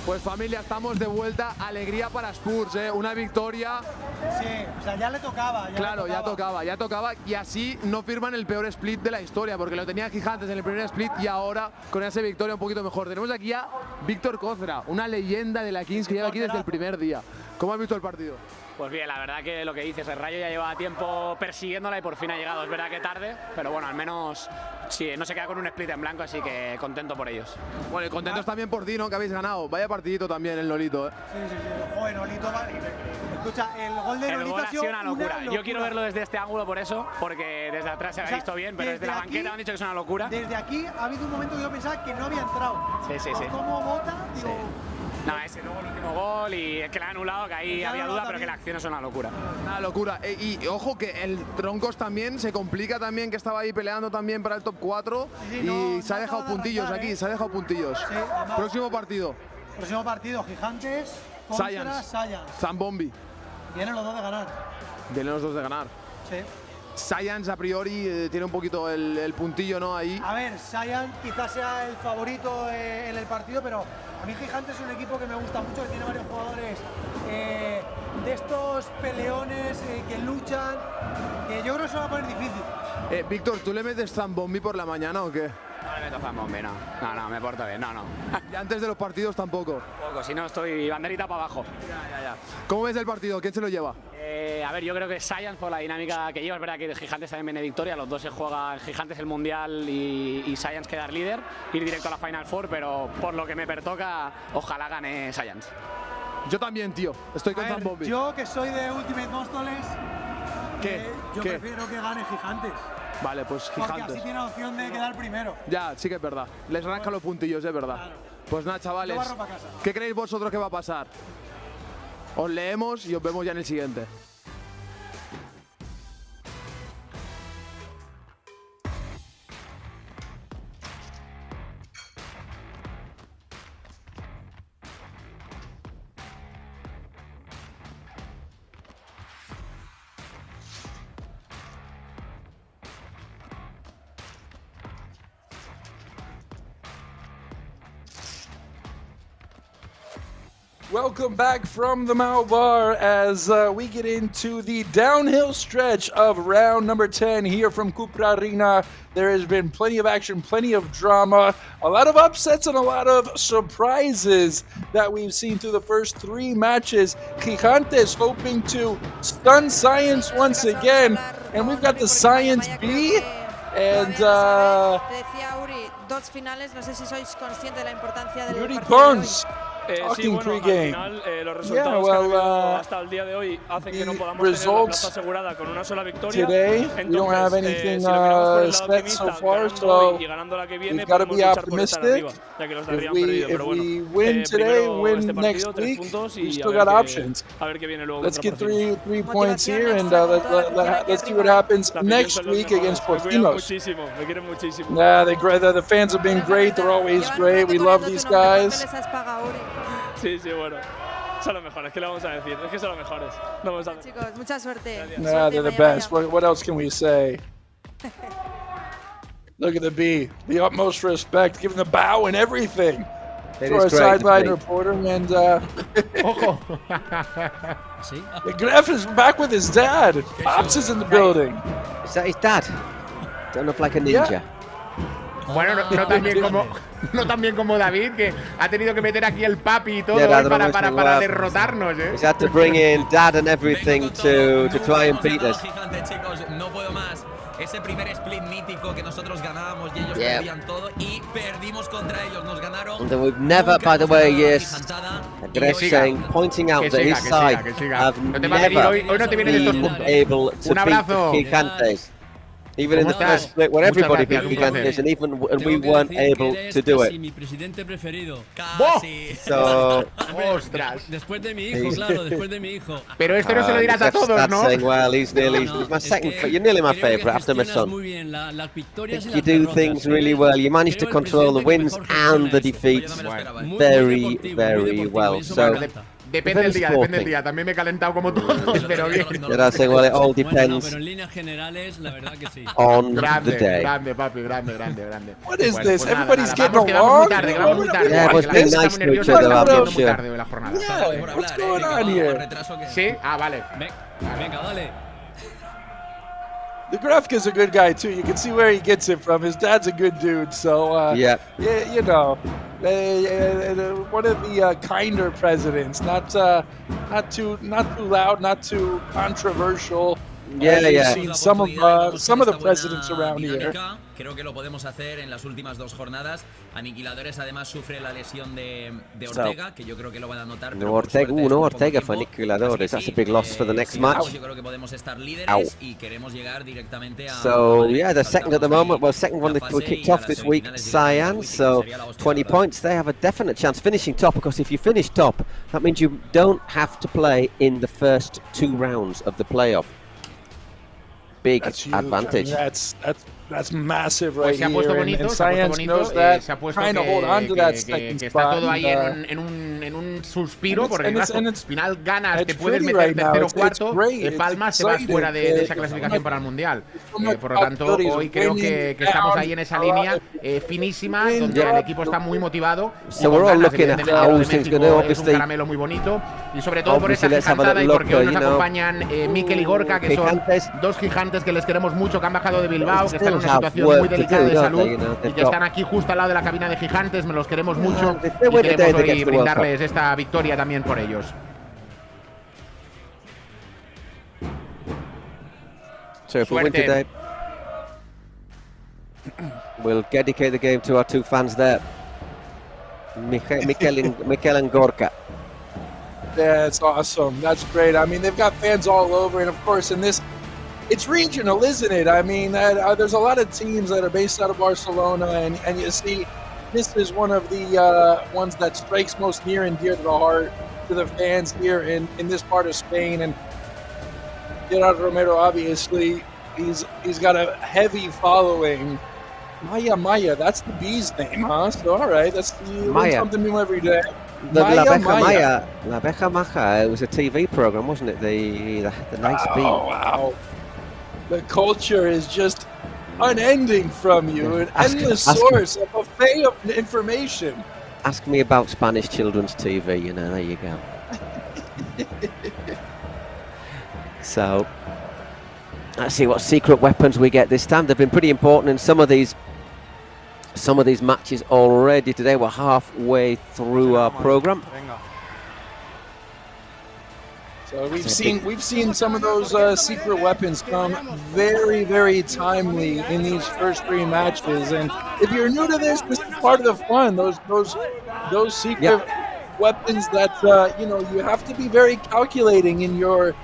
Speaker 7: Pues familia, estamos de vuelta. Alegría para Spurs, ¿eh? Una victoria.
Speaker 9: Sí, o sea, ya le tocaba.
Speaker 7: Claro, ya tocaba. Y así no firman el peor split de la historia, porque lo tenían Gigantes en el primer split y ahora con esa victoria un poquito mejor. Tenemos aquí a Víctor Cozra, una leyenda de la Kings que lleva aquí desde el primer día. ¿Cómo has visto el partido?
Speaker 8: Pues bien, la verdad que lo que dices, el Rayo ya llevaba tiempo persiguiéndola y por fin ha llegado. Es verdad que tarde, pero bueno, al menos sí, no se queda con un split en blanco, así que contento por ellos.
Speaker 7: Bueno, y contentos también por ti, ¿no? Que habéis ganado. Vaya partidito también el Nolito, ¿eh?
Speaker 9: Sí. Joder, Nolito va. Escucha, el gol de Nolito ha sido
Speaker 8: una locura. Yo quiero verlo desde este ángulo por eso, porque desde atrás se ha visto bien, pero desde la banqueta han dicho que es una locura.
Speaker 9: Desde aquí ha habido un momento que yo pensaba que no había entrado.
Speaker 8: Sí.
Speaker 9: ¿Cómo bota? Digo,
Speaker 8: no, ese luego el último gol y es que la ha anulado, que ahí había duda, pero que la acción es una locura.
Speaker 7: Una locura. Y ojo que el Troncos también se complica también, que estaba ahí peleando también para el top 4 y se ha dejado puntillos aquí, se ha dejado puntillos.
Speaker 9: Sí,
Speaker 7: Próximo partido,
Speaker 9: Gigantes contra Science.
Speaker 7: Zambombi.
Speaker 9: Vienen los dos de ganar.
Speaker 7: Vienen los dos de ganar.
Speaker 9: Sí.
Speaker 7: Science a priori tiene un poquito el puntillo, ¿no? Ahí.
Speaker 9: A ver, Science quizás sea el favorito en el partido, pero a mí Gigantes es un equipo que me gusta mucho, que tiene varios jugadores de estos peleones que luchan, que yo creo que se va a poner difícil.
Speaker 7: Víctor, ¿tú le metes Zambombi por la mañana o qué?
Speaker 8: No le meto Zambombi, no, me porto bien, no.
Speaker 7: Y antes de los partidos tampoco.
Speaker 8: Poco, si no estoy banderita para abajo. Ya.
Speaker 7: ¿Cómo ves el partido? ¿Quién se lo lleva?
Speaker 8: A ver, yo creo que Science por la dinámica que lleva, es verdad que Gigantes también viene victoria, los dos se juegan Gigantes el Mundial y Science quedar líder, ir directo a la Final Four, pero por lo que me pertoca, ojalá gane Science.
Speaker 7: Yo también, tío, estoy con Zambombi.
Speaker 9: Yo que soy de Ultimate Móstoles, yo
Speaker 7: ¿Qué?
Speaker 9: prefiero que gane Gigantes.
Speaker 7: Vale, pues Gigantes.
Speaker 9: Porque así tiene opción de quedar primero.
Speaker 7: Ya, sí que es verdad. Les arrancan los puntillos, es verdad. Claro. Pues nada, chavales, ¿qué creéis vosotros que va a pasar? Os leemos y os vemos ya en el siguiente.
Speaker 5: Welcome back from the Mao Bar as we get into the downhill stretch of round number 10 here from Cupra Arena. There has been plenty of action, plenty of drama, a lot of upsets and a lot of surprises that we've seen through the first 3 matches. Gigantes hoping to stun Science once again, and we've got the Science B. And
Speaker 10: decía Uri, 2 finales, no sé si sois conscientes de la importancia del
Speaker 5: Yuri
Speaker 10: partido de hoy.
Speaker 5: Pons.
Speaker 18: Sí, bueno, al final los resultados que han habido hasta el día de hoy hacen que no podamos tener la plaza asegurada con una sola victoria.
Speaker 5: Today, we don't have anything set so far, so we've got to be optimistic. If we win today, win next week, we still got options. Let's get three points here, and let's see what happens next week against Porcinos. Yeah, the fans have been great. They're always great. We love these guys.
Speaker 18: Sí, bueno. Son los mejores, ¿qué le vamos a decir? Es que son los mejores. No vamos a...
Speaker 10: Chicos, mucha suerte.
Speaker 5: Nah, they're the best. What else can we say? Look at the B. The utmost respect. Give him the bow and everything. For our sideline reporter. And
Speaker 19: Ojo.
Speaker 5: Gref is back with his dad. Pops is in the building.
Speaker 1: Is that his dad? Don't look like a ninja.
Speaker 5: Yeah.
Speaker 19: Bueno, no tan bien como David, que ha tenido que meter aquí el papi y todo para derrotarnos, ¿eh?
Speaker 1: He's had to bring in dad and everything to try and beat us.
Speaker 20: Chicos, no puedo más. Ese primer split mítico que nosotros ganábamos y ellos perdían todo y perdimos contra ellos, nos ganaron.
Speaker 1: And we've never, by the way, saying, pointing out that his side have never been able to beat Gigantes. Even in the first split where everybody beat Gigantes and we weren't able to do it. So,
Speaker 20: después de mi hijo, claro, después de mi hijo.
Speaker 19: Pero esto no se lo dirás a todos, ¿no?
Speaker 1: Saying, well, he's my second. You're nearly my favorite after my son. You do things really well. You manage to control the wins and the defeats very, very well. So
Speaker 19: Depende del día. También me he calentado como todos, pero bien.
Speaker 1: Well, it all depends.
Speaker 20: Pero en líneas generales, la verdad que sí.
Speaker 1: On the day.
Speaker 19: Grande, papi, grande.
Speaker 5: What is this?
Speaker 19: Pues
Speaker 5: Everybody's getting
Speaker 19: along. Quedamos muy tarde.
Speaker 1: Yeah, pues being nice to each other, I'm
Speaker 19: muy tarde de la jornada.
Speaker 5: Yeah, what's going on here?
Speaker 19: Sí, vale.
Speaker 20: Venga, dale.
Speaker 5: The Grafka's a good guy too. You can see where he gets it from. His dad's a good dude, so
Speaker 1: yeah,
Speaker 5: you know, one of the kinder presidents. Not too loud, not too controversial.
Speaker 1: Yeah.
Speaker 5: Seen some of the presidents around here.
Speaker 20: Creo que lo podemos hacer en las últimas 2 jornadas. Aniquiladores además sufre la lesión de Ortega, que yo creo que lo van a notar.
Speaker 1: No Ortega for Aniquiladores. That's a big loss for the next match.
Speaker 20: Yo creo que podemos estar líderes y queremos llegar directamente a.
Speaker 1: So yeah, the second at the moment. Well, second one we kicked off this week, Cyan. So 20 points. They have a definite chance finishing top, because if you finish top, that means you don't have to play in the first 2 rounds of the playoff. Big advantage.
Speaker 5: I mean, that's massive right
Speaker 19: here. Se ha puesto bonito, se ha puesto
Speaker 5: trying to hold on to that second
Speaker 19: que
Speaker 5: spot.
Speaker 19: Está todo ahí en un suspiro, porque al final ganas, te puedes meter tercero o cuarto, palmas, te vas fuera de esa clasificación para el Mundial. Por lo tanto, hoy creo que estamos ahí en esa línea finísima, donde el equipo está muy motivado.
Speaker 1: So we're all looking at how things going to
Speaker 19: es un caramelo muy bonito, y sobre todo por esa gigantada y porque hoy nos acompañan Mikel y Gorka, que son 2 gigantes que les queremos mucho, que han bajado de Bilbao, que están en una situación muy delicada de salud y que están aquí justo al lado de la cabina de gigantes. Me los queremos mucho y queremos hoy brindarles esta victoria también por ellos.
Speaker 1: So if we win today, we'll dedicate the game to our 2 fans there, Mikel and Gorka.
Speaker 5: That's awesome. That's great. I mean, they've got fans all over, and of course, in this, it's regional, isn't it? I mean, there's a lot of teams that are based out of Barcelona, and you see, this is one of the ones that strikes most near and dear to the heart to the fans here in this part of Spain. And Gerard Romero, obviously, he's got a heavy following. Maya, that's the bee's name, huh? So, all right, that's something new every day.
Speaker 1: La Abeja Maya, it was a TV program, wasn't it? The nice bee.
Speaker 5: Oh, wow. The culture is just unending from you, an endless source, a buffet of information.
Speaker 1: Ask me about Spanish children's TV, you know, there you go. So, let's see what secret weapons we get this time. They've been pretty important in some of these matches already today. We're halfway through our program.
Speaker 5: So we've seen some of those secret weapons come very, very timely in these first 3 matches. And if you're new to this is part of the fun. Those secret weapons that you have to be very calculating in your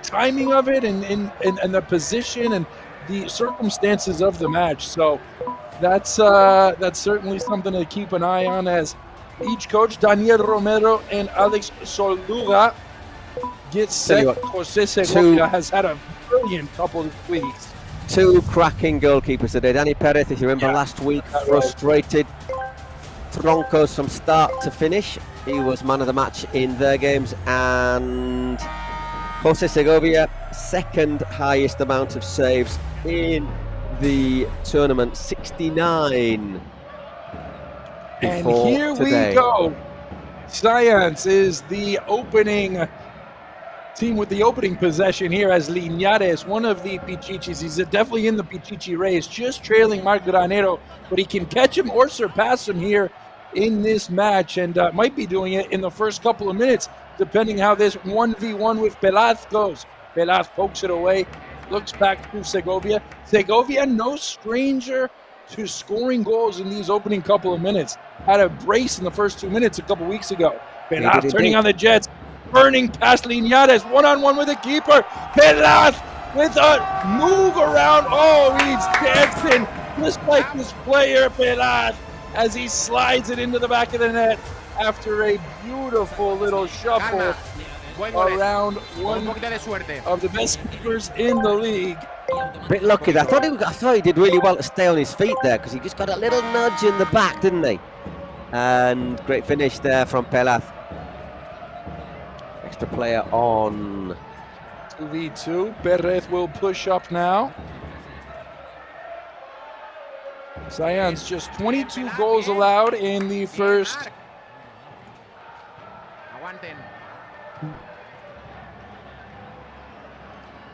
Speaker 5: timing of it and the position and the circumstances of the match. So that's certainly something to keep an eye on, as each coach, Daniel Romero and Alex Soluga, get set. Jose Segovia has had a brilliant couple of weeks.
Speaker 1: 2 cracking goalkeepers today. Danny Perez, if you remember last week, frustrated Troncos from start to finish. He was man of the match in their games. And Jose Segovia, 2nd highest amount of saves in the tournament, 69.
Speaker 5: And here we go. Science is the opening team with the opening possession here, as Linares, one of the Pichichis. He's definitely in the Pichichi race, just trailing Marc Granero, but he can catch him or surpass him here in this match, and might be doing it in the first couple of minutes, depending how this 1v1 with Pelaz goes. Pelaz pokes it away, looks back to Segovia. Segovia, no stranger to scoring goals in these opening couple of minutes. Had a brace in the first 2 minutes a couple weeks ago. Pelaz turning on the Jets, burning past Linares, one-on-one with the keeper. Pelaz with a move around. Oh, he's dancing just like this player, Pelaz, as he slides it into the back of the net after a beautiful little shuffle around one of the best keepers in the league.
Speaker 1: Bit lucky. I thought he did really well to stay on his feet there, because he just got a little nudge in the back, didn't he? And great finish there from Pelaz. extra player on.
Speaker 5: 2v2. Perez will push up now. Cyan's just 22 goals allowed in the first.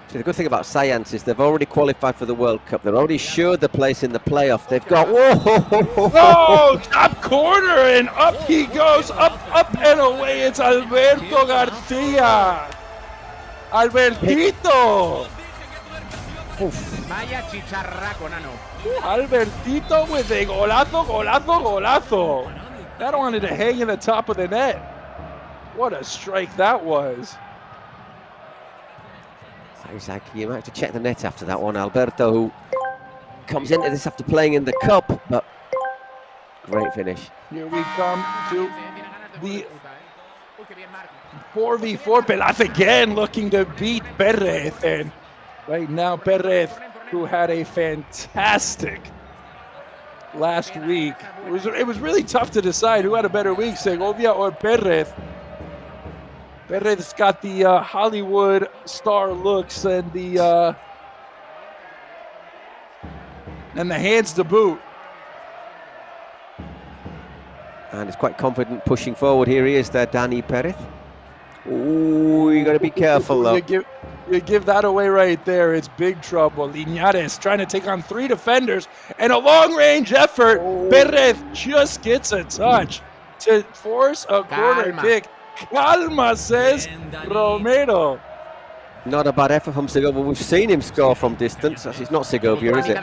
Speaker 1: See, the good thing about Science is they've already qualified for the World Cup. They're already assured the place in the playoff. They've got...
Speaker 5: Oh, top corner, and up he goes. Up and away. It's Alberto Garcia. Albertito.
Speaker 19: Vaya chicharraco, nano.
Speaker 5: Albertito with a golazo. That wanted to hang in the top of the net. What a strike that was.
Speaker 1: Isaac, you might have to check the net after that one. Alberto, who comes into this after playing in the cup, but great finish.
Speaker 5: Here we come to the 4v4. Pelaz again looking to beat Perez. And right now, Perez, who had a fantastic last week. It was really tough to decide who had a better week, Segovia or Perez. Perez got the Hollywood star looks and the hands to boot.
Speaker 1: And he's quite confident pushing forward. Here he is there, Danny Perez. Ooh, you got to be careful though.
Speaker 5: You give that away right there. It's big trouble. Linares trying to take on 3 defenders and a long-range effort. Perez just gets a touch to force a corner kick. Calma, says Romero.
Speaker 1: Not a bad effort from Segovia. We've seen him score from distance. It's not Segovia, is it?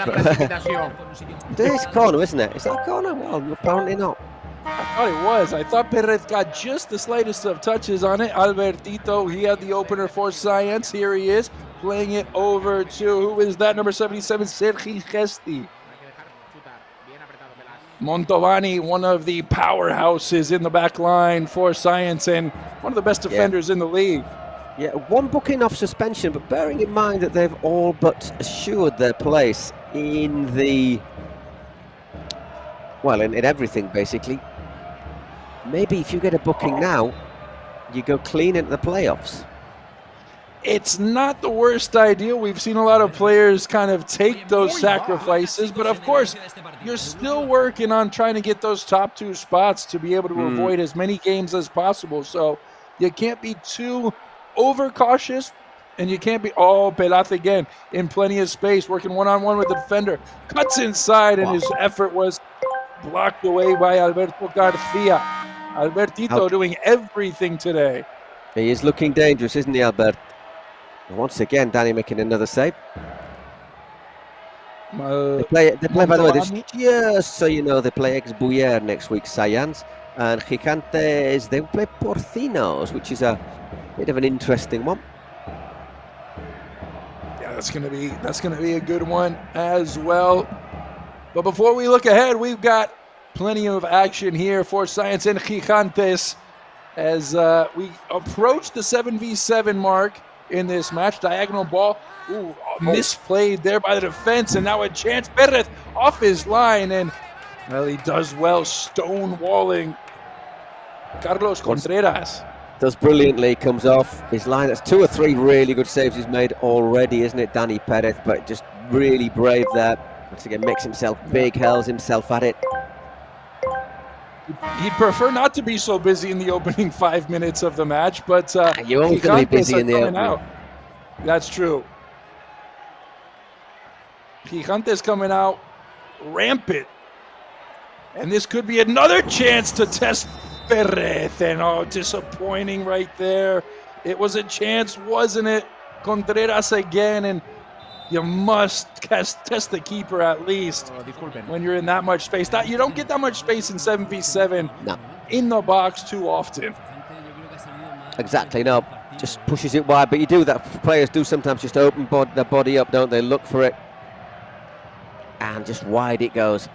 Speaker 1: This corner, isn't it? Is that a corner? Well, apparently not.
Speaker 5: I thought it was. I thought Perez got just the slightest of touches on it. Albertito, he had the opener for Science. Here he is, playing it over to, who is that, number 77, Sergi Gesti. Montovani, one of the powerhouses in the back line for Science and one of the best defenders in the league.
Speaker 1: Yeah, one booking off suspension, but bearing in mind that they've all but assured their place in the, well, in everything basically. Maybe if you get a booking now, you go clean into the playoffs.
Speaker 5: It's not the worst idea. We've seen a lot of players kind of take those sacrifices, but of course, you're still working on trying to get those top 2 spots to be able to avoid as many games as possible. So you can't be too overcautious, and you can't be, Pelaz again, in plenty of space, working one-on-one with the defender. Cuts inside, and his effort was blocked away by Alberto Garcia. Albertito doing everything today.
Speaker 1: He is looking dangerous, isn't he, Albert? Once again, Danny making another save. They play, by the way, just so you know, they play XBuyer next week, Science. And Gigantes, they play Porcinos, which is a bit of an interesting one.
Speaker 5: Yeah, that's gonna be a good one as well. But before we look ahead, we've got plenty of action here for Science and Gigantes as we approach the 7v7 mark in this match. Diagonal ball, misplayed there by the defense, and now a chance. Perez off his line, and well, he does well stonewalling Carlos Contreras.
Speaker 1: Does brilliantly, comes off his line. That's 2 or 3 really good saves he's made already, isn't it, Danny Perez? But just really brave there. Once again, makes himself big, hurls himself at it.
Speaker 5: He'd prefer not to be so busy in the opening 5 minutes of the match, but
Speaker 1: you're always going to be busy in the opening.
Speaker 5: That's true. Gigantes coming out rampant, and this could be another chance to test Perez. And disappointing right there. It was a chance, wasn't it? Contreras again, and you must test the keeper at least when you're in that much space. You don't get that much space in 7v7 in the box too often.
Speaker 1: Exactly, no. Just pushes it wide, but you do that. Players do sometimes just open their body up, don't they? Look for it. And just wide it goes.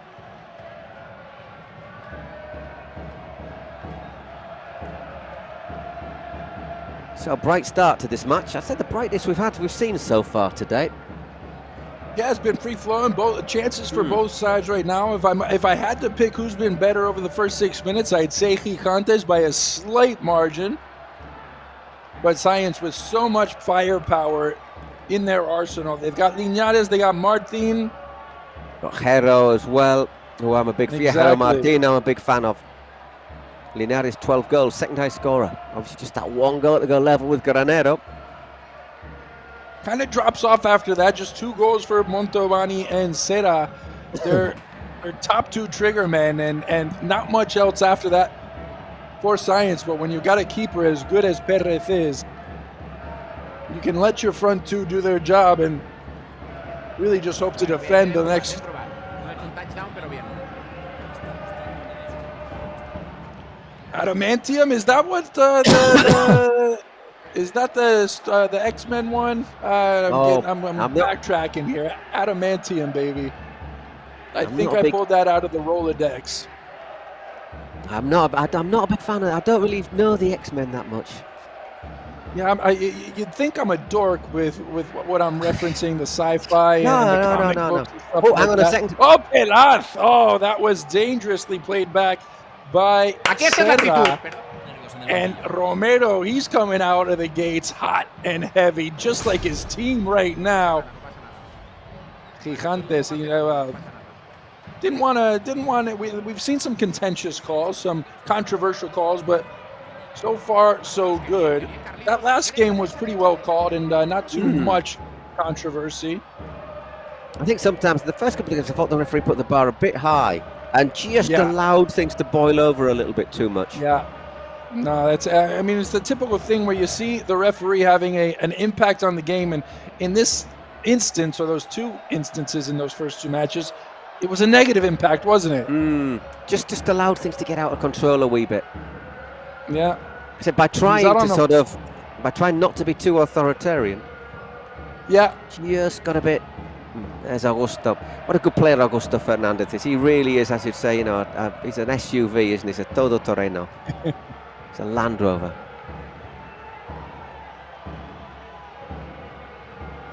Speaker 1: So a bright start to this match. I said the brightest we've seen so far today.
Speaker 5: Yeah, it's been free-flowing. Both chances for both sides right now. If I had to pick who's been better over the first 6 minutes, I'd say Gigantes by a slight margin. but Science with so much firepower in their arsenal. They've got Linares, they got Martin.
Speaker 1: Got Hero as well, who I'm a big fan of. Hero Martin, I'm a big fan of. Linares, 12 goals, second highest scorer. Obviously just that one goal to go level with Granero.
Speaker 5: Kind of drops off after that, just 2 goals for Montovani and Serra. They're top 2 trigger men, and not much else after that for Science. But when you've got a keeper as good as Perez is, you can let your front 2 do their job and really just hope to defend the next. Adamantium, is that what is that the X-Men one? I'm backtracking here. Adamantium, baby. I think I pulled that out of the Rolodex.
Speaker 1: I'm not a big fan of it. I don't really know the X-Men that much.
Speaker 5: Yeah, you'd think I'm a dork with what I'm referencing, the sci-fi and the comic books and stuff.
Speaker 1: Oh, hang on a second.
Speaker 5: Oh, Pelaz! Oh, that was dangerously played back by Serra. And Romero, he's coming out of the gates hot and heavy, just like his team right now. Gigantes, didn't want to. We've seen some contentious calls, some controversial calls, but so far so good. That last game was pretty well called and not too much controversy.
Speaker 1: I think sometimes the first couple of games I thought the referee put the bar a bit high and just allowed things to boil over a little bit too much.
Speaker 5: Yeah. No, that's. I mean, it's the typical thing where you see the referee having an impact on the game, and in this instance, or those 2 instances in those first 2 matches, it was a negative impact, wasn't it?
Speaker 1: Just allowed things to get out of control a wee bit.
Speaker 5: Yeah.
Speaker 1: So by trying not to be too authoritarian.
Speaker 5: Yeah.
Speaker 1: Just got a bit. There's Augusto. What a good player Augusto Fernandez is. He really is, as you'd say, he's an SUV, isn't he? He's a todoterreno. It's a Land Rover.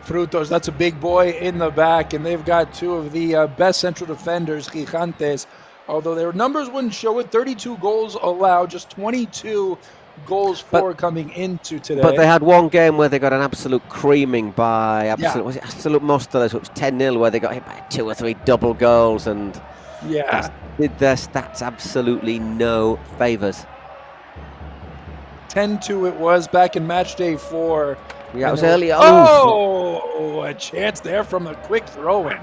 Speaker 5: Frutos, that's a big boy in the back, and they've got 2 of the best central defenders, Gigantes. Although their numbers wouldn't show it, 32 goals allowed, just 22 goals for coming into today.
Speaker 1: But they had one game where they got an absolute creaming by was it Absolute Móstoles, which was 10-0, where they got hit by 2 or 3 double goals, and did their stats absolutely no favours.
Speaker 5: 10-2 it was back in match day 4.
Speaker 1: Yeah, it was early.
Speaker 5: Oh, a chance there from a quick throw-in.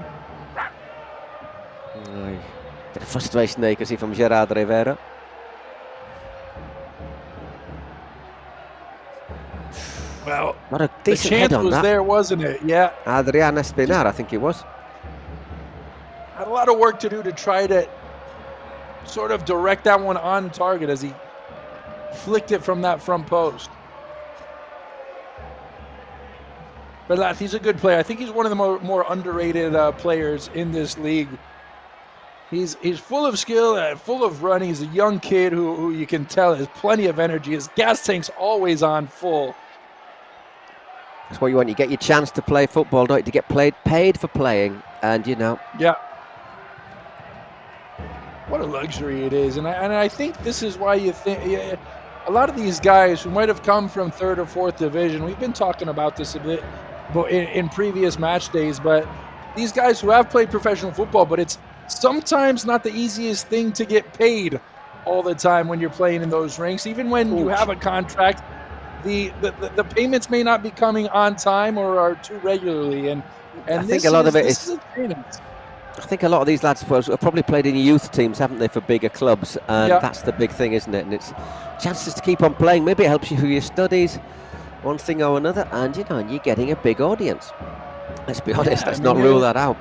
Speaker 1: Bit of frustration there you can see from Gerard Rivera.
Speaker 5: Well,
Speaker 1: what a
Speaker 5: the
Speaker 1: decent
Speaker 5: chance
Speaker 1: head on
Speaker 5: was
Speaker 1: that.
Speaker 5: there, wasn't it? Yeah.
Speaker 1: Adrian Espinar, I think it was.
Speaker 5: Had a lot of work to do to try to sort of direct that one on target as he flicked it from that front post. But he's a good player. I think he's one of the more underrated players in this league. He's full of skill, full of running. He's a young kid who you can tell has plenty of energy. His gas tank's always on full.
Speaker 1: That's what you want. You get your chance to play football, don't you? To get paid for playing, and
Speaker 5: Yeah. What a luxury it is, and I think this is why you think a lot of these guys who might have come from 3rd or 4th division. We've been talking about this a bit in previous match days, but these guys who have played professional football, but it's sometimes not the easiest thing to get paid all the time when you're playing in those ranks. Even when you have a contract, the payments may not be coming on time or are too regularly, and
Speaker 1: I think a lot of it is. I think a lot of these lads have probably played in youth teams, haven't they, for bigger clubs, and that's the big thing, isn't it? And it's chances to keep on playing. Maybe it helps you through your studies, one thing or another, and and you're getting a big audience. Let's be honest. Let's not rule that out.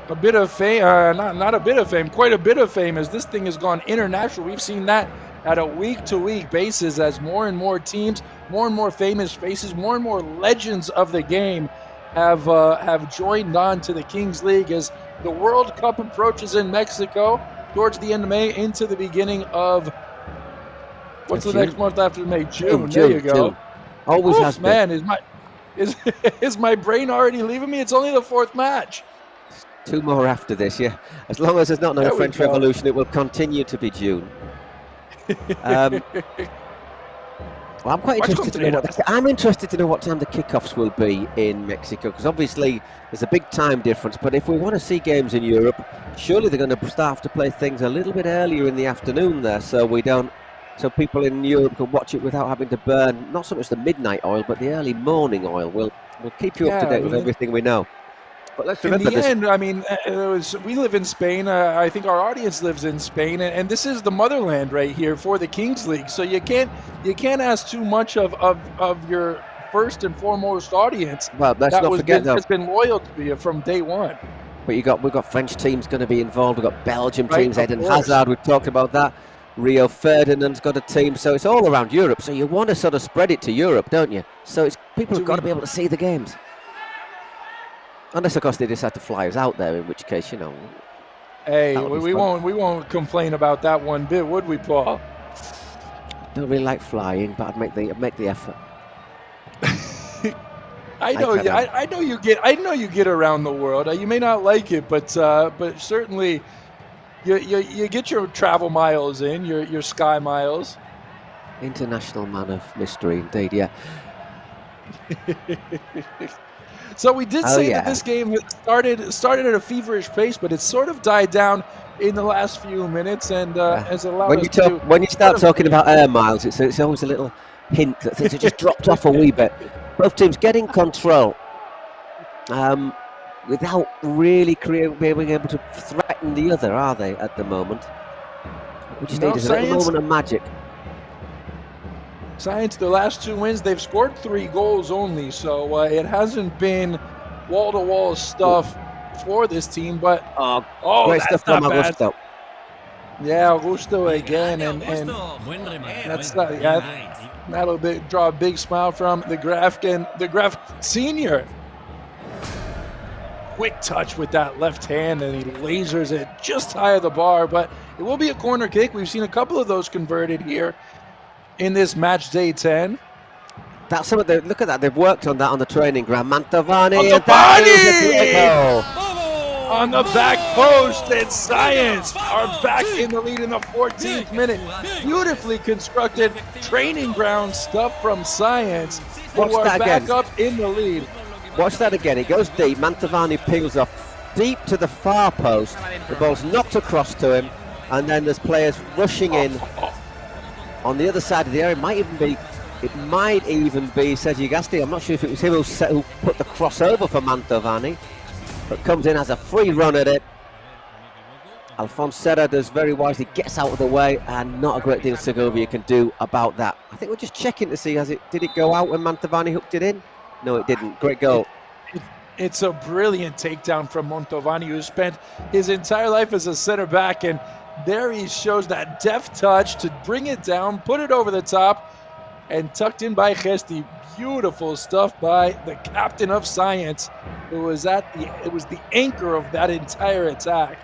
Speaker 5: A bit of fame, not a bit of fame, quite a bit of fame, as this thing has gone international. We've seen that at a week-to-week basis as more and more teams, more and more famous faces, more and more legends of the game have joined on to the Kings League as the World Cup approaches in Mexico towards the end of May into the beginning of what's the next month after May? June. There you go.
Speaker 1: June. Always has been.
Speaker 5: Man, is my brain already leaving me? It's only the 4th match.
Speaker 1: 2 more after this, yeah. As long as there's not another French Revolution, it will continue to be June. Well, I'm quite interested to know I'm interested to know what time the kickoffs will be in Mexico, because obviously there's a big time difference. But if we want to see games in Europe, surely they're going to start to play things a little bit earlier in the afternoon there, so people in Europe can watch it without having to burn not so much the midnight oil, but the early morning oil. We'll keep you up to date with everything we know. But let's remember
Speaker 5: in the end, I mean, we live in Spain. I think our audience lives in Spain, and this is the motherland right here for the Kings League. So you can't ask too much of your first and foremost audience.
Speaker 1: Well, let's not forget
Speaker 5: has been loyal to you from day one.
Speaker 1: But we've got French teams going to be involved. We've got Belgium teams. Eden Hazard. We've talked about that. Rio Ferdinand's got a team. So it's all around Europe. So you want to sort of spread it to Europe, don't you? So people have got to be able to see the games. Unless, of course, they decide to fly us out there, in which case,
Speaker 5: Hey, we won't complain about that one bit, would we, Paul?
Speaker 1: Don't really like flying, but I'd make the effort.
Speaker 5: I know you get around the world. You may not like it, but certainly you get your travel miles in, your sky miles.
Speaker 1: International man of mystery, indeed. Yeah.
Speaker 5: So we did say that this game started at a feverish pace, but it's sort of died down in the last few minutes, and has allowed
Speaker 1: when you start talking about air miles, it's always a little hint that things have just dropped off a wee bit. Both teams getting control without really being able to threaten the other, are they, at the moment? We just need a little moment of magic.
Speaker 5: Science, the last 2 wins, they've scored 3 goals only, so it hasn't been wall-to-wall stuff for this team, but
Speaker 1: great stuff from Augusto.
Speaker 5: Yeah, Augusto again, and that's that'll draw a big smile from the Graf Senior. Quick touch with that left hand, and he lasers it just high of the bar, but it will be a corner kick. We've seen a couple of those converted here in this match day 10.
Speaker 1: That's something. Look at that. They've worked on that on the training ground. Mantovani
Speaker 5: on the back post, and Science are back in the lead in the 14th minute. Beautifully constructed training ground stuff from Science.
Speaker 1: Watch that
Speaker 5: back
Speaker 1: again.
Speaker 5: Up in the lead.
Speaker 1: Watch that again. It goes deep. Mantovani peels off deep to the far post. The ball's knocked across to him, and then there's players rushing in. On the other side of the area, it might even be Sergi Gasti. I'm not sure if it was him who put the crossover for Mantovani, but comes in, has a free run at it. Alphonse Serra does very wisely, gets out of the way, and not a great deal Segovia can do about that. I think we're just checking to see, did it go out when Mantovani hooked it in? No, it didn't. Great goal.
Speaker 5: It's a brilliant takedown from Mantovani, who spent his entire life as a center back, and there he shows that deft touch to bring it down, put it over the top, and tucked in by Gesti. Beautiful stuff by the captain of Science, who was the anchor of that entire attack.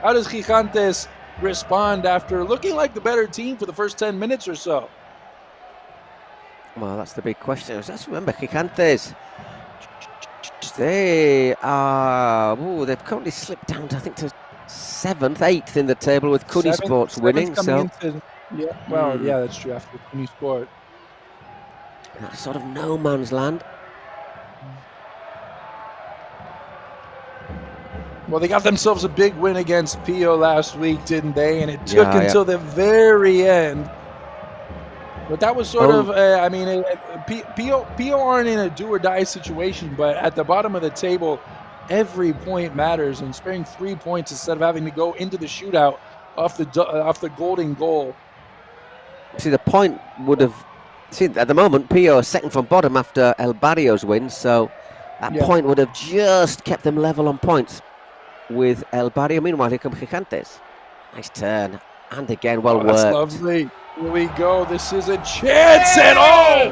Speaker 5: How does Gigantes respond after looking like the better team for the first 10 minutes or so?
Speaker 1: Well, that's the big question. Let's remember, Gigantes, they've currently slipped down to, I think, to 7th, 8th in the table, with Cuni Sports winning.
Speaker 5: Yeah, that's true, after Cuni Sport.
Speaker 1: That's sort of no man's land.
Speaker 5: Well, they got themselves a big win against Pio last week, didn't they? And it took until the very end. But that was sort of, Pio aren't in a do-or-die situation, but at the bottom of the table, every point matters, and sparing 3 points instead of having to go into the shootout off the golden goal.
Speaker 1: See, the point would have... See, at the moment, Pio are second from bottom after El Barrio's win, so that point would have just kept them level on points with El Barrio. Meanwhile, here come Gigantes. Nice turn. And again, well worked.
Speaker 5: That's lovely. Here we go. This is a chance. And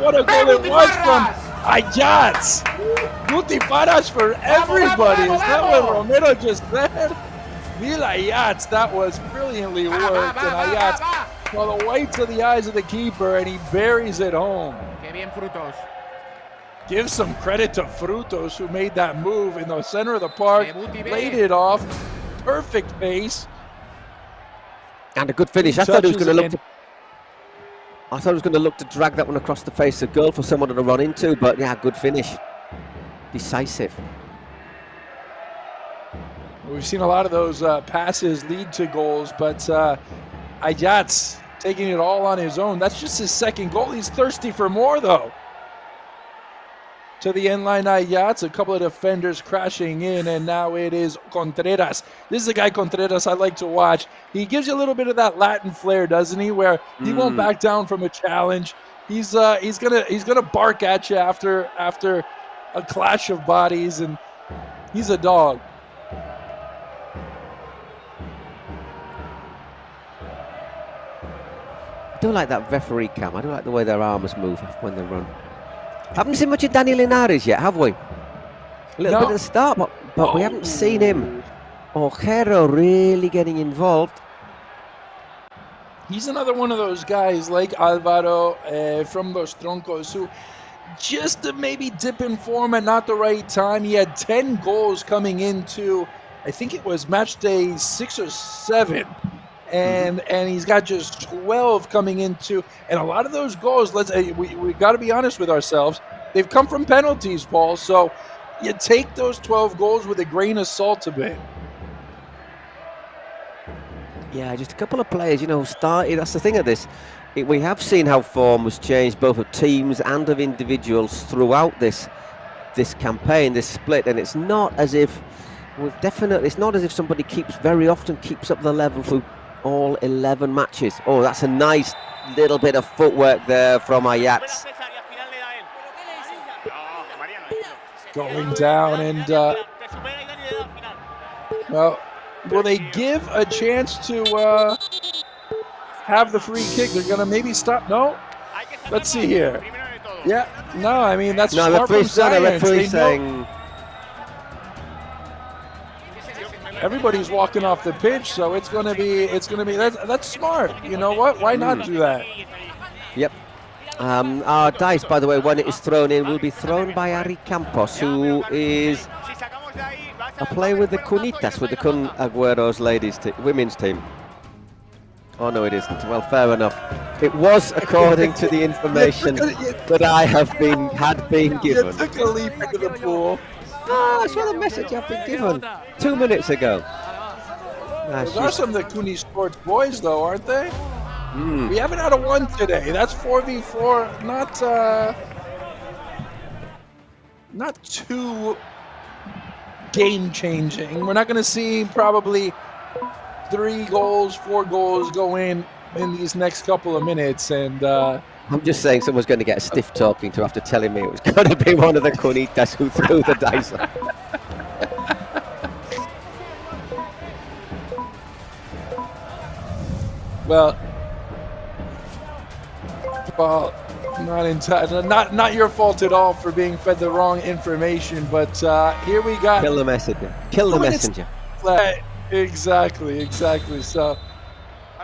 Speaker 5: what a goal it was from Ayats. Gutiparas for everybody. Is that what Romero just said? Mil Ayats. That was brilliantly worked. And Ayats, well, away to the eyes of the keeper, and he buries it home.
Speaker 19: Qué bien, Frutos.
Speaker 5: Give some credit to Frutos, who made that move in the center of the park, laid it off, perfect pace.
Speaker 1: And a good finish. I thought he was going to look to... I thought he was going to look to drag that one across the face of goal for someone to run into, but yeah, good finish. Decisive.
Speaker 5: We've seen a lot of those passes lead to goals, but Ayats taking it all on his own. That's just his second goal. He's thirsty for more, though. To the end line, Ayats, a couple of defenders crashing in, and now it is Contreras. This is a guy, Contreras, I like to watch. He gives you a little bit of that Latin flair, doesn't he? Where he won't back down from a challenge. He's gonna bark at you after a clash of bodies, and he's a dog.
Speaker 1: I don't like that referee cam. I don't like the way their arms move when they run. Haven't seen much of Dani Linares yet, have we? A little bit at the start, but we haven't seen him. Ojero really getting involved.
Speaker 5: He's another one of those guys like Alvaro from Los Troncos who just to maybe dip in form at not the right time. He had 10 goals coming into, I think it was match day 6 or 7. And he's got just 12 coming into, and a lot of those goals, we got to be honest with ourselves, they've come from penalties, Paul. So you take those 12 goals with a grain of salt a bit.
Speaker 1: Yeah, just a couple of players, started. That's the thing of this. We have seen how form was changed, both of teams and of individuals throughout this campaign, this split, and it's not as if it's not as if somebody very often keeps up the level through all 11 matches. Oh, that's a nice little bit of footwork there from Ayats.
Speaker 5: Going down and, well, will they give a chance to have the free kick? They're going to maybe stop. No? Let's see here. Yeah, no, I mean, that's smart from Science. Everybody's walking off the pitch, so it's gonna be that's smart. You know what? Why not do that?
Speaker 1: Yep. Our dice, by the way, when it is thrown in, will be thrown by Ari Campos, who is a player with the Cunitas, with the Kun Agüero's women's team. Oh no, it isn't. Well, fair enough. It was according to the information that I had been given.
Speaker 5: You took a leap into the pool.
Speaker 1: Oh, that's what the message I've been given 2 minutes ago.
Speaker 5: Those are some of the Cooney Sports boys, though, aren't they? We haven't had a 1 today. That's 4v4, not too game-changing. We're not going to see probably 3 goals, 4 goals go in these next couple of minutes, and
Speaker 1: I'm just saying someone's going to get a stiff talking to after telling me it was going to be one of the Cunitas who threw the dice on.
Speaker 5: Well, not your fault at all for being fed the wrong information, but here we got...
Speaker 1: Kill the messenger. Kill the messenger.
Speaker 5: Exactly. So,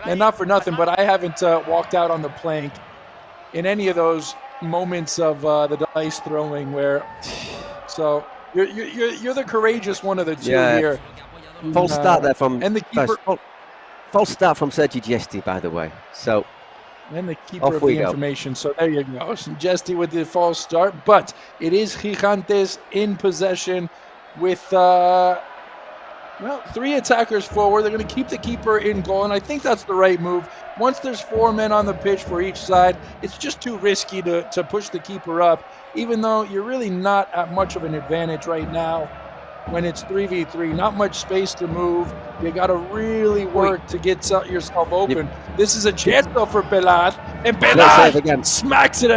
Speaker 5: and not for nothing, but I haven't walked out on the plank in any of those moments of the dice throwing where, so you're the courageous one of the two here.
Speaker 1: False start there from and the keeper. False start from Sergi Gesti, by the way. So
Speaker 5: and the keeper of the information. So there you go. Gesti with the false start, but it is Gigantes in possession with 3 attackers forward. They're going to keep the keeper in goal, and I think that's the right move. Once there's 4 men on the pitch for each side, it's just too risky to push the keeper up, even though you're really not at much of an advantage right now when it's 3v3. Not much space to move. You got to really work to get yourself open. This is a chance, though, for Pelad, and Pelad smacks it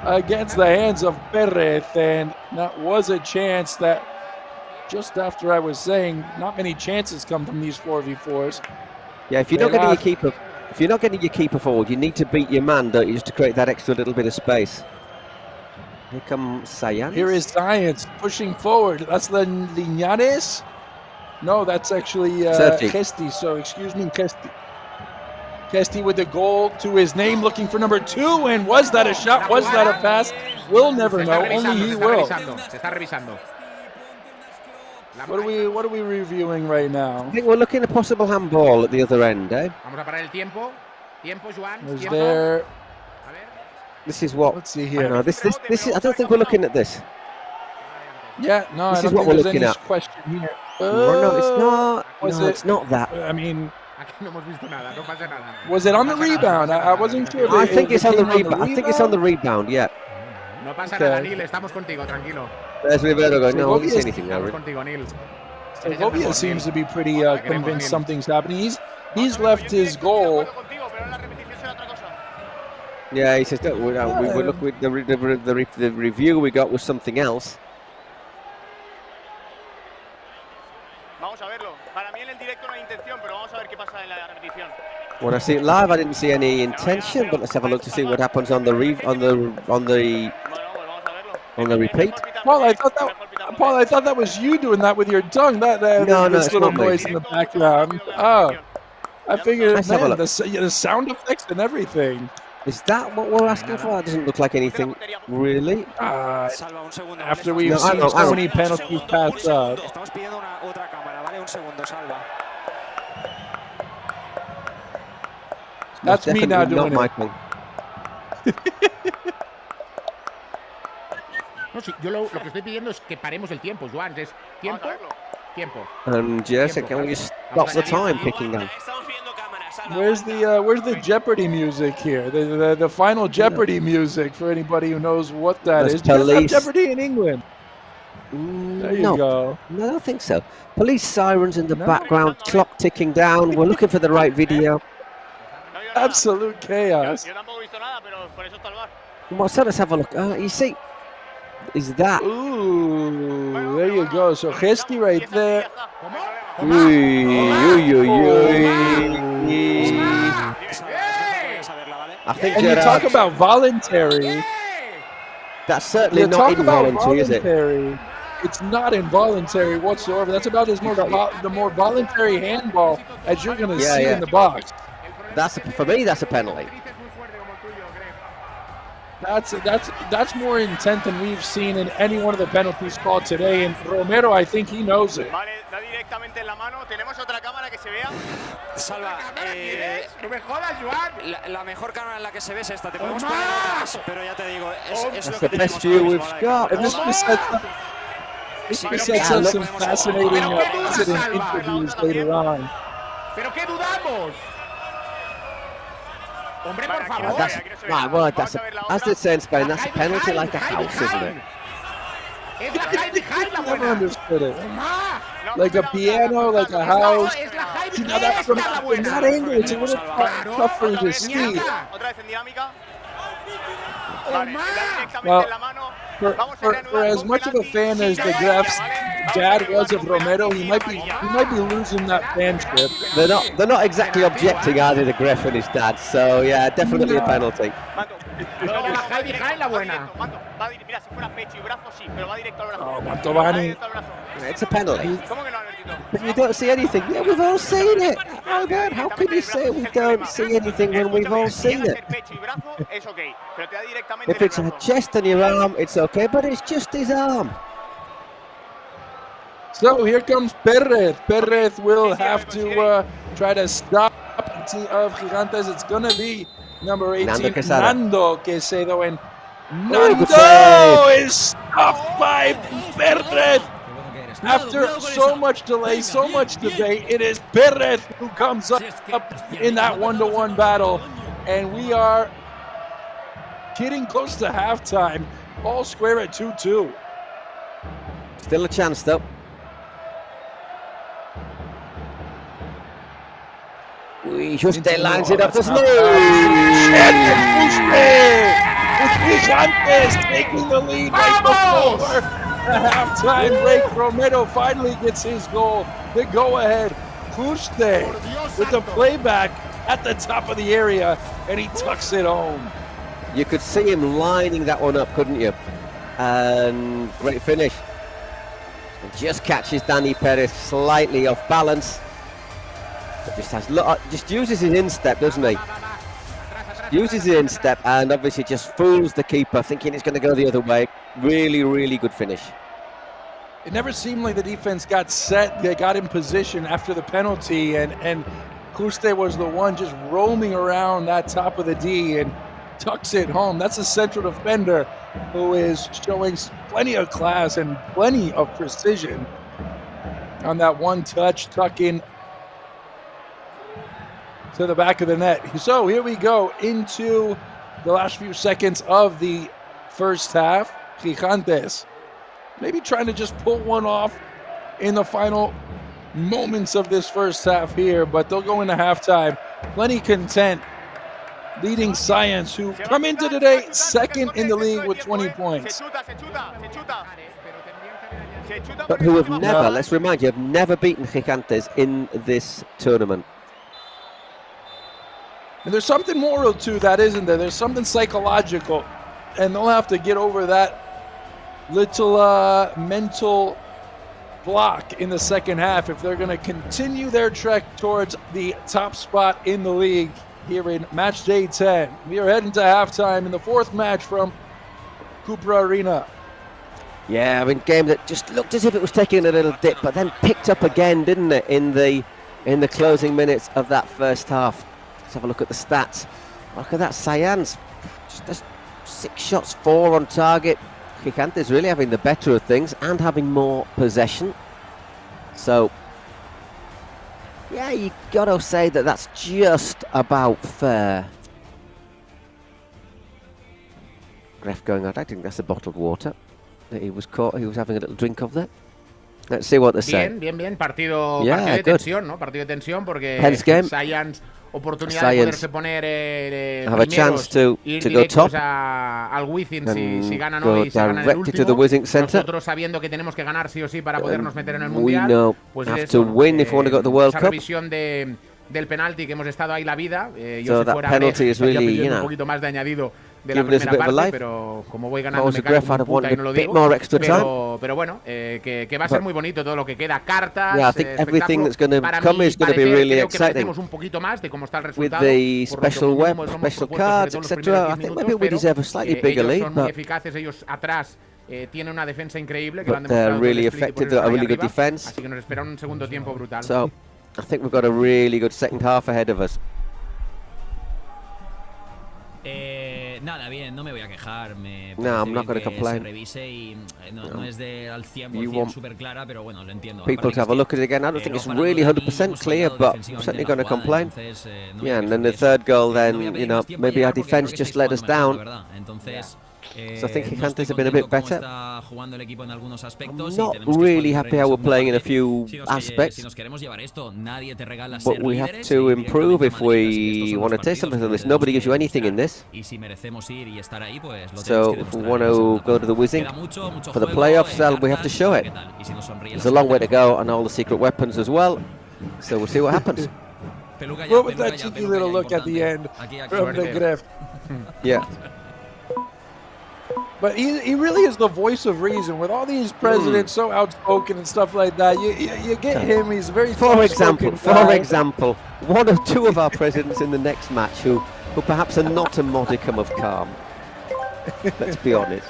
Speaker 5: against the hands of Perez, and that was a chance that, just after I was saying, not many chances come from these 4v4s.
Speaker 1: Yeah, if you're not getting your keeper forward, you need to beat your man, don't you, just to create that extra little bit of space. Here comes Science.
Speaker 5: Here is Science pushing forward. That's the Linares. No, that's actually Gesti. So excuse me, Gesti. Gesti with the goal to his name, looking for number 2. And was that a shot? Was that a pass? We'll never know. Only he will. What are we reviewing right now?
Speaker 1: I think we're looking at a possible handball at the other end, eh?
Speaker 19: Vamos a parar el tiempo. Tiempo, Joan.
Speaker 5: Was
Speaker 19: Tiempo.
Speaker 5: there?
Speaker 1: This is what.
Speaker 5: Let's see here.
Speaker 1: No, this is. I don't think we're looking at this.
Speaker 5: Yeah, no,
Speaker 1: This
Speaker 5: I
Speaker 1: is
Speaker 5: don't
Speaker 1: what
Speaker 5: think
Speaker 1: we're
Speaker 5: there's
Speaker 1: looking
Speaker 5: any
Speaker 1: at.
Speaker 5: question here.
Speaker 1: No, it's not.
Speaker 5: Was
Speaker 1: No,
Speaker 5: it?
Speaker 1: it's not that.
Speaker 5: I mean,
Speaker 19: Aquí no hemos visto nada, no pasa nada.
Speaker 5: was it on the rebound? I wasn't sure.
Speaker 1: I think it's on the
Speaker 5: came
Speaker 1: rebound. I think it's on the rebound. Yeah.
Speaker 19: No pasa
Speaker 5: Okay.
Speaker 19: nada, Neil, estamos contigo, tranquilo.
Speaker 1: There's Rivero going. No, I won't
Speaker 5: Segovia
Speaker 1: say
Speaker 5: is-
Speaker 1: anything now.
Speaker 19: Estamos contigo, Neil.
Speaker 5: Segovia seems to be pretty convinced something's happening. He's left his goal.
Speaker 1: Yeah, he says that we look with the review we got was something else.
Speaker 21: Vamos a verlo. Para mí en el directo no hay intención, pero vamos a ver qué pasa en la repetición.
Speaker 1: When I see it live, I didn't see any intention, but let's have a look to see what happens on the repeat.
Speaker 5: Paul, I thought that was you doing that with your tongue. That
Speaker 1: No,
Speaker 5: this
Speaker 1: it's
Speaker 5: little
Speaker 1: not me.
Speaker 5: noise in the background. Oh, I figured,
Speaker 1: Let's have a
Speaker 5: man,
Speaker 1: look.
Speaker 5: the sound effects and everything.
Speaker 1: Is that what we're asking for? It doesn't look like anything, really.
Speaker 5: After we've
Speaker 1: No, I
Speaker 5: seen
Speaker 1: know,
Speaker 5: so many penalties passed up.
Speaker 22: Estamos pidiendo otra cámara, ¿vale? Un segundo, Salva.
Speaker 5: That's me now
Speaker 1: Definitely
Speaker 5: doing
Speaker 1: not
Speaker 5: it.
Speaker 1: Michael.
Speaker 19: No, sí, yo lo que estoy pidiendo es que paremos el tiempo, Joan. Es tiempo, tiempo.
Speaker 1: And Jessica, can we just stop the time picking down?
Speaker 5: Where's the Jeopardy music here? The final Jeopardy music for anybody who knows what that
Speaker 1: That's
Speaker 5: is. Do you have
Speaker 1: police.
Speaker 5: Jeopardy in England? There you
Speaker 1: No.
Speaker 5: go.
Speaker 1: No, I don't think so. Police sirens in the background, clock ticking down. We're looking for the right video.
Speaker 5: Absolute chaos.
Speaker 1: Well, so let's have a look. You see, is that?
Speaker 5: Ooh, there you go. So Gesti right there.
Speaker 1: I think
Speaker 5: And you
Speaker 1: Gerard,
Speaker 5: talk about voluntary.
Speaker 1: that's certainly
Speaker 5: You
Speaker 1: not
Speaker 5: talk about
Speaker 1: involuntary, is it?
Speaker 5: voluntary. It's not involuntary whatsoever. That's about as the more voluntary handball as you're going to see in the box.
Speaker 1: For me, that's a penalty.
Speaker 5: That's more intent than we've seen in any one of the penalties called today. And Romero, I think he knows it.
Speaker 21: Vale, da directamente en la mano. Tenemos otra cámara que se vea.
Speaker 16: Salva,
Speaker 19: no me jodas, Joan.
Speaker 16: La mejor cámara en la que se ve es esta. Te podemos poner otras, pero ya te digo, es
Speaker 1: That's
Speaker 16: lo
Speaker 1: the
Speaker 16: que
Speaker 1: best
Speaker 16: tenemos
Speaker 1: view
Speaker 16: ahora
Speaker 1: we've
Speaker 16: mismo,
Speaker 1: got.
Speaker 5: And this sets up some fascinating incident interviews later on.
Speaker 19: ¿Pero qué dudamos? Hombre, por favor.
Speaker 1: As it says in Spain, that's a penalty like a house, isn't it?
Speaker 19: Es la high behind la
Speaker 5: Never
Speaker 19: buena.
Speaker 5: understood it. Like a piano, like a house.
Speaker 19: Es la high
Speaker 5: See, now that from that angle, it's a little tougher to see.
Speaker 21: Otra vez en dinámica. Vale, da directamente
Speaker 5: Well,
Speaker 21: en la mano.
Speaker 5: for as much of a fan as the Graf's dad was of Romero, he might be losing that fanship.
Speaker 1: They're not exactly objecting either the Gref and his dad, so yeah, definitely a penalty.
Speaker 19: La high behind la buena.
Speaker 21: Mira, si fuera pecho y brazo, sí, pero va directo al brazo.
Speaker 5: Oh, Mantovani.
Speaker 1: It's a penalty.
Speaker 21: ¿Cómo que no, Albertito?
Speaker 1: But you don't see anything. Yeah, we've all seen it. Albert, how can you say we don't see anything when we've all seen it?
Speaker 21: Pecho y brazo es ok, pero te da directamente
Speaker 1: If it's a chest and your arm, it's okay, but it's just his arm.
Speaker 5: So here comes Perez. Perez will have to try to stop the team of Gigantes. It's going to be number 18, Nando Quesedo. And Nando is stopped by Perez. After so much delay, so much debate, it is Perez who comes up in that one-to-one battle. And we are getting close to halftime. All square at 2-2.
Speaker 1: Still a chance, though. Juste lines it up as no.
Speaker 5: Gigantes taking the lead right before the halftime break. Romero finally gets his goal. The go-ahead. Juste with the playback at the top of the area, and he tucks it home.
Speaker 1: You could see him lining that one up, couldn't you? And great finish. Just catches Danny Perez slightly off balance. But just uses his instep, doesn't he? Uses his instep and obviously just fools the keeper, thinking it's going to go the other way. Really, really good finish.
Speaker 5: It never seemed like the defense got set. They got in position after the penalty, and Juste was the one just roaming around that top of the D and tucks it home. That's a central defender who is showing plenty of class and plenty of precision on that one touch, tuck in to the back of the net. So here we go into the last few seconds of the first half. Gigantes maybe trying to just pull one off in the final moments of this first half here, but they'll go into halftime plenty content, leading Science, who come into today second in the league with 20 points.
Speaker 1: But who have never, let's remind you, have never beaten Gigantes in this tournament.
Speaker 5: And there's something moral to that, isn't there? There's something psychological, and they'll have to get over that little mental block in the second half if they're going to continue their trek towards the top spot in the league here in match day 10. We are heading to halftime in the fourth match from Cupra Arena.
Speaker 1: Yeah, I mean, game that just looked as if it was taking a little dip, but then picked up again, didn't it, in the closing minutes of that first half. Let's have a look at the stats. Look at that, Science, just 6 shots, 4 on target. Gigantes really having the better of things and having more possession. So, yeah, you got to say that that's just about fair. Ref going out. I think that's a bottled water that he was having a little drink of there. Let's see what they say.
Speaker 19: Bien. Partido de tensión, ¿no? Partido de tensión porque Science oportunidad de poderse poner
Speaker 1: have a chance to go top
Speaker 19: al Wizzing si ganan hoy, si ganan el último. Nosotros sabiendo que tenemos que ganar sí o sí para podernos meter en el Mundial, pues
Speaker 1: have to win if we want to go to the World Cup.
Speaker 19: Revisión del penalti que hemos estado ahí la vida.
Speaker 1: Yo si fuera penalty is really,
Speaker 19: un poquito más de añadido de la primera parte, pero como voy ganando me cago en puta y no lo digo. Pero bueno, que va a ser muy bonito todo lo que queda. Cartas,
Speaker 1: everything that's going to come is going to be really exciting.
Speaker 19: Un poquito más de cómo está el
Speaker 1: with
Speaker 19: resultado.
Speaker 1: the special web, special cards, etc. I think maybe we deserve a slightly bigger lead.
Speaker 19: Son muy eficaces, ellos atrás tienen una defensa increíble que lo han
Speaker 1: demostrado. Really effective, they've got a really good defense.
Speaker 19: Así que nos espera un segundo tiempo brutal.
Speaker 1: So, I think we've got a really good second half ahead of us.
Speaker 20: Nada, bien, no me voy a quejar.
Speaker 1: No, I'm not going to complain.
Speaker 20: Se revise y no es de al 100% súper clara, pero bueno, lo entiendo.
Speaker 1: People to have a look at it again. I don't think it's really 100% clear, but I'm certainly going to complain. Yeah, and then the third goal, then, you know, maybe our defense just let us down. So I think Gigantes have been a bit better. I'm not really happy how we're playing in a few aspects, but we have to improve if we want to take something from this. Nobody gives you anything in this. So if we want to go to the Wizzing for the playoffs, we have to show it. There's a long way to go and all the secret weapons as well, so we'll see what happens.
Speaker 5: What was that cheeky little look at the end from the Gref?
Speaker 1: Yeah.
Speaker 5: But he really is the voice of reason. With all these presidents so outspoken and stuff like that, you get him. He's very.
Speaker 1: For example, one of two of our presidents in the next match who perhaps are not a modicum of calm. Let's be honest.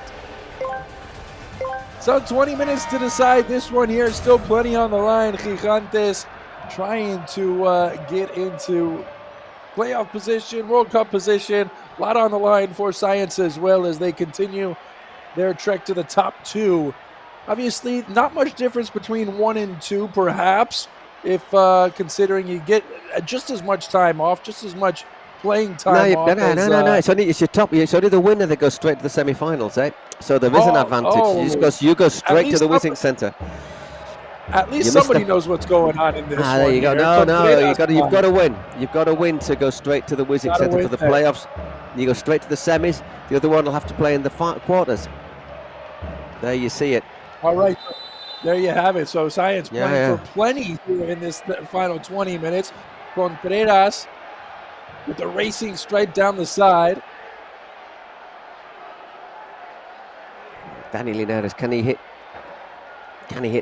Speaker 5: So 20 minutes to decide this one here. Still plenty on the line. Gigantes trying to get into playoff position, World Cup position. A lot on the line for Science as well as they continue their trek to the top two. Obviously, not much difference between 1 and 2, perhaps, if considering you get just as much time off, just as much playing time off.
Speaker 1: No. It's only the winner that goes straight to the semi-finals, eh? So there is an advantage. You go straight to the Wizzing Centre.
Speaker 5: At least somebody knows what's going on in this one.
Speaker 1: There you go. You've got to win. You've got to win to go straight to the Wizzing Centre for the playoffs. You go straight to the semis. The other one will have to play in the quarters. There you see it.
Speaker 5: All right. There you have it. So Science playing for plenty here in this final 20 minutes. Contreras with the racing stripe down the side.
Speaker 1: Danny Linares, can he hit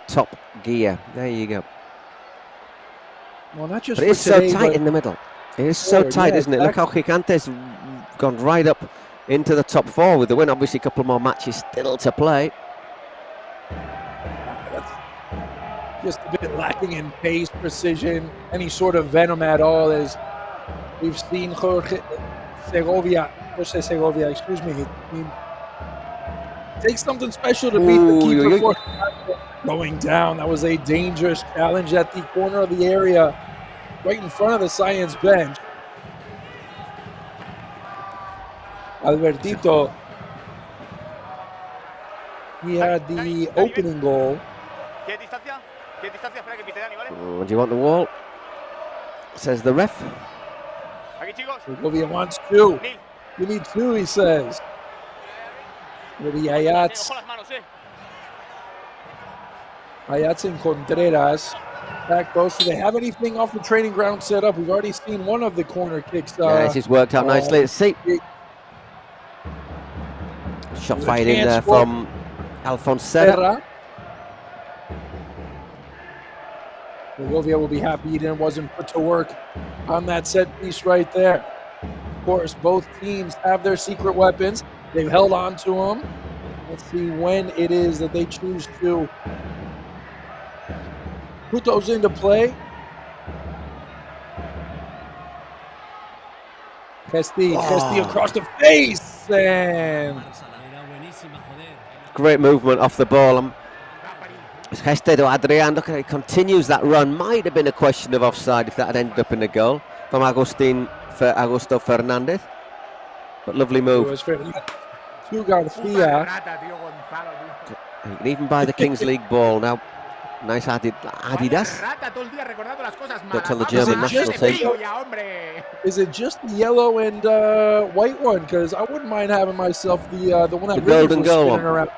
Speaker 1: top gear? There you go.
Speaker 5: Well, not just
Speaker 1: but it's so tight in the middle. It is so tight, isn't it? Look how Gigantes gone right up into the top 4 with the win. Obviously, a couple more matches still to play.
Speaker 5: just a bit lacking in pace, precision, any sort of venom at all, as we've seen Jose Segovia, excuse me, he takes something special to beat the keeper before going down. That was a dangerous challenge at the corner of the area, right in front of the science bench. Albertito, he had the opening goal.
Speaker 1: Do you want the wall? Says the ref.
Speaker 5: Segovia wants 2. You need 2, he says. Will be Ayats. Ayats and Contreras. Back goes. Do they have anything off the training ground set up? We've already seen one of the corner kicks.
Speaker 1: This has worked out nicely. Let's see. Shot fired in there from Alphonse Serra.
Speaker 5: Segovia will be happy he wasn't put to work on that set piece right there. Of course, both teams have their secret weapons. They've held on to them. Let's see when it is that they choose to put those into play. Kesti across the face, and
Speaker 1: great movement off the ball. Gestedo Adrian, look at it, continues that run. Might have been a question of offside if that had ended up in a goal from Augusto Fernandez. But lovely move.
Speaker 5: It was to Garcia.
Speaker 1: You can even buy the Kings League ball now. Nice Adidas. Don't tell the German national team.
Speaker 5: Is it just the yellow and white one? Because I wouldn't mind having myself the one that
Speaker 1: the golden goal one.
Speaker 5: Around.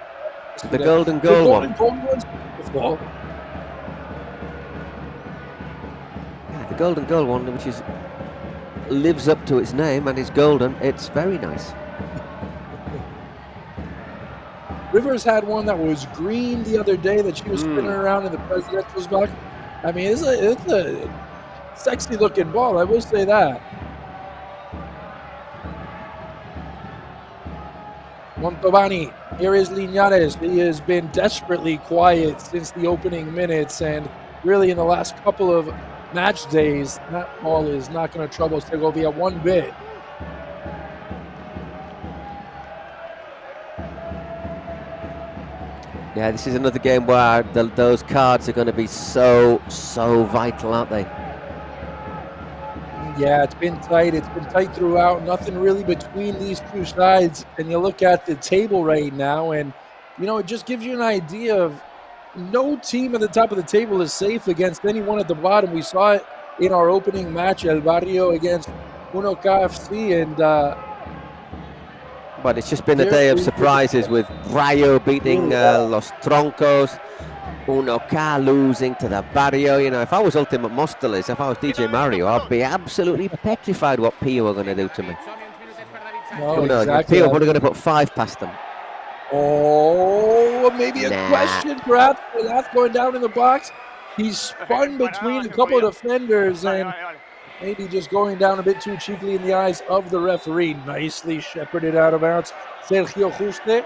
Speaker 1: The golden goal one. Yeah, the golden goal one, which lives up to its name and is golden. It's very nice.
Speaker 5: Rivers had one that was green the other day that she was spinning around in the presidential's box. I mean, it's a sexy looking ball, I will say that. Montovani, here is Linares. He has been desperately quiet since the opening minutes, and really in the last couple of match days, that ball is not going to trouble Segovia one bit.
Speaker 1: Yeah, this is another game where those cards are going to be so vital, aren't they?
Speaker 5: Yeah, it's been tight. It's been tight throughout. Nothing really between these two sides. And you look at the table right now, and, you know, it just gives you an idea of no team at the top of the table is safe against anyone at the bottom. We saw it in our opening match, El Barrio against Uno KFC, and
Speaker 1: but it's just been a day of surprises with Rayo beating Los Troncos, Uno K losing to the Barrio. You know, if I was Ultimate Mosteles, if I was DJ Mario, I'd be absolutely petrified what Pio were going to do to me.
Speaker 5: No, exactly.
Speaker 1: Pio probably going to put 5 past them.
Speaker 5: Oh, maybe a question perhaps for that going down in the box. He's spun between a couple of defenders and maybe just going down a bit too cheaply in the eyes of the referee. Nicely shepherded out of bounds. Sergio Juste.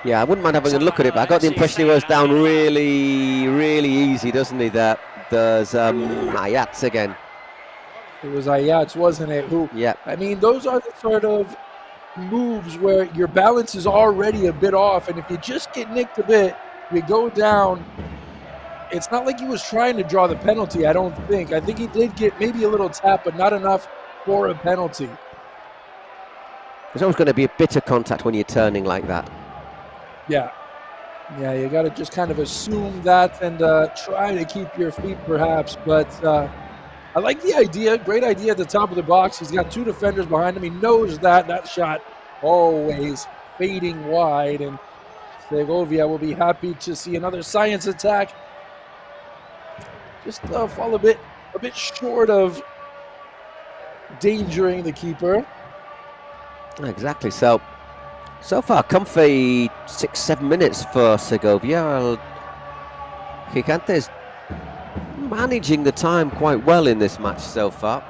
Speaker 1: Yeah, I wouldn't mind having a look at it, but I got the impression he goes down really easy, doesn't he? There's Ayats again.
Speaker 5: It was Ayats, wasn't it?
Speaker 1: Yeah.
Speaker 5: I mean, those are the sort of moves where your balance is already a bit off, and if you just get nicked a bit, you go down. It's not like he was trying to draw the penalty, I don't think. I think he did get maybe a little tap, but not enough for a penalty.
Speaker 1: There's always going to be a bit of contact when you're turning like that.
Speaker 5: Yeah. Yeah, you got to just kind of assume that and try to keep your feet perhaps. But I like the idea. Great idea at the top of the box. He's got 2 defenders behind him. He knows that shot always fading wide. And Segovia will be happy to see another science attack. Just fall a bit short of endangering the keeper.
Speaker 1: Exactly. So far, comfy 6-7 minutes for Segovia. Gigantes managing the time quite well in this match so far.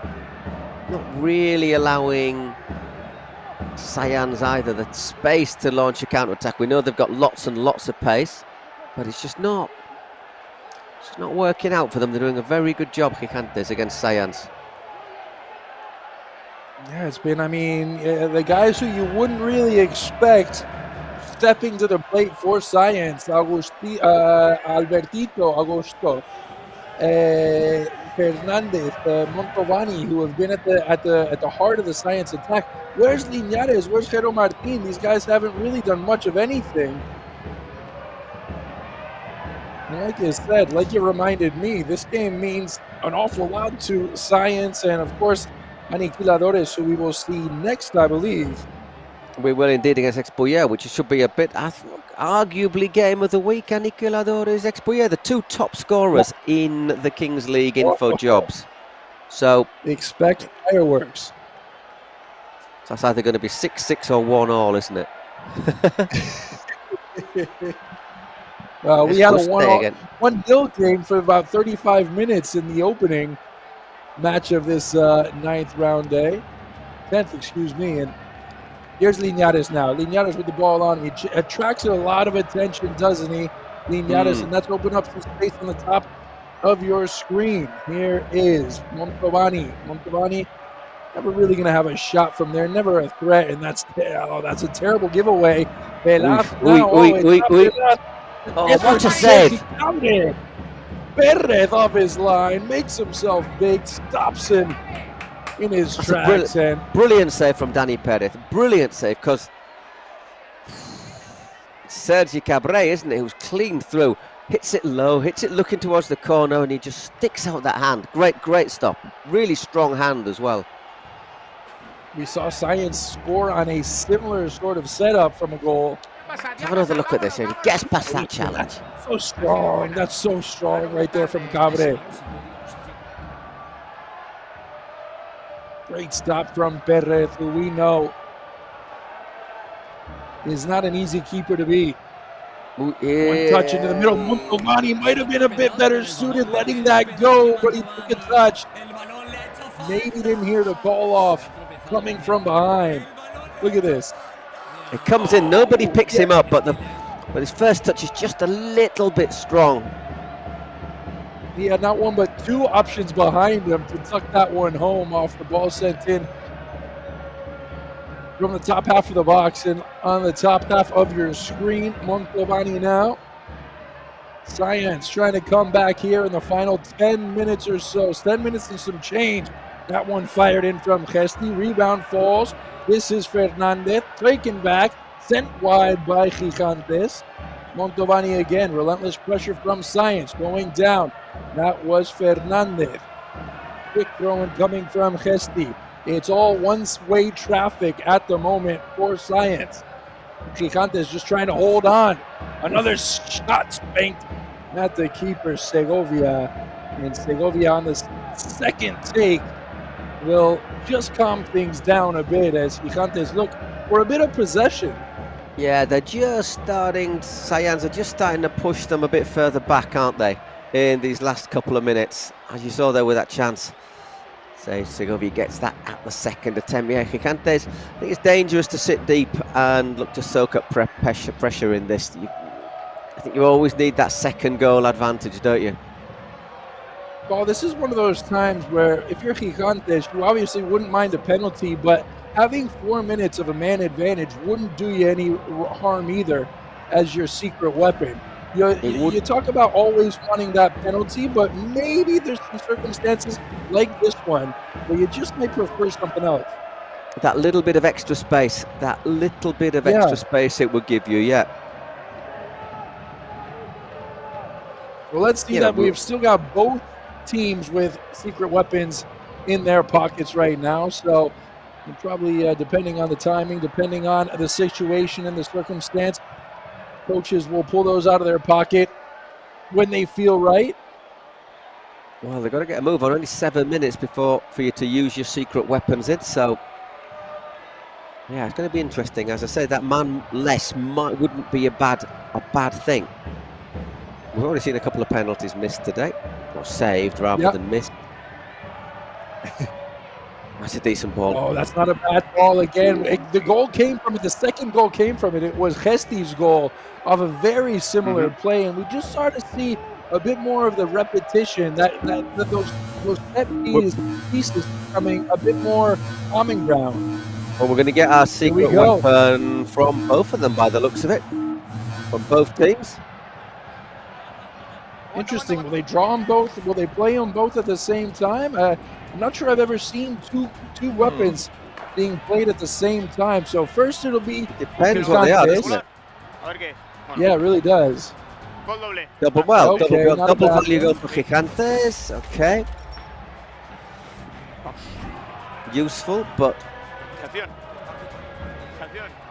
Speaker 1: Not really allowing Science either the space to launch a counter-attack. We know they've got lots and lots of pace, but it's just not It's not working out for them. They're doing a very good job, Gigantes, against Science.
Speaker 5: Yeah, it's been, I mean, the guys who you wouldn't really expect stepping to the plate for Science, Albertito, Agosto, Fernandez, Montovani, who have been at the heart of the Science attack. Where's Linares? Where's Jero Martin? These guys haven't really done much of anything. And like you said, like you reminded me, this game means an awful lot to Science and, of course, Aniquiladores, who we will see next, I believe.
Speaker 1: We will indeed against XBuyer, which should be a bit, arguably, game of the week. Aniquiladores, XBuyer, the two top scorers in the Kings League InfoJobs. So
Speaker 5: expect fireworks.
Speaker 1: So that's either going to be 6-6 or 1-1, isn't it?
Speaker 5: We had a 1-0 game for about 35 minutes in the opening match of this 9th round day. 10th, excuse me. And here's Linares now. Linares with the ball on. He attracts a lot of attention, doesn't he? Linares, and that's opened up some space on the top of your screen. Here is Montovani. Montovani never really going to have a shot from there. Never a threat, and that's a terrible giveaway.
Speaker 1: What a save.
Speaker 5: Perez off his line, makes himself big, stops him in his tracks.
Speaker 1: Brilliant save from Danny Perez. Brilliant save, because Sergi Cabré, isn't it, who's clean through, hits it low, hits it looking towards the corner, and he just sticks out that hand. Great stop. Really strong hand as well.
Speaker 5: We saw Science score on a similar sort of setup from a goal.
Speaker 1: Have another look at this here. He gets past that challenge.
Speaker 5: So strong. That's so strong right there from Cabré. Great stop from Perez, who we know is not an easy keeper to beat. One touch into the middle. Montovani might have been a bit better suited letting that go, but he took a touch. Maybe didn't hear the call off coming from behind. Look at this.
Speaker 1: It comes in, nobody picks him up, but his first touch is just a little bit strong.
Speaker 5: He had not one but two options behind him to tuck that one home off the ball sent in from the top half of the box and on the top half of your screen. Montovani now. Science trying to come back here in the final 10 minutes or so. 10 minutes and some change. That one fired in from Gesti. Rebound falls. This is Fernandez, taken back, sent wide by Gigantes. Montovani again, relentless pressure from Science, going down. That was Fernandez. Quick throw in coming from Gesti. It's all one-way traffic at the moment for Science. Gigantes just trying to hold on. Another shot spanked at the keeper, Segovia. And Segovia on the second take will just calm things down a bit as Gigantes look for a bit of possession.
Speaker 1: Yeah, they're just starting, Science are just starting to push them a bit further back, aren't they, in these last couple of minutes, as you saw there with that chance. So Segovia gets that at the second attempt. Yeah, Gigantes, I think it's dangerous to sit deep and look to soak up pressure in this. I think you always need that second goal advantage, don't you?
Speaker 5: Well, this is one of those times where if you're Gigantes, you obviously wouldn't mind a penalty, but having 4 minutes of a man advantage wouldn't do you any harm either as your secret weapon. You talk about always wanting that penalty, but maybe there's some circumstances like this one where you just might prefer something else.
Speaker 1: That little bit of extra space, extra space it would give you, yeah.
Speaker 5: Well, let's see that we've still got both teams with secret weapons in their pockets right now, so probably depending on the timing, depending on the situation and the circumstance, coaches will pull those out of their pocket when they feel right.
Speaker 1: Well, they've got to get a move on. Only 7 minutes before for you to use your secret weapons in, so yeah, it's going to be interesting. As I say, that man less wouldn't be a bad thing. We've already seen a couple of penalties missed today, or saved rather than missed. That's a decent ball.
Speaker 5: Oh, that's not a bad ball again. The goal came from it. The second goal came from it. It was Gesti's goal of a very similar play, and we just started to see a bit more of the repetition, those set pieces becoming a bit more common ground.
Speaker 1: Well, we're going to get our secret weapon from both of them by the looks of it, from both teams.
Speaker 5: Interesting. Will they draw them both? Will they play them both at the same time? I'm not sure I've ever seen two weapons being played at the same time. So first it'll be
Speaker 1: depends what they are, doesn't it?
Speaker 5: Yeah, it really does.
Speaker 1: Double value goal for Gigantes. Okay. Useful, but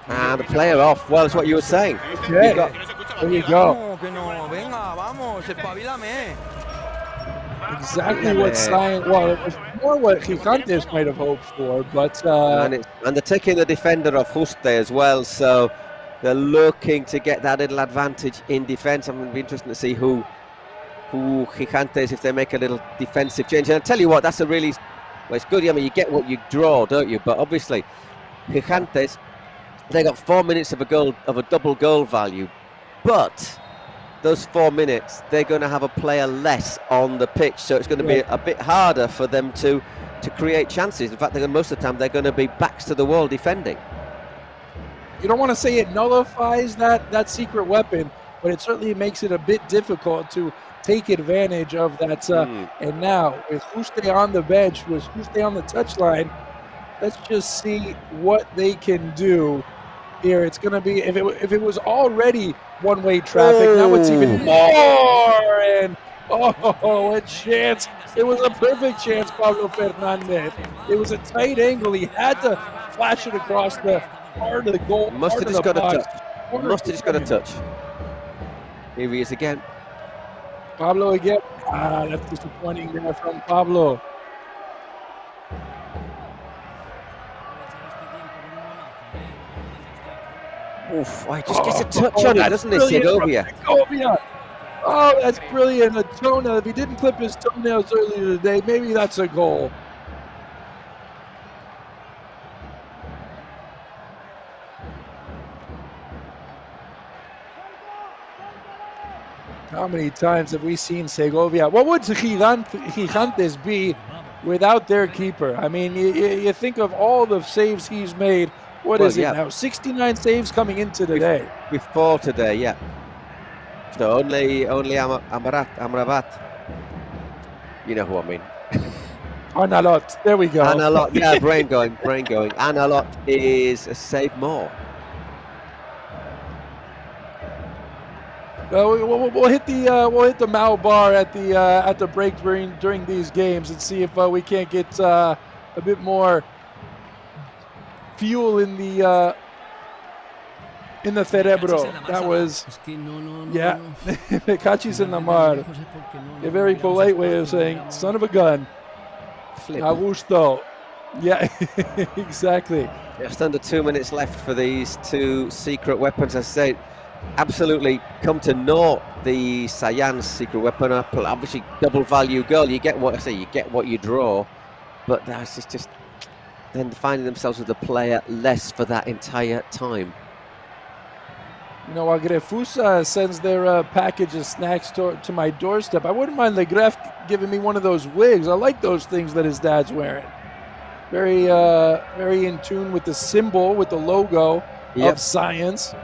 Speaker 1: and the player off. Well, that's what you were saying.
Speaker 5: Okay. There you go. Exactly what Cyan. Well, it was more what Gigantes might have hoped for, but
Speaker 1: and they're taking the defender of Juste as well, so they're looking to get that little advantage in defense. I'm going to be interested to see who Gigantes, if they make a little defensive change. And I tell you what, that's a really, well, it's good. I mean, you get what you draw, don't you? But obviously, Gigantes, they got 4 minutes of a double goal value, but those 4 minutes, they're going to have a player less on the pitch, so it's going to be a bit harder for them to create chances. In fact, most of the time they're going to be backs to the wall defending.
Speaker 5: You don't want to say it nullifies that secret weapon, but it certainly makes it a bit difficult to take advantage of that. And now, with Juste on the bench, with Juste on the touchline, let's just see what they can do here. It's going to be, if it was already one-way traffic, now it's even more. And a chance. It was a perfect chance, Pablo Fernandez. It was a tight angle. He had to flash it across the part of the goal.
Speaker 1: Must have just got a touch. Must have just got a touch. Here he is again.
Speaker 5: Pablo again. That's disappointing there from Pablo.
Speaker 1: Oof, he just gets a touch on it, doesn't he, Segovia?
Speaker 5: Oh, that's brilliant. A toenail. If he didn't clip his toenails earlier today, maybe that's a goal. How many times have we seen Segovia? What would Gigantes be without their keeper? I mean, you think of all the saves he's made. What is it now? 69 saves coming into today.
Speaker 1: Before today, yeah. So only Amrabat. You know who I mean.
Speaker 5: Analot. There we go.
Speaker 1: Analot. Yeah, brain going. Analot is a save more.
Speaker 5: We'll hit the Mao bar at the break during these games and see if we can't get a bit more fuel in the cerebro. That was Cachis en la mar. A very polite way of saying son of a gun. Augusto. Yeah, exactly.
Speaker 1: Just under 2 minutes left for these two secret weapons. I say, absolutely come to know the Cyan's secret weapon. Obviously, double value goal. You get what I say. You get what you draw, but that's just then finding themselves with a player less for that entire time.
Speaker 5: You know, Agrefusa sends their package of snacks to my doorstep. I wouldn't mind Legref giving me one of those wigs. I like those things that his dad's wearing. Very in tune with the symbol, with the logo of Science.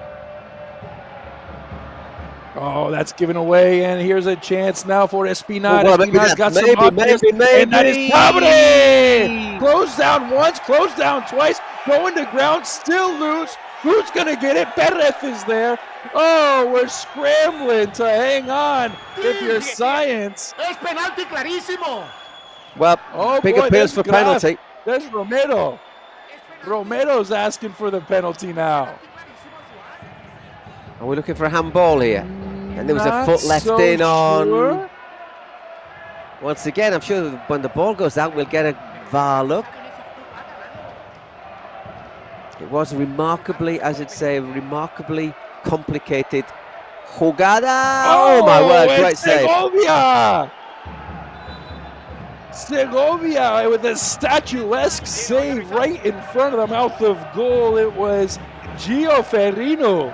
Speaker 5: Oh, that's given away, and here's a chance now for Espinar. Espinar's got some options, and that is Pabre! Close down once, close down twice, going to ground, still loose. Who's going to get it? Perez is there. Oh, we're scrambling to hang on if you're Science.
Speaker 19: Es penalti clarísimo.
Speaker 1: Well, big appeals for penalty.
Speaker 5: There's Romero. Romero's asking for the penalty now.
Speaker 1: Are we looking for a handball here? And there was a foot left in on. Once again, I'm sure when the ball goes out, we'll get a VAR look. It was remarkably, as I'd say, remarkably complicated jugada. Oh my word, great save.
Speaker 5: Segovia with a statuesque save right in front of the mouth of goal. It was Gio Ferrino.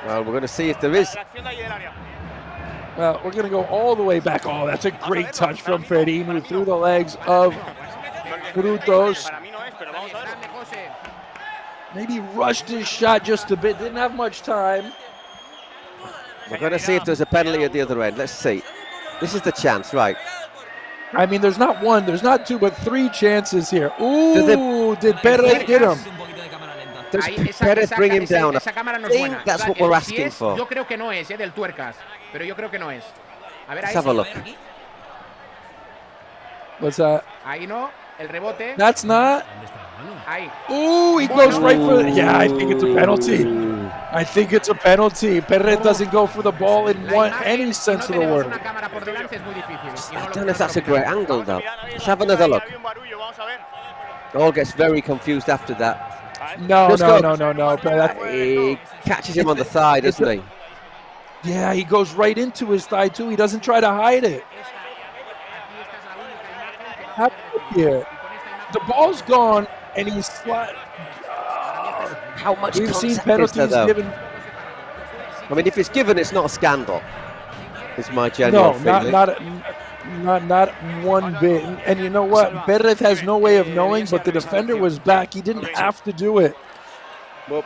Speaker 1: Well, we're going to see if there is.
Speaker 5: Well, we're going to go all the way back. Oh, that's a great touch from Ferino through the legs of Frutos. Maybe rushed his shot just a bit, didn't have much time.
Speaker 1: We're going to see if there's a penalty at the other end. Let's see. This is the chance, right?
Speaker 5: I mean, there's not one, there's not two, but three chances here. Ooh, did Perez get him?
Speaker 1: Does Perez bring him down? I think that's what we're asking for.
Speaker 19: Yo creo que no es, del tuercas, pero yo creo que no es. A ver,
Speaker 1: let's have a look.
Speaker 5: What's that?
Speaker 19: Ahí no, el rebote.
Speaker 5: That's not.
Speaker 19: Ahí.
Speaker 5: Ooh, he goes right for it. Yeah, I think it's a penalty. I think it's a penalty. Perez doesn't go for the ball in any sense of the word.
Speaker 1: I don't know if that's a great angle, though. Let's have another look. All gets very confused after that.
Speaker 5: No.
Speaker 1: He catches him on the thigh, doesn't he?
Speaker 5: Yeah, he goes right into his thigh, too. He doesn't try to hide it. Here. The ball's gone, and he's
Speaker 1: how much
Speaker 5: we've seen penalties given.
Speaker 1: I mean, if it's given, it's not a scandal. It's my general feeling.
Speaker 5: Not one bit. And you know what? Perez has no way of knowing, but the defender was back. He didn't have to do it.
Speaker 1: Well,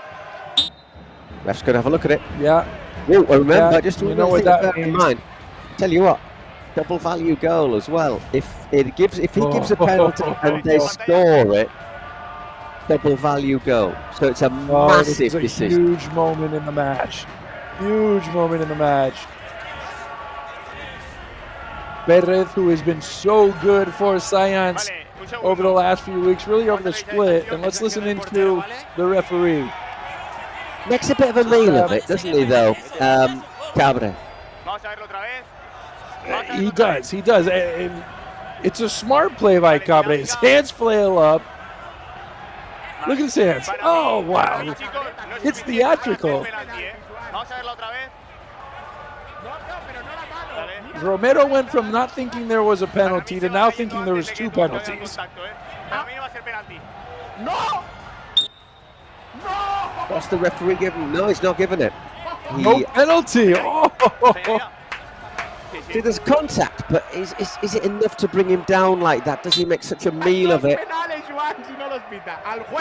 Speaker 1: ref's going to have a look at it.
Speaker 5: Yeah.
Speaker 1: Well, remember, just
Speaker 5: you know what that
Speaker 1: in mind. Tell you what, double value goal as well. If he gives a penalty and they score it, double value goal. So it's a massive decision.
Speaker 5: Huge moment in the match. Huge moment in the match. Perez, who has been so good for Science over the last few weeks, really over the split. And let's listen into the referee.
Speaker 1: Makes a bit of a meal of it, doesn't he, though, Cabre?
Speaker 5: He does. It's a smart play by Cabre. His hands flail up. Look at his hands. Oh, wow. It's theatrical. Romero went from not thinking there was a penalty to now thinking there was two penalties.
Speaker 19: No!
Speaker 1: What's the referee giving? No, he's not giving it.
Speaker 5: No penalty. Oh.
Speaker 1: See, there's contact, but is it enough to bring him down like that? Does he make such a meal of it?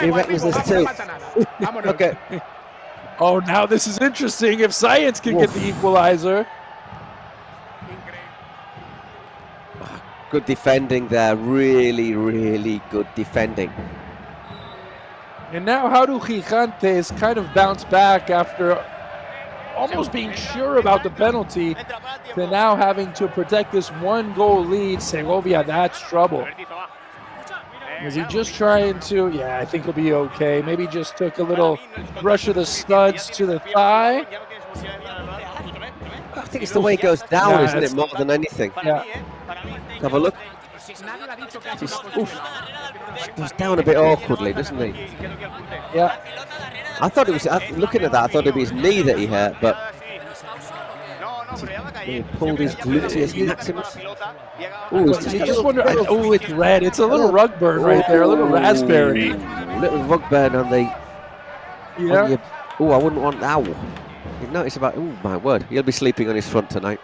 Speaker 1: He reckons there's two. Okay.
Speaker 5: Oh, now this is interesting. If Science can get the equalizer.
Speaker 1: Good defending there. Really, really good defending.
Speaker 5: And now how do Gigantes kind of bounce back after almost being sure about the penalty to now having to protect this 1-goal lead? Segovia, that's trouble. Is he just trying to? Yeah, I think he'll be okay. Maybe just took a little brush of the studs to the thigh.
Speaker 1: I think it's the way it goes down, isn't it, more than anything?
Speaker 5: Yeah.
Speaker 1: Have a look. Goes down a bit awkwardly, doesn't he?
Speaker 5: Yeah.
Speaker 1: I thought it was, looking at that, I thought it was his knee that he hurt, but he pulled his gluteus maximus.
Speaker 5: Oh, it's red. It's a little rug burn right there, a little raspberry.
Speaker 1: Little rug burn on the.
Speaker 5: Yeah.
Speaker 1: Oh, I wouldn't want that. You notice about. Oh my word, he'll be sleeping on his front tonight.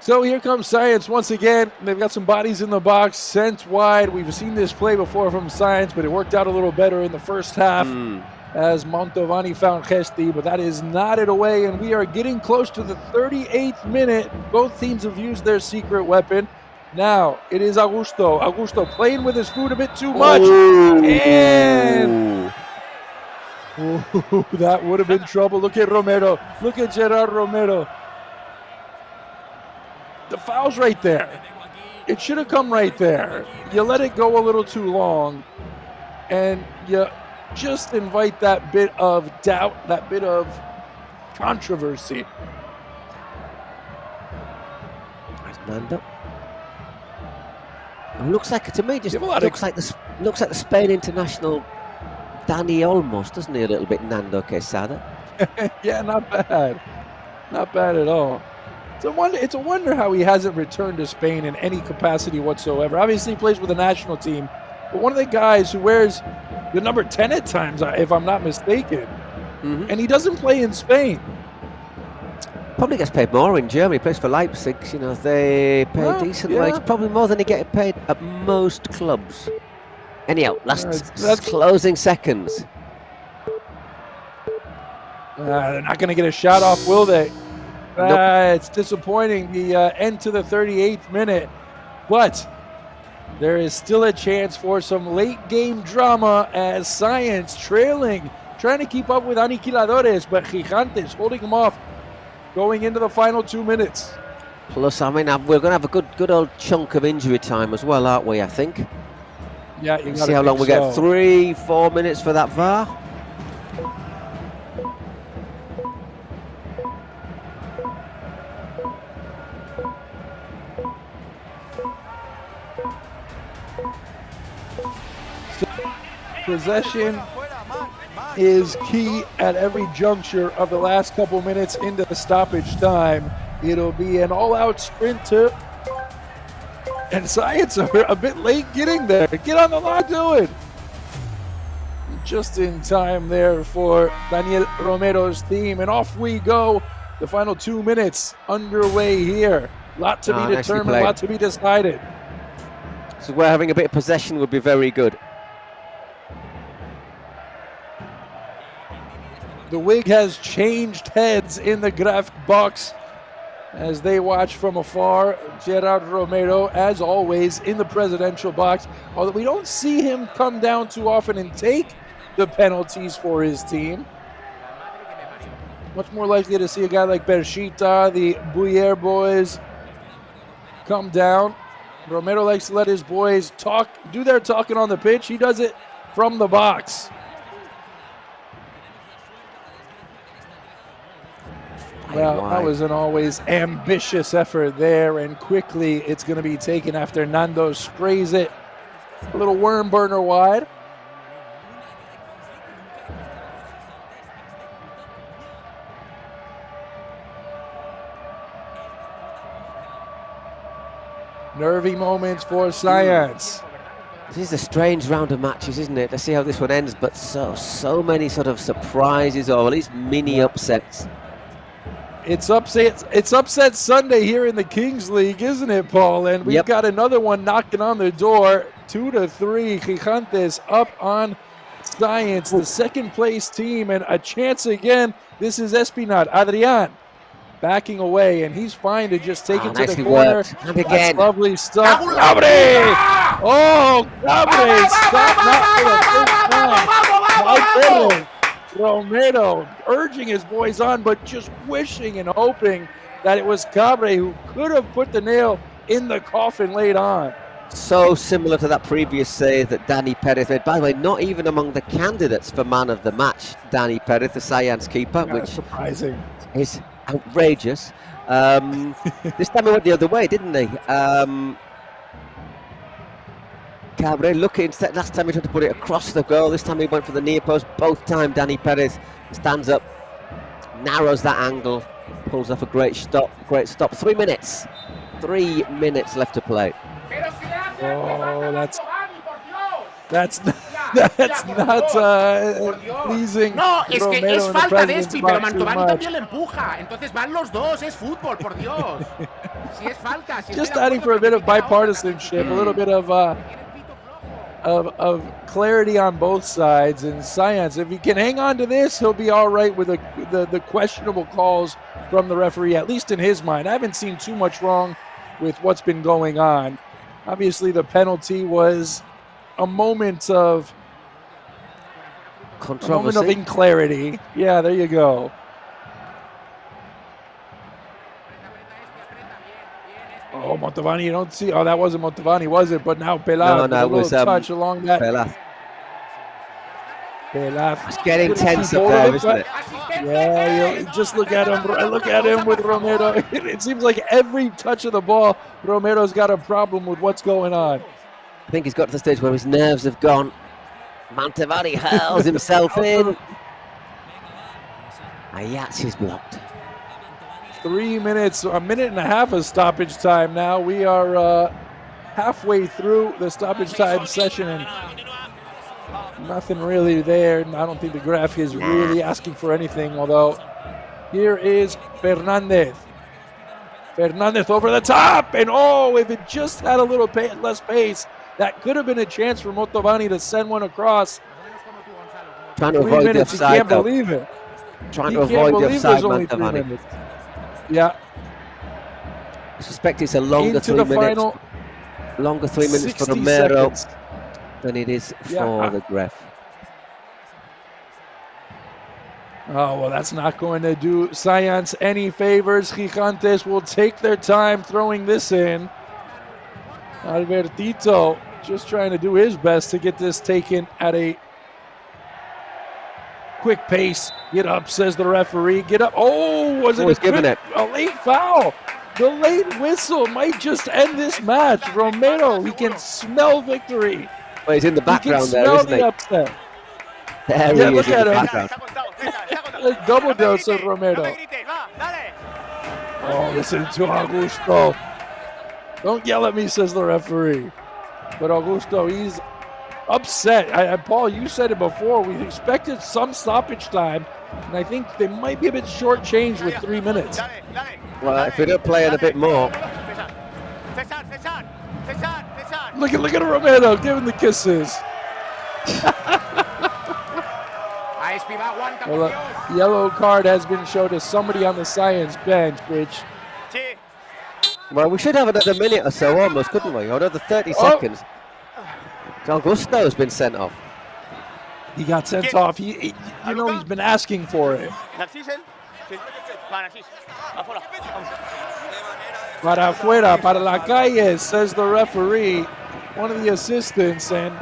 Speaker 5: So here comes Science once again. They've got some bodies in the box, sent wide. We've seen this play before from Science, but it worked out a little better in the first half as Montovani found Gesti, but that is knotted away, and we are getting close to the 38th minute. Both teams have used their secret weapon. Now it is Augusto. Augusto playing with his food a bit too much. And that would have been trouble. Look at Romero. Look at Gerard Romero. The foul's right there. It should have come right there. You let it go a little too long, and you just invite that bit of doubt, that bit of controversy.
Speaker 1: Nando. Looks like, to me, just looks like the Spain international Dani Olmos, doesn't he? A little bit Nando Quesada.
Speaker 5: Yeah, not bad. Not bad at all. It's a wonder how he hasn't returned to Spain in any capacity whatsoever. Obviously, he plays with the national team, but one of the guys who wears the number 10 at times, if I'm not mistaken, and he doesn't play in Spain.
Speaker 1: Probably gets paid more in Germany. He plays for Leipzig. You know, they pay a decent wage. Probably more than he gets paid at most clubs. Anyhow, last closing seconds.
Speaker 5: They're not going to get a shot off, will they?
Speaker 1: Nope.
Speaker 5: It's disappointing, the end to the 38th minute. But there is still a chance for some late game drama as Science trailing, trying to keep up with Aniquiladores, but Gigantes holding them off going into the final 2 minutes.
Speaker 1: Plus, I mean, we're going to have a good old chunk of injury time as well, aren't we, I think?
Speaker 5: Yeah, you
Speaker 1: see how long we get. 3-4 minutes for that VAR.
Speaker 5: Possession is key at every juncture of the last couple minutes into the stoppage time. It'll be an all-out sprint to, and Science are a bit late getting there. Get on the line, do it. Just in time there for Daniel Romero's team, and off we go. The final 2 minutes underway here. Lot to be determined, lot to be decided.
Speaker 1: So we're having a bit of possession would be very good.
Speaker 5: The wig has changed heads in the graphic box as they watch from afar. Gerard Romero, as always, in the presidential box. Although we don't see him come down too often and take the penalties for his team. Much more likely to see a guy like Bershita, the XBuyer boys, come down. Romero likes to let his boys do their talking on the pitch. He does it from the box. Well, that was an always ambitious effort there, and quickly it's going to be taken after Nando sprays it a little worm burner wide. Nervy moments for Science.
Speaker 1: This is a strange round of matches, isn't it? Let's see how this one ends, but so many sort of surprises, or at least mini upsets.
Speaker 5: It's upset Sunday here in the Kings League, isn't it, Paul? And we've got another one knocking on the door. 2-3, Gigantes up on Science, the second place team, and a chance again. This is Espinal, Adrian, backing away, and he's fine to just take it to the corner. That's lovely stuff. Cabre! Oh, Cabre! Stop not for the first time. Romero urging his boys on, but just wishing and hoping that it was Cabre who could have put the nail in the coffin late on.
Speaker 1: So similar to that previous save that Dani Perez made. By the way, not even among the candidates for man of the match, Dani Perez, the Science keeper, which
Speaker 5: surprising.
Speaker 1: Is outrageous. This time he went the other way, didn't he? Cabre looking, last time he tried to put it across the goal, this time he went for the near post. Both time Dani Perez stands up, narrows that angle, pulls off a great stop. 3 minutes. 3 minutes left to play.
Speaker 5: Oh, that's not pleasing.
Speaker 19: No, es que
Speaker 5: Romero
Speaker 19: es falta de Espi, pero
Speaker 5: box
Speaker 19: Mantovani también le empuja. Entonces van los dos, es fútbol, por Dios. Si es falta, si
Speaker 5: Just adding for a bit of bipartisanship, a little bit of clarity on both sides. And Science, if he can hang on to this, he'll be all right with the questionable calls from the referee, at least in his mind. I haven't seen too much wrong with what's been going on. Obviously, the penalty was a moment of
Speaker 1: controversy,
Speaker 5: inclarity. Yeah, there you go. Oh, Mantovani, you don't see. Oh, that wasn't Mantovani, was it? But now Pelaz,
Speaker 1: no, it was
Speaker 5: touch along that.
Speaker 1: Pelaz. It's getting tense up there, isn't it?
Speaker 5: Yeah, just look at him. Look at him with Romero. It seems like every touch of the ball, Romero's got a problem with what's going on.
Speaker 1: I think he's got to the stage where his nerves have gone. Mantovani hurls himself in. Ayats is blocked.
Speaker 5: 3 minutes, a minute and a half of stoppage time now. We are halfway through the stoppage time session, and nothing really there. I don't think the graph is really asking for anything, although here is Fernandez. Fernandez over the top, and oh, if it just had a little less pace, that could have been a chance for Motovani to send one across.
Speaker 1: Trying to avoid the offside.
Speaker 5: He can't believe it.
Speaker 1: Trying to avoid the offside,
Speaker 5: Motovani. Yeah.
Speaker 1: I suspect it's a longer 3 minutes. Longer 3 minutes for Romero than it is for the Gref.
Speaker 5: Oh, well, that's not going to do Science any favors. Gigantes will take their time throwing this in. Albertito just trying to do his best to get this taken at a quick pace. Get up, says the referee. Get up. Oh, was it a late foul? The late whistle might just end this match. Romero, he can smell victory.
Speaker 1: Well, he's in the background there, isn't he?
Speaker 5: Upset.
Speaker 1: There he is
Speaker 5: look
Speaker 1: in
Speaker 5: at
Speaker 1: the
Speaker 5: him.
Speaker 1: background.
Speaker 5: A double dose of Romero. Oh, listen to Augusto. Don't yell at me, says the referee. But Augusto, he's upset. Paul, you said it before. We expected some stoppage time, and I think they might be a bit shortchanged with 3 minutes.
Speaker 1: Well, if we don't play it a bit more.
Speaker 5: Look at Romero giving the kisses. Well, a yellow card has been shown to somebody on the Science bench, Rich.
Speaker 1: Well, we should have another minute or so almost, couldn't we? Or another 30 seconds. Augusto has been sent off.
Speaker 5: He got sent off. You know, he's been asking for it. Para afuera, para la calle, says the referee, one of the assistants, and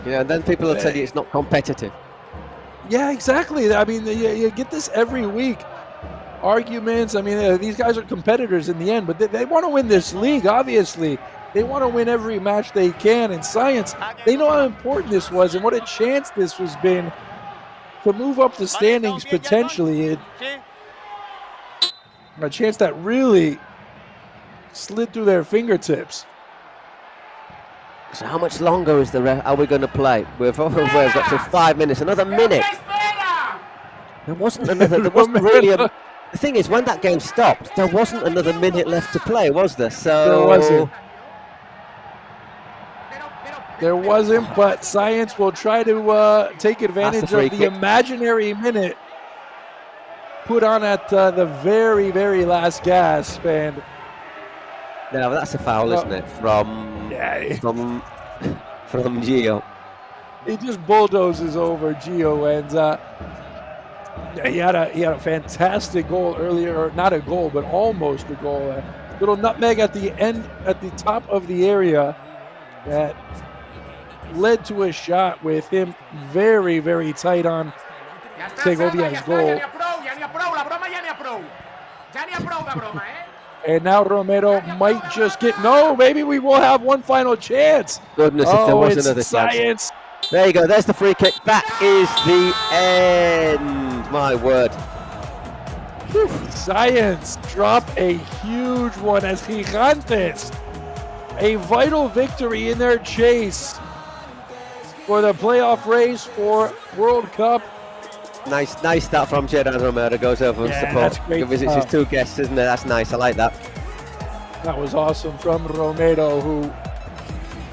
Speaker 1: and then people will tell you it's not competitive.
Speaker 5: Yeah, exactly. I mean, you get this every week. Arguments. I mean, these guys are competitors in the end, but they want to win this league, obviously. They want to win every match they can. And Science, they know how important this was and what a chance this has been to move up the standings potentially. A chance that really slid through their fingertips.
Speaker 1: So how much longer are we going to play? We've got till 5 minutes, another minute. There wasn't really the thing is, when that game stopped, there wasn't another minute left to play, was there? So
Speaker 5: there wasn't. There wasn't, but Science will try to take advantage of the imaginary minute put on at the very, very last gasp. And
Speaker 1: no, that's a foul, isn't it? From Gio.
Speaker 5: He just bulldozes over Gio, and he had a fantastic goal earlier, or not a goal, but almost a goal. A little nutmeg at the end, at the top of the area, that led to a shot with him very, very tight on Segovia's goal. And now Romero might just maybe we will have one final chance.
Speaker 1: Goodness, if there was another chance. There you go, there's the free kick. That is the end. My word.
Speaker 5: Whew. Science drop a huge one as Gigantes. A vital victory in their chase for the playoff race for World Cup.
Speaker 1: Nice start from Gerard Romero. Goes over and supports. He visits his two guests, isn't it? That's nice. I like that.
Speaker 5: That was awesome from Romero, who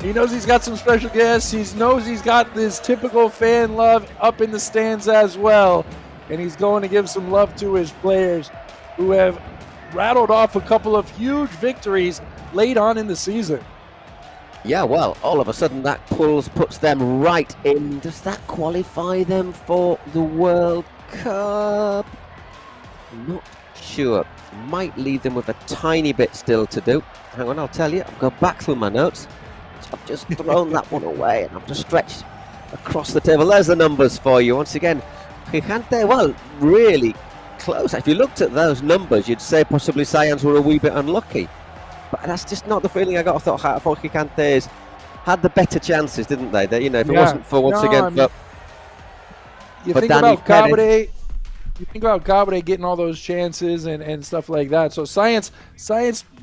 Speaker 5: he knows he's got some special guests. He knows he's got this typical fan love up in the stands as well. And he's going to give some love to his players who have rattled off a couple of huge victories late on in the season.
Speaker 1: Yeah, well, all of a sudden that puts them right in. Does that qualify them for the World Cup? Not sure. Might leave them with a tiny bit still to do. Hang on, I'll tell you. I'll go back through my notes. So I've just thrown that one away and I've just stretched across the table. There's the numbers for you. Once again, Gigante, well, really close. If you looked at those numbers, you'd say possibly Science were a wee bit unlucky. But that's just not the feeling I got. I thought Gigantes had the better chances, didn't they? If it wasn't for once again,
Speaker 5: you think about Cabre, You think about Cabre getting all those chances and stuff like that. So Science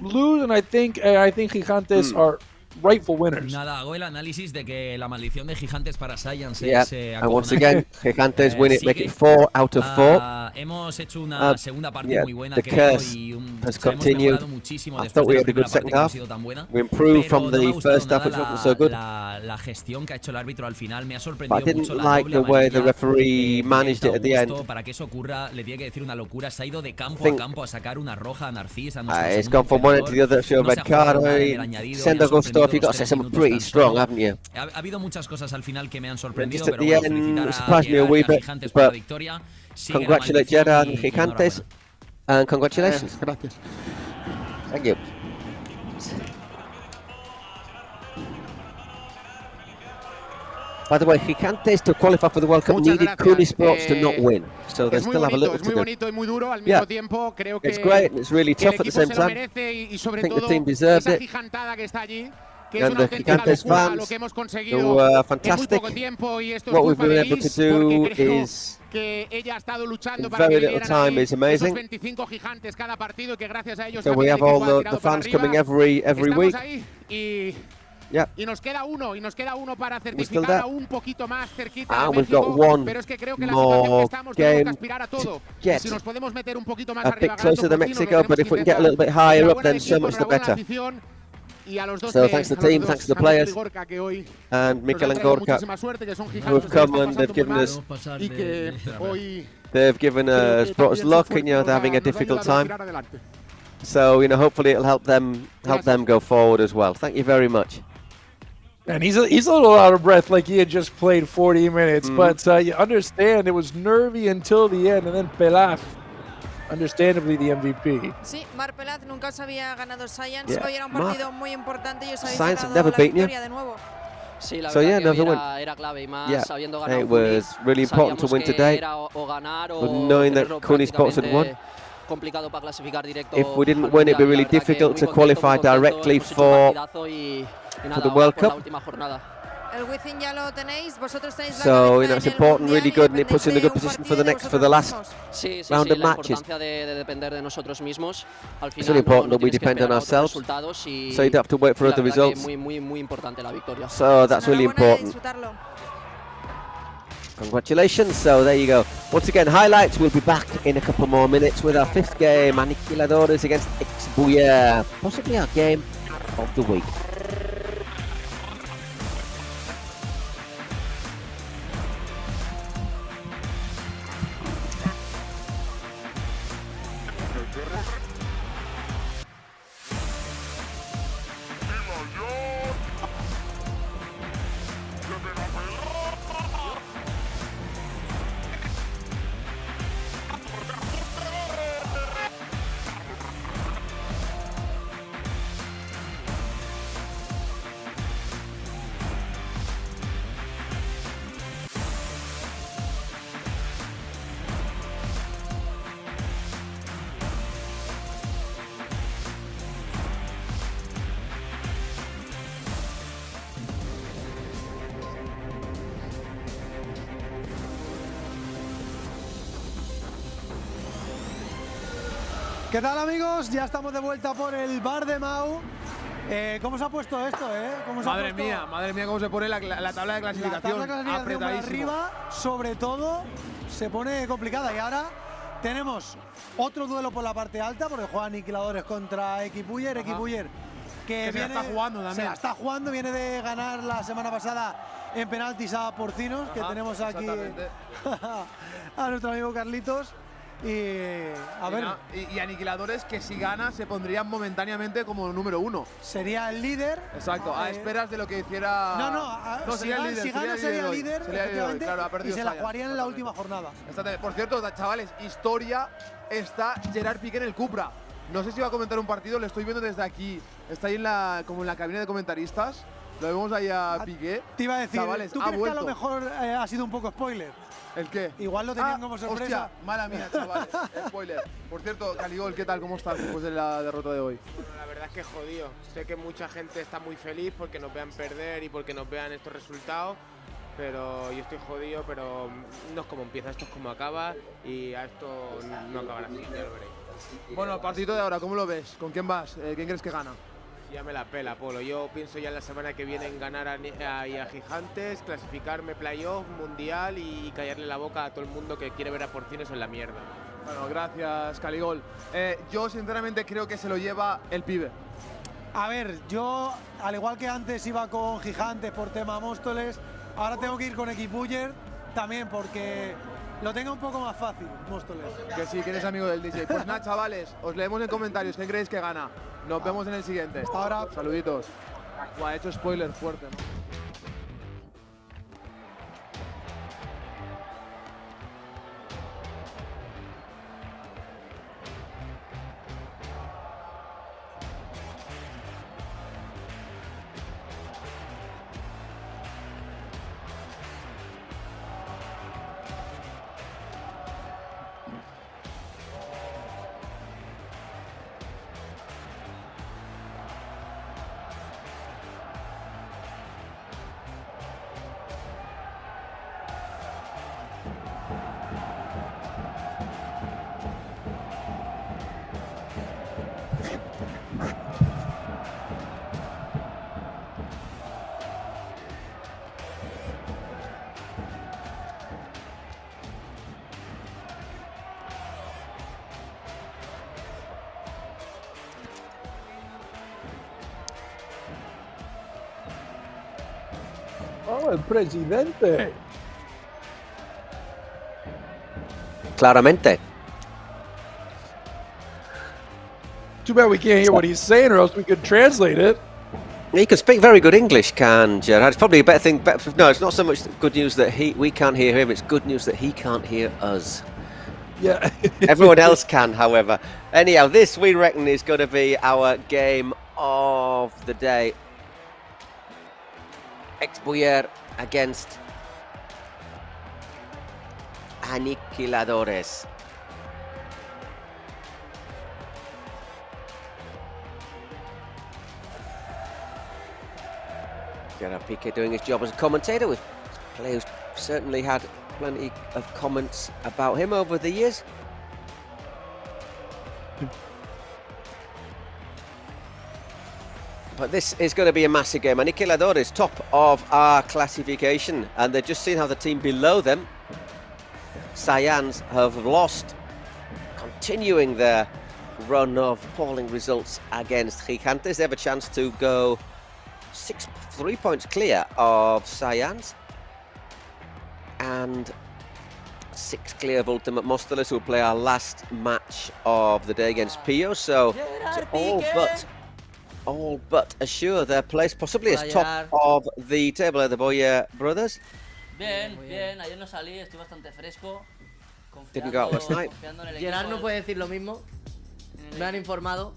Speaker 5: lose, and I think Gigantes are rightful winners.
Speaker 20: Nada, hago el análisis de que la maldición de Gigantes para Science
Speaker 1: es and once again, Gigantes win it, make it 4 out of 4.
Speaker 20: Hemos hecho una segunda parte muy buena,
Speaker 1: the curse has continued. I thought we had a good second half. We improved from the first half, which wasn't so good.
Speaker 20: La gestión que ha hecho el árbitro al final me ha
Speaker 1: But I
Speaker 20: sorprendido mucho.
Speaker 1: didn't like the way the referee managed it at the end.
Speaker 20: Para que eso ocurra, le tiene que decir una locura. Se ha ido de campo a campo a sacar una roja a Narcís.
Speaker 1: It's gone from one end to the other, show red card. Send Augusto, you've got to say something pretty strong, haven't you?
Speaker 20: Ha habido muchas cosas al final que me han sorprendido,
Speaker 1: pero bueno, felicitar a Gigantes por la victoria. Congratulate Gerard and Gigantes, and congratulations.
Speaker 7: Gracias.
Speaker 1: Thank you. By the way, Gigantes to qualify for the World Cup needed Kuni Sports to not win, so they still have a little to do.
Speaker 19: Es muy bonito y muy duro al mismo tiempo. Creo que
Speaker 1: it's great and it's really tough at the same time.
Speaker 19: Y sobre
Speaker 1: I think
Speaker 19: todo
Speaker 1: the team deserved it.
Speaker 19: Gigantada que está allí.
Speaker 1: And the Gigantes fans, who are fantastic. What we've been able to do is very little time is amazing. So we have all the fans coming every week. Yeah.
Speaker 19: Y nos queda uno para certificar a un poquito más cerquita a
Speaker 1: we've got one
Speaker 19: pero es que creo que la
Speaker 1: more
Speaker 19: situación que estamos tenemos que aspirar a todo. Si nos podemos meter un poquito más arriba,
Speaker 1: a bit closer to Mexico, but if we can get a little bit higher up, then so much the better. So thanks to the team, thanks to the players, and Mikel and Gorka, who have come and they've given us, brought us luck, and they're having a difficult time. So hopefully it'll help them go forward as well. Thank you very much.
Speaker 5: And he's a little out of breath, like he had just played 40 minutes. But you understand, it was nervy until the end, and then Pelaz, understandably the MVP.
Speaker 10: Sí, Marc Pelaz nunca os había ganado Science. Hoy era un partido muy importante y os habéis
Speaker 1: Science
Speaker 10: ganado la victoria
Speaker 1: de
Speaker 10: nuevo.
Speaker 2: Sí, la verdad que era clave y más sabiendo ganar.
Speaker 1: It was really important to win today. But knowing that Kuni Sports had won.
Speaker 2: Complicado para clasificar directo.
Speaker 1: If we didn't win, it'd be really difficult to qualify directly for the World Cup. So it's important, really good, and it puts in a good position for the last round of matches. It's really important that we depend on ourselves, so you don't have to wait for other results. So that's really important. Congratulations, so there you go. Once again, highlights, we'll be back in a couple more minutes with our 5th game, Aniquiladores against XBuyer, possibly our game of the week.
Speaker 9: ¿Qué tal, amigos? Ya estamos de vuelta por el bar de Mau. ¿Cómo se ha puesto esto,
Speaker 7: Madre mía, cómo se pone la tabla de clasificación.
Speaker 9: La tabla de clasificación
Speaker 7: apretadísimo.
Speaker 9: arriba, sobre todo, se pone complicada. Y ahora tenemos otro duelo por la parte alta, porque juega Aniquiladores contra XBuyer. XBuyer que
Speaker 7: se la está jugando también.
Speaker 9: Se la está jugando, viene de ganar la semana pasada en penaltis a Porcinos, que tenemos aquí a nuestro amigo Carlitos. Y a ver.
Speaker 7: Y Aniquiladores, que si gana se pondrían momentáneamente como número 1.
Speaker 9: Sería el líder.
Speaker 7: Exacto, a esperas de lo que hiciera.
Speaker 9: No,
Speaker 7: sería el líder.
Speaker 9: Si gana sería líder, efectivamente,
Speaker 7: claro, ha perdido
Speaker 9: y se la jugarían en la última jornada.
Speaker 7: Por cierto, chavales, historia, está Gerard Piqué en el Cupra. No sé si va a comentar un partido, lo estoy viendo desde aquí. Está ahí como en la cabina de comentaristas. Lo vemos ahí a Piqué.
Speaker 9: Te iba a decir,
Speaker 7: chavales,
Speaker 9: ¿tú crees que a lo mejor ha sido un poco spoiler?
Speaker 7: ¿El qué?
Speaker 9: Igual lo tenían como sorpresa.
Speaker 7: Hostia, mala mía, chavales. Spoiler. Por cierto, Caligol, ¿qué tal? ¿Cómo estás después de la derrota de hoy?
Speaker 3: Bueno, la verdad es que jodido. Sé que mucha gente está muy feliz porque nos vean perder y porque nos vean estos resultados. pero yo estoy jodido, pero no es como empieza, esto es como acaba y a esto no acabará así, ya lo veréis.
Speaker 7: Bueno, el partido de ahora, ¿cómo lo ves? ¿Con quién vas? ¿Quién crees que gana?
Speaker 3: Ya me la pela, Polo. Yo pienso ya en la semana que viene en ganar a Gigantes, clasificarme playoff, mundial y callarle la boca a todo el mundo que quiere ver a Porcines en la mierda.
Speaker 7: Bueno, gracias, Caligol. Yo sinceramente creo que se lo lleva el pibe.
Speaker 9: A ver, yo, al igual que antes iba con Gigantes por tema Móstoles, ahora tengo que ir con XBuyer también porque lo tenga un poco más fácil, Móstoles.
Speaker 7: Que sí, que eres amigo del DJ. Pues nada, chavales, os leemos en comentarios quién creéis que gana. Nos vemos en el siguiente.
Speaker 9: Hasta ahora.
Speaker 7: Saluditos. Buah, he hecho spoiler fuerte, ¿no?
Speaker 5: Oh, el presidente.
Speaker 1: Claramente.
Speaker 5: Too bad we can't hear what he's saying, or else we could translate it.
Speaker 1: He can speak very good English, can Gerard? It's probably a better thing. No, it's not so much good news that we can't hear him. It's good news that he can't hear us.
Speaker 5: Yeah.
Speaker 1: Everyone else can, however. Anyhow, this we reckon is going to be our game of the day. XBuyer against Aniquiladores. Gerard Piqué doing his job as a commentator, with players certainly had plenty of comments about him over the years. But this is going to be a massive game. Aniquiladores top of our classification, and they've just seen how the team below them, Cyans, have lost, continuing their run of appalling results against Gigantes. They have a chance to go 3 points clear of Cyans and 6 clear of Ultimate Móstoles, who will play our last match of the day against Pio. So it's all but assure their place, possibly as top of the table. The Boyer brothers.
Speaker 2: Bien, bien. Ayer no salí, estoy bastante fresco.
Speaker 1: Didn't go out last night.
Speaker 2: Gerard no puede decir lo mismo. Me han informado.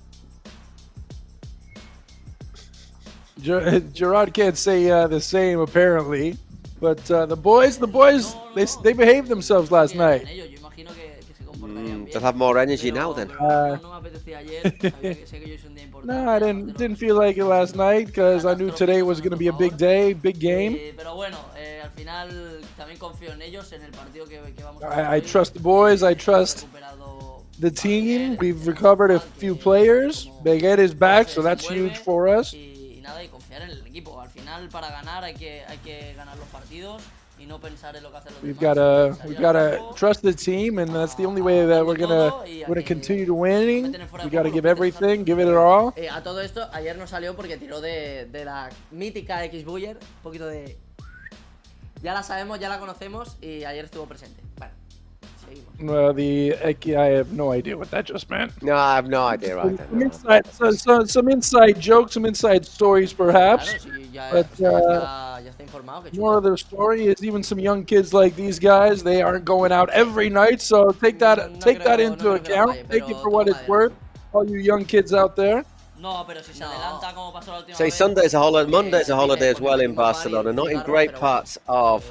Speaker 5: Gerard can't say the same apparently, but the boys, they behaved themselves last night.
Speaker 1: They'll have more energy now then.
Speaker 5: No, I didn't feel like it last night because I knew today was going to be a big day, big game. I trust the boys. I trust the team. We've recovered a few players. Beguet is back, so that's huge for us. We've got to trust the team, and that's the only way that we're gonna continue to winning. We got to give everything, give it all.
Speaker 2: A todo esto, ayer no salió porque tiró de la mítica XBuyer, un poquito de... Ya la sabemos, ya la conocemos y ayer estuvo presente. Bueno, seguimos.
Speaker 5: Well, I have no idea what that just meant.
Speaker 1: No, I have no idea right
Speaker 5: some inside jokes, some inside stories perhaps. But more of the story is even some young kids like these guys, they aren't going out every night, so take that into account. Take it for what it's worth, all you young kids out there.
Speaker 1: Say Sunday's a holiday, Monday's a holiday as well in Barcelona, not in great parts of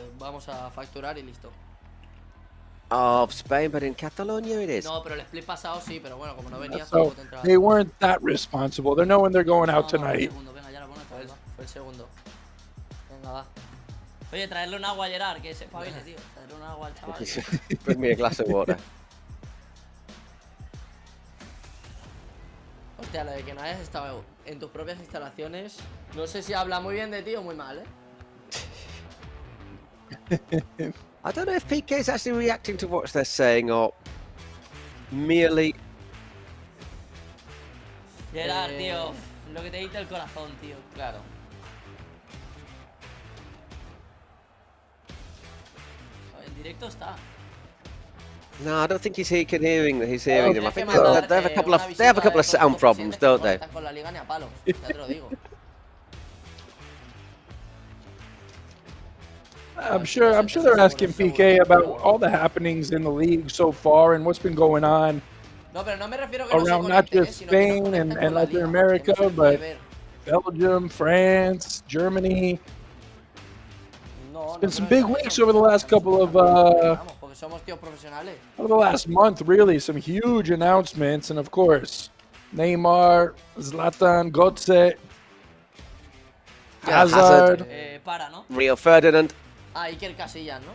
Speaker 1: Spain, but in Catalonia it is.
Speaker 2: No, pero el split pasado sí, pero bueno, como no venía,
Speaker 5: so they weren't that responsible. They're knowing they're going out tonight.
Speaker 2: Fue el segundo. Venga, va. Oye, traerle un agua a Gerard, que se espabile, tío. Traerle un agua al chaval.
Speaker 1: Bring me a glass of water.
Speaker 2: Hostia, lo de que no hayas estado en tus propias instalaciones, no sé si habla muy bien de ti o muy mal,
Speaker 1: I don't know if PK is actually reacting to what they're saying or merely...
Speaker 2: Gerard, tío, lo que te dice el corazón, tío, claro. En directo está.
Speaker 1: No, I don't think he's hearing them. I think they have a couple of sound problems, don't they?
Speaker 2: Con la liga ni a palos, ya te lo digo.
Speaker 5: I'm sure they're asking PK about all the happenings in the league so far and what's been going on around not just Spain and Latin America, but Belgium, France, Germany. It's been some big weeks over the last couple of over the last month, really. Some huge announcements, and of course, Neymar, Zlatan, Götze, Hazard,
Speaker 1: Rio Ferdinand.
Speaker 2: Iker Casillas, ¿no?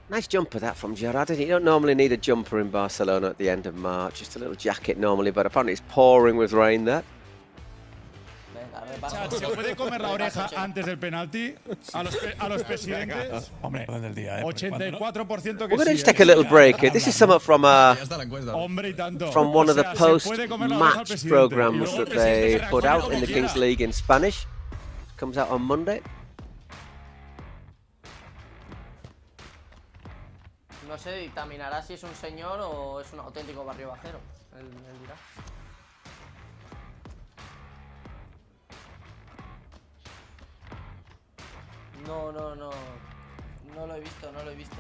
Speaker 1: Nice jumper that from Gerard. You don't normally need a jumper in Barcelona at the end of March. Just a little jacket normally, but apparently it's pouring with rain there.
Speaker 4: ¿Se puede comer la oreja antes del penalti a los presidentes?
Speaker 6: Hombre, del día,
Speaker 4: 84% que
Speaker 1: We're going to just take a little break here. This is something from one of the post-match programs that they put out in the Kings League in Spanish. Comes out on Monday.
Speaker 2: No se dictaminará si es un señor o es un auténtico barrio bajero. Él dirá. No lo he visto.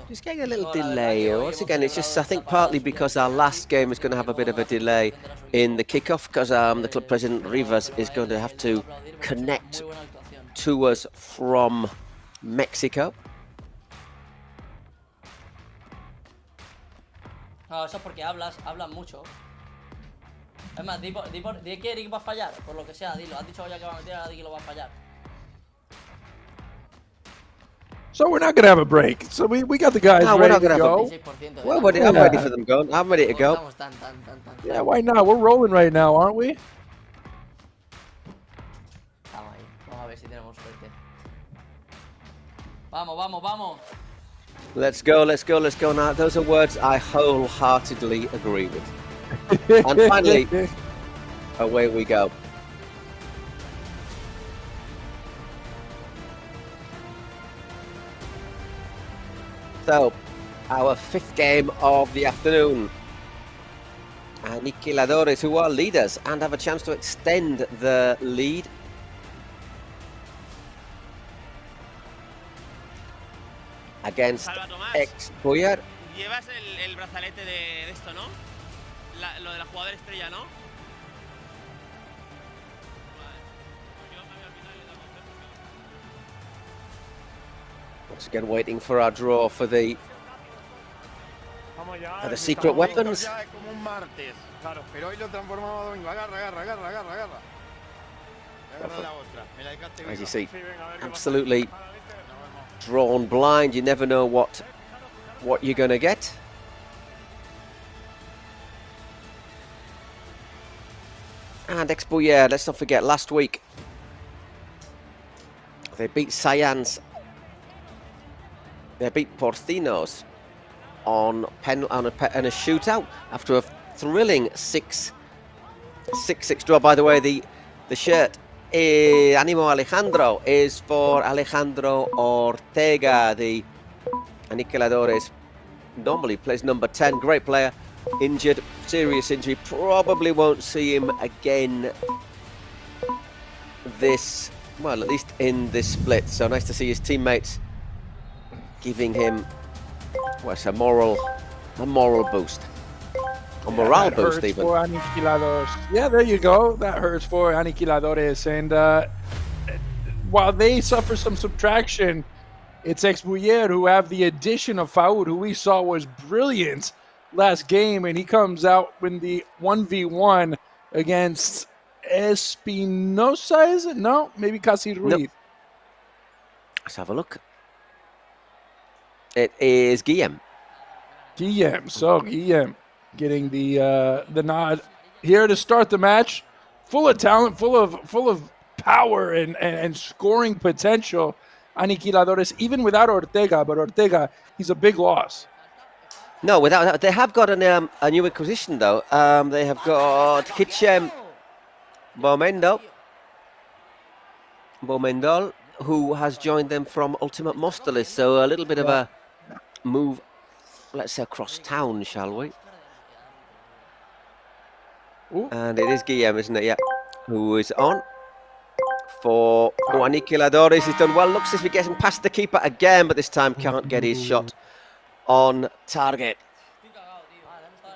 Speaker 1: Just getting a little delay. Once again, it's just, I think, partly because our last game is going to have a bit of a delay in the kickoff because the club president, Rivas, is going to have to connect to us from Mexico.
Speaker 2: No, eso es porque hablan mucho. Es más, di que Eric va a fallar, por lo que sea, dilo. Has dicho ya que va a meter, ahora di que lo va a fallar.
Speaker 5: So we're not going to have a break. So we got the guys ready to go.
Speaker 1: Well, I'm ready for them going. I'm ready to go.
Speaker 5: Yeah, why not? We're rolling right now, aren't we?
Speaker 2: Vamos a ver si tenemos suerte. Vamos.
Speaker 1: Let's go now. Those are words I wholeheartedly agree with. And finally, away we go. So, our fifth game of the afternoon. Aniquiladores, who are leaders and have a chance to extend the lead. Against XBuyer.
Speaker 21: Llevas el brazalete de esto, ¿no? Lo de la jugadora estrella, ¿no?
Speaker 1: Once again, waiting for our draw for the secret weapons.
Speaker 21: Como un martes, claro, pero hoy lo transformamos a domingo. Agarra.
Speaker 1: As you see, absolutely drawn blind. You never know what you're going to get. And XBuyer, let's not forget, last week they beat Science. They beat Porcinos on a shootout after a thrilling 6-6 draw. By the way, the shirt Animo Alejandro is for Alejandro Ortega, the Aniquiladores. Normally plays number 10, great player, injured, serious injury, probably won't see him again this, well, at least in this split. So nice to see his teammates giving him, well, it's a moral boost. A morale boost, even.
Speaker 5: For Aniquiladores. Yeah, there you go. That hurts for Aniquiladores. And while they suffer some subtraction, it's XBuyer who have the addition of Faud, who we saw was brilliant last game, and he comes out in the 1v1 against Espinosa, is it? No, maybe Casi Ruiz.
Speaker 1: Nope. Let's have a look. It is Guillem.
Speaker 5: So Guillem getting the nod here to start the match. Full of talent, full of power and scoring potential. Aniquiladores, even without Ortega, but Ortega, he's a big loss.
Speaker 1: No, without that, they have got a new acquisition though. They have got Hichem Bomendol, who has joined them from Ultimate Mostalis. So a little bit of a move, let's say, across town, shall we?
Speaker 5: Ooh.
Speaker 1: And it is Guillem, isn't it? Yeah, who is on for Aniquiladores. He's done well. Looks as if he gets him past the keeper again, but this time can't get his shot on target.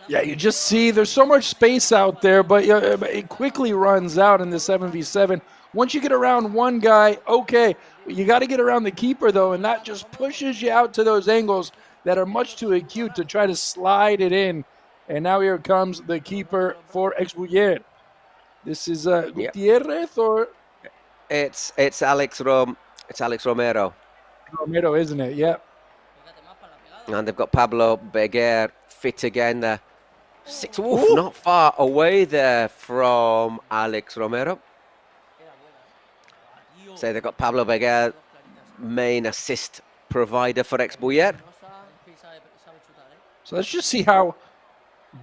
Speaker 5: Yeah, you just see there's so much space out there, but it quickly runs out in the 7v7. Once you get around one guy, okay, you got to get around the keeper though, and that just pushes you out to those angles that are much too acute to try to slide it in. And now here comes the keeper for XBuyer. This is Gutierrez, or
Speaker 1: it's Alex Romero.
Speaker 5: Romero, isn't it? Yep.
Speaker 1: And they've got Pablo Beguer fit again there. Not far away there from Alex Romero. So they've got Pablo Beguer, main assist provider for XBuyer.
Speaker 5: So let's just see how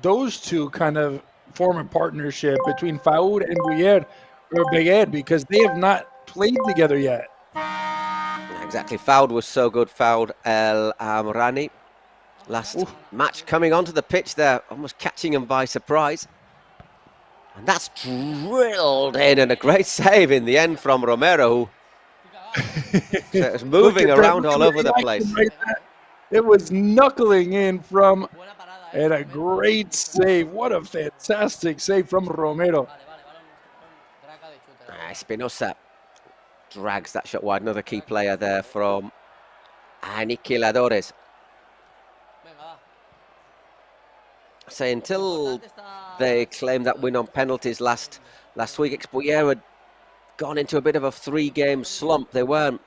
Speaker 5: those two kind of form a partnership between Faud and Beguer, because they have not played together yet.
Speaker 1: Exactly. Faud was so good. Faud El Amrani. Last match coming onto the pitch there, almost catching him by surprise. And that's drilled in, and a great save in the end from Romero, who was moving around all over the place.
Speaker 5: Right, it was knuckling in from, and a great save. What a fantastic save from Romero.
Speaker 1: Espinosa drags that shot wide. Another key player there from Aniquiladores. So until they claimed that win on penalties last week, XBuyer had gone into a bit of a 3-game slump. They weren't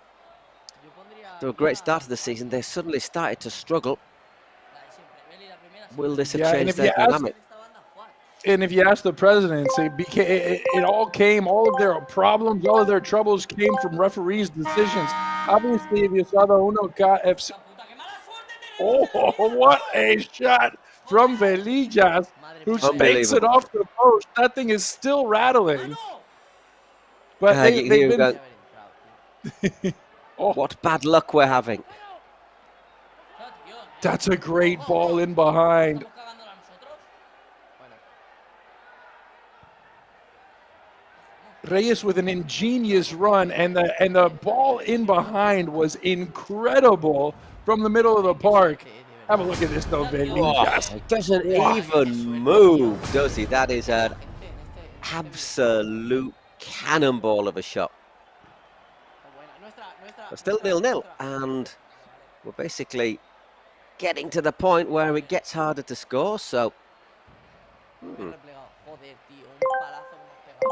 Speaker 1: to a great start to the season. They suddenly started to struggle. Will this have changed their dynamic?
Speaker 5: And if you ask the presidents, it all came, all of their problems, all of their troubles came from referees' decisions. Obviously, if you saw the Uno FC. Oh, what a shot from Velillas, who spanks it off the post. That thing is still rattling. But they've been...
Speaker 1: What bad luck we're having.
Speaker 5: That's a great ball in behind. Reyes with an ingenious run, and the ball in behind was incredible from the middle of the park. Have a look at this though, Velillas.
Speaker 1: It doesn't even move, does he? That is an absolute cannonball of a shot. We're still 0-0, and we're basically getting to the point where it gets harder to score, so...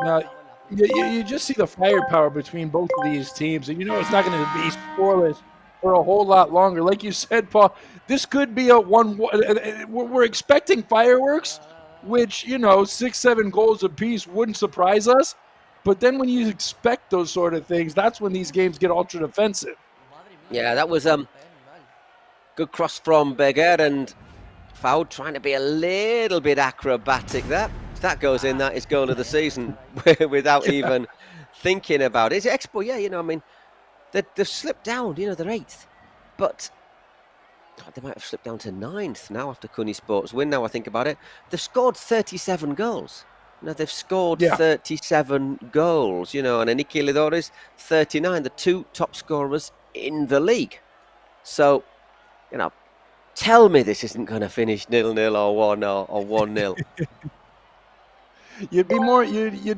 Speaker 5: Now, you just see the firepower between both of these teams, and you know it's not going to be scoreless for a whole lot longer. Like you said, Paul, this could be a 1-1. We're expecting fireworks, which, 6-7 goals apiece wouldn't surprise us. But then when you expect those sort of things, that's when these games get ultra defensive.
Speaker 1: Yeah, that was good cross from Beguer, and Faud trying to be a little bit acrobatic there. If that goes in, that is goal of the season without even thinking about it. It's XBuyer, they've slipped down, they're 8th. But they might have slipped down to 9th now after Cunny Sports win, now I think about it. They've scored 37 goals. They've scored 37 goals, and Aniquiladores 39, the 2 top scorers in the league. So, tell me this isn't going to finish 0-0 or 1-0.
Speaker 5: You'd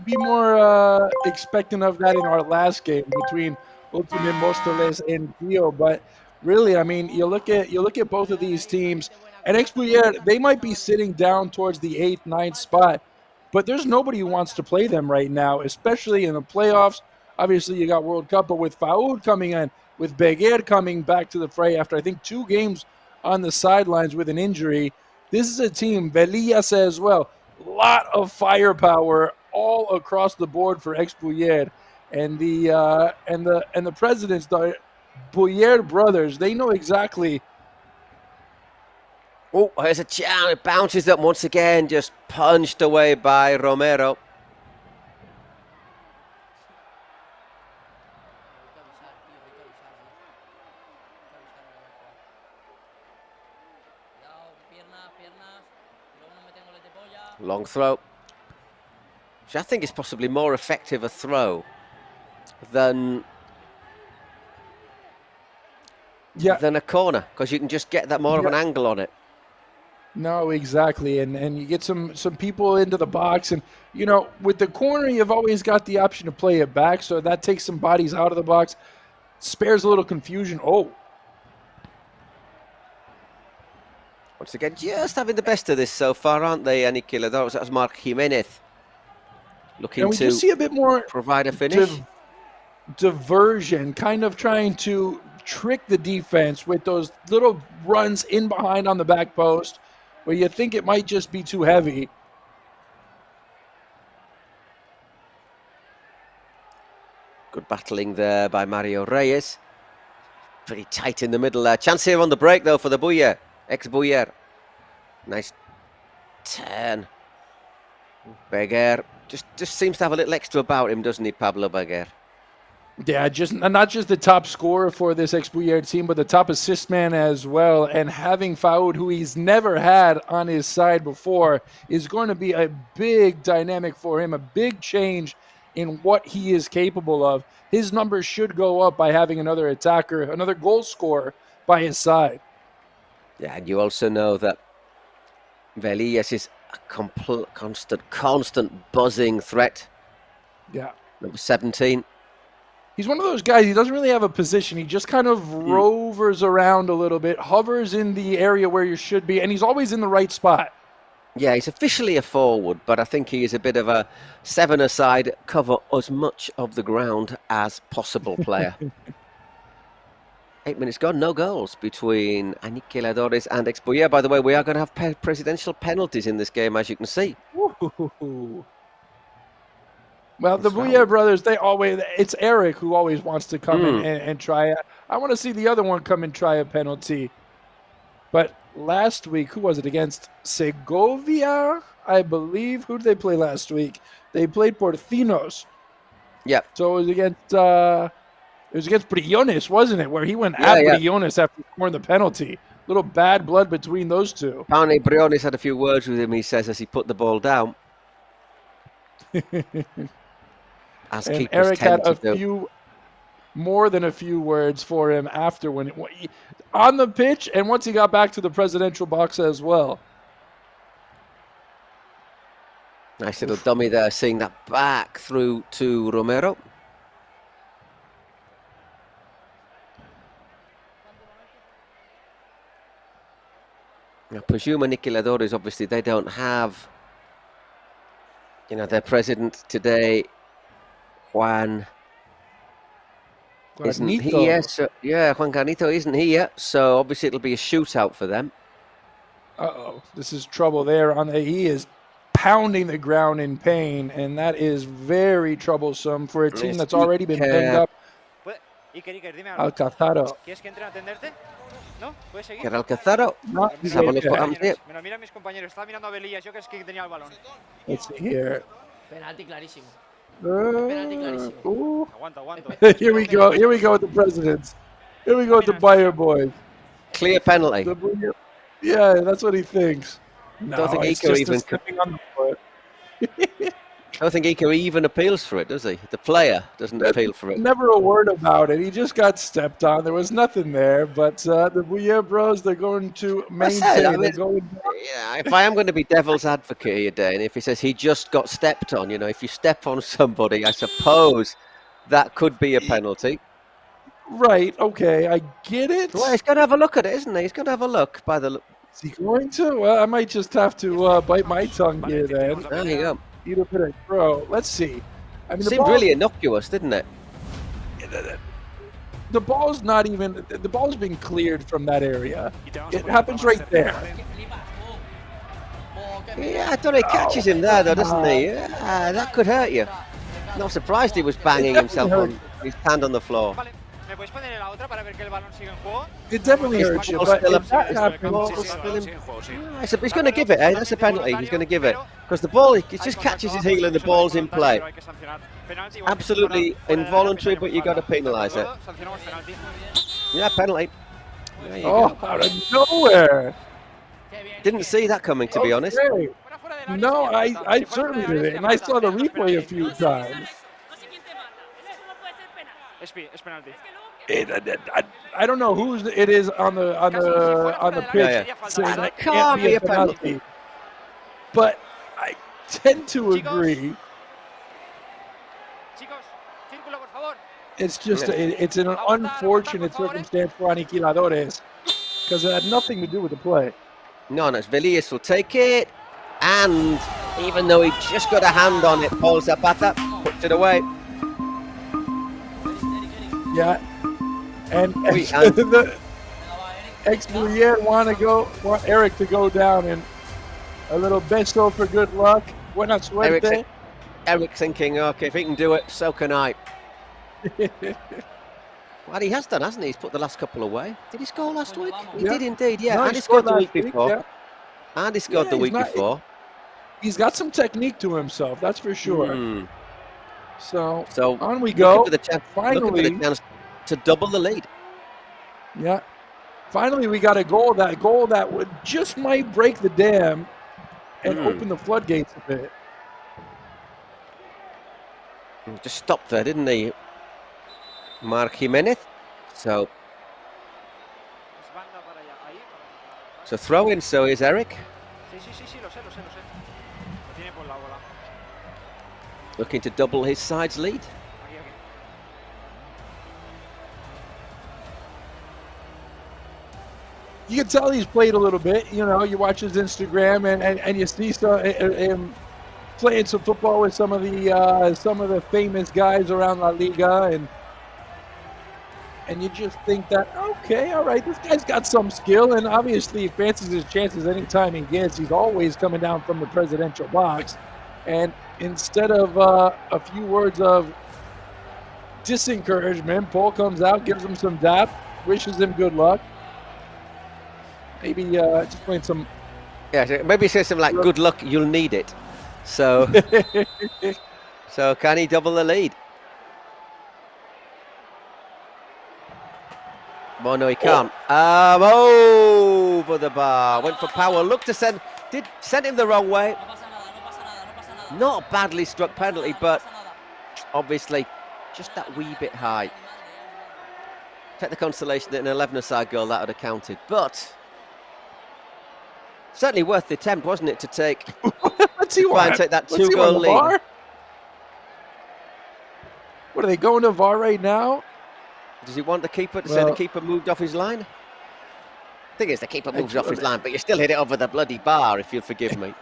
Speaker 5: be more expectant of that in our last game between Ultimate Mostales and Dio, but really, you look at both of these teams. And XBuyer, they might be sitting down towards the 8th, 9th spot, but there's nobody who wants to play them right now, especially in the playoffs. Obviously, you got World Cup, but with Faoud coming in, with Beguer coming back to the fray after, I think, 2 games on the sidelines with an injury, this is a team, Velillas as well, a lot of firepower all across the board for XBuyer. And the presidents, the Buyer brothers, they know exactly.
Speaker 1: Oh, here's a chance. It bounces up once again, just punched away by Romero. Long throw. Which I think is possibly more effective a throw than a corner, because you can just get that more of an angle on it.
Speaker 5: No, exactly, and you get some people into the box, and you know, with the corner you've always got the option to play it back, so that takes some bodies out of the box, spares a little confusion. Oh,
Speaker 1: once again, just having the best of this so far, aren't they, Aniquiladores? That was Mark Jimenez looking to
Speaker 5: see a bit more
Speaker 1: provide a finish.
Speaker 5: Diversion, kind of trying to trick the defense with those little runs in behind on the back post where you think it might just be too heavy.
Speaker 1: Good battling there by Mario Reyes. Pretty tight in the middle there. Chance here on the break, though, for the Buyer. XBuyer. Nice turn. Beguer just seems to have a little extra about him, doesn't he, Pablo Beguer?
Speaker 5: Yeah, not just the top scorer for this XBuyer team, but the top assist man as well. And having Faoud, who he's never had on his side before, is going to be a big dynamic for him, a big change in what he is capable of. His numbers should go up by having another attacker, another goal scorer by his side.
Speaker 1: Yeah, and you also know that Velillas is a constant buzzing threat.
Speaker 5: Yeah.
Speaker 1: Number 17.
Speaker 5: He's one of those guys, he doesn't really have a position. He just kind of rovers around a little bit, hovers in the area where you should be, and he's always in the right spot.
Speaker 1: Yeah, he's officially a forward, but I think he is a bit of a 7-a-side, cover as much of the ground as possible player. 8 minutes gone, no goals between Aniquiladores and XBuyer. By the way, we are going to have presidential penalties in this game, as you can see.
Speaker 5: Ooh. Well, the Buyer brothers, it's Eric who always wants to come in and try it. I want to see the other one come and try a penalty. But last week, who was it, against Segovia, I believe? Who did they play last week? They played Porcinos.
Speaker 1: Yeah.
Speaker 5: So it was against Briones, wasn't it? Where he went at Briones after scoring the penalty. Little bad blood between those two.
Speaker 1: Apparently, Briones had a few words with him, he says, as he put the ball down. As
Speaker 5: and Eric had more than a few words for him after on the pitch and once he got back to the presidential box as well.
Speaker 1: Nice little dummy there, seeing that back through to Romero. I presume Aniquiladores, obviously, they don't have, their president today, Juan isn't here. So, Juan Garnito isn't here, so obviously it'll be a shootout for them.
Speaker 5: Uh-oh, this is trouble there. He is pounding the ground in pain, and that is very troublesome for a team that's already been banged up. Alcázaro.
Speaker 22: ¿Quieres que entre a atenderte? ¿No? ¿Puedes seguir?
Speaker 1: ¿Era Alcázaro?
Speaker 5: No,
Speaker 22: Mira mis compañeros, estaba mirando a Velillas, yo que es que tenía el balón.
Speaker 5: Let's see here.
Speaker 2: Penalti clarísimo. Penalti clarísimo.
Speaker 22: Aguanta.
Speaker 5: Here we go with the presidents. Here we go with the Buyer boys.
Speaker 1: Clear penalty.
Speaker 5: Yeah, that's what he thinks. No,
Speaker 1: don't think Iko even appeals for it, does he? The player doesn't appeal for it.
Speaker 5: Never a word about it. He just got stepped on. There was nothing there. But the Buyer bros, they're going to maintain.
Speaker 1: If I am going to be devil's advocate here, Dane, if he says he just got stepped on, if you step on somebody, I suppose that could be a penalty.
Speaker 5: Right, okay, I get it.
Speaker 1: Well, he's going to have a look at it, isn't he? He's going to have a look by the
Speaker 5: Is he going to? Well, I might just have to bite my tongue here then.
Speaker 1: There you go.
Speaker 5: Eat a bit of crow. Let's see. I mean,
Speaker 1: seemed really innocuous, didn't it?
Speaker 5: The ball's not even. The ball's been cleared from that area. It happens right there.
Speaker 1: Yeah, I thought he catches him there, though, doesn't he? Yeah, that could hurt you. Not surprised he was banging himself on his hand on the floor.
Speaker 5: It definitely hurts you, but if that happens,
Speaker 1: he's going to give it, eh? That's a penalty. He's going to give it. Because the ball, he just catches his heel and the ball's in play. Absolutely involuntary, but you got to penalise it. Yeah, penalty.
Speaker 5: Oh, out of nowhere.
Speaker 1: Didn't see that coming, to be honest.
Speaker 5: No, I certainly didn't, and I saw the replay a few times. I don't know who it is on the pitch saying that can't be a penalty, but I tend to agree. It's just it's an unfortunate circumstance for Aniquiladores because it had nothing to do with the play.
Speaker 1: No, Villiers will take it, and even though he just got a hand on it, Paul Zapata puts it away.
Speaker 5: Yeah, and the XBuyer want Eric to go down, and a little beso for good luck. Buena suerte.
Speaker 1: Eric's thinking, okay, if he can do it, so can I. Well, he has done, hasn't he? He's put the last couple away. Did he score last week? He did indeed, yeah.
Speaker 5: No,
Speaker 1: and he scored the week
Speaker 5: before.
Speaker 1: Yeah. And he scored the week before.
Speaker 5: He's got some technique to himself, that's for sure. So on we
Speaker 1: go.
Speaker 5: Finally,
Speaker 1: looking for the chance to double the lead.
Speaker 5: Yeah. Finally, we got a goal. That goal that would just might break the dam and open the floodgates a bit.
Speaker 1: Just stopped there, didn't he? Mark Jimenez. So throw in, so is Eric. Looking to double his side's lead.
Speaker 5: You can tell he's played a little bit. You know, you watch his Instagram and you see him playing some football with some of the famous guys around La Liga, and you just think that, okay, all right, this guy's got some skill, and obviously he fancies his chances anytime he gets. He's always coming down from the presidential box, and instead of a few words of disencouragement, Paul comes out, gives him some dap, wishes him good luck. Maybe just playing some.
Speaker 1: Yeah, maybe say something like, "Good luck, you'll need it." So, so can he double the lead? Oh no, he can't. Over the bar, went for power. Looked to send him the wrong way. Not a badly struck penalty, but obviously just that wee bit high. Take the consolation that an 11-a-side goal that would have counted, but. Certainly worth the attempt, wasn't it, to try and take that 2-goal lead?
Speaker 5: What, are they going to VAR right now?
Speaker 1: Does he want the keeper to say the keeper moved off his line? The thing is, the keeper moves off his line, but you still hit it over the bloody bar, if you'll forgive me.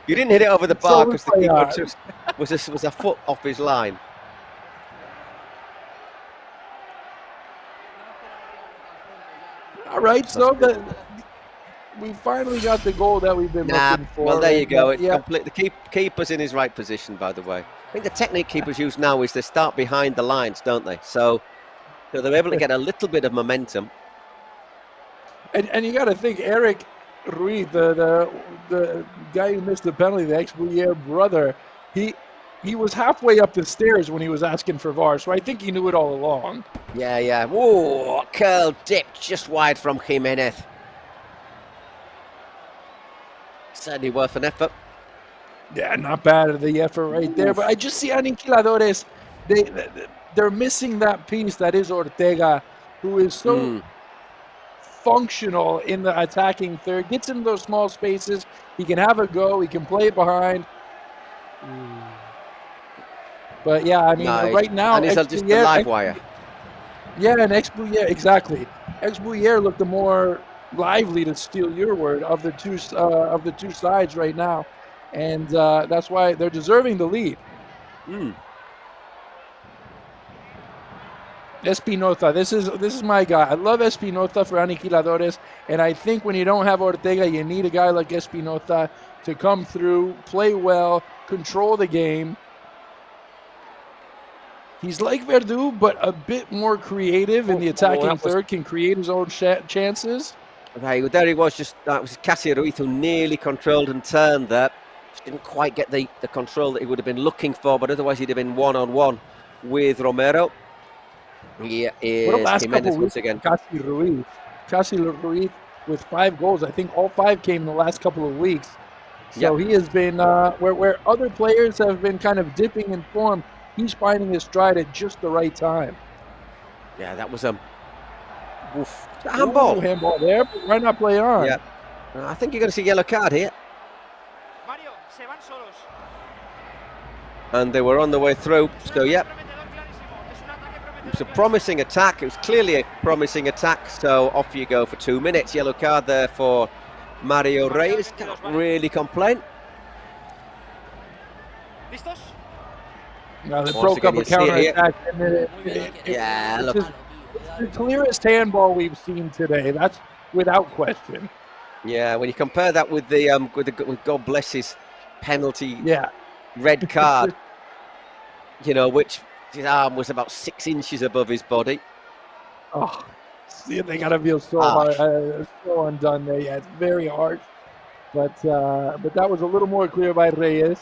Speaker 1: You didn't hit it over the bar because the keeper just was a foot off his line.
Speaker 5: All right, so we finally got the goal that we've been looking for.
Speaker 1: Well, there you go. The keeper's in his right position, by the way. I think the technique keepers use now is they start behind the lines, don't they? So they're able to get a little bit of momentum.
Speaker 5: And you got to think, Eric Ruiz, the guy who missed the penalty, the XBuyer brother, he was halfway up the stairs when he was asking for VAR, so I think he knew it all along.
Speaker 1: Yeah. Whoa, curl dip just wide from Jimenez. Certainly worth an effort.
Speaker 5: Yeah, not bad of the effort right there. But I just see Aniquiladores, they're missing that piece that is Ortega, who is so functional in the attacking third. Gets in those small spaces. He can have a go. He can play it behind. But yeah, I mean, right now,
Speaker 1: and he's just a live wire.
Speaker 5: Yeah, and XBuyer, exactly. XBuyer looked the more lively, to steal your word, of the two sides right now, and that's why they're deserving the lead. Espinoza, this is my guy. I love Espinoza for Aniquiladores, and I think when you don't have Ortega, you need a guy like Espinoza to come through, play well, control the game. He's like Verdú, but a bit more creative in the attacking third, can create his own chances.
Speaker 1: Okay, well, there he was. That was Cassie Ruiz who nearly controlled and turned there. Just didn't quite get the control that he would have been looking for, but otherwise he'd have been one-on-one with Romero. He is tremendous once again.
Speaker 5: Cassie Ruiz with 5 goals. I think all 5 came in the last couple of weeks. So he has been, where other players have been kind of dipping in form, he's finding his stride at just the right time.
Speaker 1: Yeah, that was a handball.
Speaker 5: Handball there, but why not play on?
Speaker 1: Yeah. I think you're going to see a yellow card here.
Speaker 22: Mario, se van solos.
Speaker 1: And they were on the way through, so yeah. It was a promising attack. It was clearly a promising attack, so off you go for 2 minutes. Yellow card there for Mario Reyes. Can't really complain.
Speaker 22: ¿Listos?
Speaker 5: No, they broke up a counter-attack.
Speaker 1: Yeah, look.
Speaker 5: It's the clearest handball we've seen today. That's without question.
Speaker 1: Yeah, when you compare that with the with God bless his penalty red card, you know, which his arm was about 6 inches above his body.
Speaker 5: Oh, see, they gotta feel so hard, so undone there. Yeah, it's very harsh, but that was a little more clear by Reyes.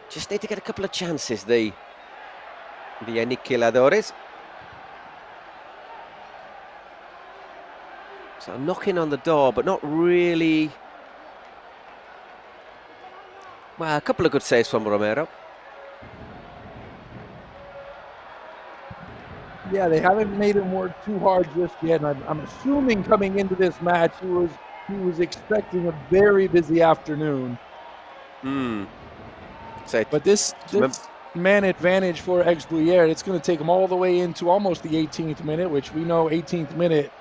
Speaker 1: Just need to get a couple of chances, the Aniquiladores. So knocking on the door, but not really. Well, a couple of good saves from Romero.
Speaker 5: Yeah, they haven't made him work too hard just yet. And I'm assuming coming into this match, he was expecting a very busy afternoon. But this man advantage for XBuyer, it's going to take him all the way into almost the 18th minute, which we know 18th minute,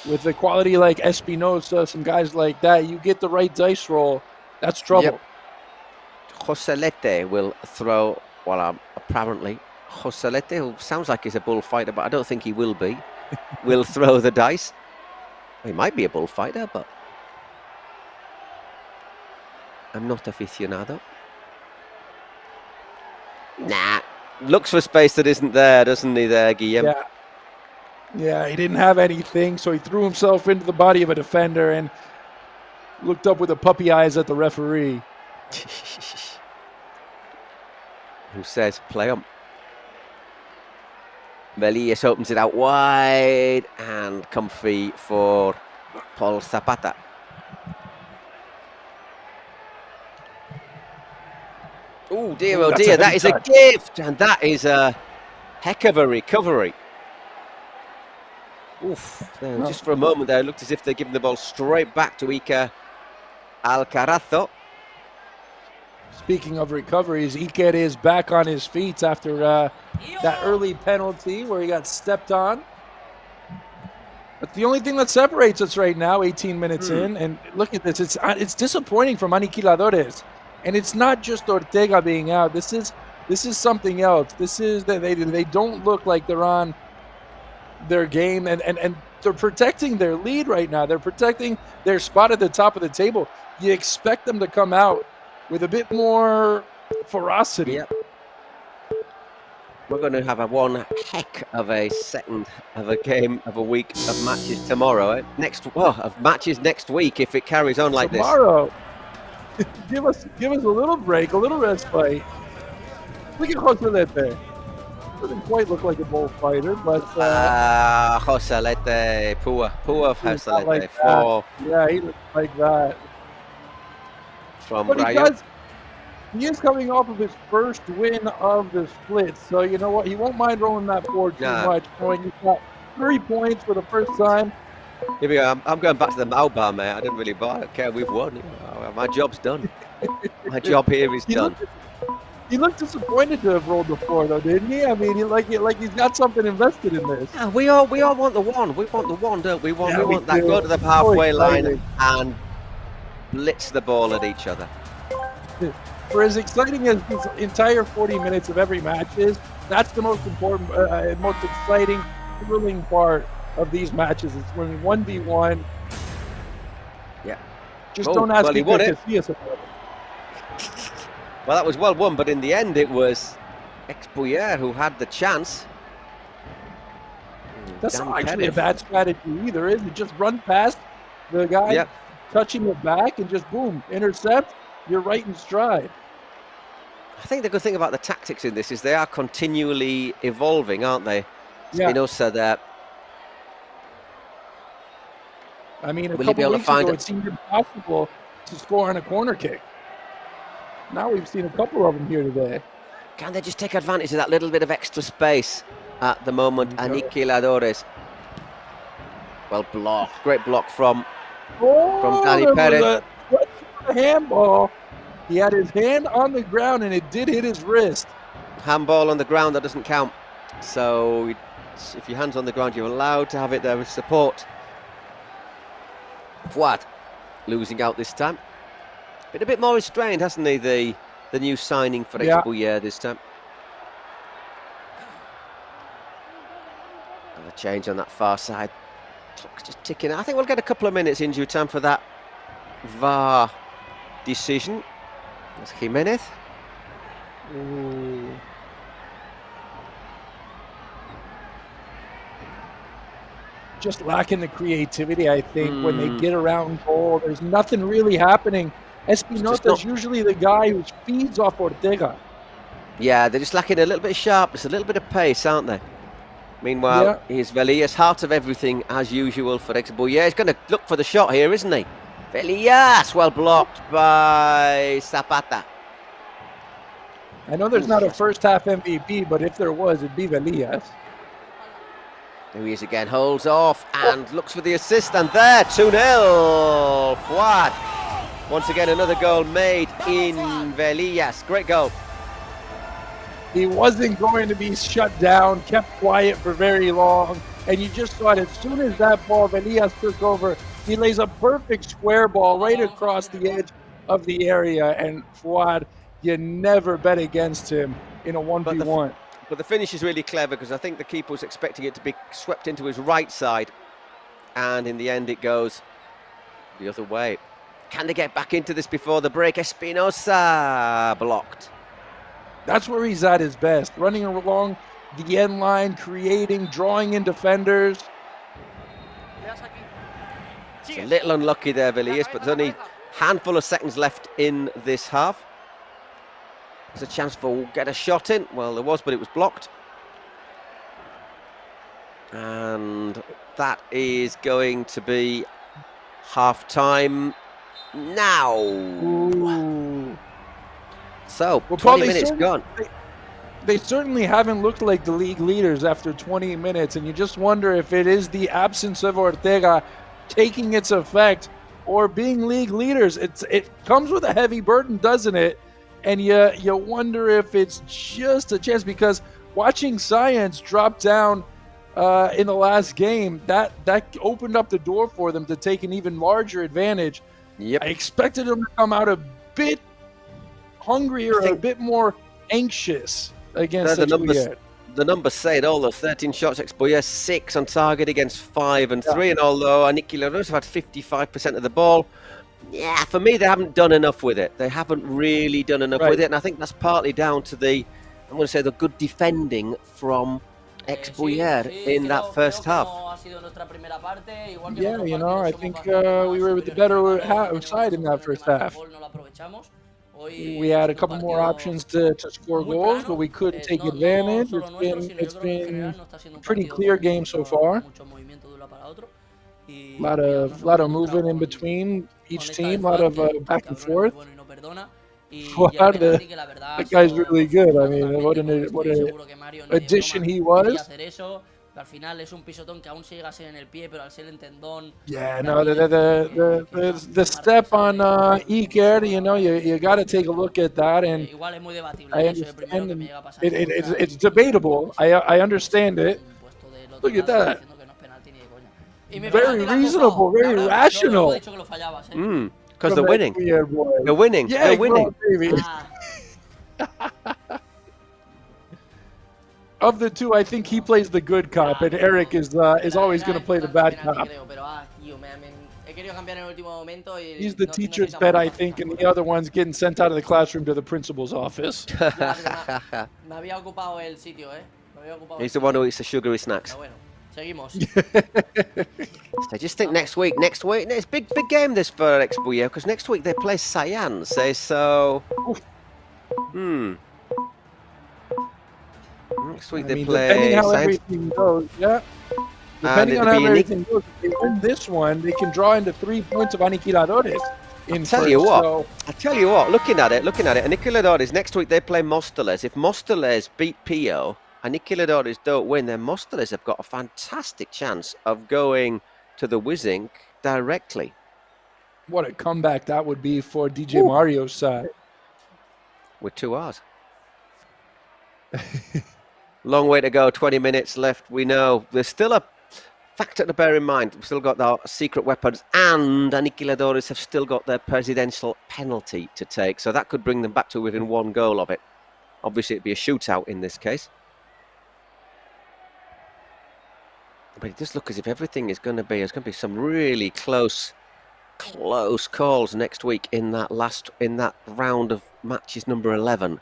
Speaker 5: with a quality like Espinoza, some guys like that, you get the right dice roll, that's trouble.
Speaker 1: Yep. Joselete will throw, apparently, Joselete, who sounds like he's a bullfighter, but I don't think he will be, will throw the dice. He might be a bullfighter, but I'm not aficionado. Nah, looks for space that isn't there, doesn't he there, Guillem?
Speaker 5: Yeah, he didn't have anything, so he threw himself into the body of a defender and looked up with the puppy eyes at the referee.
Speaker 1: Who says, play on. Melias opens it out wide and comfy for Paul Zapata. Oh dear, that is a gift, and that is a heck of a recovery. Oof, just for a moment there, it looked as if they're giving the ball straight back to Iker Alcarazo.
Speaker 5: Speaking of recoveries, Iker is back on his feet after that early penalty where he got stepped on. But the only thing that separates us right now, 18 minutes in, and look at this, it's disappointing from Aniquiladores. And it's not just Ortega being out. This is something else. This is that they don't look like they're on their game, and they're protecting their lead right now. They're protecting their spot at the top of the table. You expect them to come out with a bit more ferocity.
Speaker 1: Yep. We're going to have one heck of a second of a game of a week of matches tomorrow. Of matches next week if it carries on like
Speaker 5: tomorrow. Give us a little break, a little respite. Look at Joselete. Doesn't quite look like a bullfighter, but
Speaker 1: Joselete, poor Joselete.
Speaker 5: Like yeah, he looks like that.
Speaker 1: But
Speaker 5: he is coming off of his first win of the split, so you know what? He won't mind rolling that board too much. Knowing he's got 3 points for the first time.
Speaker 1: Here we go. I'm going back to the Malbar, mate. I didn't really buy it. Okay, we've won. My job's done. My job here is done.
Speaker 5: He looked disappointed to have rolled the 4, though, didn't he? I mean, he's got something invested in this.
Speaker 1: Yeah, we all want the 1. We want the 1, don't we? We want that go to the halfway line and blitz the ball at each other.
Speaker 5: For as exciting as this entire 40 minutes of every match is, that's the most important, most exciting, thrilling part of these matches. It's when 1v1.
Speaker 1: Yeah.
Speaker 5: Just don't ask me to see us about it.
Speaker 1: Well, that was well won, but in the end it was XBuyer who had the chance.
Speaker 5: That's not actually a bad strategy either, is it? Just run past the guy, touching it back, and just boom, intercept. You're right in stride.
Speaker 1: I think the good thing about the tactics in this is they are continually evolving, aren't they? Spinoza there.
Speaker 5: I mean, a couple weeks ago it seemed impossible to score on a corner kick. Now we've seen a couple of them here today.
Speaker 1: Can they just take advantage of that little bit of extra space at the moment? Aniquiladores. Well blocked. Great block from Danny Perez.
Speaker 5: A handball. He had his hand on the ground and it did hit his wrist.
Speaker 1: Handball on the ground, that doesn't count. So if your hand's on the ground, you're allowed to have it there with support. Fuad losing out this time. Been a bit more restrained, hasn't he, the new signing for XBuyer this time. Another change on that far side. Clock's just ticking. I think we'll get a couple of minutes injury time for that VAR decision. That's Jimenez.
Speaker 5: Ooh. Just lacking the creativity, I think, when they get around goal. There's nothing really happening. Espinosa's usually the guy who feeds off Ortega.
Speaker 1: Yeah, they're just lacking a little bit of sharpness, a little bit of pace, aren't they? Meanwhile, here's Velillas, heart of everything as usual for XBuyer. He's going to look for the shot here, isn't he? Velillas, well blocked by Zapata.
Speaker 5: I know there's not a first half MVP, but if there was, it'd be Velillas.
Speaker 1: There he is again, holds off and looks for the assist, and there, 2-0. Fuad. Once again, another goal made in Velillas. Great goal.
Speaker 5: He wasn't going to be shut down, kept quiet for very long, and you just thought as soon as that ball, Velillas took over, he lays a perfect square ball right across the edge of the area, and Fuad, you never bet against him in a 1v1.
Speaker 1: But the finish is really clever because I think the keeper was expecting it to be swept into his right side, and in the end it goes the other way. Can they get back into this before the break? Espinosa blocked.
Speaker 5: That's where he's at his best, running along the end line, creating, drawing in defenders.
Speaker 1: It's a little unlucky there, Velillas, but there's only a handful of seconds left in this half. There's a chance for get a shot in. Well, there was, but it was blocked. And that is going to be half-time now.
Speaker 5: Ooh.
Speaker 1: So, 20 minutes gone.
Speaker 5: They certainly haven't looked like the league leaders after 20 minutes, and you just wonder if it is the absence of Ortega taking its effect or being league leaders. It comes with a heavy burden, doesn't it? And you wonder if it's just a chance, because watching Science drop down in the last game, that opened up the door for them to take an even larger advantage.
Speaker 1: Yep.
Speaker 5: I expected them to come out a bit hungrier, a bit more anxious against XBuyer.
Speaker 1: The numbers say it all, though. 13 shots, XBuyer, 6 on target against 5 and 3. And although Aniquiladores have had 55% of the ball, yeah, for me, they haven't done enough with it. They haven't really done enough with it. And I think that's partly down to the good defending from XBuyer in that first half.
Speaker 5: Yeah, you know, I think we were with the better side in that first half. We had a couple more options to score goals, but we couldn't take advantage. It's been a pretty clear game so far. A lot of movement in between each team, a lot of back and forth. That guy's really good. I mean, what an addition he was.
Speaker 2: Al final es un pisotón que aún se llega a ser en el pie, pero al ser el tendón.
Speaker 5: Yeah, no, the step on Iker, you know, you got to take a look at that, and
Speaker 2: igual es muy debatible.
Speaker 5: I understand. It's debatable. I understand it. Look at that. Very reasonable, very rational.
Speaker 1: Because they're winning. They're winning.
Speaker 5: Yeah,
Speaker 1: they're winning.
Speaker 5: Of the two, I think he plays the good cop, and Eric is always going to play the bad cop. He's the teacher's pet, I think, and the other one's getting sent out of the classroom to the principal's office.
Speaker 1: He's the one who eats the sugary snacks.
Speaker 2: Seguimos.
Speaker 1: I just think next week, it's big game this for XBuyer, because next week they play Science. So, next week they play.
Speaker 5: Depending how everything goes, yeah. Depending on how everything goes, if they win this one, they can draw into 3 points of Aniquiladores.
Speaker 1: I tell you what, looking at it, Aniquiladores, next week they play Móstoles. If Móstoles beat Pio, Aniquiladores don't win, then Móstoles have got a fantastic chance of going to the Wizink directly.
Speaker 5: What a comeback that would be for DJ Mario's side.
Speaker 1: With 2 hours. Long way to go, 20 minutes left. We know there's still a factor to bear in mind. We've still got our secret weapons, and Aniquiladores have still got their presidential penalty to take. So that could bring them back to within 1 goal of it. Obviously, it'd be a shootout in this case. But it does look as if everything is going to be. There's going to be some really close calls next week in that round of matches number 11.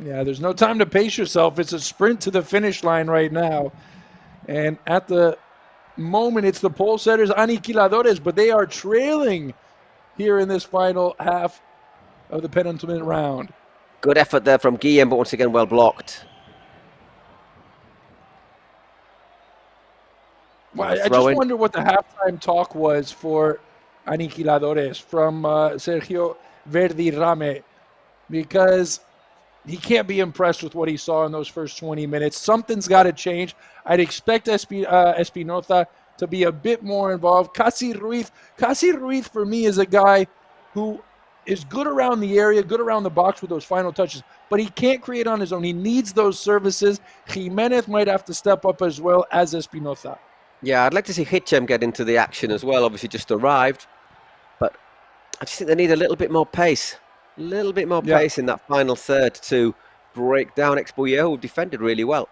Speaker 5: Yeah, there's no time to pace yourself. It's a sprint to the finish line right now. And at the moment, it's the pole setters Aniquiladores, but they are trailing here in this final half of the penultimate round.
Speaker 1: Good effort there from Guillem, but once again, well blocked.
Speaker 5: Well, I just wonder what the halftime talk was for Aniquiladores from Sergio Verdirame, because he can't be impressed with what he saw in those first 20 minutes. Something's got to change. I'd expect Espinoza to be a bit more involved. Casi Ruiz for me is a guy who is good around the area, good around the box with those final touches, but he can't create on his own. He needs those services. Jimenez might have to step up as well as Espinoza.
Speaker 1: Yeah, I'd like to see Hitchem get into the action as well. Obviously just arrived, but I just think they need a little bit more pace. A little bit more pace in that final third to break down XBuyer, who defended really well.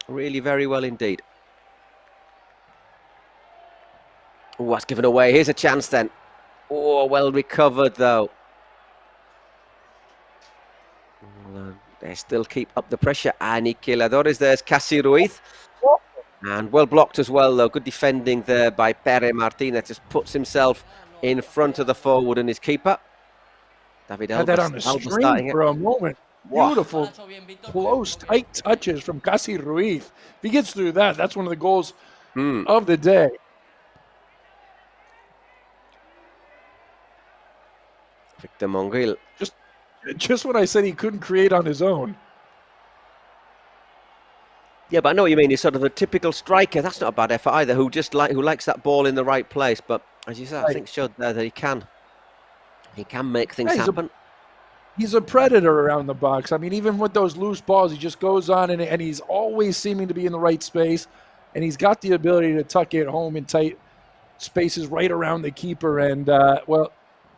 Speaker 1: Really very well indeed. Oh, that's given away. Here's a chance then. Oh, well recovered though. They still keep up the pressure. Aniquiladores, there's Casi Ruiz. And well blocked as well though. Good defending there by Pere Martinez. Just puts himself in front of the forward and his keeper. David
Speaker 5: had that on the string for a moment. Beautiful, close, tight touches from Casi Ruiz. If he gets through that, that's one of the goals of the day.
Speaker 1: Victor Monguil.
Speaker 5: Just what I said he couldn't create on his own.
Speaker 1: Yeah, but I know what you mean. He's sort of a typical striker. That's not a bad effort either. Who likes that ball in the right place. But as you said, I think showed there that he can make things happen.
Speaker 5: He's a predator around the box. I mean, even with those loose balls, he just goes on and he's always seeming to be in the right space. And he's got the ability to tuck it home in tight spaces right around the keeper. And, well,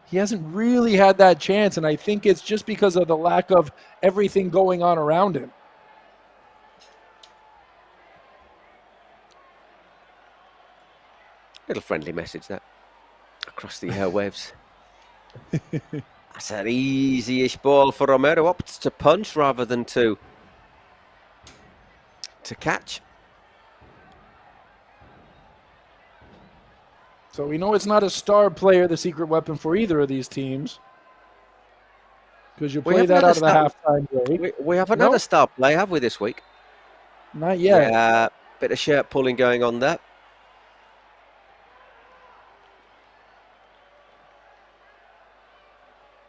Speaker 5: he hasn't really had that chance. And I think it's just because of the lack of everything going on around him.
Speaker 1: Little friendly message that across the airwaves. That's an easy-ish ball for Romero. Opts to punch rather than to catch.
Speaker 5: So we know it's not a star player, the secret weapon for either of these teams. Because you play that out of the halftime break.
Speaker 1: We haven't had a star play, have we, this week?
Speaker 5: Not yet.
Speaker 1: Yeah, bit of shirt pulling going on there.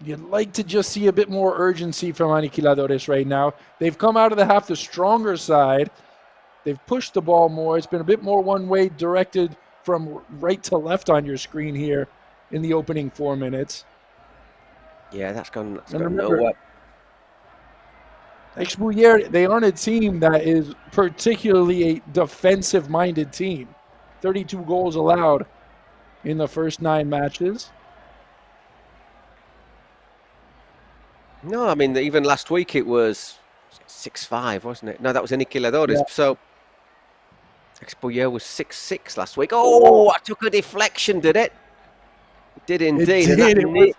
Speaker 5: You'd like to just see a bit more urgency from Aniquiladores right now. They've come out of the half the stronger side. They've pushed the ball more. It's been a bit more one-way directed from right to left on your screen here in the opening 4 minutes.
Speaker 1: Yeah, that's gone nowhere.
Speaker 5: XBuyer, they aren't a team that is particularly a defensive-minded team. 32 goals allowed in the first 9 matches.
Speaker 1: No, I mean, even last week it was 6-5, wasn't it? No, that was Aniquiladores. Yeah. So XBuyer was 6-6 last week. Oh, I took a deflection, did it? It did indeed.
Speaker 5: It did.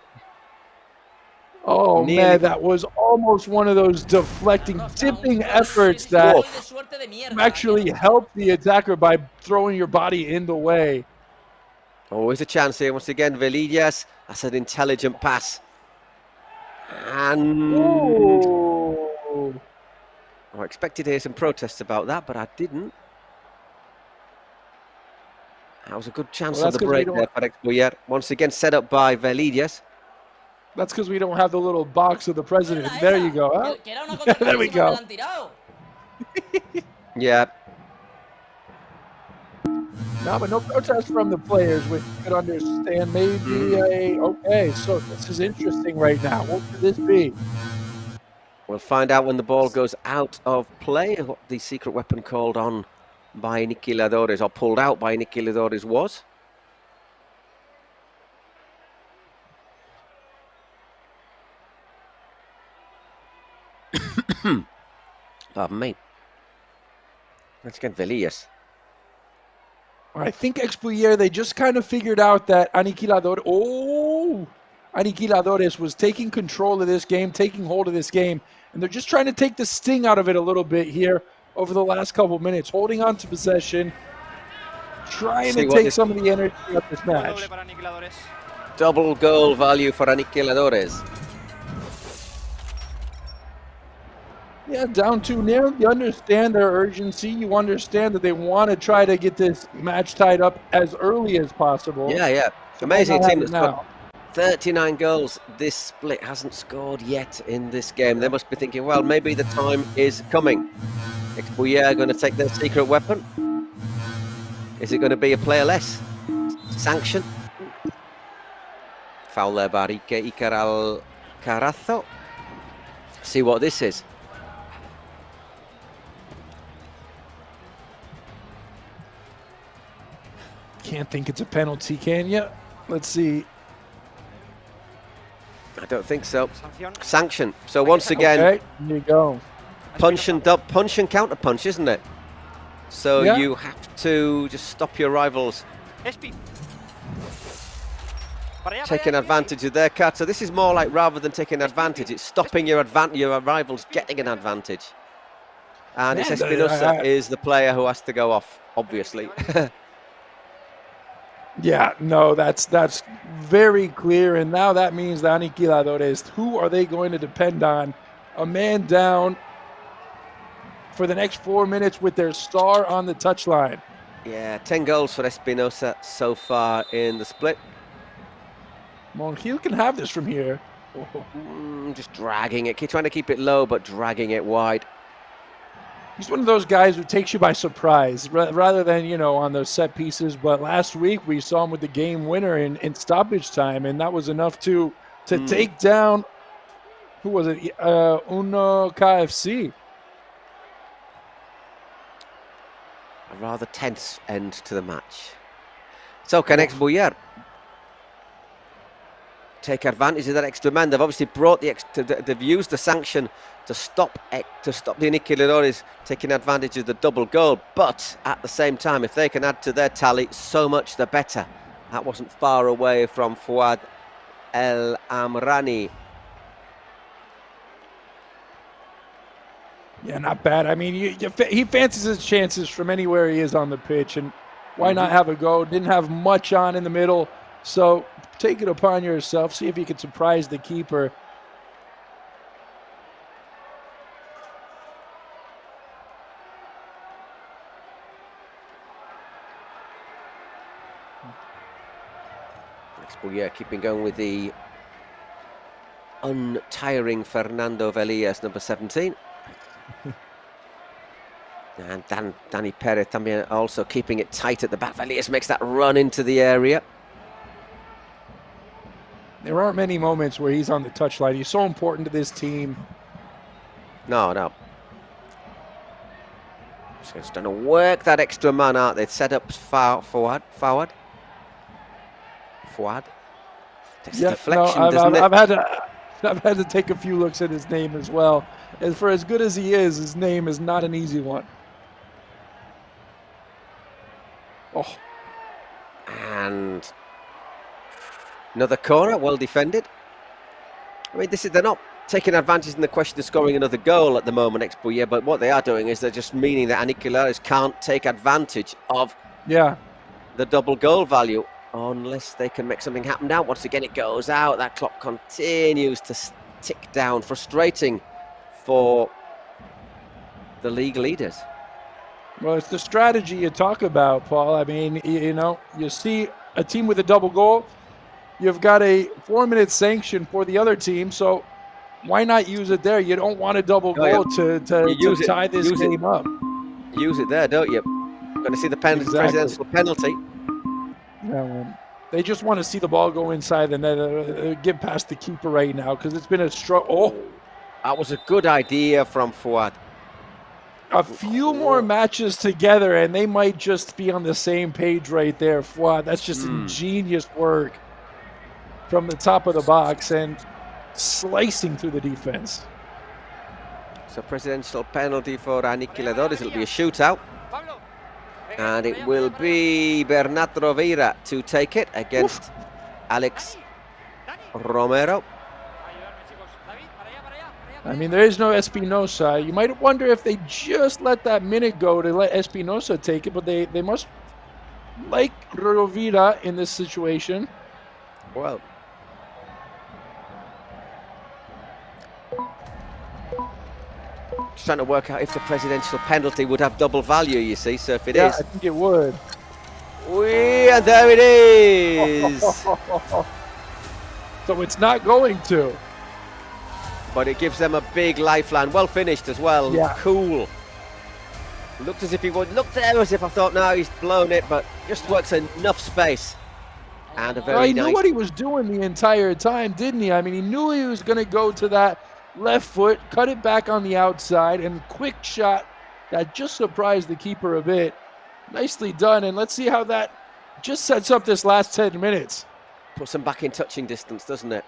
Speaker 5: Oh, man, that was almost one of those deflecting, dipping efforts that actually helped the attacker by throwing your body in the way.
Speaker 1: Always a chance here. Once again, Velillas. That's an intelligent pass. And I expected to hear some protests about that, but I didn't. That was a good chance on the break there for XBuyer. Once again, set up by Velillas.
Speaker 5: That's because we don't have the little box of the president. There you go. Huh? There we go.
Speaker 1: Yeah.
Speaker 5: No, but no protest from the players, which you could understand. Maybe okay, so this is interesting right now. What could this be?
Speaker 1: We'll find out when the ball goes out of play what the secret weapon called on by Aniquiladores, or pulled out by Aniquiladores, was. Pardon me. Let's get Velillas.
Speaker 5: I think XBuyer, they just kind of figured out that Aniquiladores was taking control of this game, taking hold of this game, and they're just trying to take the sting out of it a little bit here over the last couple of minutes, holding on to possession, trying to take some of the energy of this match.
Speaker 1: Double goal value for Aniquiladores.
Speaker 5: Yeah, down 2-0. You understand their urgency. You understand that they want to try to get this match tied up as early as possible.
Speaker 1: Yeah. Amazing team that's got 39 goals. This split hasn't scored yet in this game. They must be thinking, well, maybe the time is coming. XBuyer going to take their secret weapon. Is it going to be a player less? Sanction. Foul there by Iker Alcaraz. See what this is.
Speaker 5: Can't think it's a penalty, can you? Let's see.
Speaker 1: I don't think so. Sanction. So once again,
Speaker 5: there you go.
Speaker 1: Punch and counter punch, isn't it? So you have to just stop your rivals taking advantage of their cut. So this is more like, rather than taking advantage, it's stopping your rivals getting an advantage. And it's Espinosa is the player who has to go off, obviously.
Speaker 5: Yeah, no, that's very clear. And now that means that Aniquiladores, who are they going to depend on? A man down for the next 4 minutes with their star on the touchline.
Speaker 1: Yeah, 10 goals for Espinosa so far in the split.
Speaker 5: Montiel can have this from here.
Speaker 1: Just dragging it, trying to keep it low, but dragging it wide.
Speaker 5: He's one of those guys who takes you by surprise, rather than, you know, on those set pieces. But last week we saw him with the game winner in stoppage time, and that was enough to take down, who was it, Uno KFC.
Speaker 1: A rather tense end to the match. So can XBuyer take advantage of that extra man? They've obviously brought they've used the sanction to stop the Aniquiladores taking advantage of the double goal, but at the same time, if they can add to their tally, so much the better. That wasn't far away from Fouad El Amrani.
Speaker 5: Yeah, not bad. I mean, he fancies his chances from anywhere he is on the pitch, and why not have a go? Didn't have much on in the middle, so take it upon yourself. See if you can surprise the keeper.
Speaker 1: Yeah, keeping going with the untiring Fernando Velillas, number 17. And Danny Perez también also keeping it tight at the back. Velias makes that run into the area.
Speaker 5: There aren't many moments where he's on the touchline. He's so important to this team.
Speaker 1: No. So it's going to work that extra man out. They'd set up forward. Takes a deflection, doesn't it?
Speaker 5: I've had to take a few looks at his name as well. And for as good as he is, his name is not an easy one. Oh.
Speaker 1: And another corner, well defended. I mean, they're not taking advantage in the question of scoring another goal at the moment, XBuyer, but what they are doing is they're just meaning that Aniquiladores can't take advantage of the double goal value unless they can make something happen. Now, once again, it goes out. That clock continues to tick down. Frustrating for the league leaders.
Speaker 5: Well, it's the strategy you talk about, Paul. I mean, you see a team with a double goal. You've got a 4-minute sanction for the other team, so why not use it there? You don't want a double goal to tie this game up.
Speaker 1: Use it there, don't you? Going to see the presidential penalty.
Speaker 5: Yeah, they just want to see the ball go inside the net, get past the keeper right now, because it's been a struggle. Oh,
Speaker 1: that was a good idea from Fuad.
Speaker 5: A few more matches together, and they might just be on the same page right there. Fuad, that's just ingenious work from the top of the box and slicing through the defense.
Speaker 1: So presidential penalty for Aniquiladores. It'll be a shootout. And it will be Bernat Rovira to take it against Alex Romero.
Speaker 5: I mean, there is no Espinosa. You might wonder if they just let that minute go to let Espinosa take it, but they must like Rovira in this situation.
Speaker 1: Well, just trying to work out if the presidential penalty would have double value, you see. So if it is,
Speaker 5: I think it would.
Speaker 1: And there it is.
Speaker 5: So it's not going to.
Speaker 1: But it gives them a big lifeline. Well finished as well.
Speaker 5: Yeah.
Speaker 1: Cool. Looked as if he would. Looked there as if I thought, no, he's blown it, but just works enough space. And a very
Speaker 5: He knew what he was doing the entire time, didn't he? I mean, he knew he was going to go to that left foot, cut it back on the outside, and quick shot that just surprised the keeper a bit. Nicely done, and let's see how that just sets up this last 10 minutes.
Speaker 1: Puts them back in touching distance, doesn't it?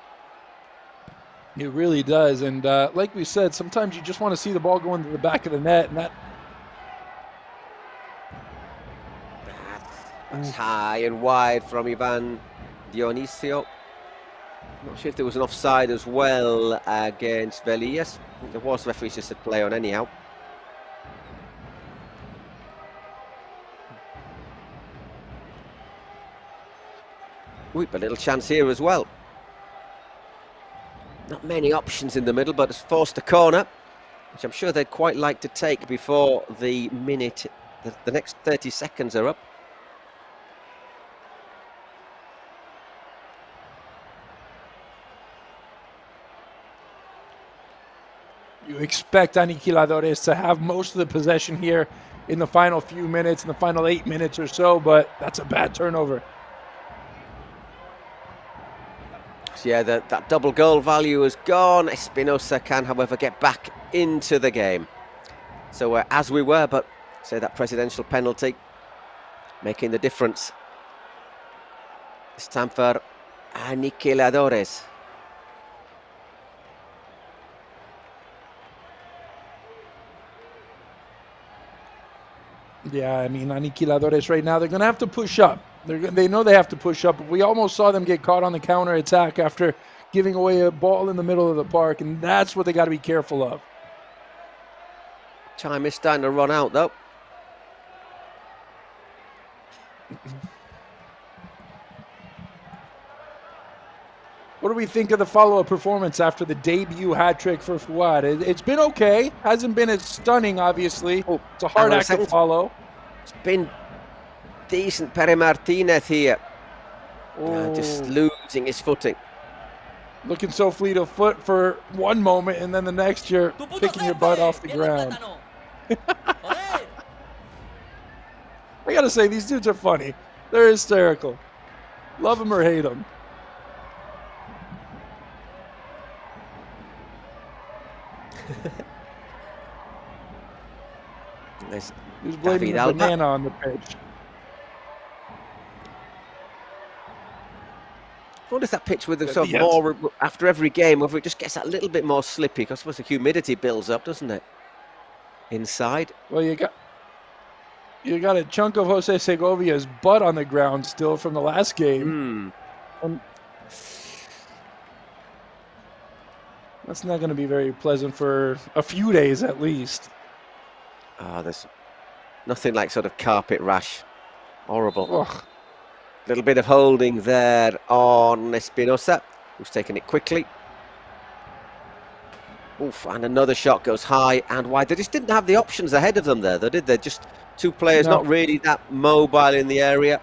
Speaker 5: It really does, and like we said, sometimes you just want to see the ball go into the back of the net, and
Speaker 1: that's high and wide from Ivan Dionisio. Not sure if there was an offside as well against Velias. There was, referees just said play on anyhow. But a little chance here as well. Not many options in the middle, but it's forced a corner, which I'm sure they'd quite like to take before the minute, the next 30 seconds are up.
Speaker 5: You expect Aniquiladores to have most of the possession here in the final few minutes, in the final 8 minutes or so, but that's a bad turnover.
Speaker 1: So yeah, that double goal value has gone. Espinosa can, however, get back into the game. So as we were, but say that presidential penalty making the difference. It's time for Aniquiladores.
Speaker 5: Yeah, I mean, Aniquiladores right now, they're going to have to push up. They know they have to push up. We almost saw them get caught on the counter attack after giving away a ball in the middle of the park, and that's what they got to be careful of.
Speaker 1: Time is starting to run out, though.
Speaker 5: What do we think of the follow-up performance after the debut hat-trick for Fuad? It's been okay. Hasn't been as stunning, obviously. It's a hard act to follow.
Speaker 1: It's been decent. Pere Martinez here. Just losing his footing.
Speaker 5: Looking so fleet of foot for one moment, and then the next you're picking your butt off the ground. I gotta say, these dudes are funny. They're hysterical. Love them or hate them. He's blaming the banana on the pitch.
Speaker 1: I wonder if that pitch with the sort of more after every game, whether it just gets that little bit more slippy, because I suppose the humidity builds up, doesn't it? Inside.
Speaker 5: Well, you got a chunk of Jose Segovia's butt on the ground still from the last game. That's not going to be very pleasant for a few days at least.
Speaker 1: There's nothing like sort of carpet rash. Horrible. Little bit of holding there on Espinosa, who's taken it quickly. Oof, and another shot goes high and wide. They just didn't have the options ahead of them there, though, did they? Just two players not really that mobile in the area.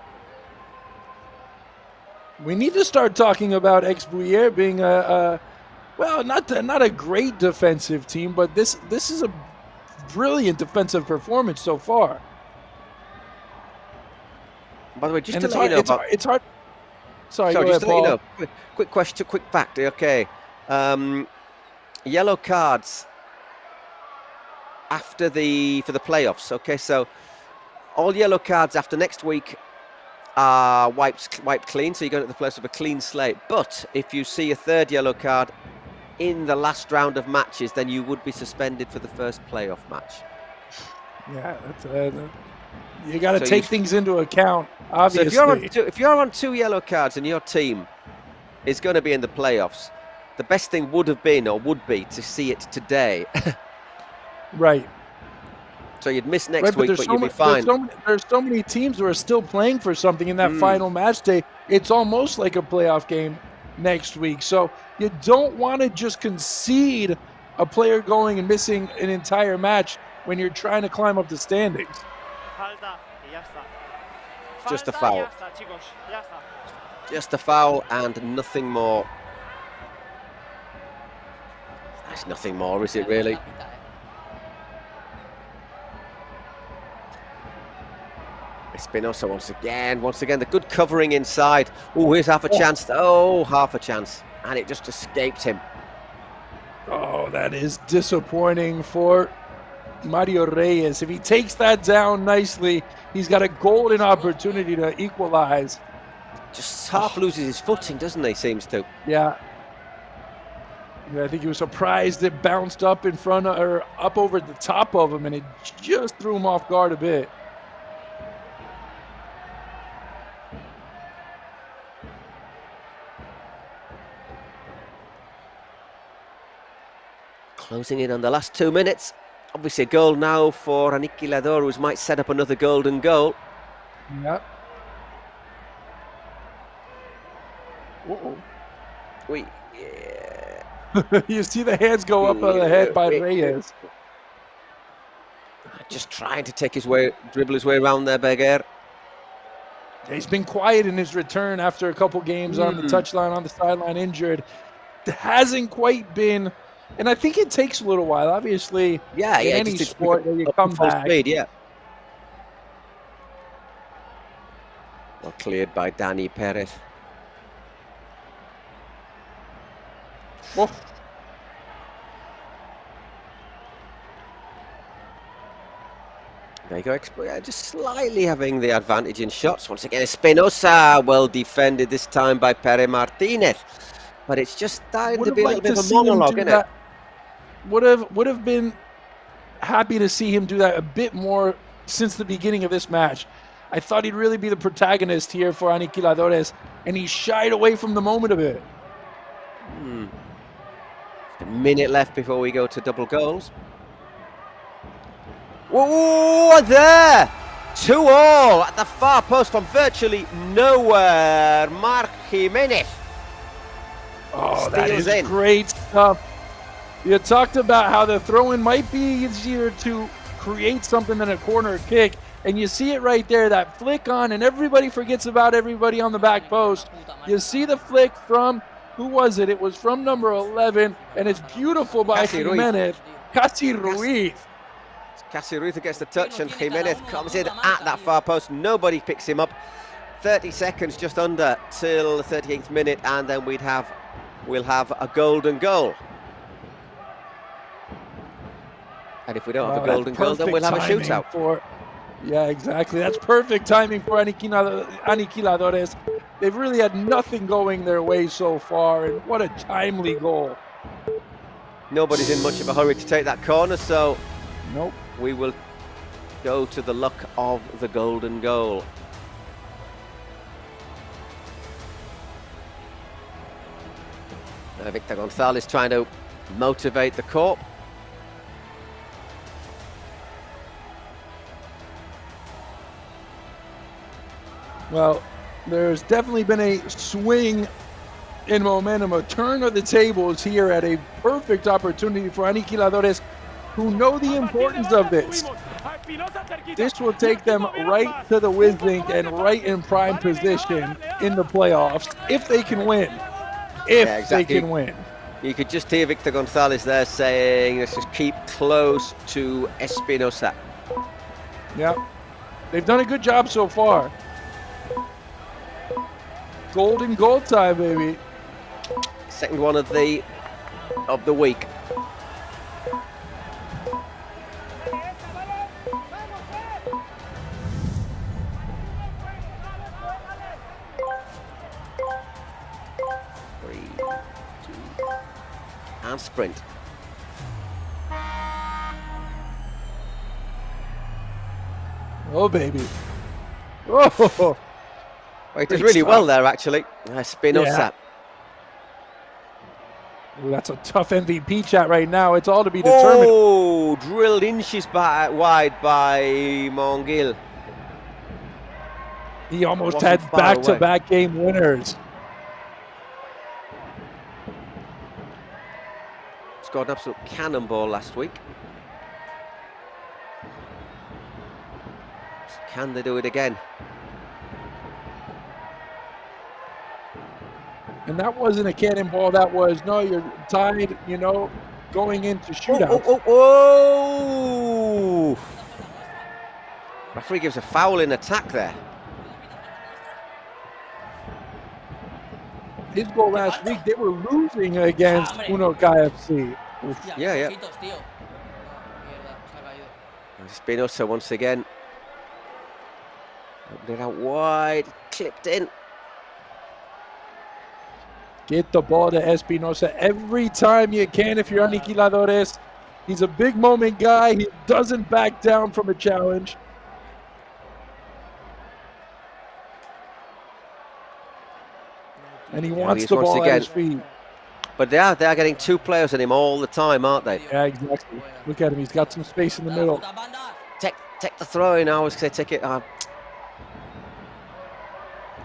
Speaker 5: We need to start talking about XBuyer being well, not a great defensive team, but this is a brilliant defensive performance so far.
Speaker 1: By the way, just to let you know,
Speaker 5: it's hard. Sorry, go
Speaker 1: just
Speaker 5: ahead, Paul.
Speaker 1: to let you know, quick question, quick fact. Okay, yellow cards after for the playoffs. Okay, so all yellow cards after next week are wiped clean. So you go to the playoffs with a clean slate. But if you see a third yellow card in the last round of matches, then you would be suspended for the first playoff match.
Speaker 5: Yeah, that's, you got to take things into account, obviously.
Speaker 1: So if you're on two yellow cards and your team is going to be in the playoffs, the best thing would have been or would be to see it today.
Speaker 5: Right.
Speaker 1: So you'd miss next week, but you'd be fine.
Speaker 5: There's so many teams who are still playing for something in that final match day. It's almost like a playoff game next week. So you don't want to just concede a player going and missing an entire match when you're trying to climb up the standings.
Speaker 1: Just a foul. Just a foul and nothing more. That's nothing more, is it really? Espinosa once again, the good covering inside. Oh, here's half a chance. Oh, half a chance. And it just escaped him.
Speaker 5: Oh, that is disappointing for Mario Reyes. If he takes that down nicely, he's got a golden opportunity to equalize.
Speaker 1: Just half loses his footing, doesn't he? Seems to.
Speaker 5: Yeah. I think he was surprised it bounced up in front of, or up over the top of him, and it just threw him off guard a bit.
Speaker 1: Closing in on the last 2 minutes. Obviously a goal now for Aniquiladores, might set up another golden goal.
Speaker 5: Yep. You see the hands go up on the head by Reyes.
Speaker 1: Just trying to take dribble his way around there, Beguer.
Speaker 5: He's been quiet in his return after a couple games on the touchline, on the sideline, injured. It hasn't quite been. And I think it takes a little while, obviously. In any sport where you come back.
Speaker 1: Speed, Well cleared by Dani Perez. There you go, just slightly having the advantage in shots. Once again, Espinosa, well defended this time by Pere Martinez. But it's just starting to be a little bit of a monologue, isn't it?
Speaker 5: Would have been happy to see him do that a bit more since the beginning of this match. I thought he'd really be the protagonist here for Aniquiladores, and he shied away from the moment a bit.
Speaker 1: A minute left before we go to double goals. Whoa, there! 2-2 at the far post from virtually nowhere. Mark Jimenez.
Speaker 5: Oh, that is great stuff. You talked about how the throw-in might be easier to create something than a corner kick, and you see it right there, that flick on, and everybody forgets about everybody on the back post. You see the flick from, who was it? It was from number 11, and it's beautiful by Jimenez. Casi Ruiz.
Speaker 1: Casaruza gets the touch and Jimenez comes in at that far post. Nobody picks him up. 30 seconds just under till the 38th minute, and then we'll have a golden goal. And if we don't have a golden goal, then we'll have a shootout.
Speaker 5: Yeah, exactly. That's perfect timing for Aniquiladores. They've really had nothing going their way so far, and what a timely goal.
Speaker 1: Nobody's in much of a hurry to take that corner, so
Speaker 5: nope.
Speaker 1: We will go to the luck of the golden goal. Now Victor Gonzalez trying to motivate the corps.
Speaker 5: Well, there's definitely been a swing in momentum, a turn of the tables here at a perfect opportunity for Aniquiladores, who know the importance of this. This will take them right to the Wizlink and right in prime position in the playoffs if they can win. They can win.
Speaker 1: You could just hear Victor Gonzalez there saying, let's just keep close to Espinosa.
Speaker 5: Yeah, they've done a good job so far. Golden goal time, baby.
Speaker 1: Second one of the week. And sprint.
Speaker 5: Oh, baby. Oh.
Speaker 1: Well, he does really well there, actually. Espinosa.
Speaker 5: Yeah. Ooh, that's a tough MVP chat right now. It's all to be determined.
Speaker 1: Oh, drilled inches wide by Monguil.
Speaker 5: He almost had back-to-back game winners.
Speaker 1: Scored an absolute cannonball last week. Can they do it again?
Speaker 5: And that wasn't a cannonball. That was, no, you're tied, going into shootout.
Speaker 1: Oh! Referee gives a foul in attack there.
Speaker 5: His goal last week, they were losing against Uno KFC.
Speaker 1: Yeah. Espinosa once again. Opened it out wide, clipped in.
Speaker 5: Get the ball to Espinosa every time you can if you're Aniquiladores. He's a big moment guy. He doesn't back down from a challenge. And he wants the ball at his feet.
Speaker 1: But they are getting two players on him all the time, aren't they?
Speaker 5: Yeah, exactly. Look at him. He's got some space in the middle.
Speaker 1: Take the throw in. I was going to take it.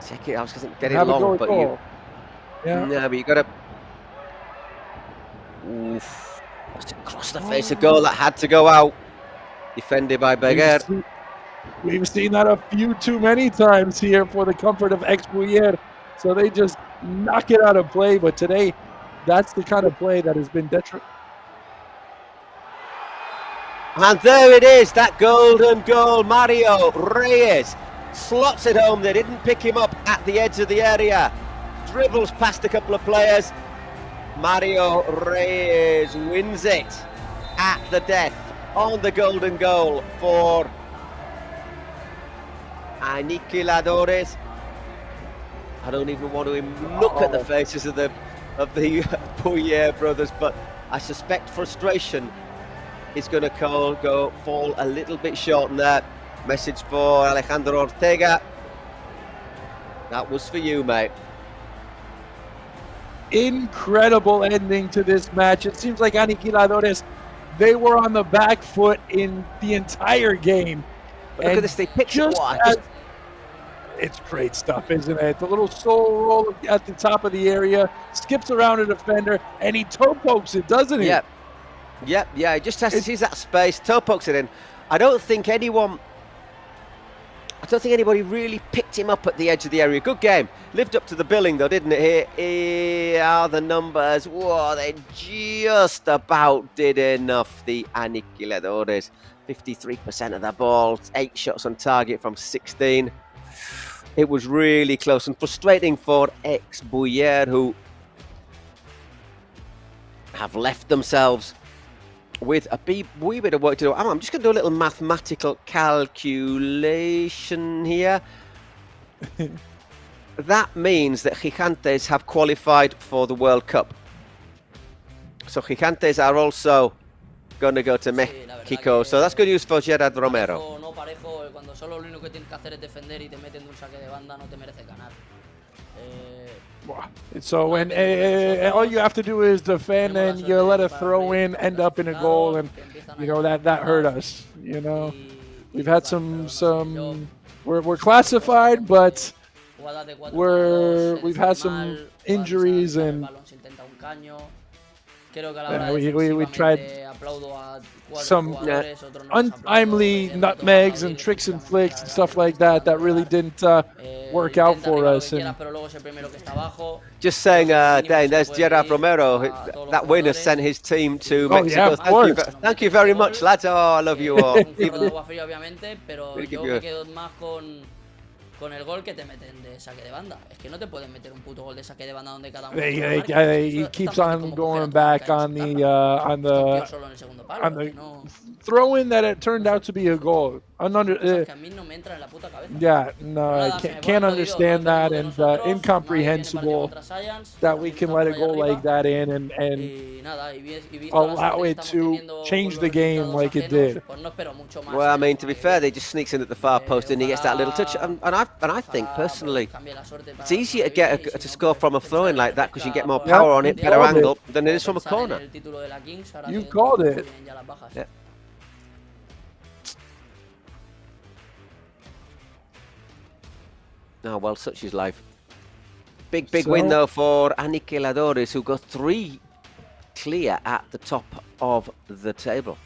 Speaker 1: Take it. I was going to get it long, but you.
Speaker 5: Yeah.
Speaker 1: No, but you got to. Oof. Just across the face of goal that had to go out. Defended by Beguer.
Speaker 5: We've seen that a few too many times here for the comfort of XBuyer. So they just knock it out of play. But today, that's the kind of play that has been detrimental.
Speaker 1: And there it is, that golden goal. Mario Reyes slots it home. They didn't pick him up at the edge of the area. Dribbles past a couple of players. Mario Reyes wins it at the death on the golden goal for Aniquiladores. I don't even want to look at the faces of the Puyer brothers, but I suspect frustration is going to fall a little bit short in that. Message for Alejandro Ortega. That was for you, mate.
Speaker 5: Incredible ending to this match. It seems like Aniquiladores, they were on the back foot in the entire game.
Speaker 1: But look at this, they pitched it wide.
Speaker 5: It's great stuff, isn't it? The little soul roll at the top of the area, skips around a defender, and he toe pokes it, doesn't he?
Speaker 1: Yep. He just has to seize that space, toe pokes it in. I don't think anybody really picked him up at the edge of the area. Good game. Lived up to the billing, though, didn't it? Here are the numbers. Whoa, they just about did enough, the Aniquiladores. 53% of their balls, 8 shots on target from 16. It was really close and frustrating for XBuyer, who have left themselves with a wee bit of work to do. I'm just going to do a little mathematical calculation here. That means that Gigantes have qualified for the World Cup. So Gigantes are also going to go to Mexico. So that's good news for Gerard Romero.
Speaker 2: No parejo, cuando solo lo único que tienes que hacer es defender y te meten de un saque de banda, no te mereces ganar.
Speaker 5: So when all you have to do is defend and you let a throw in end up in a goal, and you know that hurt us. You know, we've had some we're classified, but we've had some injuries and we tried some untimely nutmegs and tricks and flicks and stuff like that really didn't work out for us. And
Speaker 1: just saying, Dane, there's Gerard Romero. That win has sent his team to Mexico.
Speaker 5: Yeah,
Speaker 1: thank you very much, lads. Oh, I love you all.
Speaker 2: Con el gol que te meten de saque de banda. Es que no te pueden meter un puto gol de saque de banda donde cada uno.
Speaker 5: He keeps on going back on the throw in that it turned out to be a goal. Yeah, no, I can't understand that, and incomprehensible that we can let a goal like that in and allow it to change the game like it did.
Speaker 1: Well, I mean, to be fair, they just sneaks in at the far post and he gets that little touch. And I think personally, it's easier to score from a throw-in like that because you get more power on it, better angle than it is from a corner.
Speaker 5: You called it.
Speaker 1: Yeah. Oh, well, such is life. Big win, though, for Aniquiladores, who got 3 clear at the top of the table.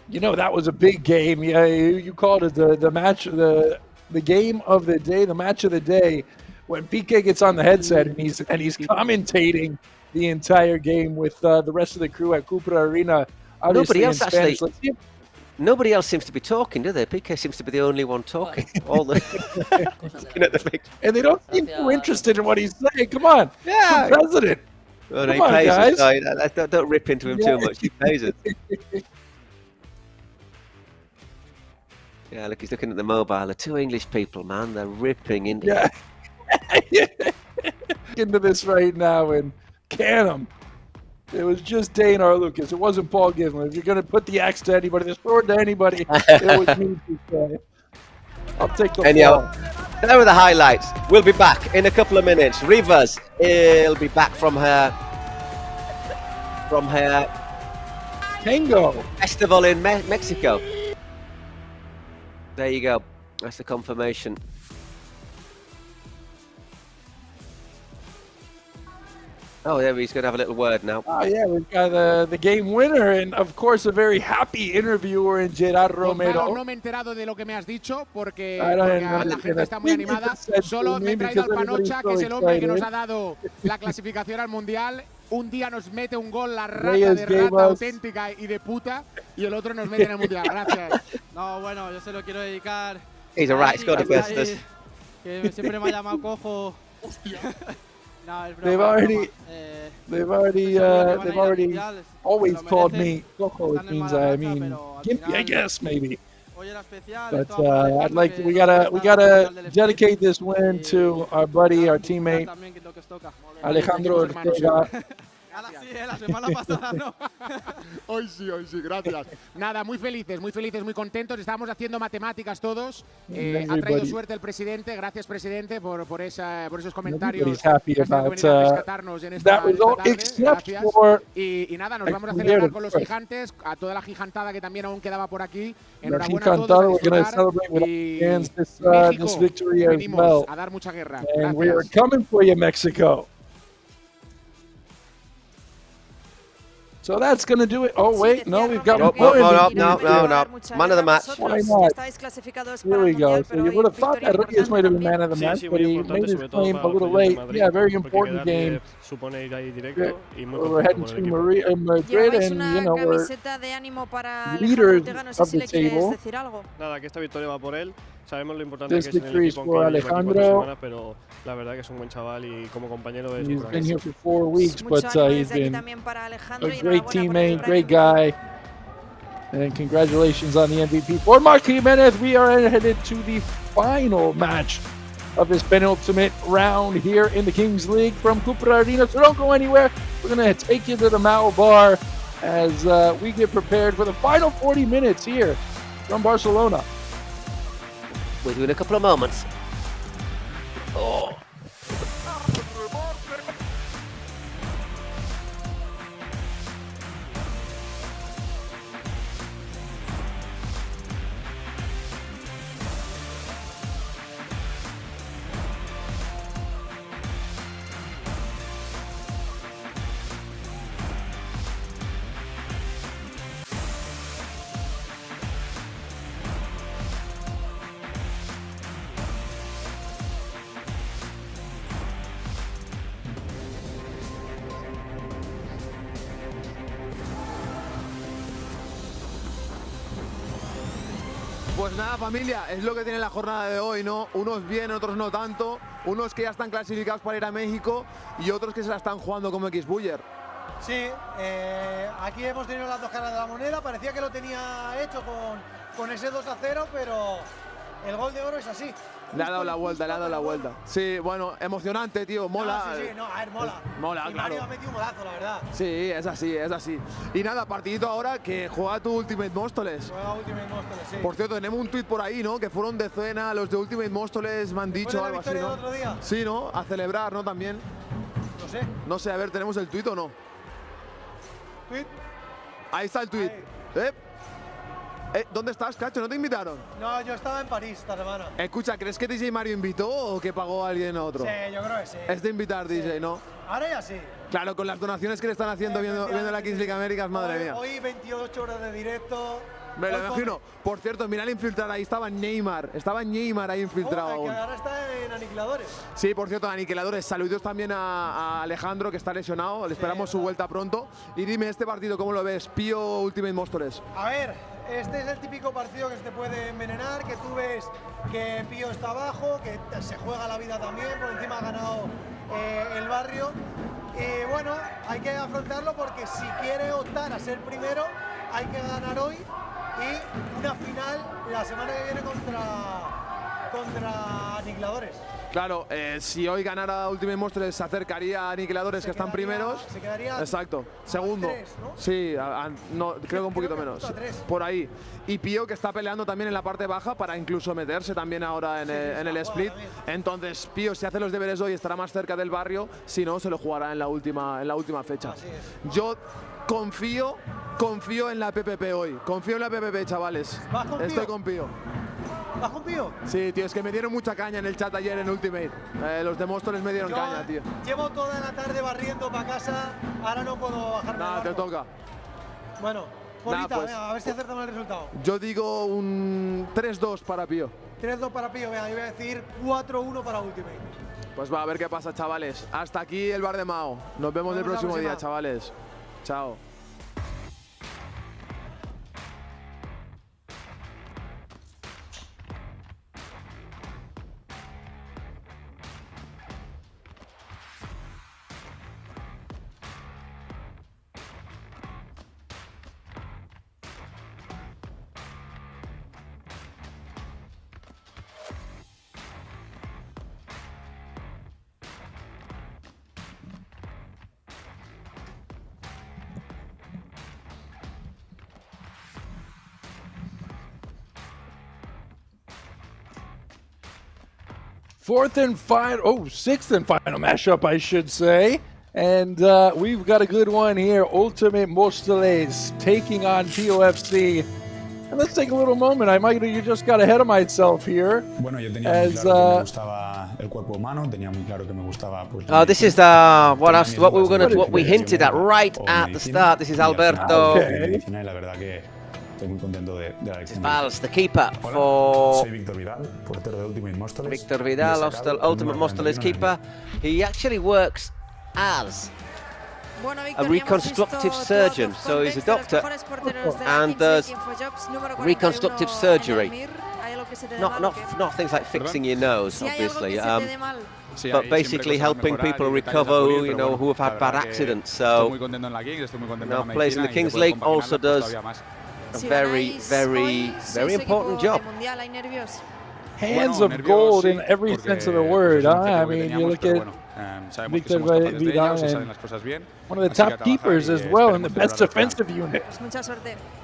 Speaker 5: You know, that was a big game. Yeah, you called it the match, the game of the day, the match of the day. When PK gets on the headset and he's commentating the entire game with the rest of the crew at Cupra Arena.
Speaker 1: Nobody else seems to be talking, do they? PK seems to be the only one talking. All the
Speaker 5: and they don't seem too interested in what he's saying. Come on,
Speaker 1: yeah,
Speaker 5: the president.
Speaker 1: Well, he pays us, so don't rip into him too much. He pays us. Yeah, look, he's looking at the mobile. The 2 English people, man, they're ripping into
Speaker 5: into this right now and can him. It was just Dane or Lucas. It wasn't Paul Gislin. If you're going to put the axe to anybody, the sword to anybody, it was me. I'll take the ball.
Speaker 1: There were the highlights. We'll be back in a couple of minutes. Rivas will be back from her
Speaker 5: Tango
Speaker 1: festival in Mexico. There you go. That's the confirmation. Oh, yeah, he's going to have a little word now.
Speaker 5: Oh, yeah, we've got the game winner and, of course, a very happy interviewer in Gerard Romero.
Speaker 19: No me he enterado de lo que me has dicho porque la gente está muy animada. Solo me he traído al Panocha, que es el hombre que nos ha dado la clasificación al Mundial. Un día nos mete un gol la rata de rata auténtica y de puta, y el otro nos mete en el Mundial. Gracias.
Speaker 6: No, bueno, yo se lo quiero dedicar.
Speaker 1: He's a right Scottish best.
Speaker 6: Que siempre me ha llamado cojo.
Speaker 5: Hostia. No, they've already always called me cojo. It means gimpy, I guess, maybe. But we gotta dedicate this win to our buddy, our teammate, Alejandro Ortega.
Speaker 6: La semana pasada no.
Speaker 19: Hoy sí, gracias. Nada, muy felices, muy contentos. Estábamos haciendo matemáticas todos. Ha traído suerte el presidente. Gracias, presidente, por esos comentarios. Gracias por venir a rescatarnos en esta tarde. Gracias. Y nada, nos vamos a celebrar con los gigantes. A toda la gigantada que también aún quedaba por aquí. Enhorabuena a todos. Y México, venimos a dar mucha guerra.
Speaker 5: And we are coming for you, Mexico. So that's going to do it. Oh, wait. No, we've got
Speaker 1: No. Man of the match.
Speaker 5: Why not? Here we go. So you would have thought that Reyes might have been man of the match, but he made his claim a little late. Yeah, very important game. We're heading to Madrid, and, you know, we're leaders of the table.
Speaker 11: Nada, que esta victoria va por él. Sabemos lo importante que es en el equipo
Speaker 5: for Alejandro.
Speaker 11: pero la verdad que es un buen chaval y como compañero de
Speaker 5: He's been here for 4 weeks, but he's been a great teammate, great guy. And congratulations on the MVP for Mark Jimenez. We are headed to the final match of this penultimate round here in the Kings League from Cupra Arena. So don't go anywhere. We're going to take you to the Mao Bar as we get prepared for the final 40 minutes here from Barcelona.
Speaker 1: We'll do in a couple of moments. Oh.
Speaker 7: Pues nada, familia, es lo que tiene la jornada de hoy, ¿no? Unos bien, otros no tanto. Unos que ya están clasificados para ir a México y otros que se la están jugando como XBuyer.
Speaker 9: Sí, aquí hemos tenido las dos caras de la moneda. Parecía que lo tenía hecho con ese 2-0, pero el gol de oro es así.
Speaker 7: Le ha dado la vuelta, le ha dado la vuelta. Sí, bueno, emocionante, tío, mola.
Speaker 9: No, sí, no, a ver, mola.
Speaker 7: Mola,
Speaker 9: y
Speaker 7: claro.
Speaker 9: Mario ha metido un golazo, la verdad.
Speaker 7: Sí, es así, es así. Y nada, partidito ahora que juega tu Ultimate Móstoles.
Speaker 9: Juega Ultimate Móstoles, sí.
Speaker 7: Por cierto, tenemos un tuit por ahí, ¿no? Que fueron de cena los de Ultimate Móstoles, me han dicho algo así, ¿no?
Speaker 9: Otro día.
Speaker 7: Sí, ¿no? A celebrar, ¿no? También.
Speaker 9: No sé.
Speaker 7: No sé, a ver, ¿tenemos el tuit o no?
Speaker 9: ¿Tuit?
Speaker 7: Ahí está el tuit. ¿Dónde estás, Cacho? ¿No te invitaron?
Speaker 9: No, yo estaba en París esta semana.
Speaker 7: Escucha, ¿crees que DJ Mario invitó o que pagó a alguien a otro?
Speaker 9: Sí, yo creo que sí.
Speaker 7: Es de invitar, sí. DJ, ¿no?
Speaker 9: Ahora ya sí.
Speaker 7: Claro, con las donaciones que le están haciendo viendo la Kings League Américas, madre mía.
Speaker 9: Hoy 28 horas de directo.
Speaker 7: Me lo imagino. Por cierto, mira el infiltrado, ahí estaba Neymar. Estaba Neymar ahí infiltrado aún.
Speaker 9: Que ahora está en Aniquiladores.
Speaker 7: Sí, por cierto, Aniquiladores. Saludos también a Alejandro, que está lesionado. Le esperamos su vuelta pronto. Y dime, este partido, ¿cómo lo ves? Pío Ultimate Móstoles.
Speaker 9: A ver, este es el típico partido que se te puede envenenar, que tú ves que Pío está abajo, que se juega la vida también, por encima ha ganado el barrio. Y bueno, hay que afrontarlo porque si quiere optar a ser primero, hay que ganar hoy y una final la semana que viene contra Aniquiladores.
Speaker 7: Claro, si hoy ganara Ultimate Móstoles se acercaría a Aniquiladores, que están primeros.
Speaker 9: Se quedaría.
Speaker 7: Exacto. Segundo.
Speaker 9: 3, ¿no?
Speaker 7: Sí, no, creo que un poquito menos. Por ahí. Y Pío, que está peleando también en la parte baja para incluso meterse también ahora en el split. Entonces, Pío, si hace los deberes hoy, estará más cerca del barrio. Si no, se lo jugará en la última fecha. Yo confío en la PPP hoy. Confío en la PPP, chavales. Estoy con Pío.
Speaker 9: ¿Vas con Pío?
Speaker 7: Sí, tío, es que me dieron mucha caña en el chat ayer en Ultimate. Los de Móstoles me dieron caña, tío.
Speaker 9: Llevo toda la tarde barriendo para casa, ahora no puedo bajar.
Speaker 7: Nada, te toca.
Speaker 9: Bueno, Polita, pues, venga, a ver si acertamos el resultado.
Speaker 7: Yo digo un 3-2 para Pío.
Speaker 9: 3-2 para Pío, venga, yo voy a decir 4-1 para Ultimate.
Speaker 7: Pues va, a ver qué pasa, chavales. Hasta aquí el bar de Mao. Nos vemos el próximo día, chavales. Chao.
Speaker 5: Sixth and final matchup, I should say. And we've got a good one here. Ultimate Móstoles taking on POFC. And let's take a little moment. I might have just got ahead of myself here.
Speaker 12: Bueno, yo tenía muy claro que me gustaba el cuerpo humano, tenía muy claro que me gustaba pues
Speaker 1: this is what we hinted at right at the start. This is Alberto.
Speaker 12: La verdad que estoy muy contento de la elección.
Speaker 1: Vals, the keeper for
Speaker 12: soy Víctor Vidal, portero de Ultimate Móstoles.
Speaker 1: Víctor Vidal, Ultimate Móstoles keeper. He actually works as a reconstructive surgeon, so he's a doctor and does reconstructive surgery. Not things like fixing your nose, obviously, but basically helping people recover who have had bad accidents. So, plays in the Kings League, also does a very, very, very important job.
Speaker 5: Hands of gold in every sense of the word. I mean, you look at Víctor Vidal, one of the top keepers as well in the best defensive unit.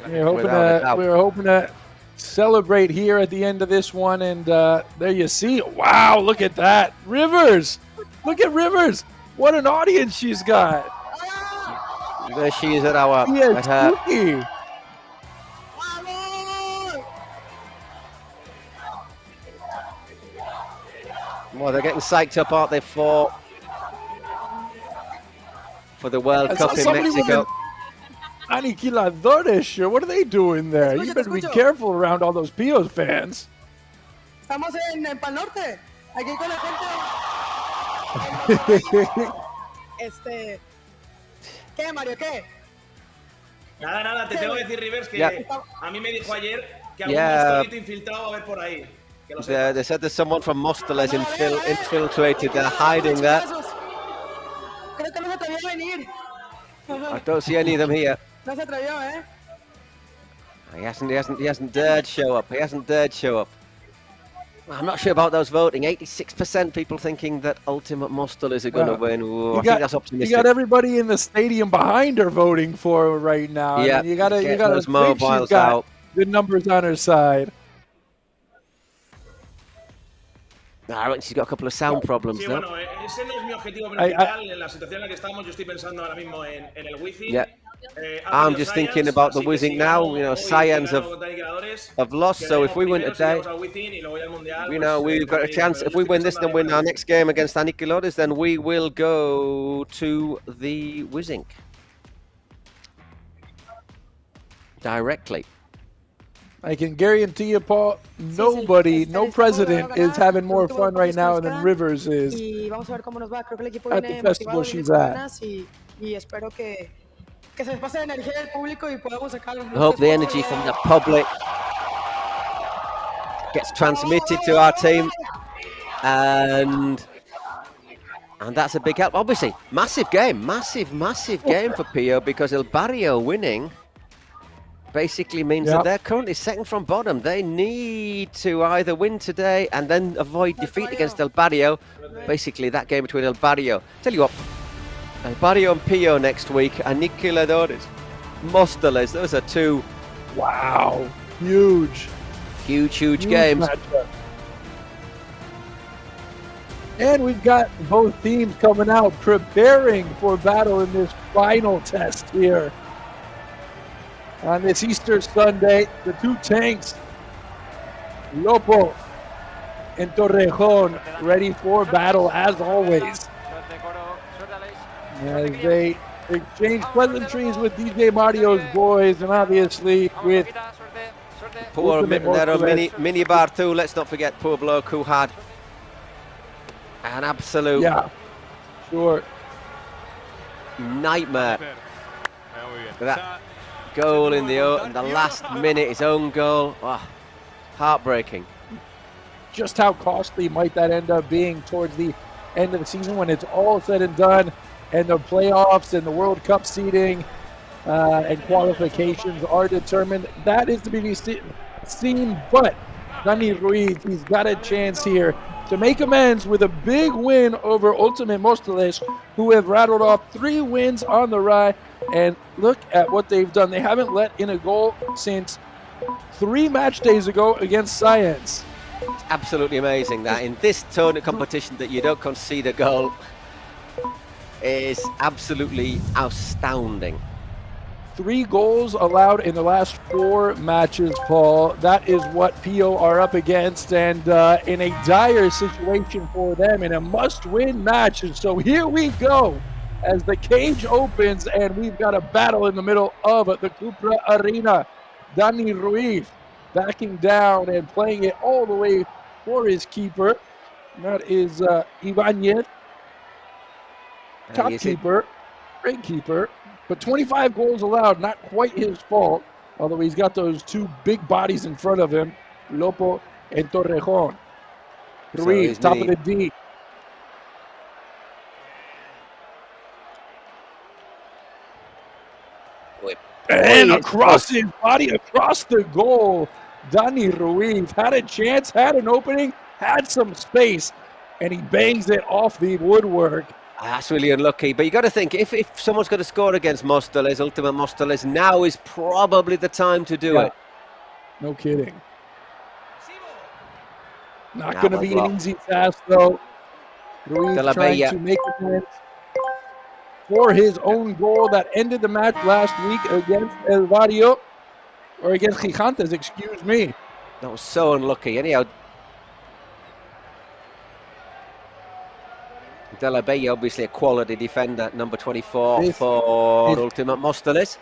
Speaker 5: We're hoping to celebrate here at the end of this one, and there you see. Wow, look at that, Rivers! Look at Rivers! What an audience she's got.
Speaker 1: There she is at our. Well, they're getting psyched up, aren't they, for the World Cup in Mexico?
Speaker 5: Aniquiladores, what are they doing there? You better be careful around all those Pios fans.
Speaker 13: Estamos en Pal Norte, aquí con la gente. ¿Qué, Mario, qué?
Speaker 23: Nada, te tengo que decir, Rivers, que a mí me dijo ayer que algún mostelito infiltrado va a haber por ahí.
Speaker 1: They said there's someone from Móstoles infiltrated. They're hiding there. I don't see any of them here.
Speaker 13: No se atrevió, ¿eh?
Speaker 1: He hasn't dared show up. I'm not sure about those voting. 86% people thinking that Ultimate Móstoles are going to win. Ooh, I think that's optimistic.
Speaker 5: You got everybody in the stadium behind her voting for her right now.
Speaker 1: Yeah,
Speaker 5: you got to
Speaker 1: those mobiles out.
Speaker 5: Good numbers on her side.
Speaker 1: I reckon she's got a couple of sound problems, though.
Speaker 23: Bueno, ese no es mi objetivo principal. En la situación en la que estamos, yo estoy pensando ahora mismo en el wifi.
Speaker 1: Yeah. I'm just thinking about the Wizzing now. Science have lost, so if we win today, we've got a chance. If we win this, then win our next game against Aniquiladores, then we will go to the Wizzing directly.
Speaker 5: I can guarantee you, Paul, nobody, no president is having more fun right now than Rivers is at the festival she's at.
Speaker 1: I hope the energy from the public gets transmitted to our team, and that's a big help. Obviously, massive game for Pio, because El Barrio winning basically means that they're currently second from bottom. They need to either win today and then avoid defeat against El Barrio. Basically, that game between El Barrio. Tell you what, El Barrio and Pio next week. Aniquiladores, Móstoles. Those are two.
Speaker 5: Wow, huge
Speaker 1: games.
Speaker 5: Matchup. And we've got both teams coming out preparing for battle in this final test here. On this Easter Sunday, the two tanks, Lopo and Torrejon, ready for battle as always. As they exchange pleasantries with DJ Mario's boys, and obviously with
Speaker 1: poor mini bar too. Let's not forget poor bloke who had an absolute nightmare. That goal in the last minute, his own goal. Oh, heartbreaking.
Speaker 5: Just how costly might that end up being towards the end of the season when it's all said and done, and the playoffs and the World Cup seeding and qualifications are determined? That is to be seen, but Dani Ruiz, he's got a chance here to make amends with a big win over Ultimate Móstoles, who have rattled off 3 wins on the rye. And look at what they've done. They haven't let in a goal since 3 match days ago against Science.
Speaker 1: It's absolutely amazing that in this tournament competition that you don't concede a goal is absolutely astounding.
Speaker 5: 3 goals allowed in the last 4 matches, Paul. That is what PO are up against, and in a dire situation for them in a must-win match. And so here we go as the cage opens, and we've got a battle in the middle of the Cupra Arena. Dani Ruiz backing down and playing it all the way for his keeper. That is Ibanez. Top keeper, great keeper. But 25 goals allowed, not quite his fault, although he's got those 2 big bodies in front of him, Lopo and Torrejon. Ruiz, top of the D. And across his body, across the goal, Dani Ruiz had a chance, had an opening, had some space, and he bangs it off the woodwork.
Speaker 1: That's really unlucky, but you got to think, if someone's got to score against Móstoles, Ultimate Móstoles, now is probably the time to do it.
Speaker 5: No kidding. Not going to be an easy task, though. Ruiz trying to make a win for his own goal that ended the match last week against El Barrio, or against Gigantes, excuse me.
Speaker 1: That was so unlucky. Anyhow, De La Bella, obviously a quality defender, number 24 for Ultimate Móstoles.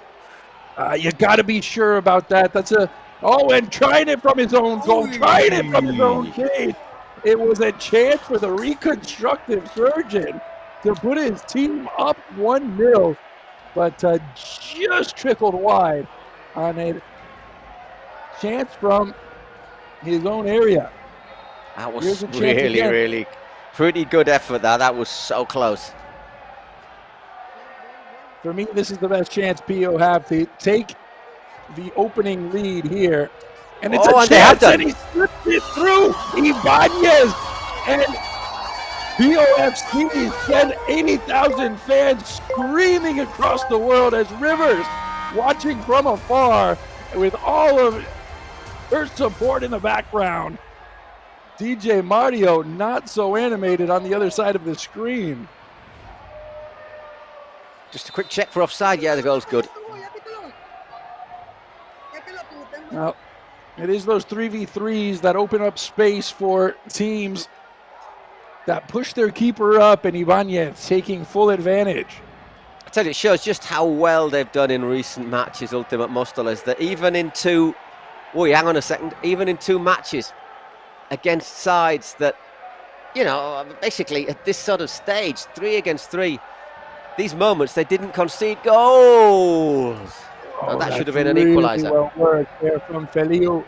Speaker 5: You got to be sure about that. That's a and trying it from his own goal, trying it from his own cage. It was a chance for the reconstructive surgeon to put his team up 1-0, but just trickled wide on a chance from his own area.
Speaker 1: That was really pretty good effort there. That was so close.
Speaker 5: For me, this is the best chance PO have to take the opening lead here. And it's a chance, and he slipped it through. Ibanez and POFC send 80,000 fans screaming across the world as Rivers, watching from afar with all of her support in the background. DJ Mario not so animated on the other side of the screen.
Speaker 1: Just a quick check for offside. Yeah, the goal's good.
Speaker 5: Now, it is those 3v3s that open up space for teams that push their keeper up, and Ibanez taking full advantage.
Speaker 1: I tell you, it shows just how well they've done in recent matches, Ultimate Móstoles, that even in even in 2 matches against sides that, you know, basically at this sort of stage, 3 against 3, these moments they didn't concede goals. That should have been an equalizer.
Speaker 5: Well worked there from Feliu.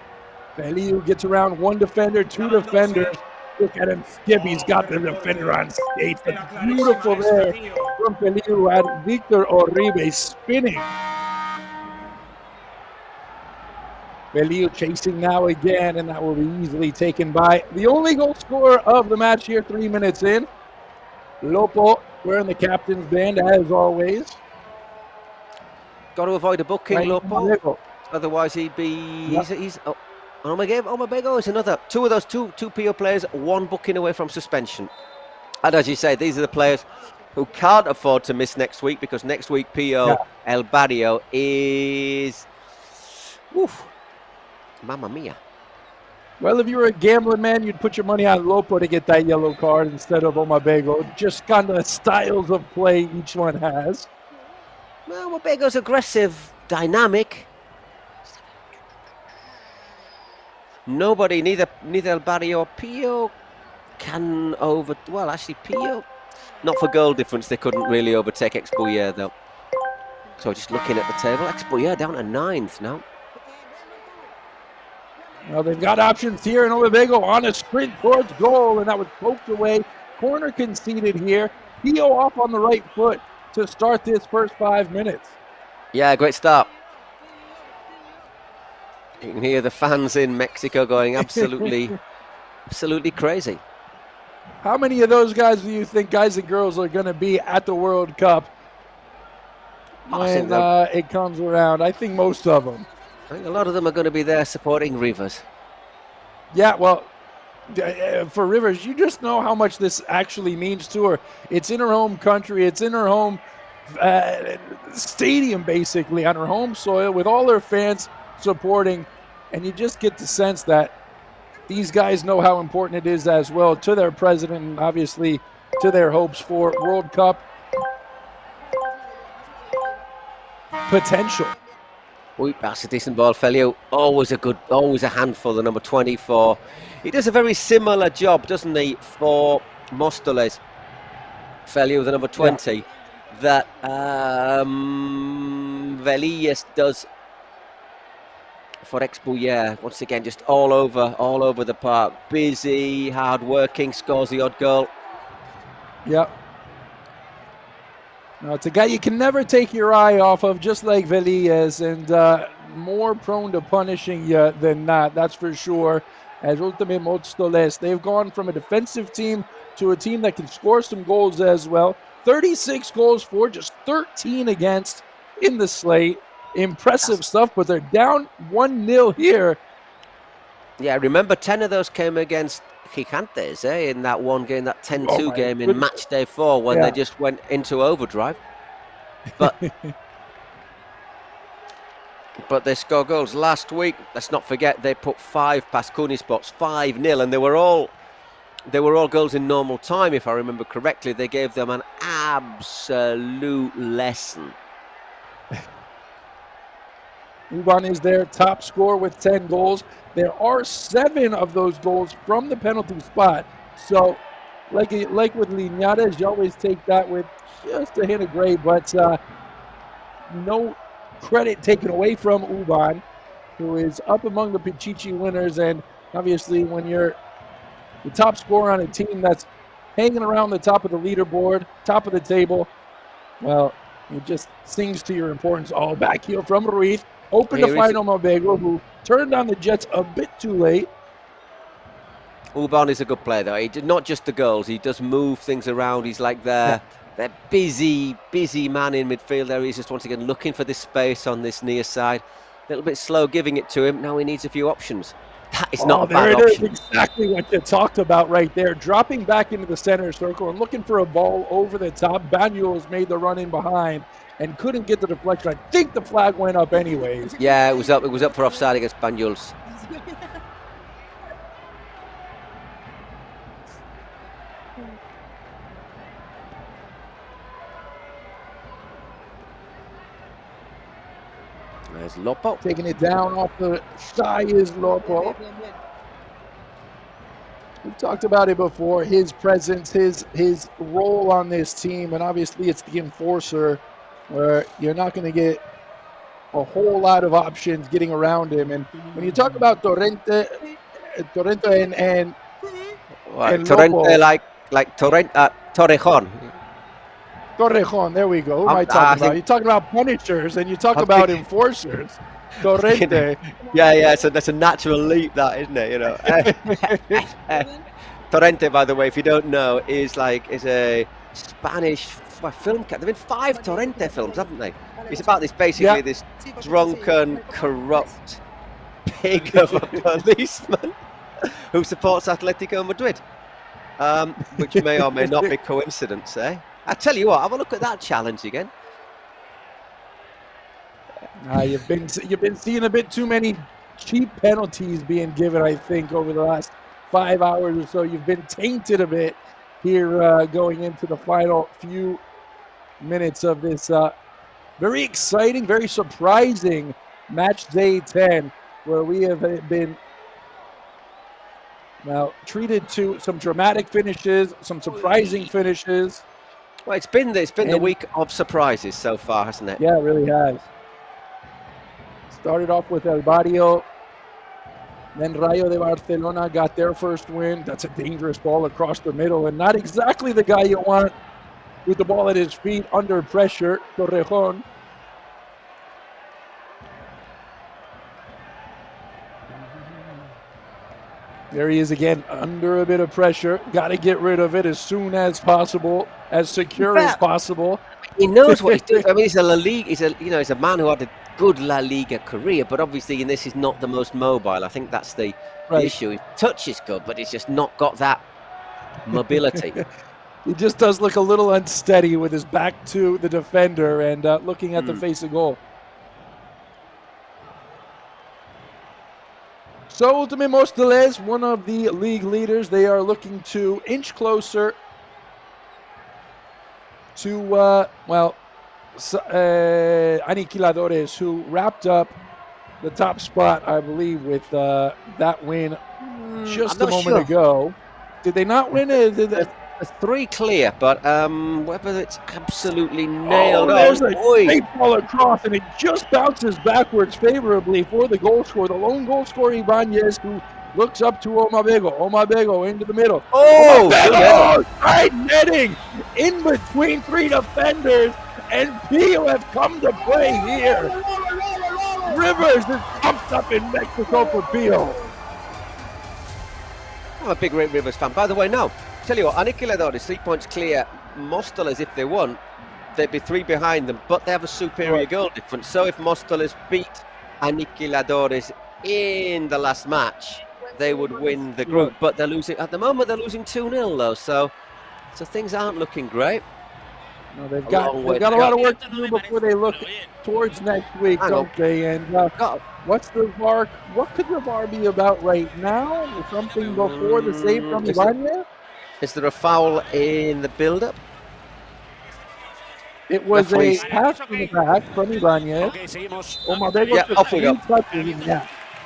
Speaker 5: Feliu gets around 1 defender, 2 defenders. Look at him skip. He's got the defender on skates. That's beautiful there from Feliu, and Victor Uribe spinning. Feliu chasing now again, and that will be easily taken by the only goal scorer of the match here, 3 minutes in. Lopo wearing the captain's band as always.
Speaker 1: Got to avoid a booking, Lopo. Otherwise he'd be... Yep. Omabego is another. 2 of those two PO players, 1 booking away from suspension. And as you say, these are the players who can't afford to miss next week, because next week PO El Barrio is... Woof. Mamma mia.
Speaker 5: Well, if you were a gambling man, you'd put your money on Lopo to get that yellow card instead of Omabego. Just kind of styles of play each one has.
Speaker 1: Well, Omabego's aggressive, dynamic. Nobody, neither El Barrio or Pio can well, actually Pio, not for goal difference, they couldn't really overtake XBuyer though. So just looking at the table, XBuyer down to 9th now.
Speaker 5: Well, they've got options here, and Omabego on a sprint towards goal, and that was poked away. Corner conceded here. Pio off on the right foot to start this first 5 minutes.
Speaker 1: Yeah, great start. You can hear the fans in Mexico going absolutely crazy.
Speaker 5: How many of those guys do you think, guys and girls, are going to be at the World Cup when it comes around? I think most of them.
Speaker 1: I think a lot of them are going to be there supporting Rivers.
Speaker 5: Yeah, well, for Rivers, you just know how much this actually means to her. It's in her home country. It's in her home stadium, basically, on her home soil with all her fans supporting. And you just get the sense that these guys know how important it is as well to their president and obviously to their hopes for World Cup potential.
Speaker 1: Ooh, that's a decent ball, Felio. Always a handful, the number 24. He does a very similar job, doesn't he, for Móstoles, Felio, the number 20, that Velillas does for XBuyer. Once again, just all over the park. Busy, hard-working, scores the odd goal.
Speaker 5: Yep. No, it's a guy you can never take your eye off of, just like Velillas, and more prone to punishing you than not, that's for sure. As Ultimate Móstoles, they've gone from a defensive team to a team that can score some goals as well. 36 goals for, just 13 against in the slate. Impressive stuff, but they're down 1-0 here.
Speaker 1: Yeah, remember 10 of those came against Gigantes, in that one game, that 10-2 game in match day 4 when they just went into overdrive. But but they score goals. Last week, let's not forget, they put 5 past Kunisports, 5-0, and they were all goals in normal time, if I remember correctly. They gave them an absolute lesson.
Speaker 5: Uban is their top scorer with 10 goals. There are 7 of those goals from the penalty spot. So, like with Linares, you always take that with just a hint of gray, but no credit taken away from Uban, who is up among the Pichichi winners. And obviously, when you're the top scorer on a team that's hanging around the top of the leaderboard, top of the table, well, it just sings to your importance. All back heel from Ruiz. Open to final Mabego, who turned on the Jets a bit too late.
Speaker 1: Uban is a good player, though. He did not just the goals. He does move things around. He's like their busy man in midfield there. He's just once again looking for this space on this near side. A little bit slow giving it to him. Now he needs a few options. That is not a bad option.
Speaker 5: There it is, exactly what you talked about right there. Dropping back into the center circle and looking for a ball over the top. Banuels made the run in behind and couldn't get the deflection. I think the flag went up anyways.
Speaker 1: Yeah, it was up. It was up for offside against Banuels. There's Lopo.
Speaker 5: Taking it down off the shy is Lopo. We've talked about it before, his presence, his role on this team, and obviously it's the enforcer, where you're not going to get a whole lot of options getting around him. And when you talk about Torrente and
Speaker 1: Torrente, like Torrejon.
Speaker 5: Torrejon, there we go. Who am I talking about? You're talking about punishers and you talk about enforcers. Torrente.
Speaker 1: Yeah, so that's a natural leap, that, isn't it? You know. Torrente, by the way, if you don't know, is a Spanish film. There've been 5 Torrente films, haven't they? It's about this this drunken, corrupt pig of a policeman who supports Atletico Madrid, which may or may not be coincidence, eh? I tell you what, have a look at that challenge again.
Speaker 5: You've been seeing a bit too many cheap penalties being given, I think, over the last 5 hours or so. You've been tainted a bit here going into the final few minutes of this very exciting, very surprising match day 10, where we have been treated to some dramatic finishes, some surprising finishes.
Speaker 1: Well, it's been the week of surprises so far, hasn't it?
Speaker 5: Yeah, it really has. Started off with El Barrio, then Rayo de Barcelona got their first win. That's a dangerous ball across the middle, and not exactly the guy you want with the ball at his feet under pressure, Torrejon. There he is again, under a bit of pressure. Got to get rid of it as soon as possible, as secure as possible.
Speaker 1: He knows what he's doing. I mean, he's a man who had a good La Liga career, but obviously in this he's not the most mobile. I think that's the issue. His touch is good, but he's just not got that mobility.
Speaker 5: He just does look a little unsteady with his back to the defender and looking at the face of goal. So Ultimate Móstoles, one of the league leaders, they are looking to inch closer to, Aniquiladores, who wrapped up the top spot, I believe, with that win just a moment ago. Did they not win it?
Speaker 1: A 3 clear, but whether it's absolutely nailed on.
Speaker 5: There's a great ball across, and it just bounces backwards favorably for the goal scorer. The lone goal scorer, Ibanez, who looks up to Omabego. Omabego into the middle. Right netting in between 3 defenders, and Pio have come to play here. Rivers is pumped up in Mexico for Pio.
Speaker 1: I'm a big Rivers fan. By the way, no. Tell you what, Aniquiladores 3 points clear. Móstoles, if they won, they'd be 3 behind them, but they have a superior goal difference. So if Móstoles beat Aniquiladores in the last match, they would win the group. But they're losing at the moment. They're losing 2-0 though. So things aren't looking great.
Speaker 5: No, they've got a lot of work to do before they look towards next week, don't they? And what's the VAR? What could the VAR be about right now? Something before the save from Ibanez?
Speaker 1: Is there a foul in the build-up?
Speaker 5: It was a pass from the back from Ibanez.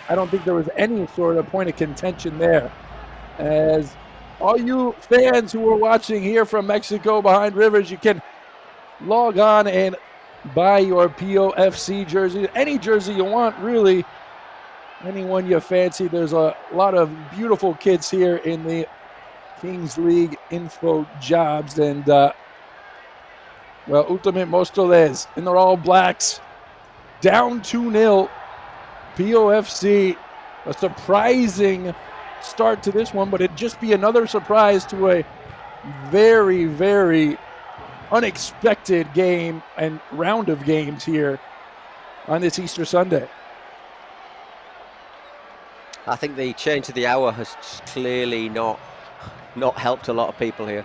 Speaker 5: I don't think there was any sort of point of contention there. As all you fans who are watching here from Mexico behind Rivers, you can log on and buy your POFC jersey. Any jersey you want, really. Anyone you fancy. There's a lot of beautiful kids here in the Kings League InfoJobs. And, Ultimate Móstoles in their all blacks. Down 2-0. POFC, a surprising start to this one, but it'd just be another surprise to a very, very unexpected game and round of games here on this Easter Sunday.
Speaker 1: I think the change of the hour has clearly not helped a lot of people here.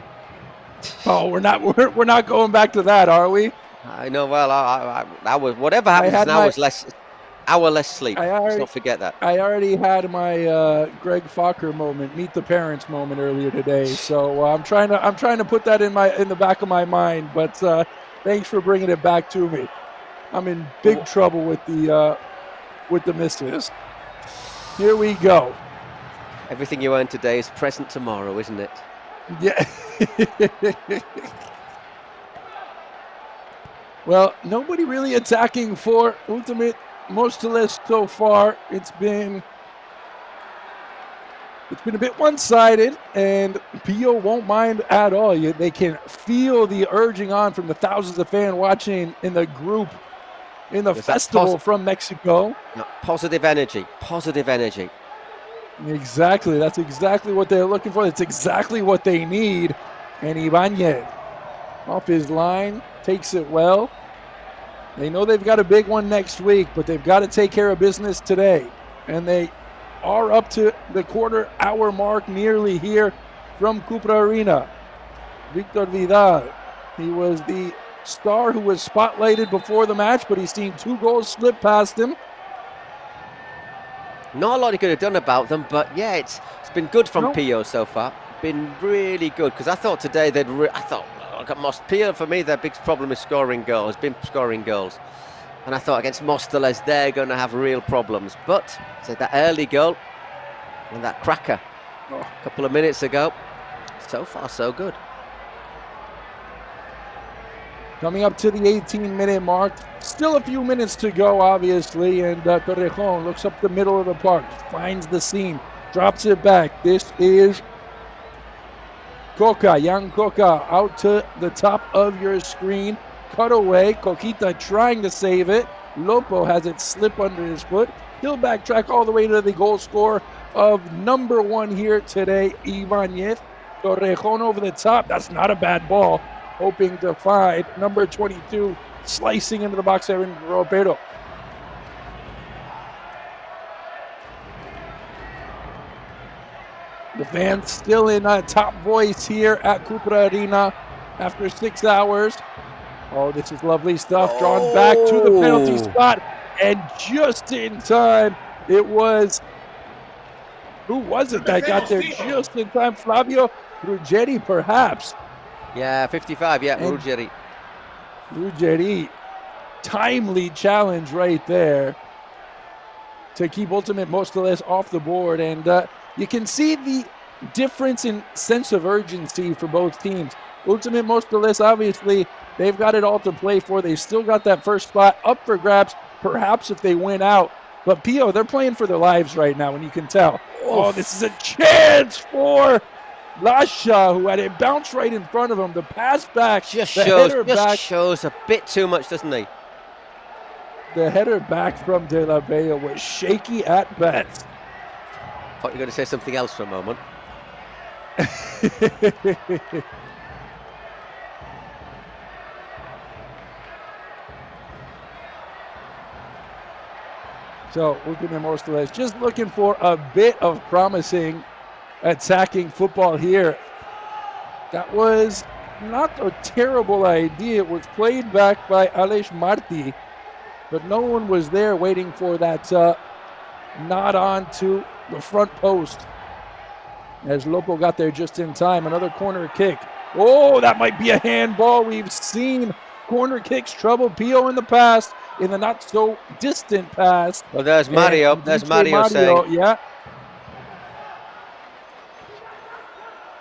Speaker 5: Oh, we're not going back to that, are we?
Speaker 1: I know. Well, I was whatever happens now is less sleep. Let's not forget that.
Speaker 5: I already had my Greg Fokker moment, meet the parents moment earlier today. So I'm trying to put that in the back of my mind. But thanks for bringing it back to me. I'm in big trouble with the missus. Here we go.
Speaker 1: Everything you earn today is present tomorrow, isn't it?
Speaker 5: Yeah. Well, nobody really attacking for Ultimate Móstoles so far. It's been a bit one-sided, and Pio won't mind at all. They can feel the urging on from the thousands of fans watching in the group in the festival from Mexico.
Speaker 1: Positive energy.
Speaker 5: Exactly. That's exactly what they're looking for. That's exactly what they need. And Ibanez off his line, takes it well. They know they've got a big one next week, but they've got to take care of business today. And they are up to the quarter-hour mark nearly here from Cupra Arena. Victor Vidal, he was the star who was spotlighted before the match, but he's seen 2 goals slip past him.
Speaker 1: Not a lot he could have done about them, but yeah, it's been good from Pio so far. Been really good, because I thought today Pio, for me, their big problem is scoring goals. Been scoring goals, and I thought against Móstoles they're going to have real problems. But that early goal and that cracker a couple of minutes ago, so far so good.
Speaker 5: Coming up to the 18-minute mark. Still a few minutes to go, obviously, and Torrejon looks up the middle of the park, finds the seam, drops it back. This is Coca, young Coca, out to the top of your screen. Cut away, Coquita trying to save it. Lopo has it slip under his foot. He'll backtrack all the way to the goal scorer of number 1 here today, Ibanez. Torrejon over the top. That's not a bad ball. Hoping to find number 22 slicing into the box, Aaron Roberto. The fans still in top voice here at Cupra Arena after 6 hours. Oh, this is lovely stuff. Drawn back to the penalty spot. And just in time, it was... Who was it that got there just in time? Flavio Ruggeri, perhaps.
Speaker 1: Yeah, 55, yeah, Ruggeri.
Speaker 5: Ruggeri, timely challenge right there to keep Ultimate Mostoles off the board. And you can see the difference in sense of urgency for both teams. Ultimate Mostoles, obviously, they've got it all to play for. They've still got that first spot up for grabs, perhaps if they win out. But Pio, they're playing for their lives right now, and you can tell. Oh, this is a chance for Lascia, who had it bounce right in front of him. The pass back,
Speaker 1: just shows a bit too much, doesn't he?
Speaker 5: The header back from De La Bella was shaky at best.
Speaker 1: Thought you were going to say something else for a moment.
Speaker 5: So, Ultimate Mostoles just looking for a bit of promising attacking football here. That was not a terrible idea. It was played back by Aleix Marti, but no one was there waiting for that nod on to the front post. As Lopo got there just in time, another corner kick. Oh, that might be a handball. We've seen corner kicks trouble Pio in the past, in the not so distant past.
Speaker 1: Well, there's Mario. There's Mario saying,
Speaker 5: yeah.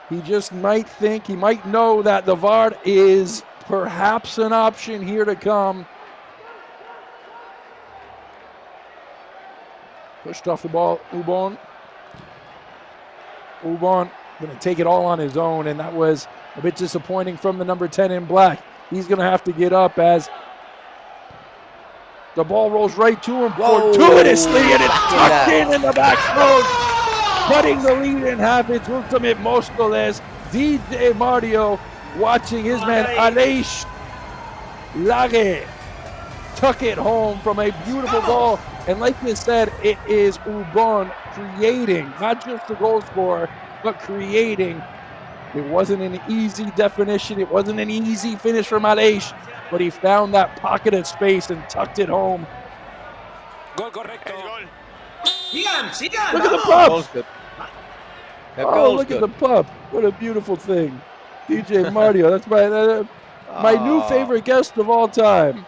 Speaker 5: He just might think, he might know that the VAR is perhaps an option here to come. Pushed off the ball, Ubon. Ubon going to take it all on his own, and that was a bit disappointing from the number 10 in black. He's going to have to get up as the ball rolls right to him fortuitously, and it's tucked in the back post. Cutting the lead in half, it's Ultimate Mostoles. DJ Mario watching his man Aleix Lage tuck it home from a beautiful ball. And like you said, it is Ubon creating, not just the goal scorer, but creating. It wasn't an easy definition. It wasn't an easy finish from Aleix, but he found that pocket of space and tucked it home.
Speaker 23: Gol correcto.
Speaker 5: Sigan! Look at the pup! Oh, look at the pup. What a beautiful thing. DJ Mario, that's my new favorite guest of all time.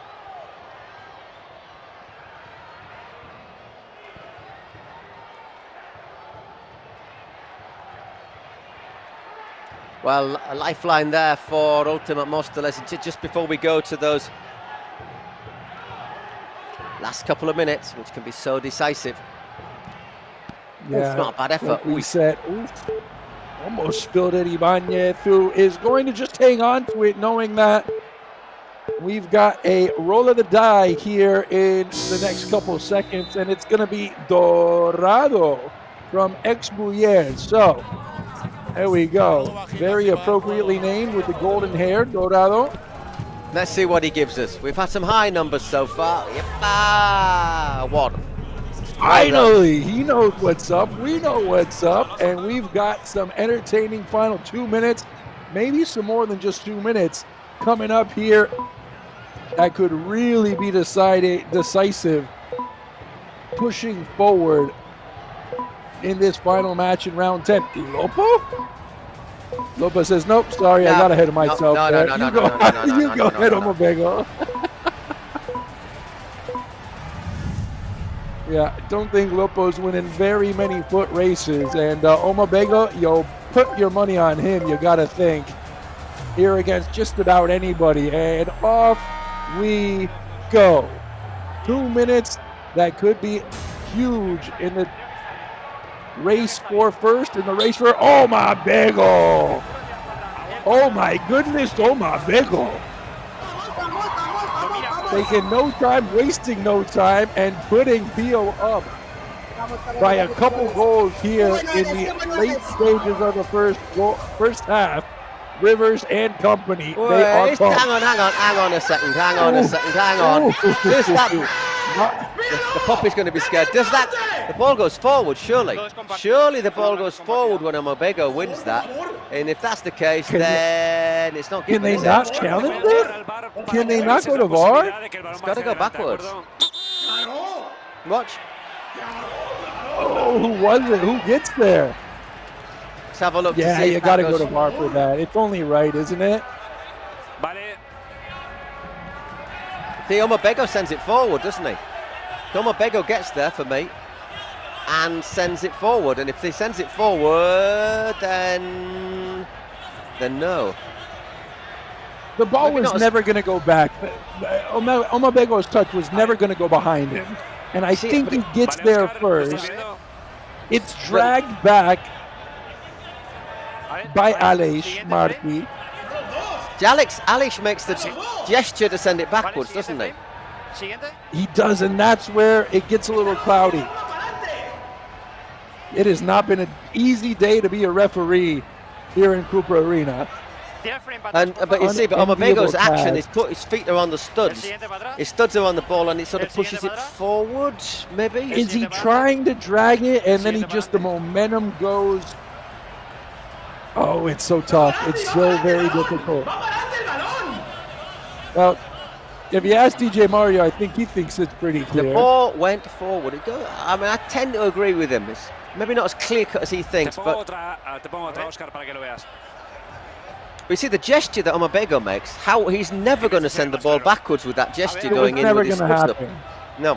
Speaker 1: Well, a lifeline there for Ultimate Mostoles just before we go to those last couple of minutes, which can be so decisive.
Speaker 5: Yeah,
Speaker 1: oof, not a bad effort.
Speaker 5: Like we said, almost spilled it. Ibanez, who is going to just hang on to it, knowing that we've got a roll of the die here in the next couple of seconds, and it's going to be Dorado from XBuyer. So, there we go. Very appropriately named with the golden hair, Dorado.
Speaker 1: Let's see what he gives us. We've had some high numbers so far. Yep. One.
Speaker 5: Finally, he knows what's up. We know what's up. And we've got some entertaining final 2 minutes, maybe some more than just 2 minutes, coming up here that could really be decisive, pushing forward in this final match in round 10. Lopo? Lopo says, nope, sorry, I got ahead of myself. You go ahead, Omabego. Yeah, I don't think Lopo's winning very many foot races. And Omabego, yo, put your money on him, you got to think. Here against just about anybody. And off we go. 2 minutes that could be huge in the race for first, in the race for Omabego. Oh my goodness, Omabego. Taking no time, wasting no time, and putting Pio up by a couple goals here in the late stages of the first half. Rivers and company,
Speaker 1: well,
Speaker 5: they are pumped.
Speaker 1: Hang on a second, hang on. The puppy's going to be scared. Does that The ball goes forward, surely. Surely the ball goes forward when Omobego wins that. And if that's the case, then it's not given.
Speaker 5: Can they not challenge it? Can they not go to VAR?
Speaker 1: It's got to go backwards. Watch.
Speaker 5: Oh, who was it? Who gets there?
Speaker 1: Let's have a look.
Speaker 5: Yeah,
Speaker 1: to see
Speaker 5: you got to go to VAR for that. It's only right, isn't it?
Speaker 1: See, Omobego sends it forward, doesn't he? Omobego gets there for me and sends it forward. And if he sends it forward, then no.
Speaker 5: The ball was never going to go back. Omobego's touch was never going to go behind him. And I think he gets there first. It's dragged back by Aleix Marti.
Speaker 1: Aleix makes the gesture to send it backwards, doesn't he?
Speaker 5: He does, and that's where it gets a little cloudy. It has not been an easy day to be a referee here in Cooper Arena.
Speaker 1: But you see, but Omobego's action is put his feet are on the studs. His studs are on the ball, and it sort of pushes it forward. Maybe
Speaker 5: is he trying to drag it, and then the momentum goes? Oh, it's so tough. It's so very difficult. Well, if you ask DJ Mario, I think he thinks it's pretty clear.
Speaker 1: The ball went forward. I mean, I tend to agree with him. It's maybe not as clear cut as he thinks, but you see the gesture that Omobego makes, how he's never going to send the ball backwards with that gesture going in with his studs up. No.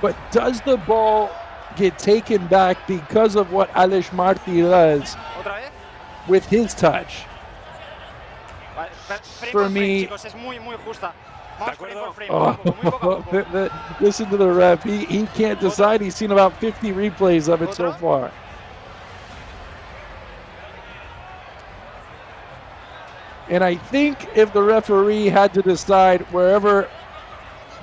Speaker 5: But does the ball get taken back because of what Aleix Marti does with his touch? For me, listen to the ref. He can't decide. He's seen about 50 replays of it so far. And I think if the referee had to decide wherever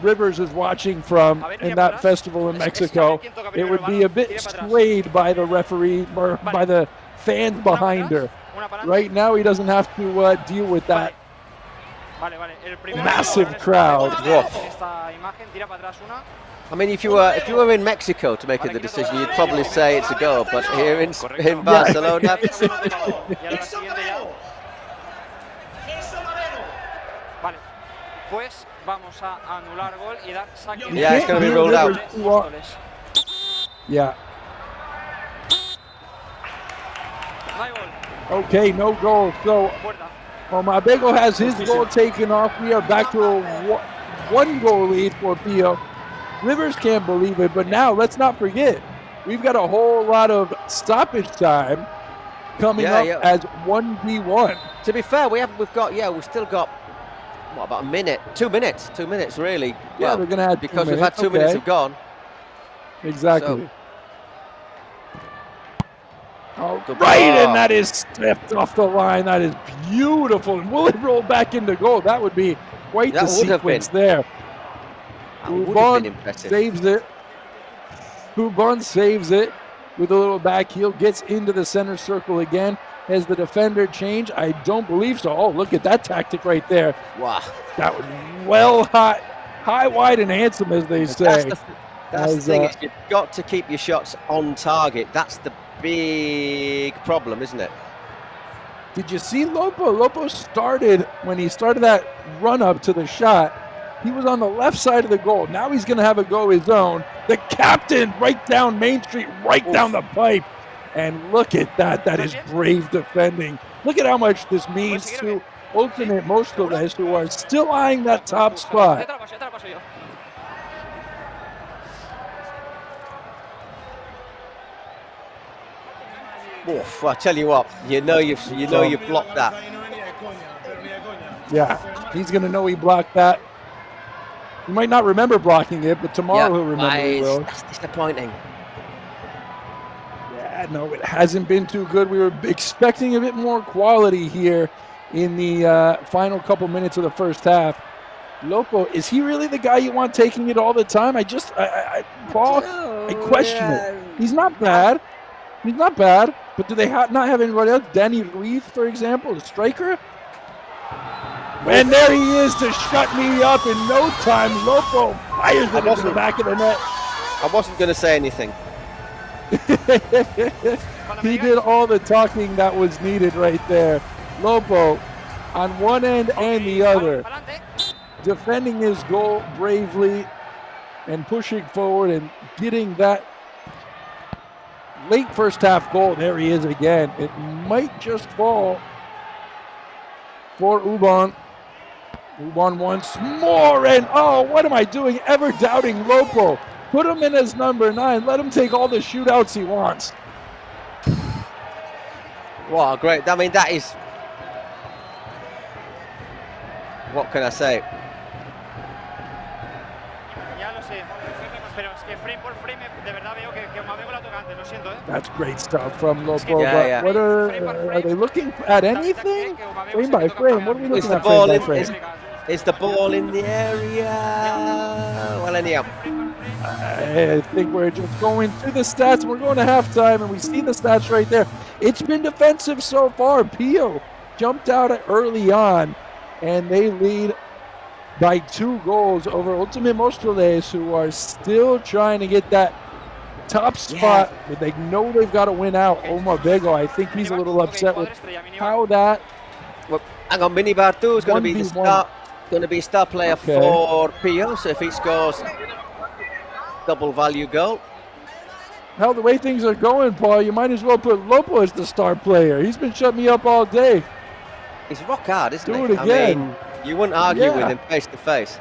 Speaker 5: Rivers is watching from in that festival in Mexico, it would be a bit swayed by the referee or by the fans behind her. Right now, he doesn't have to deal with that massive crowd.
Speaker 1: I mean, if you were in Mexico to make the decision, you'd probably say it's a goal. But here in Barcelona, yeah, it's going to be ruled out.
Speaker 5: Yeah. Okay, no goal. So Omobego has his goal taken off. We are back to a one-goal lead for Pio. Rivers can't believe it, but now let's not forget, we've got a whole lot of stoppage time coming up as 1v1.
Speaker 1: To be fair, we've still got what, about a minute, 2 minutes, 2 minutes really.
Speaker 5: Yeah, we're gonna have
Speaker 1: because we've had 2 minutes have gone.
Speaker 5: Exactly. So. Oh, right, and that is stepped off the line. That is beautiful. And will it roll back into goal? That would be quite the sequence there. Ubon saves it. Ubon saves it with a little back heel. Gets into the center circle again. Has the defender change? I don't believe so. Oh, look at that tactic right there.
Speaker 1: Wow.
Speaker 5: That was well high, wide, and handsome, as they say.
Speaker 1: That's the thing. You've got to keep your shots on target. That's the big problem, isn't it?
Speaker 5: Did you see Lopo? Lopo started, when he started that run up to the shot, he was on the left side of the goal. Now he's going to have a go his own. The captain right down Main Street, right down the pipe. And look at that. That is brave defending. Look at how much this means to Ultimate Móstoles, who are still eyeing that top spot.
Speaker 1: Oof, I tell you what, you know you've blocked that.
Speaker 5: Yeah, he's going to know he blocked that. He might not remember blocking it, but tomorrow he'll remember he will.
Speaker 1: That's disappointing.
Speaker 5: Yeah, no, it hasn't been too good. We were expecting a bit more quality here in the final couple minutes of the first half. Lopo, is he really the guy you want taking it all the time? Paul, I question it. He's not bad. He's not bad, but do they not have anybody else? Danny Ruiz, for example, the striker? And there he is to shut me up in no time. Lopo fires it into the back of the net.
Speaker 1: I wasn't going to say anything.
Speaker 5: He did all the talking that was needed right there. Lopo on one end and the other, defending his goal bravely and pushing forward and getting that late first half goal. There he is again. It might just fall for Ubon. Ubon once more, and oh, what am I doing? Ever doubting Lopo. Put him in as number 9. Let him take all the shootouts he wants.
Speaker 1: Wow, great. I mean, that is... What can I say?
Speaker 5: That's great stuff from Lopo. Yeah. What are they looking at anything? Frame by frame. What are we looking at frame by frame?
Speaker 1: Is the ball in the area? Well, anyhow.
Speaker 5: I think we're just going to the stats. We're going to halftime, and we see the stats right there. It's been defensive so far. Pio jumped out early on, and they lead by 2 goals over Ultimate Mostrales, who are still trying to get that top spot, but they know they've got to win out. Omar Bego, I think he's a little upset with how that...
Speaker 1: Well, hang on, Mini Bartu is going to be the star player for Pio, so if he scores double value goal.
Speaker 5: Hell, the way things are going, Paul, you might as well put Lopo as the star player. He's been shutting me up all day.
Speaker 1: He's rock hard, isn't he?
Speaker 5: Do it again.
Speaker 1: I mean, you wouldn't argue with him face to face.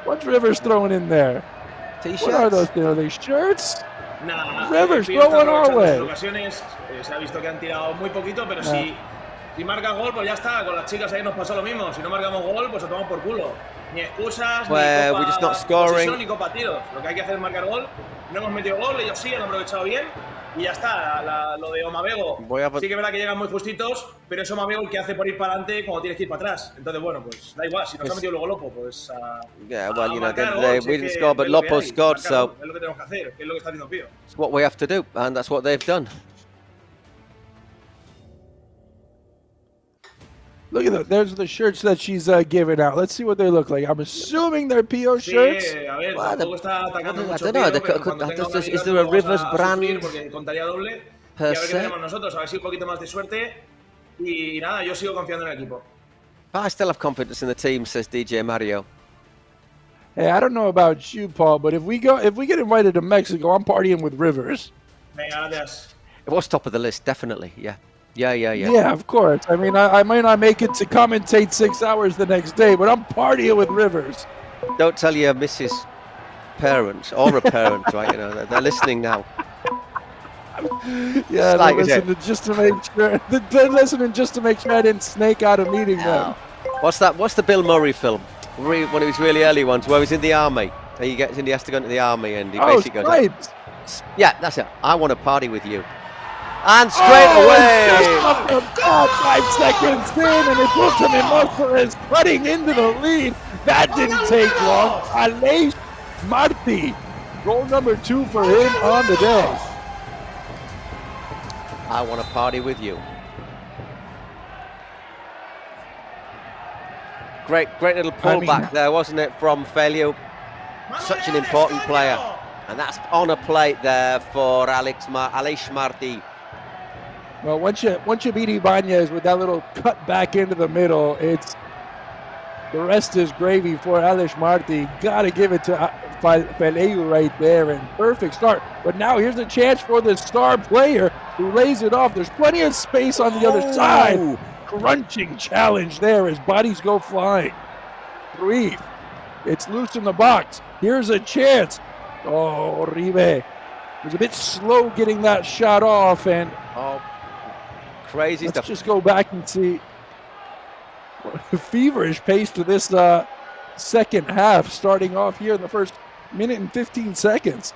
Speaker 5: What's Rivers throwing in there?
Speaker 1: T-shirts.
Speaker 5: What are those? Are they shirts?
Speaker 23: Nah,
Speaker 5: Rivers throwing our way.
Speaker 23: En ocasiones se ha visto que han tirado muy poquito, pero si marca gol, pues ya está. Con las chicas ahí nos pasó lo mismo. Si no marcamos gol, pues a tomar por culo. Ni excusas, ni copa, ni copa tiros. Lo que hay que hacer es marcar gol. No hemos metido gol, ellos sí han aprovechado bien. Y ya está, lo de Omabego. Sí que es verdad que llegan muy justitos, pero es Omabego el que hace por ir para adelante cuando tienes que ir para atrás. Entonces, bueno, pues da igual. Si nos ha metido luego Lopo, pues
Speaker 1: yeah, well, you know, we didn't score, but Lopo scored, so...
Speaker 23: Es lo que tenemos que hacer, que es lo que está haciendo Pío.
Speaker 1: It's what we have to do, and that's what they've done.
Speaker 5: Look at that. There's the shirts that she's giving out. Let's see what they look like. I'm assuming they're Pio shirts.
Speaker 23: Sí, a ver, tampoco está atacando mucho
Speaker 1: I don't know. Is there a Rivers brand
Speaker 23: contaría doble. Y a ver qué tenemos nosotros. A ver si un poquito más de suerte. Y nada, yo sigo confiando en el equipo.
Speaker 1: I still have confidence in the team, says DJ Mario.
Speaker 5: Hey, I don't know about you, Paul, but if we get invited to Mexico, I'm partying with Rivers.
Speaker 23: Venga, gracias.
Speaker 1: It was top of the list, definitely. Yeah.
Speaker 5: Yeah, of course. I mean, I might not make it to commentate 6 hours the next day, but I'm partying with Rivers.
Speaker 1: Don't tell your Mrs. Parents or a parent, right? You know, they're listening now.
Speaker 5: Yeah, they're listening just to make sure. They're listening just to make sure I didn't snake out a meeting them.
Speaker 1: What's that? What's the Bill Murray film? One of his really early ones where he's in the army. He has to go into the army, and he basically goes, yeah, that's it. I want to party with you. And straight away!
Speaker 5: God, 5 seconds in, and it's Ultimate Mostrales cutting into the lead. That didn't take long. Aleix Martí, goal number 2 for him on the day.
Speaker 1: I want to party with you. Great little pullback there, wasn't it, from Felio? Such an important player. And that's on a plate there for Aleix Martí.
Speaker 5: Well, once you beat Ibanez with that little cut back into the middle, the rest is gravy for Aleix Martí. Got to give it to Feleu right there, and perfect start. But now here's a chance for the star player who lays it off. There's plenty of space on the other side. Crunching challenge there as bodies go flying. Ruiz, it's loose in the box. Here's a chance. Oh, Ribe was a bit slow getting that shot off, and
Speaker 1: crazy stuff.
Speaker 5: Let's just go back and see feverish pace to this second half, starting off here in the first minute and 15 seconds.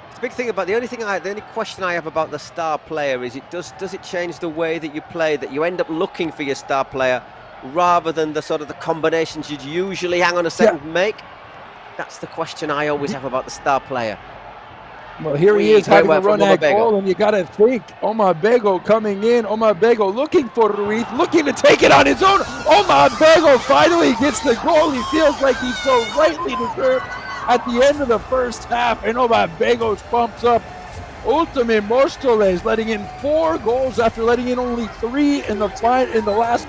Speaker 1: It's a big thing about the only question I have about the star player is does it change the way that you play, that you end up looking for your star player rather than the sort of the combinations you'd usually hang on a second make? That's the question I always have about the star player.
Speaker 5: Well, here he is having to run that goal, and you got to think, Omabego coming in. Omabego looking for Ruiz, looking to take it on his own. Omabego finally gets the goal he feels like he so rightly deserved at the end of the first half. And Omabego pumps up Ultimate Mostoles, letting in 4 goals after letting in only 3 in the last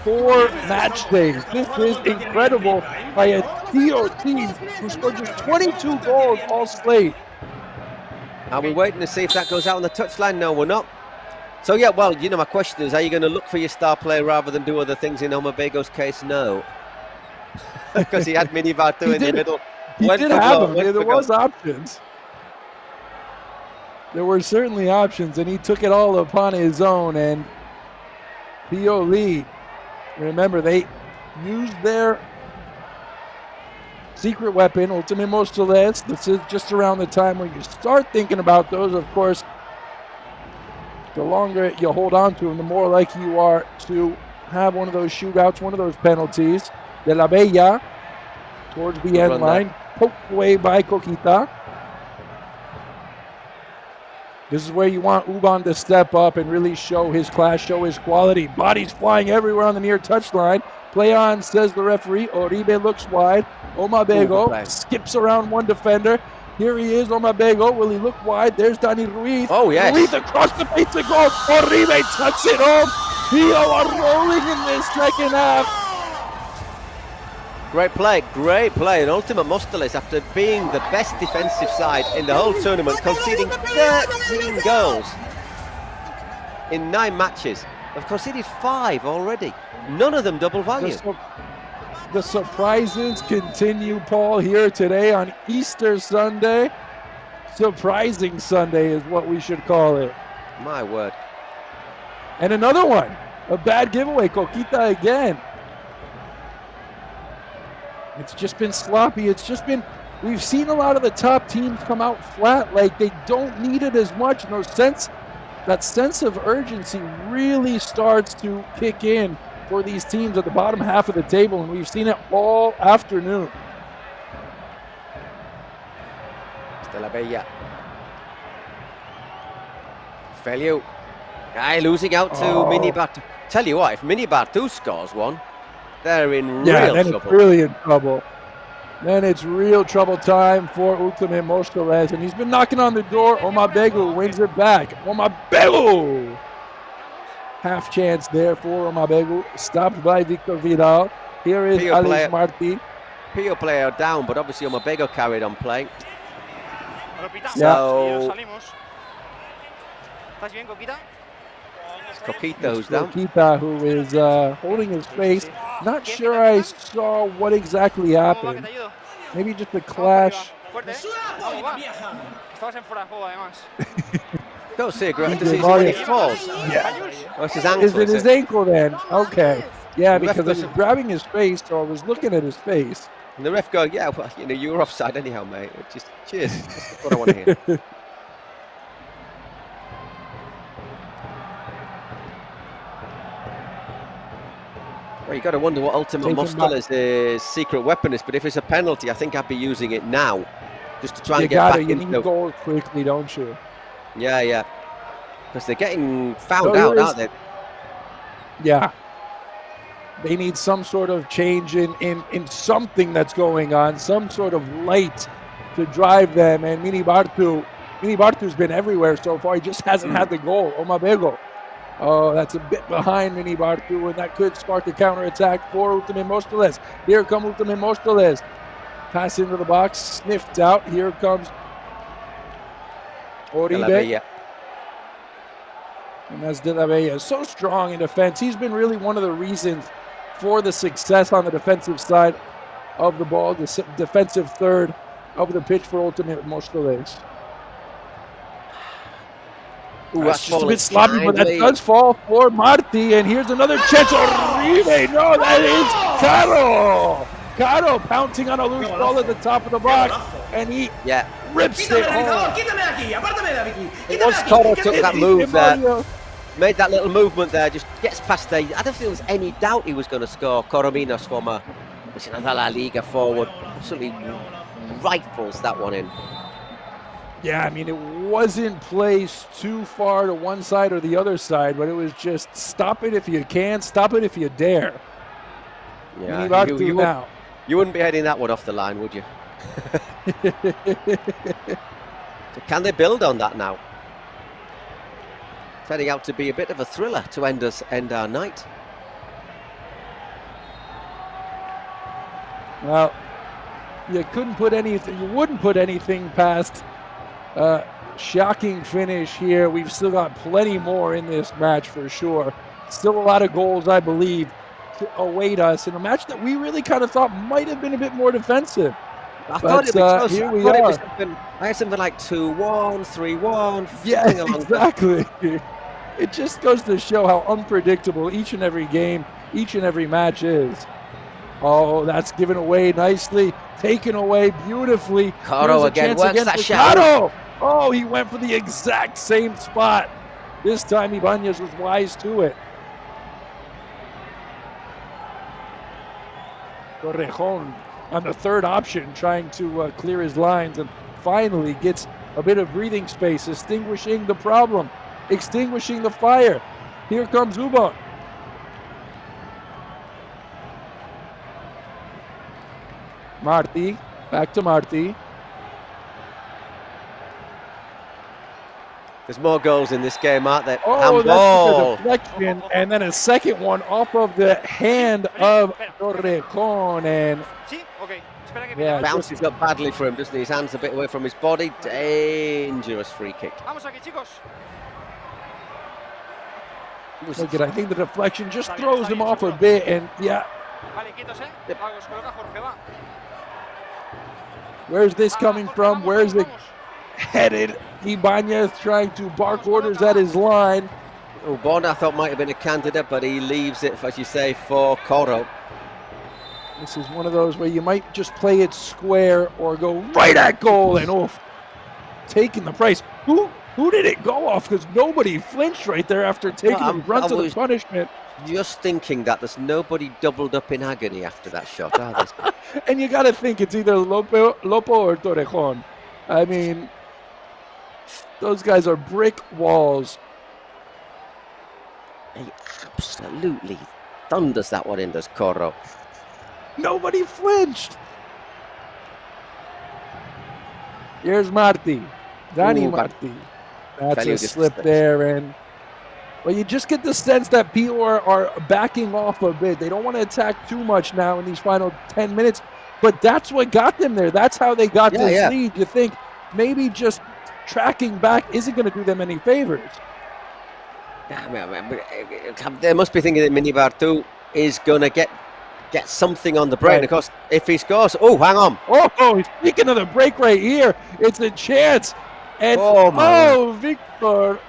Speaker 5: 4 match days. This is incredible by a Tio team who scored just 22 goals all slate.
Speaker 1: Are we waiting to see if that goes out on the touchline? No, we're not. So, yeah, well, you know, my question is, are you going to look for your star player rather than do other things? In Omabego's case, no. Because he had Mini Bartu in the middle.
Speaker 5: He did have him. There was options. There were certainly options, and he took it all upon his own. And Pio Lee, remember, they used their secret weapon, Ultimate Mostoles. This is just around the time when you start thinking about those. Of course, the longer you hold on to them, the more likely you are to have one of those shootouts, one of those penalties. De La Bella towards the end line, poked away by Coquita. This is where you want Uban to step up and really show his class, show his quality. Bodies flying everywhere on the near touchline. Play on, says the referee. Oribe looks wide. Omabego skips around one defender. Here he is, Omabego. Will he look wide? There's Dani Ruiz.
Speaker 1: Oh, yes.
Speaker 5: Ruiz across the face of goal. Oribe tucks it home. Pio are rolling in this second half.
Speaker 1: Great play, great play. And Ultimate Mostoles, after being the best defensive side in the whole tournament, conceding 13 goals in 9 matches. Have conceded 5 already. None of them double value.
Speaker 5: The surprises continue, Paul, here today on Easter Sunday. Surprising Sunday is what we should call it.
Speaker 1: My word.
Speaker 5: And another one, a bad giveaway, Coquita again. It's just been sloppy. It's just been, we've seen a lot of the top teams come out flat, like they don't need it as much. No sense, that sense of urgency really starts to kick in for these teams at the bottom half of the table, and we've seen it all afternoon.
Speaker 1: De La Bella. Felio. Losing out to Mini Bartu. Tell you what, if Mini Bartu scores one, they're in real trouble.
Speaker 5: Then it's really in trouble. Then it's real trouble time for Ultimate Mostoles, and he's been knocking on the door. Omabego wins it back. Omabego! Half chance there for Omabego. Stopped by Victor Vidal. Here is Alex Marti.
Speaker 1: Pio player down, but obviously Omabego carried on playing.
Speaker 21: So... ¿Estás bien, Coquita?
Speaker 1: It's Coquita who's down.
Speaker 5: Coquita who is holding his face. Not sure I saw what exactly happened. Maybe just a clash.
Speaker 1: Don't see a great to see when he falls.
Speaker 5: Yeah.
Speaker 1: Oh, it's his ankle.
Speaker 5: Is it his ankle then? Okay. Yeah, because I was grabbing his face, so I was looking at his face.
Speaker 1: And the ref going, yeah, well, you know, you were offside anyhow, mate. Just cheers. That's what I want to hear. Well, you got to wonder what Ultimate Mostoles' secret weapon is, but if it's a penalty, I think I'd be using it now, just to try and get back into.
Speaker 5: You need goals quickly, don't you?
Speaker 1: Yeah, yeah. Because they're getting found out, aren't they?
Speaker 5: Yeah. They need some sort of change in something that's going on, some sort of light to drive them. And Mini Bartu's been everywhere so far. He just hasn't had the goal. Omabego. Oh, that's a bit behind Mini Bartu, and that could spark a counterattack for Ultimate Mostoles. Here comes Ultimate Mostoles. Pass into the box, sniffed out. Here comes Oribe. And that's De La Bella. So strong in defense. He's been really one of the reasons for the success on the defensive side of the ball, the defensive third of the pitch for Ultimate Mostoles. Ooh, that's just a bit sloppy, but that does fall for Marti. And here's another chance. Oribe. No, that is Caro. Caro pouncing on a loose ball at the top of the box. And he rips it home.
Speaker 1: It was Caro took that move there. Made that little movement there, just gets past there. I don't think there was any doubt he was going to score. Corominas former La Liga forward. Absolutely rifles that one in.
Speaker 5: Yeah, I mean, it wasn't placed too far to one side or the other side, but it was just stop it if you can, stop it if you dare.
Speaker 1: Yeah, you wouldn't be heading that one off the line, would you? So can they build on that now? Turning out to be a bit of a thriller to end our night.
Speaker 5: Well, you couldn't put anything, you wouldn't put anything past shocking finish here. We've still got plenty more in this match for sure. Still a lot of goals, I believe, to await us in a match that we really kind of thought might have been a bit more defensive.
Speaker 1: I thought it'd be close.
Speaker 5: Here we are.
Speaker 1: I had something like 2-1, 3-1.
Speaker 5: Yeah, exactly. It just goes to show how unpredictable each and every game, each and every match is. Oh, that's given away nicely, taken away beautifully.
Speaker 1: Caro again works that shot.
Speaker 5: Oh, he went for the exact same spot. This time Ibanez was wise to it. Torrejon on the third option, trying to clear his lines, and finally gets a bit of breathing space, extinguishing the problem, extinguishing the fire. Here comes Ubon. Marti, back to Marti.
Speaker 1: There's more goals in this game, aren't there?
Speaker 5: Oh, that's a deflection, and then a second one off of the hand of Torrejon, and
Speaker 1: yeah, bounces up badly for him, doesn't he? His hand's a bit away from his body. Dangerous free kick.
Speaker 5: Look at, I think the deflection just throws him off a bit, and yeah. Where's this coming from? Where's it headed? Ibanez trying to bark orders at his line.
Speaker 1: Ubon, I thought, might have been a candidate, but he leaves it, as you say, for Coro.
Speaker 5: This is one of those where you might just play it square or go right at goal, and off, taking the price. Who did it go off? Because nobody flinched right there after taking the brunt of the punishment.
Speaker 1: Just thinking that there's nobody doubled up in agony after that shot, are there?
Speaker 5: And you got to think it's either Lopo or Torrejon. I mean, those guys are brick walls.
Speaker 1: He absolutely thunders that one in, does Coro.
Speaker 5: Nobody flinched. Here's Marti. Dani Marti. That's a slip there, and well, you just get the sense that people are backing off a bit. They don't want to attack too much now in these final 10 minutes, but that's what got them there. That's how they got this lead. You think maybe just tracking back isn't going to do them any favors.
Speaker 1: They must be thinking that Minibartu is going to get something on the break. Right. Of course, if he scores, oh, hang on.
Speaker 5: Oh, speaking of the break right here, it's a chance. And Victor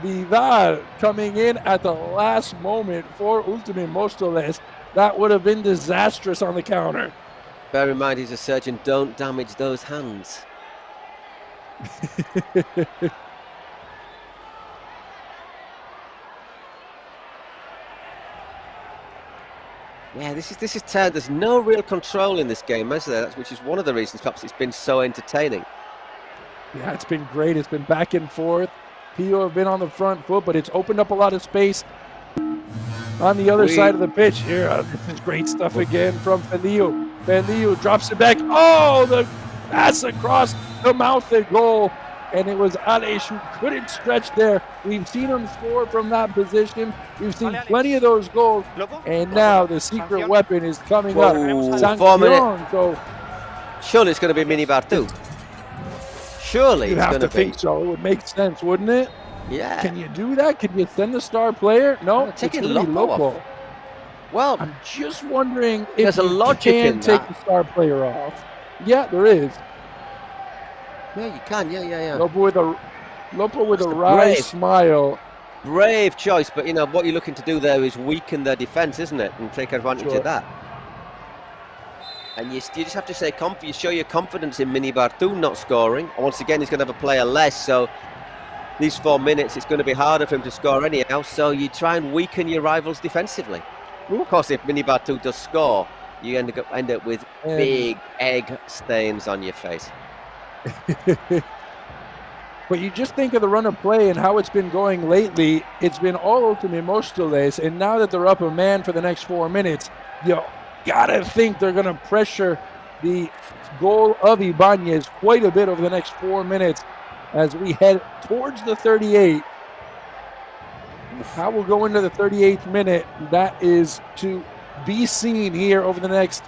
Speaker 5: Vidal coming in at the last moment for Ultimate Móstoles. That would have been disastrous on the counter.
Speaker 1: Bear in mind, he's a surgeon. Don't damage those hands. Yeah, this is turned. There's no real control in this game, is there? Which is one of the reasons perhaps it's been so entertaining.
Speaker 5: Yeah, it's been great. It's been back and forth. Pio have been on the front foot, but it's opened up a lot of space on the other side of the pitch. Here, this is great stuff again from Feliu. Feliu drops it back. Oh, the pass across the mouth of goal. And it was Aleix who couldn't stretch there. We've seen him score from that position. We've seen plenty of those goals. And now the secret weapon is coming up. So
Speaker 1: surely it's going to be Minibartu. Surely
Speaker 5: you'd have to think so. It would make sense, wouldn't it?
Speaker 1: Yeah.
Speaker 5: Can you do that? Can you send the star player? No,
Speaker 1: take it Lopo. Well,
Speaker 5: I'm just wondering if there's a logic in take the star player off. Yeah, there is.
Speaker 1: Yeah, you can. Yeah.
Speaker 5: Lopo with a wry smile.
Speaker 1: Brave choice, but you know what you're looking to do there is weaken their defense, isn't it, and take advantage of that. And you just have to say, you show your confidence in Minibartu not scoring. And once again, he's going to have a player less, so these 4 minutes, it's going to be harder for him to score anyhow. So you try and weaken your rivals defensively. Of course, if Minibartu does score, you end up with big egg stains on your face.
Speaker 5: But you just think of the run of play and how it's been going lately. It's been all Ultimate Móstoles, and now that they're up a man for the next 4 minutes, you gotta think they're gonna pressure the goal of Ibanez quite a bit over the next 4 minutes as we head towards the 38. How we'll go into the 38th minute, that is to be seen here over the next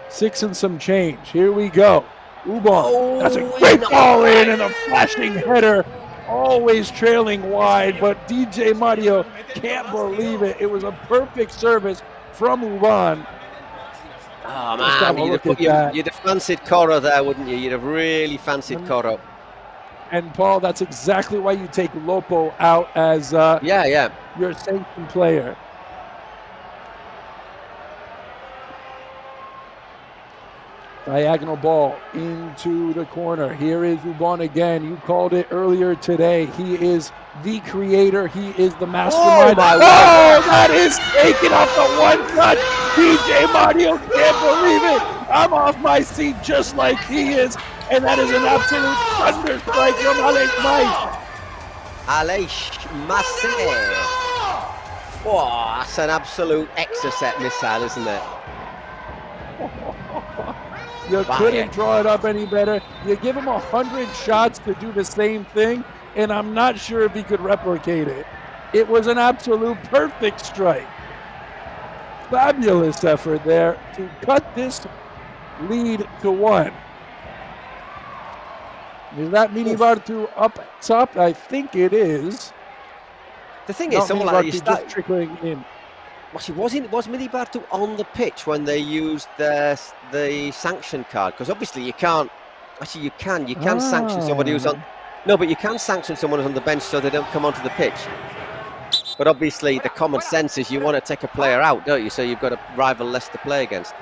Speaker 5: 6 and some change. Here we go. Ubon, that's a great ball in and a flashing header, always trailing wide, but DJ Mario can't believe it. It was a perfect service from Ubon.
Speaker 1: Oh man, you'd have fancied Coro there, wouldn't you? You'd have really fancied Coro.
Speaker 5: And Paul, that's exactly why you take Lopo out as your sanctioned player. Diagonal ball into the corner. Here is Ubon again. You called it earlier today. He is the creator. He is the mastermind. Oh, that is taken off the one touch. DJ Mario can't believe it. I'm off my seat just like he is. And that is an absolute thunder strike from Aleix Mas.
Speaker 1: Aleix Mas. Oh, that's an absolute Exocet missile, isn't it?
Speaker 5: You couldn't draw it up any better. You give him 100 shots to do the same thing, and I'm not sure if he could replicate it. It was an absolute perfect strike. Fabulous effort there to cut this lead to 1. Is that Minibartu up top? I think it is.
Speaker 1: The thing is, someone like you
Speaker 5: just trickling in.
Speaker 1: Actually, was Minibartu on the pitch when they used the sanction card? Because obviously you can't. Actually, you can sanction somebody who's on. No, but you can sanction someone who's on the bench so they don't come onto the pitch. But obviously, the common sense is you want to take a player out, don't you? So you've got a rival less to play against.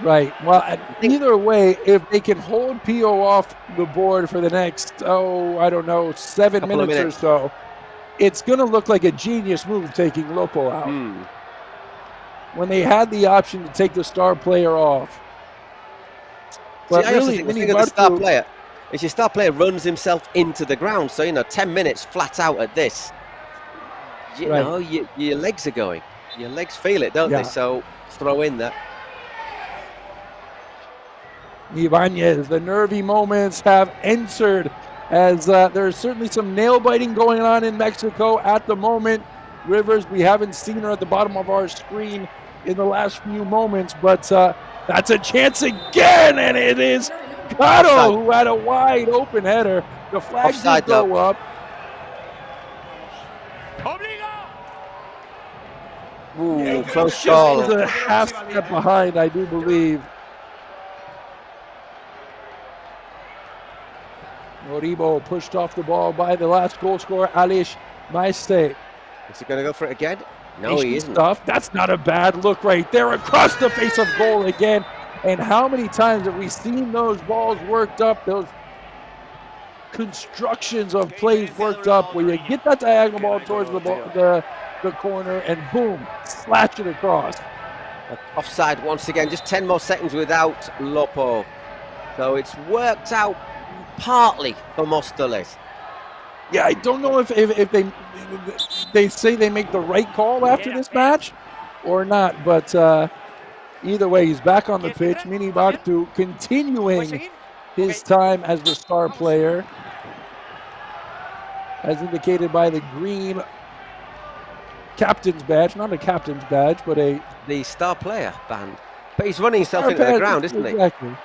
Speaker 5: Right. Well, either way, if they can hold PO off the board for the next, I don't know, 7 minutes or so, it's going to look like a genius move taking Lopo out. When they had the option to take the star player off. But
Speaker 1: see, really, the thing of the star player is your star player runs himself into the ground. So, 10 minutes flat out at this. You know, your legs are going. Your legs feel it, don't they? So throw in that.
Speaker 5: Ibanez, the nervy moments have entered as there's certainly some nail biting going on in Mexico at the moment. Rivers, we haven't seen her at the bottom of our screen in the last few moments, but that's a chance again, and it is Caro who had a wide open header. The flag did go up.
Speaker 1: Ooh, close call.
Speaker 5: Just a half step behind, I do believe. Moribo pushed off the ball by the last goal scorer, Aleix Mas.
Speaker 1: Is he going to go for it again? No, he isn't.
Speaker 5: That's not a bad look right there across the face of goal again. And how many times have we seen those balls worked up, those constructions of plays worked up where you get that diagonal ball towards the corner and boom, slash it across.
Speaker 1: Offside once again, just 10 more seconds without Lopo. So it's worked out partly for Móstoles.
Speaker 5: Yeah, I don't know if they say they make the right call after this match or not, but either way, he's back on the pitch. Minibartu continuing his time as the star player, as indicated by the green captain's badge. Not a captain's badge, but
Speaker 1: the star player band. But he's running himself into the ground, isn't he?
Speaker 5: Exactly.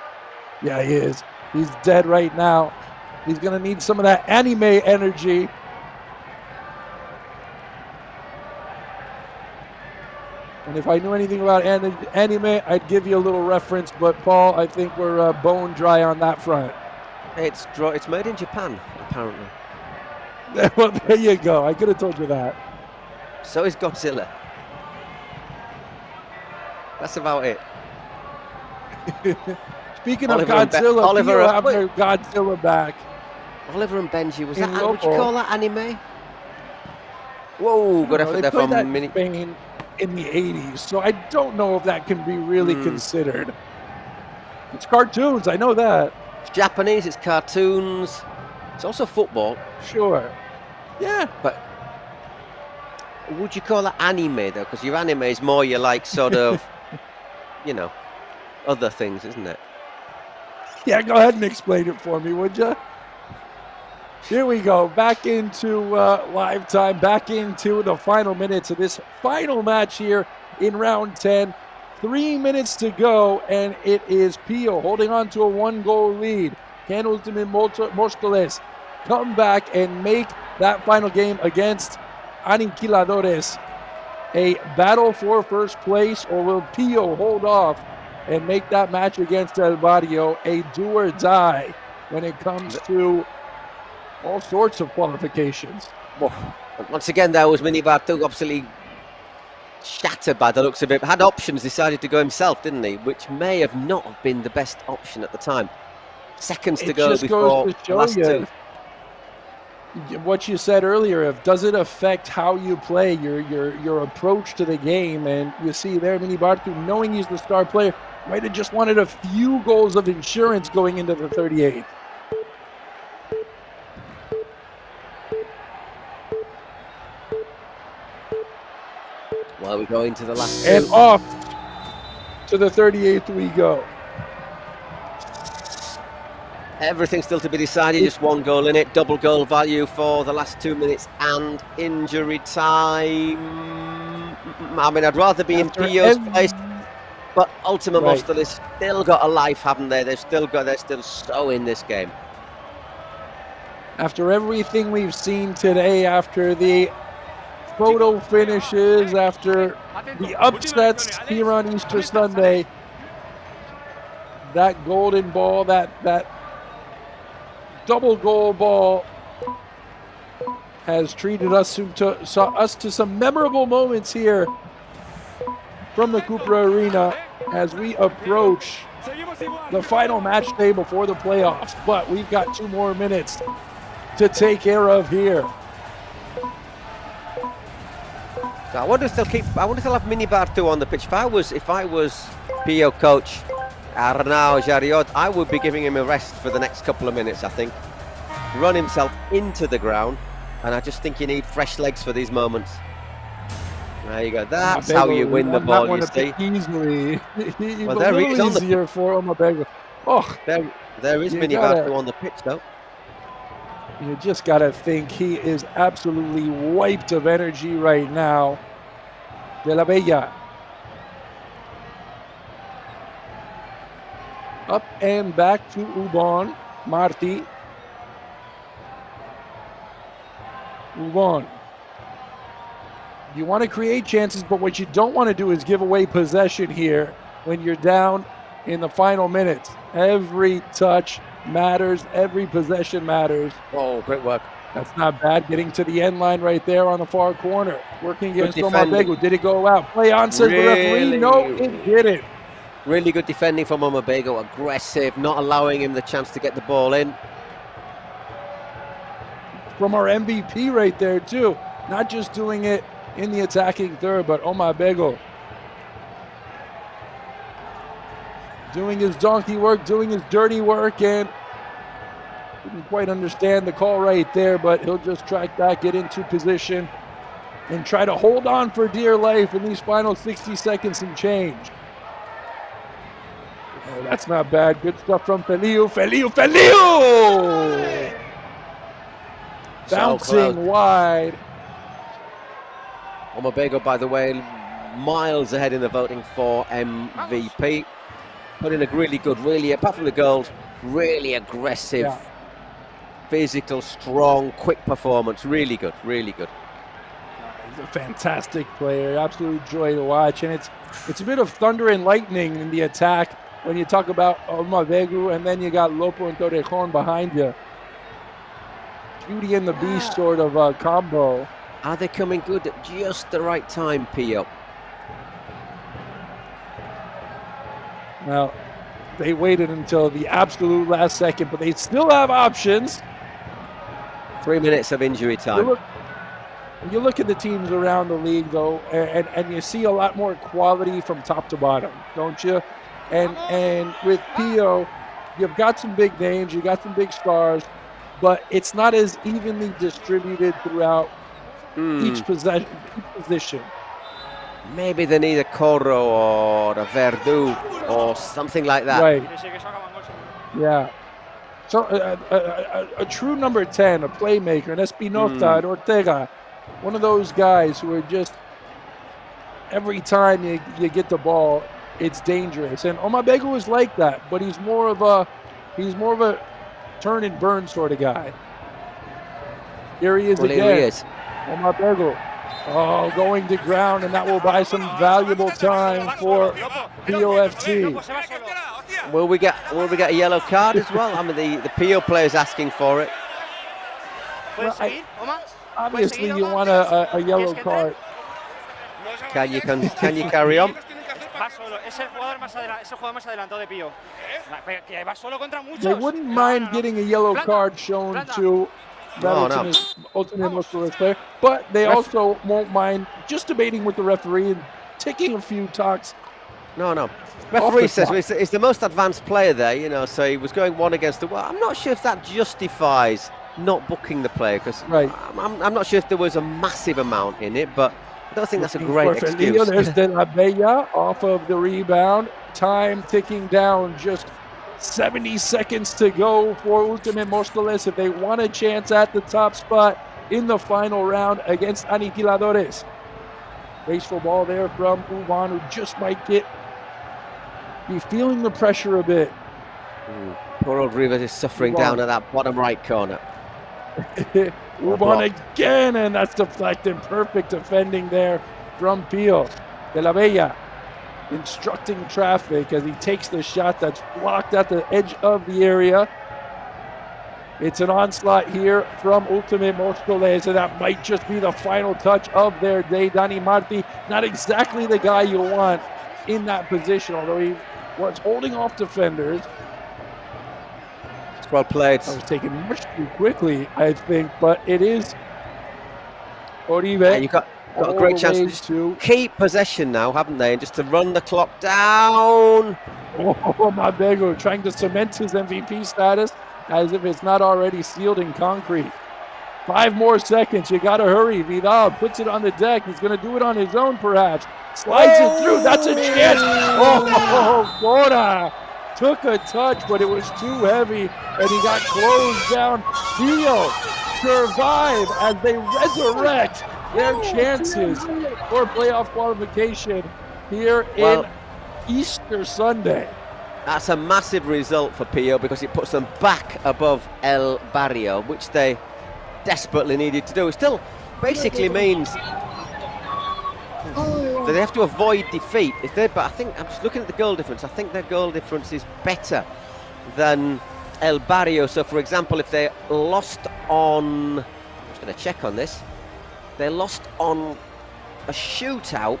Speaker 5: Yeah, he is. He's dead right now. He's going to need some of that anime energy. And if I knew anything about anime, I'd give you a little reference. But, Paul, I think we're bone dry on that front.
Speaker 1: It's made in Japan, apparently.
Speaker 5: Well, there you go. I could have told you that.
Speaker 1: So is Godzilla. That's about it.
Speaker 5: Speaking of Godzilla, Oliver have their Godzilla back.
Speaker 1: Oliver and Benji, would you call that anime? Whoa, good effort there from
Speaker 5: Spain in the 80s, so I don't know if that can be really considered. It's cartoons, I know that.
Speaker 1: It's Japanese, it's cartoons, it's also football.
Speaker 5: Sure. Yeah.
Speaker 1: But would you call it anime, though? Because your anime is more your, like, sort of, you know, other things, isn't it?
Speaker 5: Yeah, go ahead and explain it for me, would you? Here we go, back into live time, back into the final minutes of this final match here in round 10. 3 minutes to go, and it is Pio holding on to a 1-goal lead. Can Ultimate Móstoles come back and make that final game against Aniquiladores a battle for first place, or will Pio hold off and make that match against El Barrio a do or die when it comes to all sorts of qualifications?
Speaker 1: Well, once again, there was Minibar too, absolutely shattered by the looks of it. Had options, decided to go himself, didn't he? Which may have not been the best option at the time. Seconds to go before the last two.
Speaker 5: What you said earlier, does it affect how you play, your approach to the game? And you see there, Minibar, knowing he's the star player, might have just wanted a few goals of insurance going into the 38th.
Speaker 1: Well, we go into the last
Speaker 5: and
Speaker 1: two.
Speaker 5: Off to the 38th we go.
Speaker 1: Everything still to be decided, just 1 goal in it. Double goal value for the last 2 minutes and injury time. I mean, I'd rather be in Pio's place, but Ultima Móstoles still got a life, haven't they? They're still so in this game.
Speaker 5: After everything we've seen today, after the photo finishes, after the upsets here on Easter Sunday, that golden ball, that double goal ball has treated us to some memorable moments here from the Cupra Arena as we approach the final match day before the playoffs. But we've got 2 more minutes to take care of here.
Speaker 1: So I wonder if they'll have Minibar 2 on the pitch. If I was Pio coach Arnau Jariot, I would be giving him a rest for the next couple of minutes, I think. Run himself into the ground, and I just think you need fresh legs for these moments. There you go. That's how you win the ball, you see.
Speaker 5: Easily.
Speaker 1: Well, there he is on the
Speaker 5: easier for Omabego. Oh,
Speaker 1: there is Minibar 2 on the pitch, though.
Speaker 5: You just got to think he is absolutely wiped of energy right now. De la Bella. Up and back to Ubon. Marti. Ubon. You want to create chances, but what you don't want to do is give away possession here when you're down in the final minutes. Every touch matters. Every possession matters.
Speaker 1: Oh, great work.
Speaker 5: That's not bad. Getting to the end line right there on the far corner. Working against Omabego. Did it go out? Play on, says the referee. No, it didn't.
Speaker 1: Really good defending from Omabego. Aggressive, not allowing him the chance to get the ball in.
Speaker 5: From our MVP right there, too. Not just doing it in the attacking third, but Omabego doing his donkey work, doing his dirty work, and didn't quite understand the call right there, but he'll just track back, get into position, and try to hold on for dear life in these final 60 seconds and change. Oh, that's not bad. Good stuff from Feliu. Bouncing wide.
Speaker 1: Omabego, by the way, miles ahead in the voting for MVP. Put in a really good, apart from the goals, really aggressive, physical, strong, quick performance. Really good, really good.
Speaker 5: He's a fantastic player, absolute joy to watch. And it's a bit of thunder and lightning in the attack when you talk about Omabego, and then you got Lopo and Torrejon behind you. Beauty and the Beast sort of combo.
Speaker 1: Are they coming good at just the right time, Pio?
Speaker 5: Well, they waited until the absolute last second, but they still have options.
Speaker 1: 3 minutes of injury time.
Speaker 5: You look at the teams around the league, though, and you see a lot more quality from top to bottom, don't you? And with Pio, you've got some big names, you got some big stars, but it's not as evenly distributed throughout each position.
Speaker 1: Maybe they need a Corro or a Verdu or something like that.
Speaker 5: Right. Yeah. So a true number 10, a playmaker, an Espinosa, an Ortega, one of those guys who are just, every time you get the ball, it's dangerous. And Omabego is like that, but he's more of a turn and burn sort of guy. Here he is again. Here he is. Omabego. Oh, going to ground, and that will buy some valuable time for POFC.
Speaker 1: Will we get a yellow card as well? I mean, the PO player's asking for it.
Speaker 5: Well, obviously, you want a yellow card.
Speaker 1: Can you carry on?
Speaker 5: They wouldn't mind getting a yellow card shown to Ultimate Muscular player, but they also won't mind just debating with the referee and taking a few talks.
Speaker 1: No. Referee says it's the most advanced player there, you know, so he was going one against the well. I'm not sure if that justifies not booking the player, because I'm not sure if there was a massive amount in it, but I don't think that's a great excuse.
Speaker 5: There's De La Bella off of the rebound. Time ticking down, just 70 seconds to go for Ultimate Móstoles if they want a chance at the top spot in the final round against Aniquiladores. Wasteful ball there from Uban, who just might be feeling the pressure a bit.
Speaker 1: Poor old Rivas is suffering down at that bottom right corner.
Speaker 5: Uban again, and that's deflected. Perfect defending there from Pio. De La Bella instructing traffic as he takes the shot that's blocked at the edge of the area. It's an onslaught here from Ultimate Móstoles, and that might just be the final touch of their day. Dani Marti, not exactly the guy you want in that position, although he was holding off defenders.
Speaker 1: It's well played.
Speaker 5: I was taken much too quickly, I think, but it is Oribe.
Speaker 1: You got a great chance to keep possession now, haven't they? And just to run the clock down.
Speaker 5: Mabego trying to cement his MVP status as if it's not already sealed in concrete. 5 more seconds. You got to hurry. Vidal puts it on the deck. He's going to do it on his own, perhaps. Slides it through. That's a chance. Gora took a touch, but it was too heavy, and he got closed down. Pio survive as they resurrect their chances for playoff qualification here in Easter Sunday.
Speaker 1: That's a massive result for Pio because it puts them back above El Barrio, which they desperately needed to do. It still basically means that they have to avoid defeat. But I think, I'm just looking at the goal difference, I think their goal difference is better than El Barrio. So, for example, if they lost on, I'm just going to check on this, they lost on a shootout,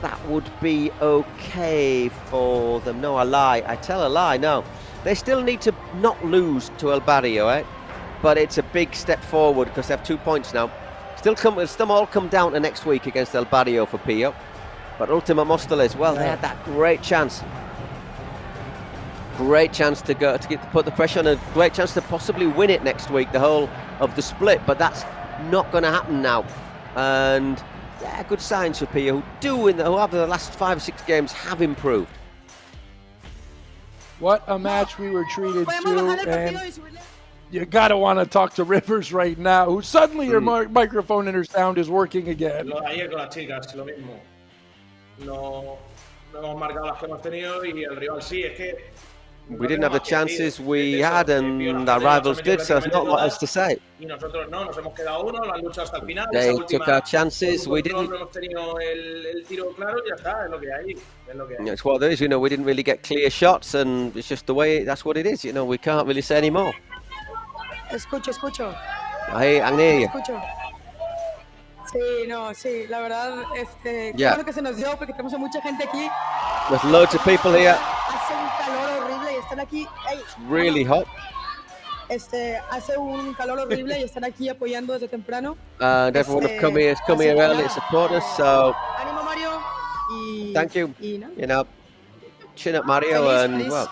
Speaker 1: that would be okay for them. No, I lie. I tell a lie. No, they still need to not lose to El Barrio, but it's a big step forward because they have 2 points now. Still all come down to next week against El Barrio for Pio. But Ultima Móstoles, well, they had that great chance. Great chance to put the pressure on, a great chance to possibly win it next week, the whole of the split. But that's not going to happen now. And yeah, good signs for Pio, who over the last 5 or 6 games have improved.
Speaker 5: What a match we were treated to, and you gotta want to talk to Rivers right now, who suddenly your microphone and her sound is working again.
Speaker 23: Ayer con las chicas, lo mismo. No hemos marcado las que hemos tenido y el rival sí, es que
Speaker 1: we didn't have the chances we had, and our rivals did, so there's not a lot else to say.
Speaker 23: Y nosotros no, nos hemos quedado uno, lo han luchado hasta el final.
Speaker 1: They took our chances, we didn't.
Speaker 23: No hemos tenido el tiro claro y ya está, es lo que hay.
Speaker 1: It's what there is, you know, we didn't really get clear shots, and it's just the way, that's what it is, you know, we can't really say any more.
Speaker 13: Escucho.
Speaker 1: I hear you.
Speaker 13: Escucho. Sí, la verdad, claro que se nos dio porque tenemos mucha gente aquí.
Speaker 1: There's loads of people here.
Speaker 13: Hace un calor horrible y están aquí.
Speaker 1: It's really hot.
Speaker 13: Hace un calor horrible y están aquí apoyando desde temprano.
Speaker 1: And everyone have come here early to support us, so
Speaker 13: ánimo, Mario.
Speaker 1: Thank you. You know, chin up, Mario, and well,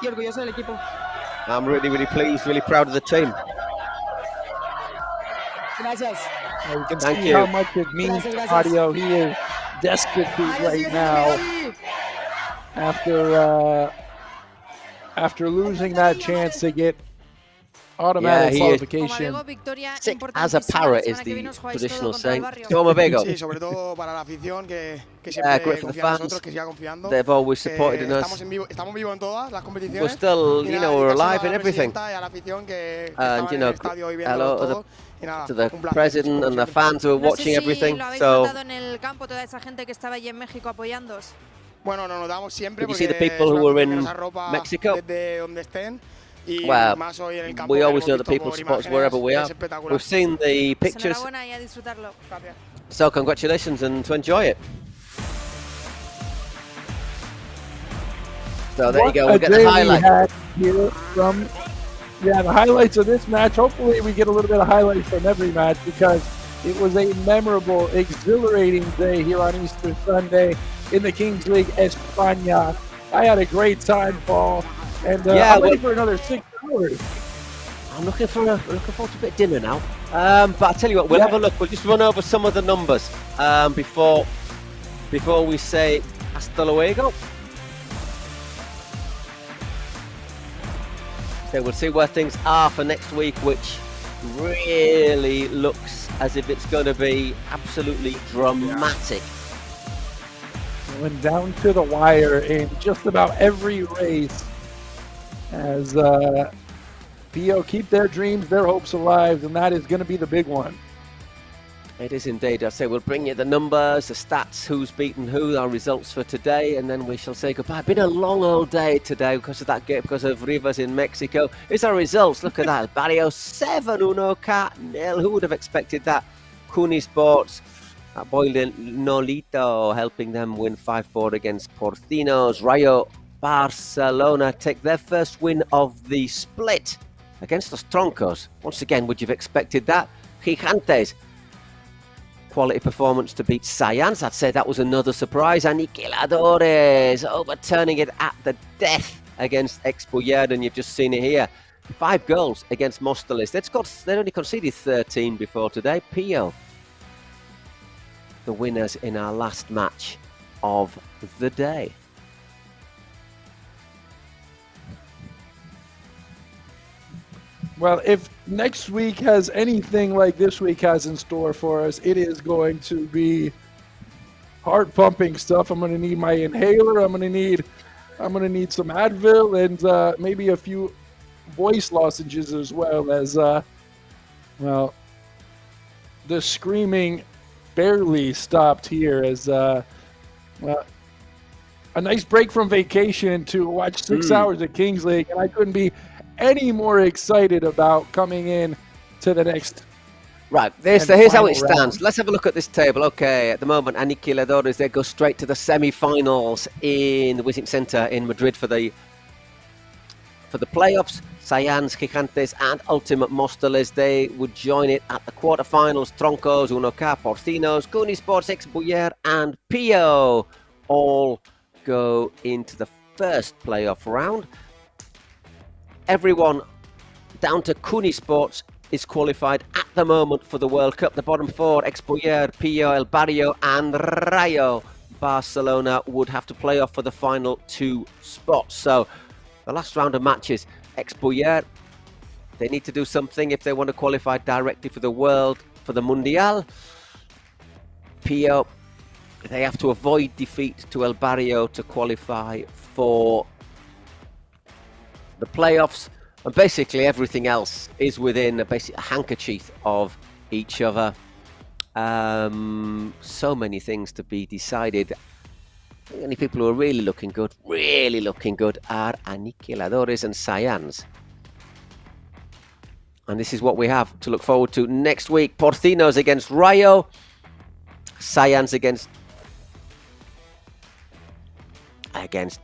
Speaker 1: I'm really, really pleased, really proud of the team.
Speaker 13: Gracias.
Speaker 5: You can see how much it means to Mario. He is desperate right now after losing that chance to get automatic qualification.
Speaker 1: Sick as a parrot is the traditional saying. Toma Bego.
Speaker 14: Sí, sobre todo para la afición que siempre confía en nosotros, que siga confiando.
Speaker 1: They've always supported us.
Speaker 14: Estamos vivos en todas las competiciones.
Speaker 1: We're still, you know, we're alive in everything.
Speaker 14: And
Speaker 1: you know, hello to the president and the fans who are watching everything. So.
Speaker 14: Bueno, nos notamos siempre
Speaker 1: porque you see the people who were in Mexico? Well, we always know the people support us wherever we are. We've seen the pictures. So congratulations and to enjoy it. So there you go, we'll get the highlights.
Speaker 5: The highlights of this match. Hopefully we get a little bit of highlights from every match because it was a memorable, exhilarating day here on Easter Sunday in the Kings League España. I had a great time, Paul, and I'm ready for another 6 hours.
Speaker 1: I'm looking forward to a bit of dinner now. But I'll tell you what, we'll have a look. We'll just run over some of the numbers before we say hasta luego. So we'll see where things are for next week, which really looks as if it's going to be absolutely dramatic.
Speaker 5: Going down to the wire in just about every race as PO keep their dreams, their hopes alive, and that is going to be the big one.
Speaker 1: It is indeed. I say we'll bring you the numbers, the stats, who's beaten who, our results for today, and then we shall say goodbye. Been a long old day today because of that game, because of Rivas in Mexico. It's our results. Look at that. Barrio 7-1, Cat nil. Who would have expected that? Cuni Sports, that boy Nolito, helping them win 5-4 against Porcinos. Rayo Barcelona take their first win of the split against Los Troncos. Once again, would you have expected that? Gigantes. Quality performance to beat Science. I'd say that was another surprise. Aniquiladores overturning it at the death against XBuyer, and you've just seen it here. 5 goals against Móstoles. They only conceded 13 before today. Pio, the winners in our last match of the day.
Speaker 5: Well, if next week has anything like this week has in store for us, it is going to be heart-pumping stuff. I'm going to need my inhaler. I'm going to need some Advil and maybe a few voice lozenges as well as well, the screaming barely stopped here as well, a nice break from vacation to watch 6 hours of Kings League, and I couldn't be any more excited about coming in to the next.
Speaker 1: Right, here's how it stands. Let's have a look at this table. Okay, at the moment, Aniquiladores, they go straight to the semi-finals in the Wizink Center in Madrid for the playoffs. Science, Gigantes, and Ultimate Móstoles, they would join it at the quarterfinals. Troncos, 1K, Porcinos, Cuni Sports, XBuyer, and Pio all go into the first playoff round. Everyone down to Cuni Sports is qualified at the moment for the World Cup. The bottom 4, XBuyer, Pio, El Barrio, and Rayo Barcelona would have to play off for the final 2 spots. So the last round of matches, XBuyer, they need to do something if they want to qualify directly for the Mundial. Pio, they have to avoid defeat to El Barrio to qualify for the playoffs, and basically everything else is within a basic handkerchief of each other. So many things to be decided. The only people who are really looking good are Aniquiladores and Science. And this is what we have to look forward to next week. Porcinos against Rayo, Science against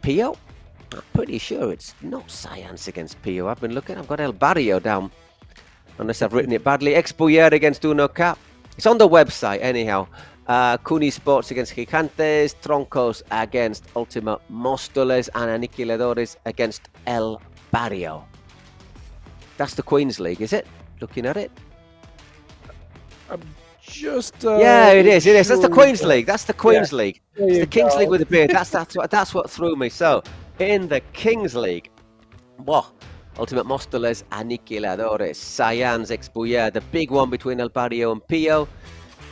Speaker 1: Pio. I'm pretty sure it's not Science against Pio. I've been looking. I've got El Barrio down, unless I've written it badly. XBuyer against 1K. It's on the website anyhow. Kuni Sports against Gigantes, Troncos against Ultima Móstoles, and Aniquiladores against El Barrio. That's the Queen's League, is it? Looking at it. Yeah, it is. It is. That's the Queen's League. That's the Queen's League. It's the King's League with a beard. That's what threw me. So, in the King's League, Ultimate Móstoles, Aniquiladores, Cyan's XBuyer, the big one between El Barrio and Pio,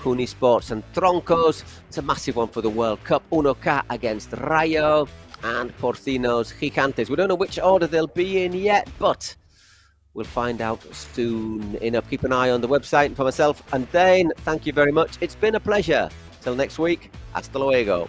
Speaker 1: Kuni Sports and Troncos. It's a massive one for the World Cup. 1K against Rayo and Porcinos Gigantes. We don't know which order they'll be in yet, but we'll find out soon enough. Keep an eye on the website. And for myself and Dane, thank you very much. It's been a pleasure. Till next week, hasta luego.